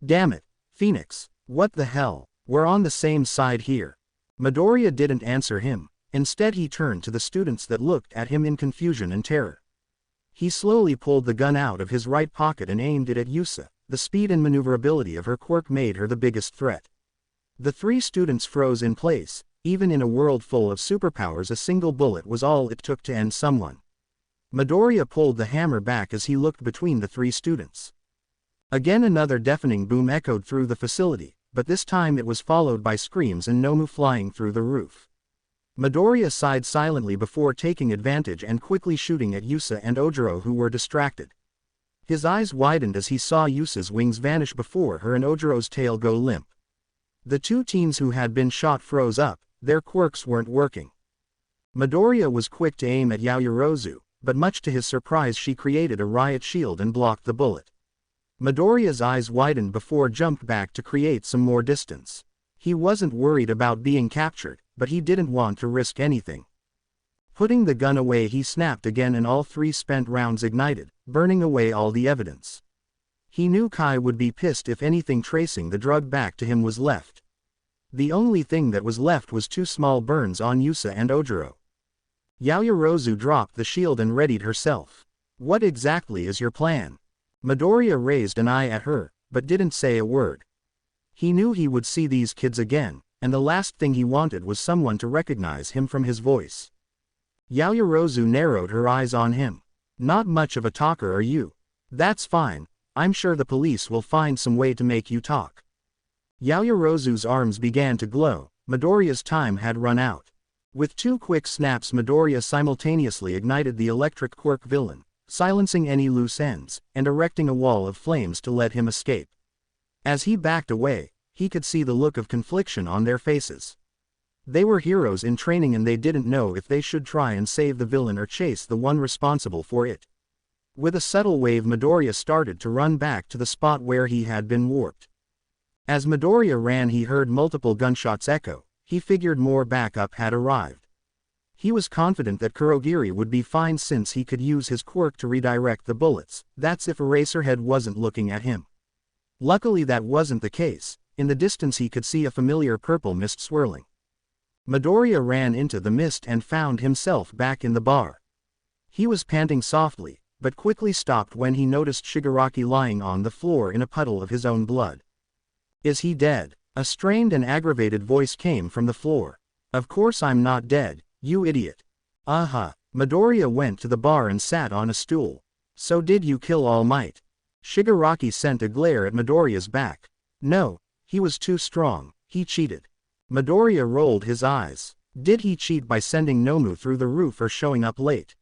Damn it, Phoenix, what the hell, we're on the same side here. Midoriya didn't answer him. Instead he turned to the students that looked at him in confusion and terror. He slowly pulled the gun out of his right pocket and aimed it at Yusa. The speed and maneuverability of her quirk made her the biggest threat. The three students froze in place. Even in a world full of superpowers, a single bullet was all it took to end someone. Midoriya pulled the hammer back as he looked between the three students. Again another deafening boom echoed through the facility, but this time it was followed by screams and Nomu flying through the roof. Midoriya sighed silently before taking advantage and quickly shooting at Yusa and Ojiro, who were distracted. His eyes widened as he saw Yusa's wings vanish before her and Ojiro's tail go limp. The two teens who had been shot froze up. Their quirks weren't working. Midoriya was quick to aim at Yaoyorozu, but much to his surprise she created a riot shield and blocked the bullet. Midoriya's eyes widened before jumped back to create some more distance. He wasn't worried about being captured, but he didn't want to risk anything. Putting the gun away he snapped again and all three spent rounds ignited, burning away all the evidence. He knew Kai would be pissed if anything tracing the drug back to him was left. The only thing that was left was two small burns on Yusa and Ojiro. Yaoyorozu dropped the shield and readied herself. What exactly is your plan? Midoriya raised an eye at her, but didn't say a word. He knew he would see these kids again, and the last thing he wanted was someone to recognize him from his voice. Yaoyorozu narrowed her eyes on him. Not much of a talker are you. That's fine, I'm sure the police will find some way to make you talk. Yaoyorozu's arms began to glow. Midoriya's time had run out. With two quick snaps Midoriya simultaneously ignited the electric quirk villain, silencing any loose ends, and erecting a wall of flames to let him escape. As he backed away, he could see the look of confliction on their faces. They were heroes in training and they didn't know if they should try and save the villain or chase the one responsible for it. With a subtle wave Midoriya started to run back to the spot where he had been warped. As Midoriya ran he heard multiple gunshots echo. He figured more backup had arrived. He was confident that Kurogiri would be fine since he could use his quirk to redirect the bullets. That's if Eraserhead wasn't looking at him. Luckily that wasn't the case. In the distance he could see a familiar purple mist swirling. Midoriya ran into the mist and found himself back in the bar. He was panting softly, but quickly stopped when he noticed Shigaraki lying on the floor in a puddle of his own blood. Is he dead? A strained and aggravated voice came from the floor. Of course I'm not dead, you idiot. Aha. Midoriya went to the bar and sat on a stool. So did you kill All Might? Shigaraki sent a glare at Midoriya's back. No, he was too strong, he cheated. Midoriya rolled his eyes. Did he cheat by sending Nomu through the roof or showing up late?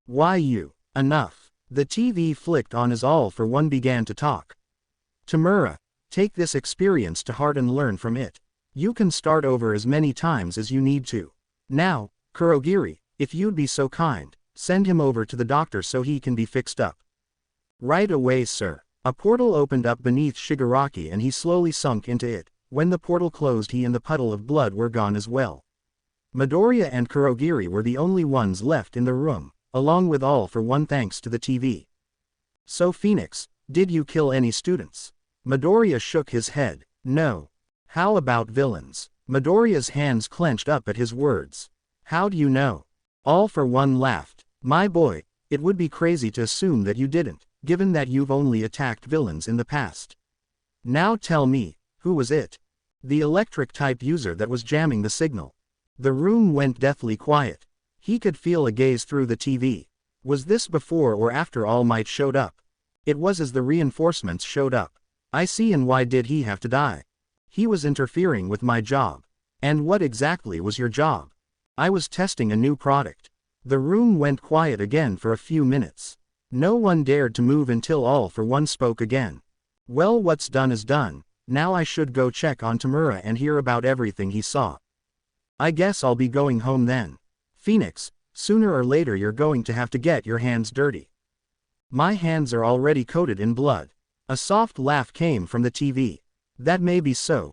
Why you? Enough. The TV flicked on as All for One began to talk. Tamura, take this experience to heart and learn from it. You can start over as many times as you need to. Now, Kurogiri, if you'd be so kind, send him over to the doctor so he can be fixed up. Right away, sir. A portal opened up beneath Shigaraki and he slowly sunk into it. When the portal closed he and the puddle of blood were gone as well. Midoriya and Kurogiri were the only ones left in the room, along with All for One thanks to the TV. So Phoenix, did you kill any students? Midoriya shook his head. No. How about villains? Midoriya's hands clenched up at his words. How do you know? All for One laughed. My boy, it would be crazy to assume that you didn't, given that you've only attacked villains in the past. Now tell me, who was it? The electric-type user that was jamming the signal. The room went deathly quiet. He could feel a gaze through the TV. Was this before or after All Might showed up? It was as the reinforcements showed up. I see. And why did he have to die? He was interfering with my job. And what exactly was your job? I was testing a new product. The room went quiet again for a few minutes. No one dared to move until All for One spoke again. Well, what's done is done. Now I should go check on Tamura and hear about everything he saw. I guess I'll be going home then. Phoenix, sooner or later you're going to have to get your hands dirty. My hands are already coated in blood. A soft laugh came from the TV. That may be so,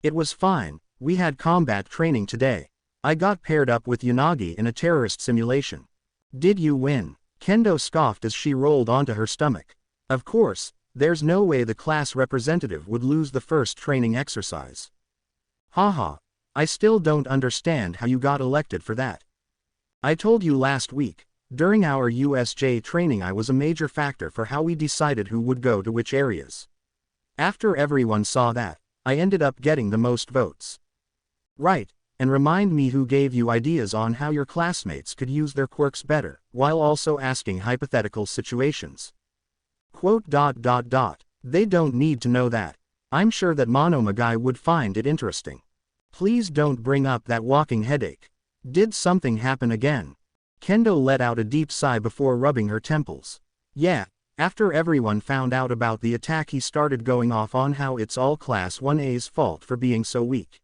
It was fine, we had combat training today. I got paired up with Yanagi in a terrorist simulation. Did you win? Kendo scoffed as she rolled onto her stomach. Of course, there's no way the class representative would lose the first training exercise. Haha, I still don't understand how you got elected for that. I told you last week, during our USJ training I was a major factor for how we decided who would go to which areas. After everyone saw that, I ended up getting the most votes. Right, and remind me who gave you ideas on how your classmates could use their quirks better, while also asking hypothetical situations. Quote. They don't need to know that. I'm sure that Monomagai would find it interesting. Please don't bring up that walking headache. Did something happen again? Kendo let out a deep sigh before rubbing her temples. Yeah, after everyone found out about the attack he started going off on how it's all Class 1A's fault for being so weak.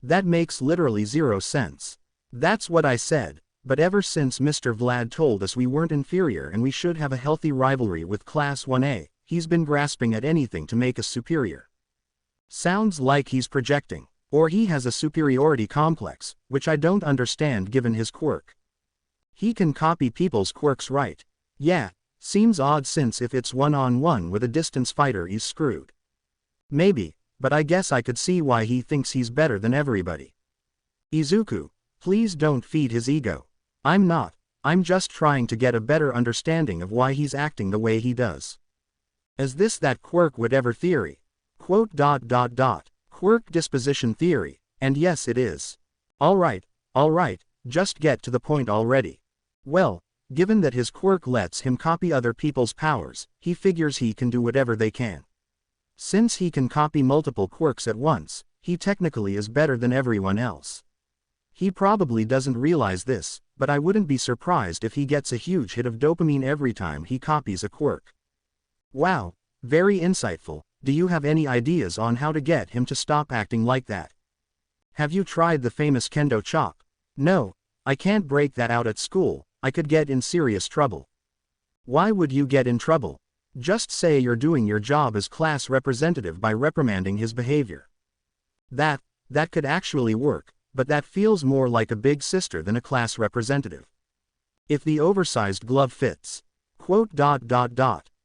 That makes literally zero sense. That's what I said, but ever since Mr. Vlad told us we weren't inferior and we should have a healthy rivalry with Class 1A, he's been grasping at anything to make us superior. Sounds like he's projecting, or he has a superiority complex, which I don't understand given his quirk. He can copy people's quirks, right? Yeah, seems odd since if it's one-on-one with a distance fighter he's screwed. Maybe, but I guess I could see why he thinks he's better than everybody. Izuku, please don't feed his ego. I'm not, I'm just trying to get a better understanding of why he's acting the way he does. Is this that quirk whatever theory? Quote. Quirk disposition theory, and yes it is. Alright, just get to the point already. Well, given that his quirk lets him copy other people's powers, he figures he can do whatever they can. Since he can copy multiple quirks at once, he technically is better than everyone else. He probably doesn't realize this, but I wouldn't be surprised if he gets a huge hit of dopamine every time he copies a quirk. Wow, very insightful. Do you have any ideas on how to get him to stop acting like that? Have you tried the famous Kendo chop? No, I can't break that out at school, I could get in serious trouble. Why would you get in trouble? Just say you're doing your job as class representative by reprimanding his behavior. That could actually work, but that feels more like a big sister than a class representative. If the oversized glove fits. Quote.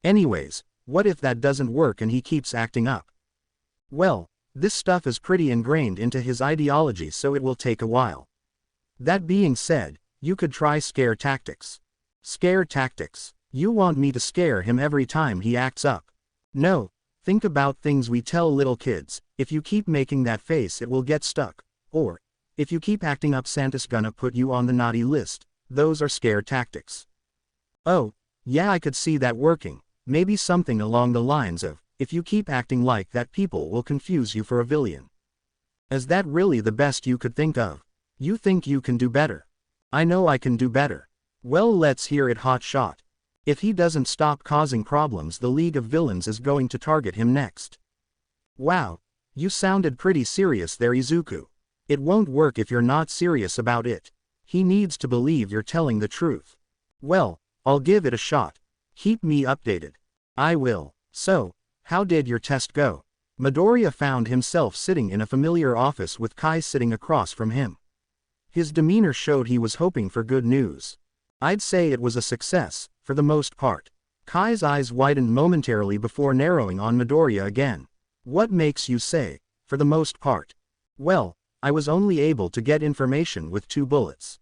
Anyways, what if that doesn't work and he keeps acting up? Well, this stuff is pretty ingrained into his ideology so it will take a while. That being said, you could try scare tactics. Scare tactics. You want me to scare him every time he acts up? No, think about things we tell little kids, if you keep making that face it will get stuck, or, if you keep acting up Santa's gonna put you on the naughty list. Those are scare tactics. Oh, yeah, I could see that working, maybe something along the lines of, if you keep acting like that people will confuse you for a villain. Is that really the best you could think of? You think you can do better? I know I can do better. Well, let's hear it, hot shot. If he doesn't stop causing problems, the League of Villains is going to target him next. Wow, you sounded pretty serious there, Izuku. It won't work if you're not serious about it. He needs to believe you're telling the truth. Well, I'll give it a shot. Keep me updated. I will. So, how did your test go? Midoriya found himself sitting in a familiar office with Kai sitting across from him. His demeanor showed he was hoping for good news. I'd say it was a success, for the most part. Kai's eyes widened momentarily before narrowing on Midoriya again. What makes you say, for the most part? Well, I was only able to get information with 2 bullets.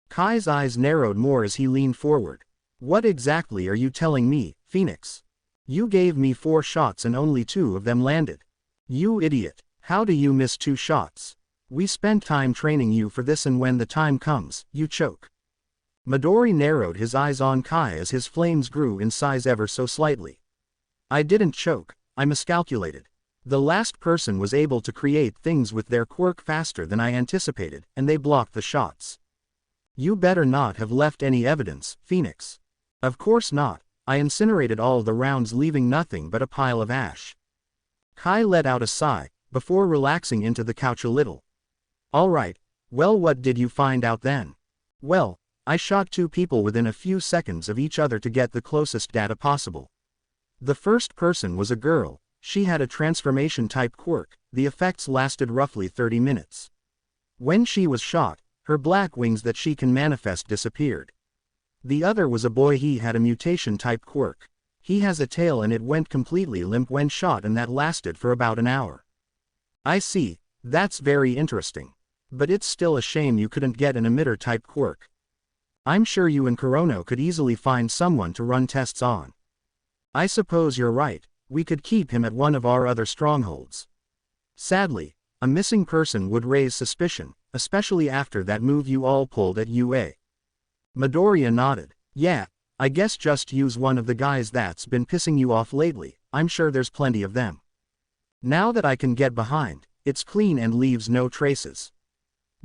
Kai's eyes narrowed more as he leaned forward. What exactly are you telling me, Phoenix? You gave me 4 shots and only 2 of them landed. You idiot, how do you miss 2 shots? We spent time training you for this and when the time comes, you choke. Midori narrowed his eyes on Kai as his flames grew in size ever so slightly. I didn't choke, I miscalculated. The last person was able to create things with their quirk faster than I anticipated, and they blocked the shots. You better not have left any evidence, Phoenix. Of course not, I incinerated all the rounds leaving nothing but a pile of ash. Kai let out a sigh, before relaxing into the couch a little. Alright, well, what did you find out then? Well, I shot 2 people within a few seconds of each other to get the closest data possible. The first person was a girl, she had a transformation type quirk, the effects lasted roughly 30 minutes. When she was shot, her black wings that she can manifest disappeared. The other was a boy. He had a mutation-type quirk. He has a tail and it went completely limp when shot, and that lasted for about an hour. I see, that's very interesting. But it's still a shame you couldn't get an emitter-type quirk. I'm sure you and Kurono could easily find someone to run tests on. I suppose you're right, we could keep him at one of our other strongholds. Sadly, a missing person would raise suspicion, especially after that move you all pulled at UA. Midoriya nodded. Yeah, I guess just use one of the guys that's been pissing you off lately. I'm sure there's plenty of them. Now that I can get behind, it's clean and leaves no traces.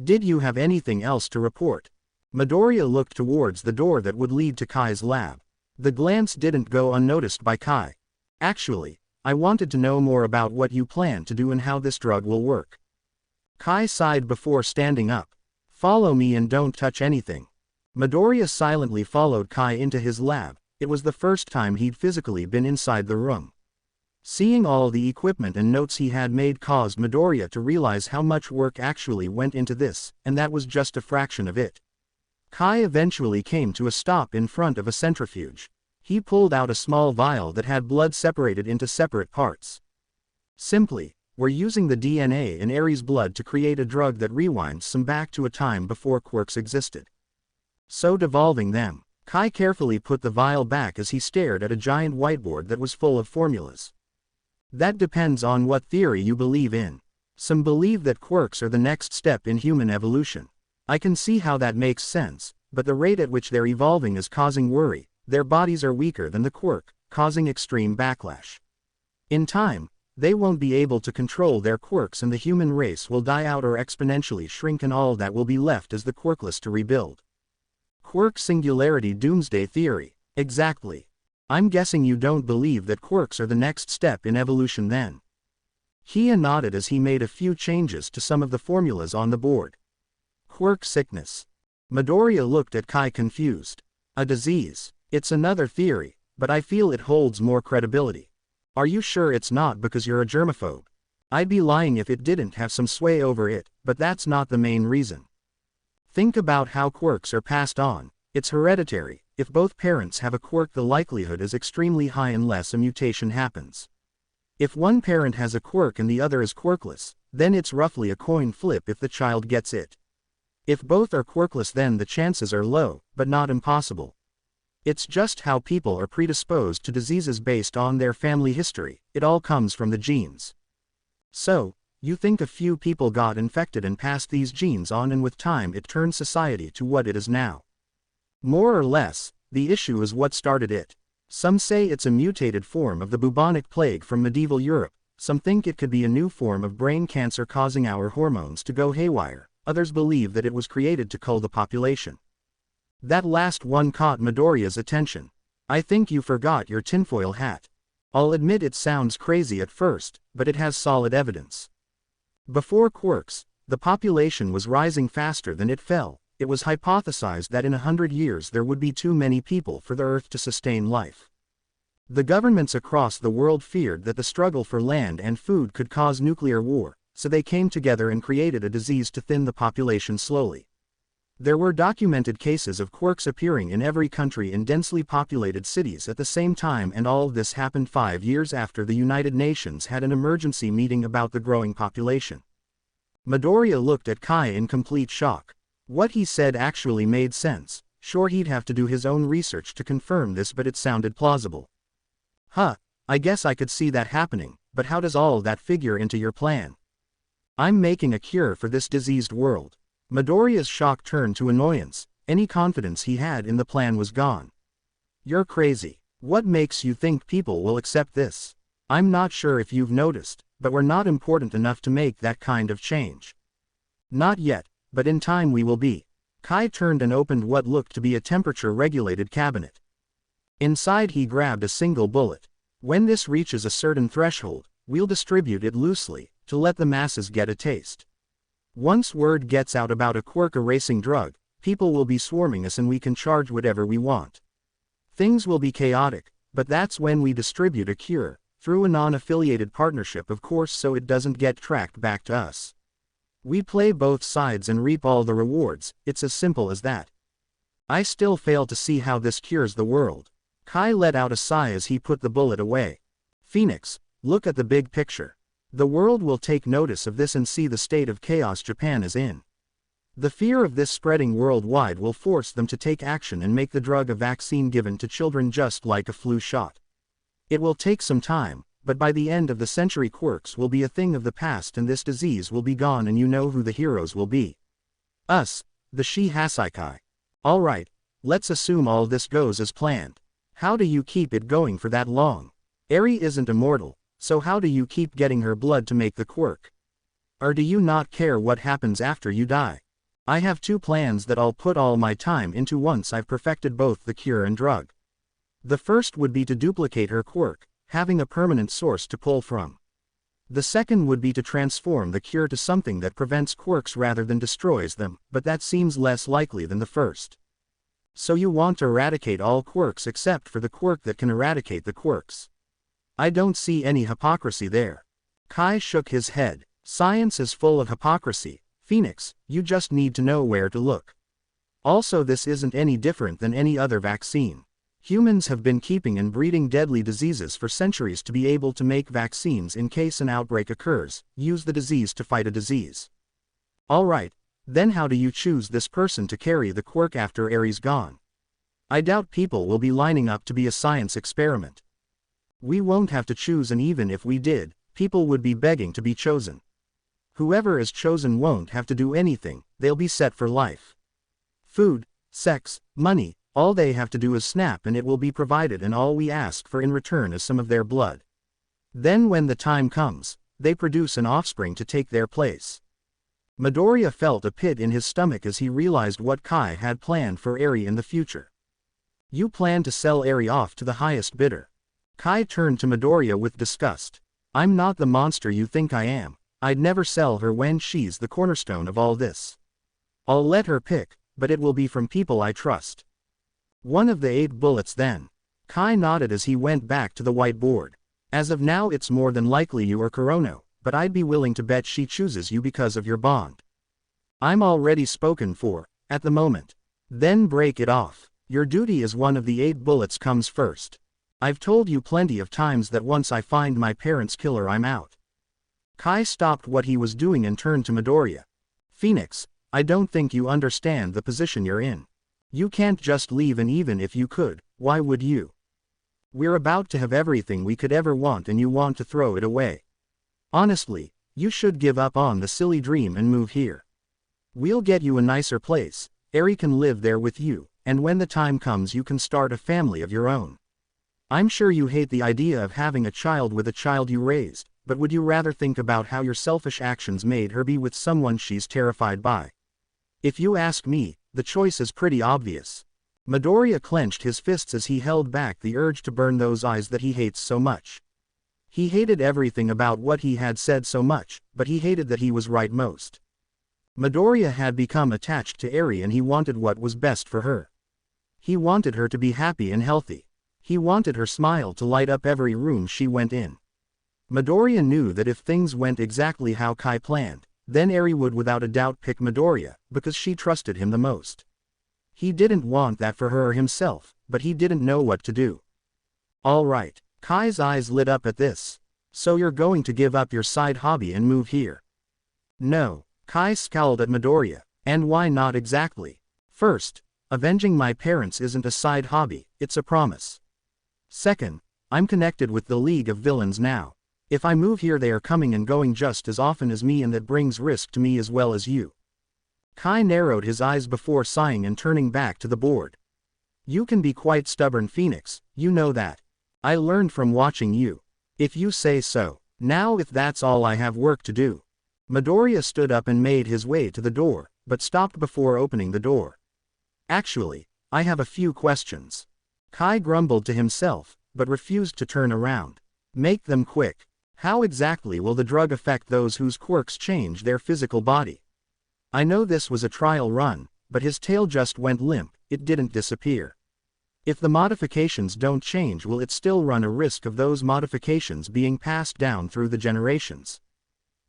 Did you have anything else to report? Midoriya looked towards the door that would lead to Kai's lab. The glance didn't go unnoticed by Kai. Actually, I wanted to know more about what you plan to do and how this drug will work. Kai sighed before standing up. Follow me and don't touch anything. Midoriya silently followed Kai into his lab. It was the first time he'd physically been inside the room. Seeing all the equipment and notes he had made caused Midoriya to realize how much work actually went into this, and that was just a fraction of it. Kai eventually came to a stop in front of a centrifuge. He pulled out a small vial that had blood separated into separate parts. Simply, we're using the DNA in Ares' blood to create a drug that rewinds some back to a time before quirks existed. So devolving them. Kai carefully put the vial back as he stared at a giant whiteboard that was full of formulas. That depends on what theory you believe in. Some believe that quirks are the next step in human evolution. I can see how that makes sense, but the rate at which they're evolving is causing worry. Their bodies are weaker than the quirk, causing extreme backlash. In time, they won't be able to control their quirks and the human race will die out or exponentially shrink, and all that will be left is the quirkless to rebuild. Quirk singularity doomsday theory. Exactly. I'm guessing you don't believe that quirks are the next step in evolution then. Kia nodded as he made a few changes to some of the formulas on the board. Quirk sickness. Midoriya looked at Kai confused. A disease. It's another theory, but I feel it holds more credibility. Are you sure it's not because you're a germaphobe? I'd be lying if it didn't have some sway over it, but that's not the main reason. Think about how quirks are passed on. It's hereditary. If both parents have a quirk, the likelihood is extremely high unless a mutation happens. If one parent has a quirk and the other is quirkless, then it's roughly a coin flip if the child gets it. If both are quirkless, then the chances are low, but not impossible. It's just how people are predisposed to diseases based on their family history. It all comes from the genes. So, you think a few people got infected and passed these genes on, and with time it turned society to what it is now? More or less, the issue is what started it. Some say it's a mutated form of the bubonic plague from medieval Europe. Some think it could be a new form of brain cancer causing our hormones to go haywire. Others believe that it was created to cull the population. That last one caught Midoriya's attention. I think you forgot your tinfoil hat. I'll admit it sounds crazy at first, but it has solid evidence. Before quirks, the population was rising faster than it fell. It was hypothesized that in 100 years there would be too many people for the Earth to sustain life. The governments across the world feared that the struggle for land and food could cause nuclear war, so they came together and created a disease to thin the population slowly. There were documented cases of quirks appearing in every country in densely populated cities at the same time, and all of this happened 5 years after the United Nations had an emergency meeting about the growing population. Midoriya looked at Kai in complete shock. What he said actually made sense. Sure, he'd have to do his own research to confirm this, but it sounded plausible. I guess I could see that happening, but how does all that figure into your plan? I'm making a cure for this diseased world. Midoriya's shock turned to annoyance. Any confidence he had in the plan was gone. You're crazy. What makes you think people will accept this? I'm not sure if you've noticed, but we're not important enough to make that kind of change. Not yet, but in time we will be. Kai turned and opened what looked to be a temperature-regulated cabinet. Inside he grabbed a single bullet. When this reaches a certain threshold, we'll distribute it loosely, to let the masses get a taste. Once word gets out about a quirk-erasing drug, people will be swarming us and we can charge whatever we want. Things will be chaotic, but that's when we distribute a cure. Through a non-affiliated partnership, of course, so it doesn't get tracked back to us. We play both sides and reap all the rewards. It's as simple as that. I still fail to see how this cures the world. Kai let out a sigh as he put the bullet away. Phoenix, look at the big picture. The world will take notice of this and see the state of chaos Japan is in. The fear of this spreading worldwide will force them to take action and make the drug a vaccine given to children just like a flu shot. It will take some time, but by the end of the century quirks will be a thing of the past and this disease will be gone, and you know who the heroes will be. Us, the Shihasaikai. Alright, let's assume all this goes as planned. How do you keep it going for that long? Eri isn't immortal, so how do you keep getting her blood to make the quirk? Or do you not care what happens after you die? I have two plans that I'll put all my time into once I've perfected both the cure and drug. The first would be to duplicate her quirk, having a permanent source to pull from. The second would be to transform the cure to something that prevents quirks rather than destroys them, but that seems less likely than the first. So you want to eradicate all quirks except for the quirk that can eradicate the quirks. I don't see any hypocrisy there. Kai shook his head. Science is full of hypocrisy. Phoenix, you just need to know where to look. Also, this isn't any different than any other vaccine. Humans have been keeping and breeding deadly diseases for centuries to be able to make vaccines in case an outbreak occurs. Use the disease to fight a disease. Alright, then how do you choose this person to carry the quirk after Eri's gone? I doubt people will be lining up to be a science experiment. We won't have to choose, and even if we did, people would be begging to be chosen. Whoever is chosen won't have to do anything, they'll be set for life. Food, sex, money, all they have to do is snap and it will be provided, and all we ask for in return is some of their blood. Then when the time comes, they produce an offspring to take their place. Midoriya felt a pit in his stomach as he realized what Kai had planned for Eri in the future. You plan to sell Eri off to the highest bidder. Kai turned to Midoriya with disgust. I'm not the monster you think I am. I'd never sell her when she's the cornerstone of all this. I'll let her pick, but it will be from people I trust. One of the 8 bullets then. Kai nodded as he went back to the whiteboard. As of now it's more than likely you or Kurono, but I'd be willing to bet she chooses you because of your bond. I'm already spoken for, at the moment. Then break it off. Your duty as one of the 8 bullets comes first. I've told you plenty of times that once I find my parents' killer I'm out. Kai stopped what he was doing and turned to Midoriya. Phoenix, I don't think you understand the position you're in. You can't just leave, and even if you could, why would you? We're about to have everything we could ever want and you want to throw it away. Honestly, you should give up on the silly dream and move here. We'll get you a nicer place, Eri can live there with you, and when the time comes you can start a family of your own. I'm sure you hate the idea of having a child with a child you raised, but would you rather think about how your selfish actions made her be with someone she's terrified by? If you ask me, the choice is pretty obvious. Midoriya clenched his fists as he held back the urge to burn those eyes that he hates so much. He hated everything about what he had said so much, but he hated that he was right most. Midoriya had become attached to Eri and he wanted what was best for her. He wanted her to be happy and healthy. He wanted her smile to light up every room she went in. Midoriya knew that if things went exactly how Kai planned, then Eri would without a doubt pick Midoriya, because she trusted him the most. He didn't want that for her or himself, but he didn't know what to do. Alright, Kai's eyes lit up at this. So you're going to give up your side hobby and move here? No, Kai scowled at Midoriya, and why not exactly? First, avenging my parents isn't a side hobby, it's a promise. Second, I'm connected with the League of Villains now. If I move here they are coming and going just as often as me, and that brings risk to me as well as you. Kai narrowed his eyes before sighing and turning back to the board. You can be quite stubborn, Phoenix, you know that. I learned from watching you. If you say so. Now if that's all I have work to do. Midoriya stood up and made his way to the door, but stopped before opening the door. Actually, I have a few questions. Kai grumbled to himself, but refused to turn around. Make them quick. How exactly will the drug affect those whose quirks change their physical body? I know this was a trial run, but his tail just went limp, it didn't disappear. If the modifications don't change, will it still run a risk of those modifications being passed down through the generations?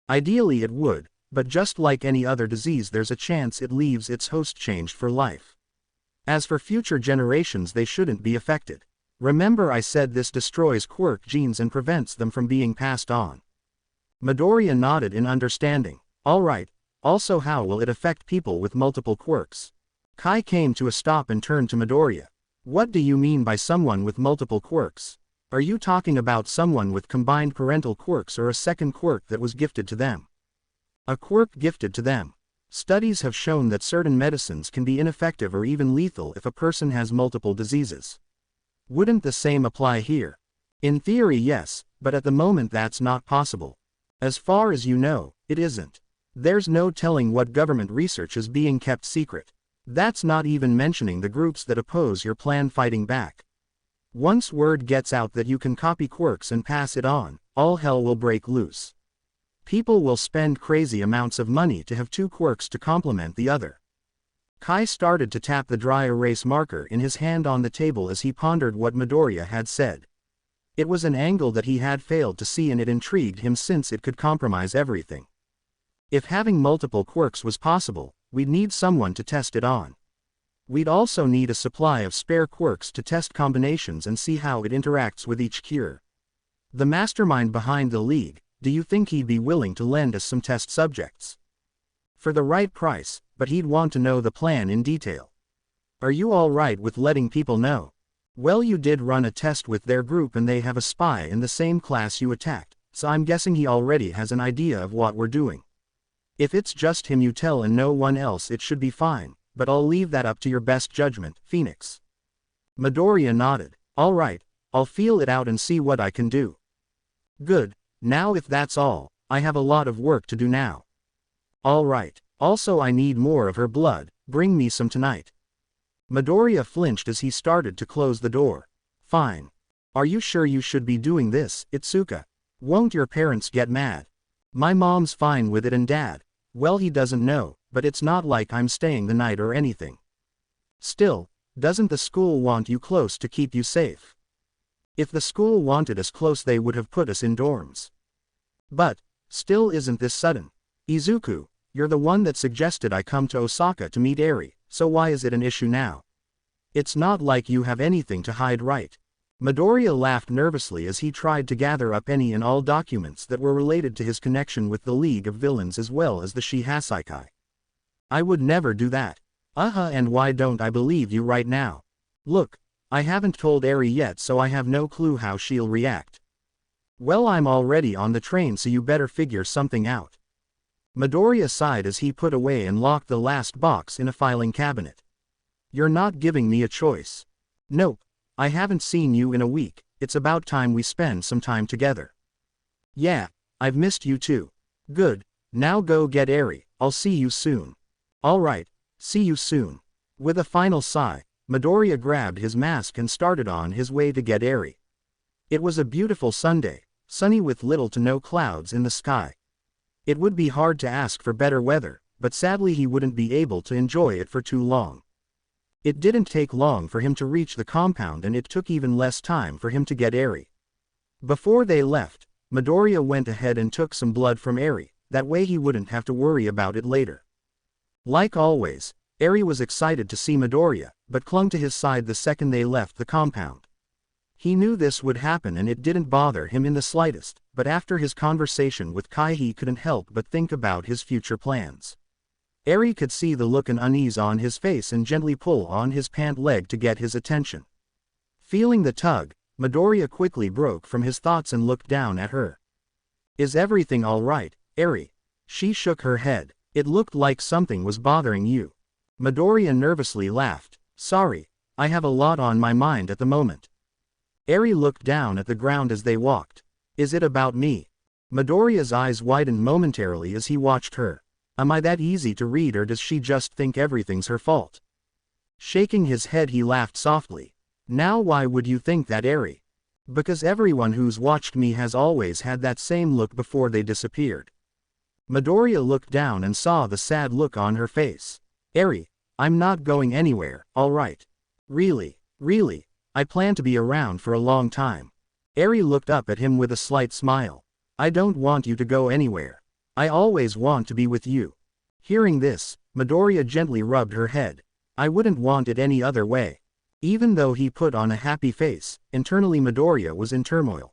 Ideally it would, but just like any other disease, there's a chance it leaves its host changed for life. As for future generations, they shouldn't be affected. Remember I said this destroys Quirk genes and prevents them from being passed on. Midoriya nodded in understanding. Alright, also how will it affect people with multiple quirks? Kai came to a stop and turned to Midoriya. What do you mean by someone with multiple quirks? Are you talking about someone with combined parental quirks or a second quirk that was gifted to them? A quirk gifted to them. Studies have shown that certain medicines can be ineffective or even lethal if a person has multiple diseases. Wouldn't the same apply here? In theory yes, but at the moment that's not possible. As far as you know, it isn't. There's no telling what government research is being kept secret. That's not even mentioning the groups that oppose your plan fighting back. Once word gets out that you can copy quirks and pass it on, all hell will break loose. People will spend crazy amounts of money to have two quirks to complement the other. Kai started to tap the dry erase marker in his hand on the table as he pondered what Midoriya had said. It was an angle that he had failed to see, and it intrigued him since it could compromise everything. If having multiple quirks was possible, we'd need someone to test it on. We'd also need a supply of spare quirks to test combinations and see how it interacts with each cure. The mastermind behind the league, do you think he'd be willing to lend us some test subjects? For the right price, but he'd want to know the plan in detail. Are you all right with letting people know? Well, you did run a test with their group and they have a spy in the same class you attacked, so I'm guessing he already has an idea of what we're doing. If it's just him you tell and no one else, it should be fine, but I'll leave that up to your best judgment, Phoenix. Midoriya nodded. All right, I'll feel it out and see what I can do. Good, now if that's all, I have a lot of work to do now. All right, also I need more of her blood, bring me some tonight. Midoriya flinched as he started to close the door. Fine. Are you sure you should be doing this, Itsuka? Won't your parents get mad? My mom's fine with it and dad, well, he doesn't know, but it's not like I'm staying the night or anything. Still, doesn't the school want you close to keep you safe? If the school wanted us close they would have put us in dorms. But, still, isn't this sudden? Izuku, you're the one that suggested I come to Osaka to meet Eri, so why is it an issue now? It's not like you have anything to hide, right? Midoriya laughed nervously as he tried to gather up any and all documents that were related to his connection with the League of Villains as well as the Shihasaikai. I would never do that. And why don't I believe you right now? Look, I haven't told Eri yet, so I have no clue how she'll react. Well, I'm already on the train, so you better figure something out. Midoriya sighed as he put away and locked the last box in a filing cabinet. You're not giving me a choice. Nope. I haven't seen you in a week, it's about time we spend some time together. Yeah, I've missed you too. Good, now go get Eri, I'll see you soon. Alright, see you soon. With a final sigh, Midoriya grabbed his mask and started on his way to get Eri. It was a beautiful Sunday, sunny with little to no clouds in the sky. It would be hard to ask for better weather, but sadly he wouldn't be able to enjoy it for too long. It didn't take long for him to reach the compound, and it took even less time for him to get Eri. Before they left, Midoriya went ahead and took some blood from Eri, that way he wouldn't have to worry about it later. Like always, Eri was excited to see Midoriya, but clung to his side the second they left the compound. He knew this would happen and it didn't bother him in the slightest, but after his conversation with Kai he couldn't help but think about his future plans. Eri could see the look and unease on his face and gently pull on his pant leg to get his attention. Feeling the tug, Midoriya quickly broke from his thoughts and looked down at her. Is everything all right, Eri? She shook her head. It looked like something was bothering you. Midoriya nervously laughed. Sorry, I have a lot on my mind at the moment. Eri looked down at the ground as they walked. Is it about me? Midoriya's eyes widened momentarily as he watched her. Am I that easy to read, or does she just think everything's her fault? Shaking his head he laughed softly. Now why would you think that, Eri? Because everyone who's watched me has always had that same look before they disappeared. Midoriya looked down and saw the sad look on her face. Eri, I'm not going anywhere, alright? Really, I plan to be around for a long time. Eri looked up at him with a slight smile. I don't want you to go anywhere. I always want to be with you. Hearing this, Midoriya gently rubbed her head. I wouldn't want it any other way. Even though he put on a happy face, internally Midoriya was in turmoil.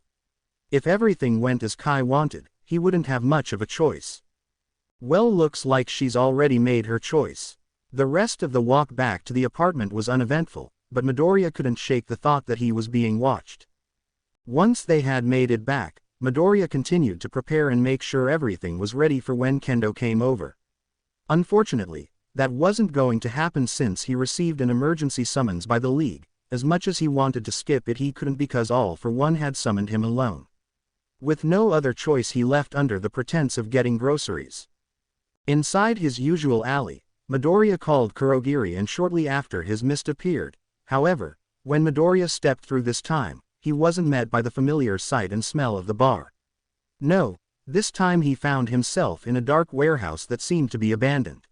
If everything went as Kai wanted, he wouldn't have much of a choice. Well, looks like she's already made her choice. The rest of the walk back to the apartment was uneventful, but Midoriya couldn't shake the thought that he was being watched. Once they had made it back, Midoriya continued to prepare and make sure everything was ready for when Kendo came over. Unfortunately, that wasn't going to happen since he received an emergency summons by the League. As much as he wanted to skip it, he couldn't because All for One had summoned him alone. With no other choice, he left under the pretense of getting groceries. Inside his usual alley, Midoriya called Kurogiri and shortly after his mist appeared. However, when Midoriya stepped through this time, he wasn't met by the familiar sight and smell of the bar. No, this time he found himself in a dark warehouse that seemed to be abandoned.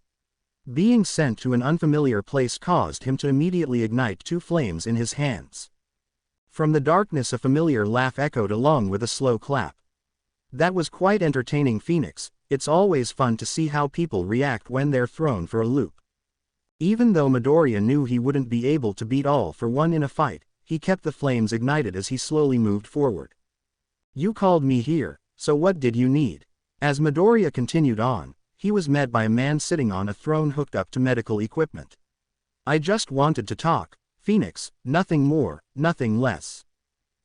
Being sent to an unfamiliar place caused him to immediately ignite two flames in his hands. From the darkness a familiar laugh echoed along with a slow clap. That was quite entertaining, Phoenix. It's always fun to see how people react when they're thrown for a loop. Even though Midoriya knew he wouldn't be able to beat All for One in a fight, he kept the flames ignited as he slowly moved forward. You called me here, so what did you need? As Midoriya continued on, he was met by a man sitting on a throne hooked up to medical equipment. I just wanted to talk, Phoenix, nothing more, nothing less.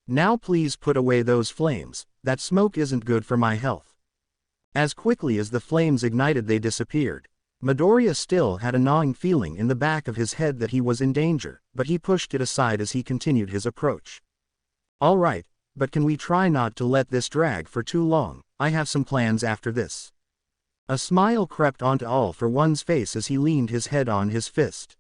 Now please put away those flames, that smoke isn't good for my health. As quickly as the flames ignited they disappeared. Midoriya still had a gnawing feeling in the back of his head that he was in danger, but he pushed it aside as he continued his approach. All right, but can we try not to let this drag for too long? I have some plans after this. A smile crept onto All for One's face as he leaned his head on his fist.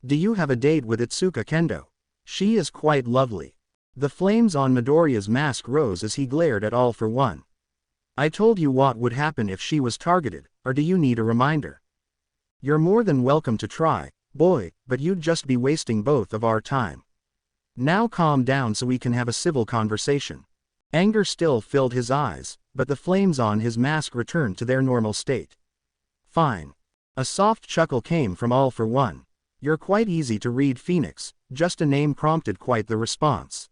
Do you have a date with Itsuka, Kendo? She is quite lovely. The flames on Midoriya's mask rose as he glared at All for One. I told you what would happen if she was targeted, or do you need a reminder? You're more than welcome to try, boy, but you'd just be wasting both of our time. Now calm down so we can have a civil conversation. Anger still filled his eyes, but the flames on his mask returned to their normal state. Fine. A soft chuckle came from All for One. You're quite easy to read, Phoenix, just a name prompted quite the response.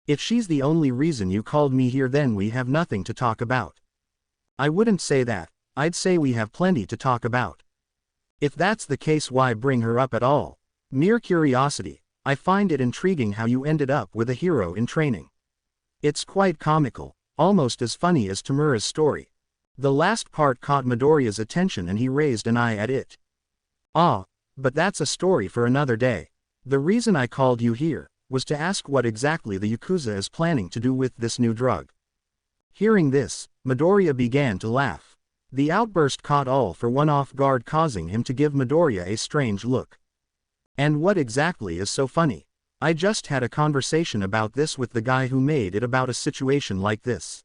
If she's the only reason you called me here, then we have nothing to talk about. I wouldn't say that, I'd say we have plenty to talk about. If that's the case, why bring her up at all? Mere curiosity. I find it intriguing how you ended up with a hero in training. It's quite comical, almost as funny as Tamura's story. The last part caught Midoriya's attention and he raised an eye at it. Ah, but that's a story for another day. The reason I called you here was to ask what exactly the Yakuza is planning to do with this new drug. Hearing this, Midoriya began to laugh. The outburst caught All for One off guard, causing him to give Midoriya a strange look. And what exactly is so funny? I just had a conversation about this with the guy who made it about a situation like this.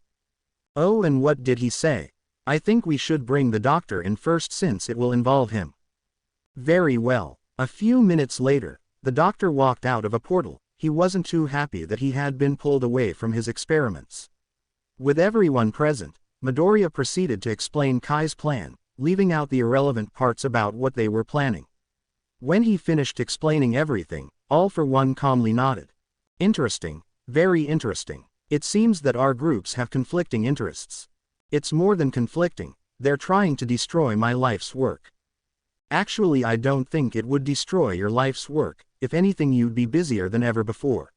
Oh, and what did he say? I think we should bring the doctor in first since it will involve him. Very well. A few minutes later, the doctor walked out of a portal. He wasn't too happy that he had been pulled away from his experiments. With everyone present, Midoriya proceeded to explain Kai's plan, leaving out the irrelevant parts about what they were planning. When he finished explaining everything, All for One calmly nodded. Interesting, very interesting. It seems that our groups have conflicting interests. It's more than conflicting, they're trying to destroy my life's work. Actually, I don't think it would destroy your life's work. If anything, you'd be busier than ever before.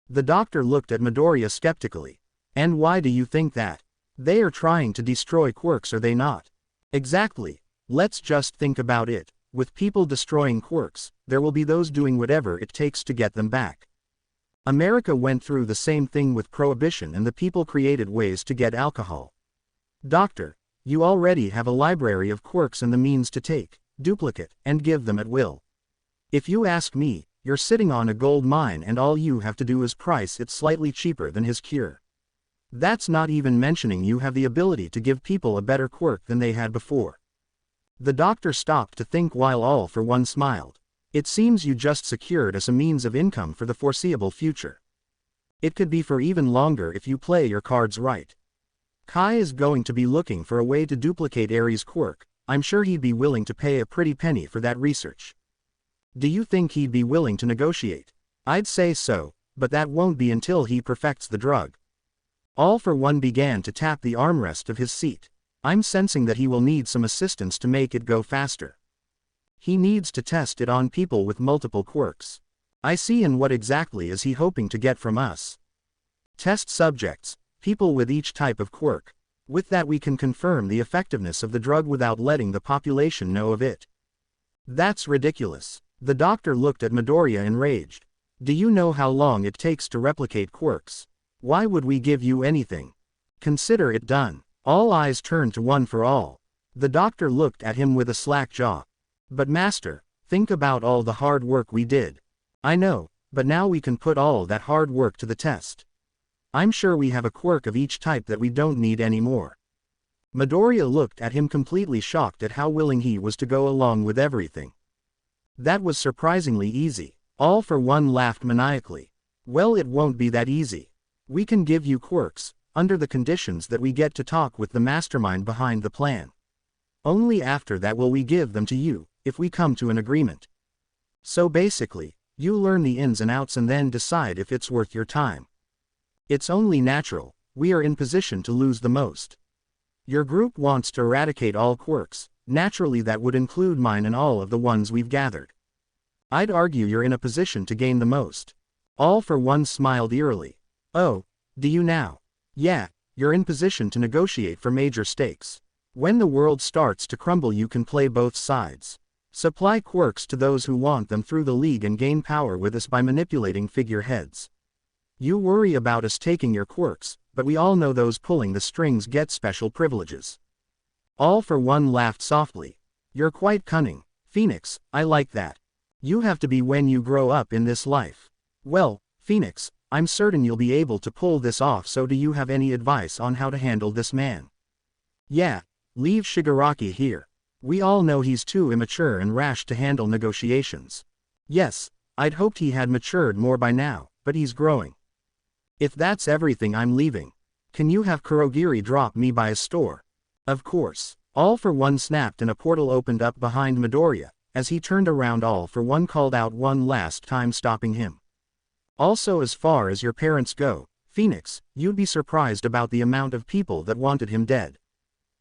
The doctor looked at Midoriya skeptically. And why do you think that? They are trying to destroy quirks, are they not? Exactly. Let's just think about it. With people destroying quirks, there will be those doing whatever it takes to get them back. America went through the same thing with prohibition, and the people created ways to get alcohol. Doctor, you already have a library of quirks and the means to take, duplicate, and give them at will. If you ask me, you're sitting on a gold mine and all you have to do is price it slightly cheaper than his cure. That's not even mentioning you have the ability to give people a better quirk than they had before. The doctor stopped to think while All for One smiled. It seems you just secured us a means of income for the foreseeable future. It could be for even longer if you play your cards right. Kai is going to be looking for a way to duplicate Aries' quirk. I'm sure he'd be willing to pay a pretty penny for that research. Do you think he'd be willing to negotiate? I'd say so, but that won't be until he perfects the drug. All for One began to tap the armrest of his seat. I'm sensing that he will need some assistance to make it go faster. He needs to test it on people with multiple quirks. I see. And what exactly is he hoping to get from us? Test subjects, people with each type of quirk. With that we can confirm the effectiveness of the drug without letting the population know of it. That's ridiculous. The doctor looked at Midoriya enraged. Do you know how long it takes to replicate quirks? Why would we give you anything? Consider it done. All eyes turned to One for All. The doctor looked at him with a slack jaw. But master, think about all the hard work we did. I know, but now we can put all that hard work to the test. I'm sure we have a quirk of each type that we don't need anymore. Midoriya looked at him completely shocked at how willing he was to go along with everything. That was surprisingly easy. All for One laughed maniacally. Well, it won't be that easy. We can give you quirks, under the conditions that we get to talk with the mastermind behind the plan. Only after that will we give them to you, if we come to an agreement. So basically, you learn the ins and outs and then decide if it's worth your time. It's only natural, we are in position to lose the most. Your group wants to eradicate all quirks, naturally that would include mine and all of the ones we've gathered. I'd argue you're in a position to gain the most. All for One smiled eerily. Oh, do you now? Yeah, you're in position to negotiate for major stakes. When the world starts to crumble you can play both sides. Supply quirks to those who want them through the league and gain power with us by manipulating figureheads. You worry about us taking your quirks, but we all know those pulling the strings get special privileges. All for One laughed softly. You're quite cunning, Phoenix, I like that. You have to be when you grow up in this life. Well, Phoenix, I'm certain you'll be able to pull this off, so do you have any advice on how to handle this man? Yeah, leave Shigaraki here. We all know he's too immature and rash to handle negotiations. Yes, I'd hoped he had matured more by now, but he's growing. If that's everything, I'm leaving. Can you have Kurogiri drop me by a store? Of course. All for One snapped and a portal opened up behind Midoriya. As he turned around, All for One called out one last time, stopping him. Also, as far as your parents go, Phoenix, you'd be surprised about the amount of people that wanted him dead.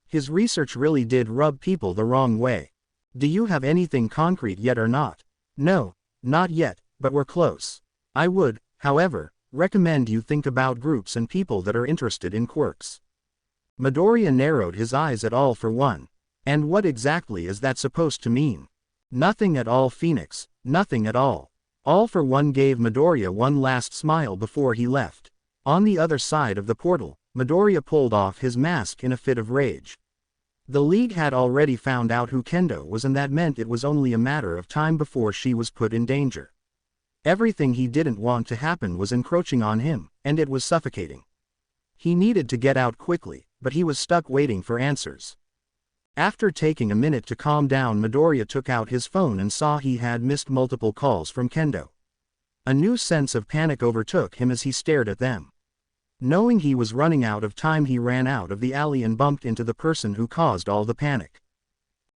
His research really did rub people the wrong way. Do you have anything concrete yet or not? No, not yet, but we're close. I would, however, recommend you think about groups and people that are interested in quirks. Midoriya narrowed his eyes at All for One. And what exactly is that supposed to mean? Nothing at all, Phoenix, nothing at all. All for One gave Midoriya one last smile before he left. On the other side of the portal, Midoriya pulled off his mask in a fit of rage. The League had already found out who Kendo was, and that meant it was only a matter of time before she was put in danger. Everything he didn't want to happen was encroaching on him, and it was suffocating. He needed to get out quickly, but he was stuck waiting for answers. After taking a minute to calm down, Midoriya took out his phone and saw he had missed multiple calls from Kendo. A new sense of panic overtook him as he stared at them. Knowing he was running out of time, he ran out of the alley and bumped into the person who caused all the panic.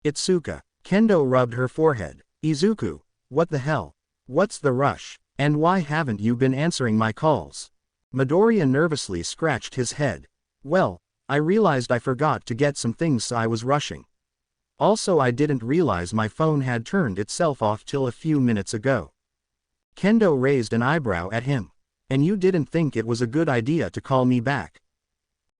Itsuka. Kendo rubbed her forehead. Izuku, what the hell? What's the rush? And why haven't you been answering my calls? Midoriya nervously scratched his head. Well, I realized I forgot to get some things, so I was rushing. Also, I didn't realize my phone had turned itself off till a few minutes ago. Kendo raised an eyebrow at him. And you didn't think it was a good idea to call me back?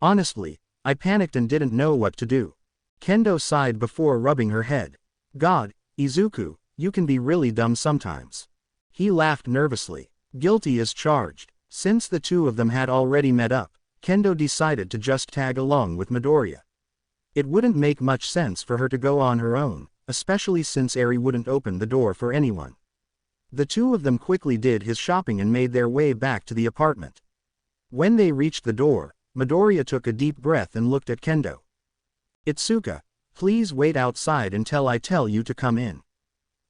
Honestly, I panicked and didn't know what to do. Kendo sighed before rubbing her head. God, Izuku, you can be really dumb sometimes. He laughed nervously. Guilty as charged. Since the two of them had already met up, Kendo decided to just tag along with Midoriya. It wouldn't make much sense for her to go on her own, especially since Eri wouldn't open the door for anyone. The two of them quickly did his shopping and made their way back to the apartment. When they reached the door, Midoriya took a deep breath and looked at Kendo. Itsuka, please wait outside until I tell you to come in.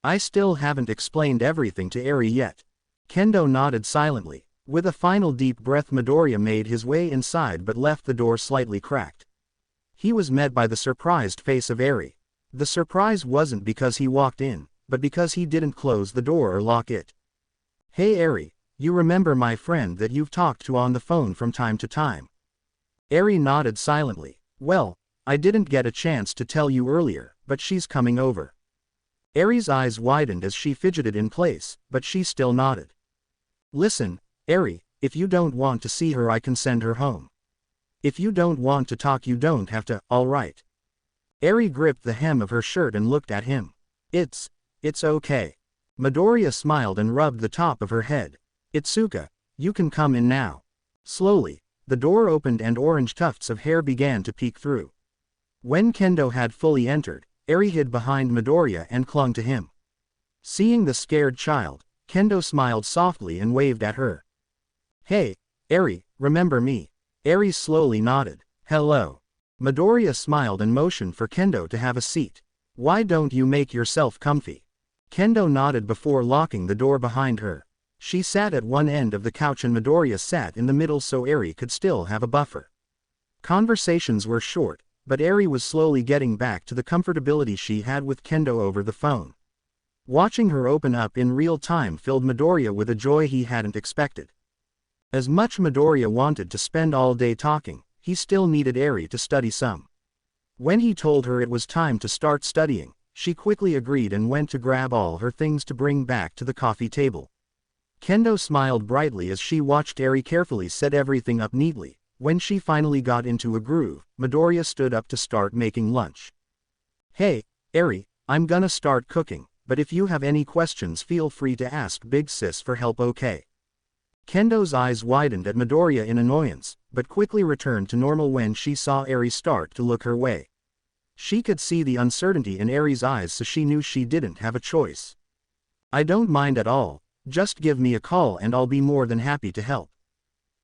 I still haven't explained everything to Eri yet. Kendo nodded silently. With a final deep breath, Midoriya made his way inside but left the door slightly cracked. He was met by the surprised face of Eri. The surprise wasn't because he walked in, but because he didn't close the door or lock it. Hey Eri, you remember my friend that you've talked to on the phone from time to time? Eri nodded silently. Well, I didn't get a chance to tell you earlier, but she's coming over. Eri's eyes widened as she fidgeted in place, but she still nodded. Listen, Eri, if you don't want to see her I can send her home. If you don't want to talk you don't have to, alright. Eri gripped the hem of her shirt and looked at him. It's okay. Midoriya smiled and rubbed the top of her head. Itsuka, you can come in now. Slowly, the door opened and orange tufts of hair began to peek through. When Kendo had fully entered, Eri hid behind Midoriya and clung to him. Seeing the scared child, Kendo smiled softly and waved at her. Hey, Eri, remember me? Eri slowly nodded. Hello. Midoriya smiled and motioned for Kendo to have a seat. Why don't you make yourself comfy? Kendo nodded before locking the door behind her. She sat at one end of the couch and Midoriya sat in the middle so Eri could still have a buffer. Conversations were short, but Eri was slowly getting back to the comfortability she had with Kendo over the phone. Watching her open up in real time filled Midoriya with a joy he hadn't expected. As much Midoriya wanted to spend all day talking, he still needed Eri to study some. When he told her it was time to start studying, she quickly agreed and went to grab all her things to bring back to the coffee table. Kendo smiled brightly as she watched Eri carefully set everything up neatly. When she finally got into a groove, Midoriya stood up to start making lunch. Hey, Eri, I'm gonna start cooking, but if you have any questions feel free to ask Big Sis for help, okay? Kendo's eyes widened at Midoriya in annoyance, but quickly returned to normal when she saw Eri start to look her way. She could see the uncertainty in Eri's eyes so she knew she didn't have a choice. I don't mind at all, just give me a call and I'll be more than happy to help.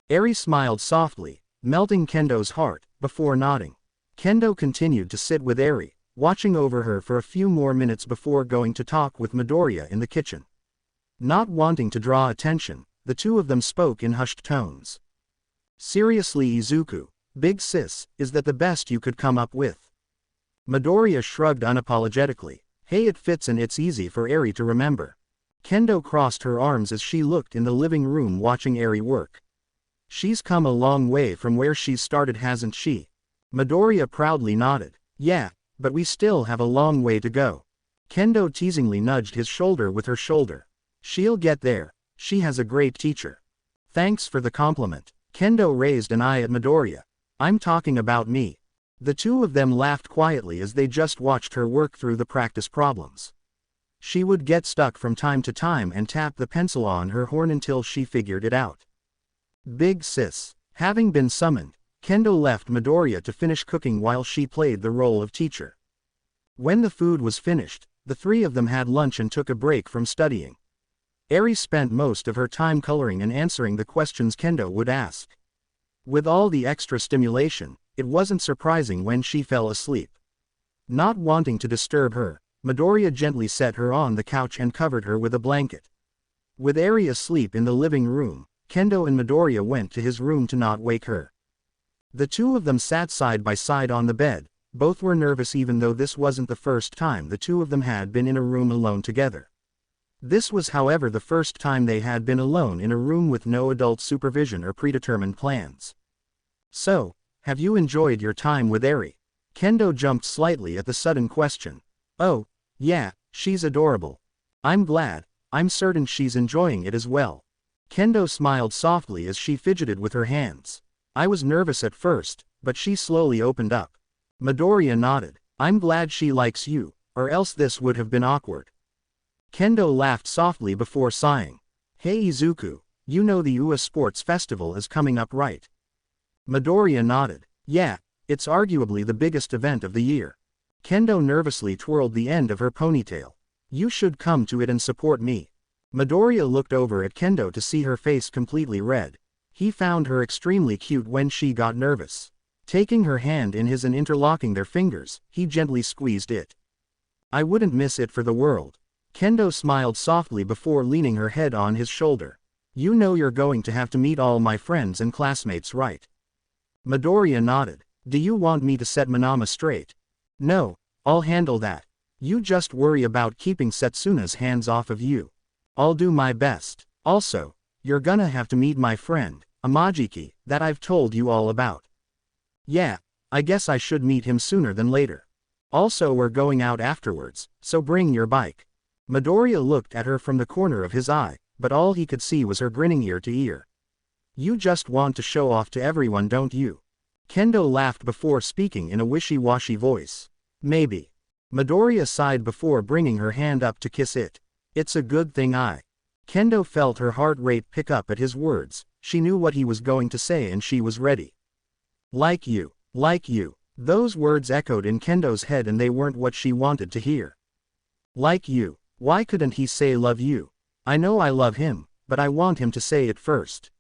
Eri smiled softly, melting Kendo's heart, before nodding. Kendo continued to sit with Eri, watching over her for a few more minutes before going to talk with Midoriya in the kitchen. Not wanting to draw attention, the two of them spoke in hushed tones. Seriously Izuku, Big Sis, is that the best you could come up with? Midoriya shrugged unapologetically. Hey, it fits and it's easy for Eri to remember. Kendo crossed her arms as she looked in the living room watching Eri work. She's come a long way from where she started, hasn't she? Midoriya proudly nodded. Yeah, but we still have a long way to go. Kendo teasingly nudged his shoulder with her shoulder. She'll get there. She has a great teacher. Thanks for the compliment. Kendo raised an eye at Midoriya. I'm talking about me. The two of them laughed quietly as they just watched her work through the practice problems. She would get stuck from time to time and tap the pencil on her horn until she figured it out. Big Sis. Having been summoned, Kendo left Midoriya to finish cooking while she played the role of teacher. When the food was finished, the three of them had lunch and took a break from studying. Eri spent most of her time coloring and answering the questions Kendo would ask. With all the extra stimulation, it wasn't surprising when she fell asleep. Not wanting to disturb her, Midoriya gently set her on the couch and covered her with a blanket. With Eri asleep in the living room, Kendo and Midoriya went to his room to not wake her. The two of them sat side by side on the bed. Both were nervous even though this wasn't the first time the two of them had been in a room alone together. This was, however, the first time they had been alone in a room with no adult supervision or predetermined plans. So, have you enjoyed your time with Eri? Kendo jumped slightly at the sudden question. Oh, yeah, she's adorable. I'm glad. I'm certain she's enjoying it as well. Kendo smiled softly as she fidgeted with her hands. I was nervous at first, but she slowly opened up. Midoriya nodded. I'm glad she likes you, or else this would have been awkward. Kendo laughed softly before sighing. Hey Izuku, you know the UA Sports Festival is coming up, right? Midoriya nodded. Yeah, it's arguably the biggest event of the year. Kendo nervously twirled the end of her ponytail. You should come to it and support me. Midoriya looked over at Kendo to see her face completely red. He found her extremely cute when she got nervous. Taking her hand in his and interlocking their fingers, he gently squeezed it. I wouldn't miss it for the world. Kendo smiled softly before leaning her head on his shoulder. You know you're going to have to meet all my friends and classmates, right? Midoriya nodded. Do you want me to set Manama straight? No, I'll handle that. You just worry about keeping Setsuna's hands off of you. I'll do my best. Also, you're gonna have to meet my friend, Amajiki, that I've told you all about. Yeah, I guess I should meet him sooner than later. Also, we're going out afterwards, so bring your bike. Midoriya looked at her from the corner of his eye, but all he could see was her grinning ear to ear. You just want to show off to everyone, don't you? Kendo laughed before speaking in a wishy-washy voice. Maybe. Midoriya sighed before bringing her hand up to kiss it. It's a good thing Kendo felt her heart rate pick up at his words. She knew what he was going to say and she was ready. Like you. Those words echoed in Kendo's head and they weren't what she wanted to hear. Like you. Why couldn't he say love you? I know I love him, but I want him to say it first.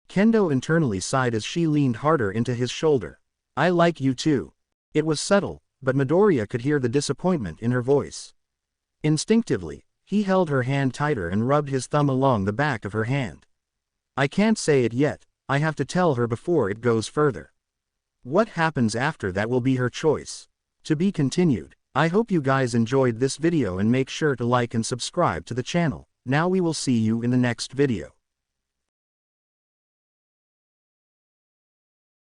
Kendo internally sighed as she leaned harder into his shoulder. I like you too. It was subtle, but Midoriya could hear the disappointment in her voice. Instinctively, he held her hand tighter and rubbed his thumb along the back of her hand. I can't say it yet, I have to tell her before it goes further. What happens after that will be her choice. To be continued. I hope you guys enjoyed this video and make sure to like and subscribe to the channel. Now we will see you in the next video.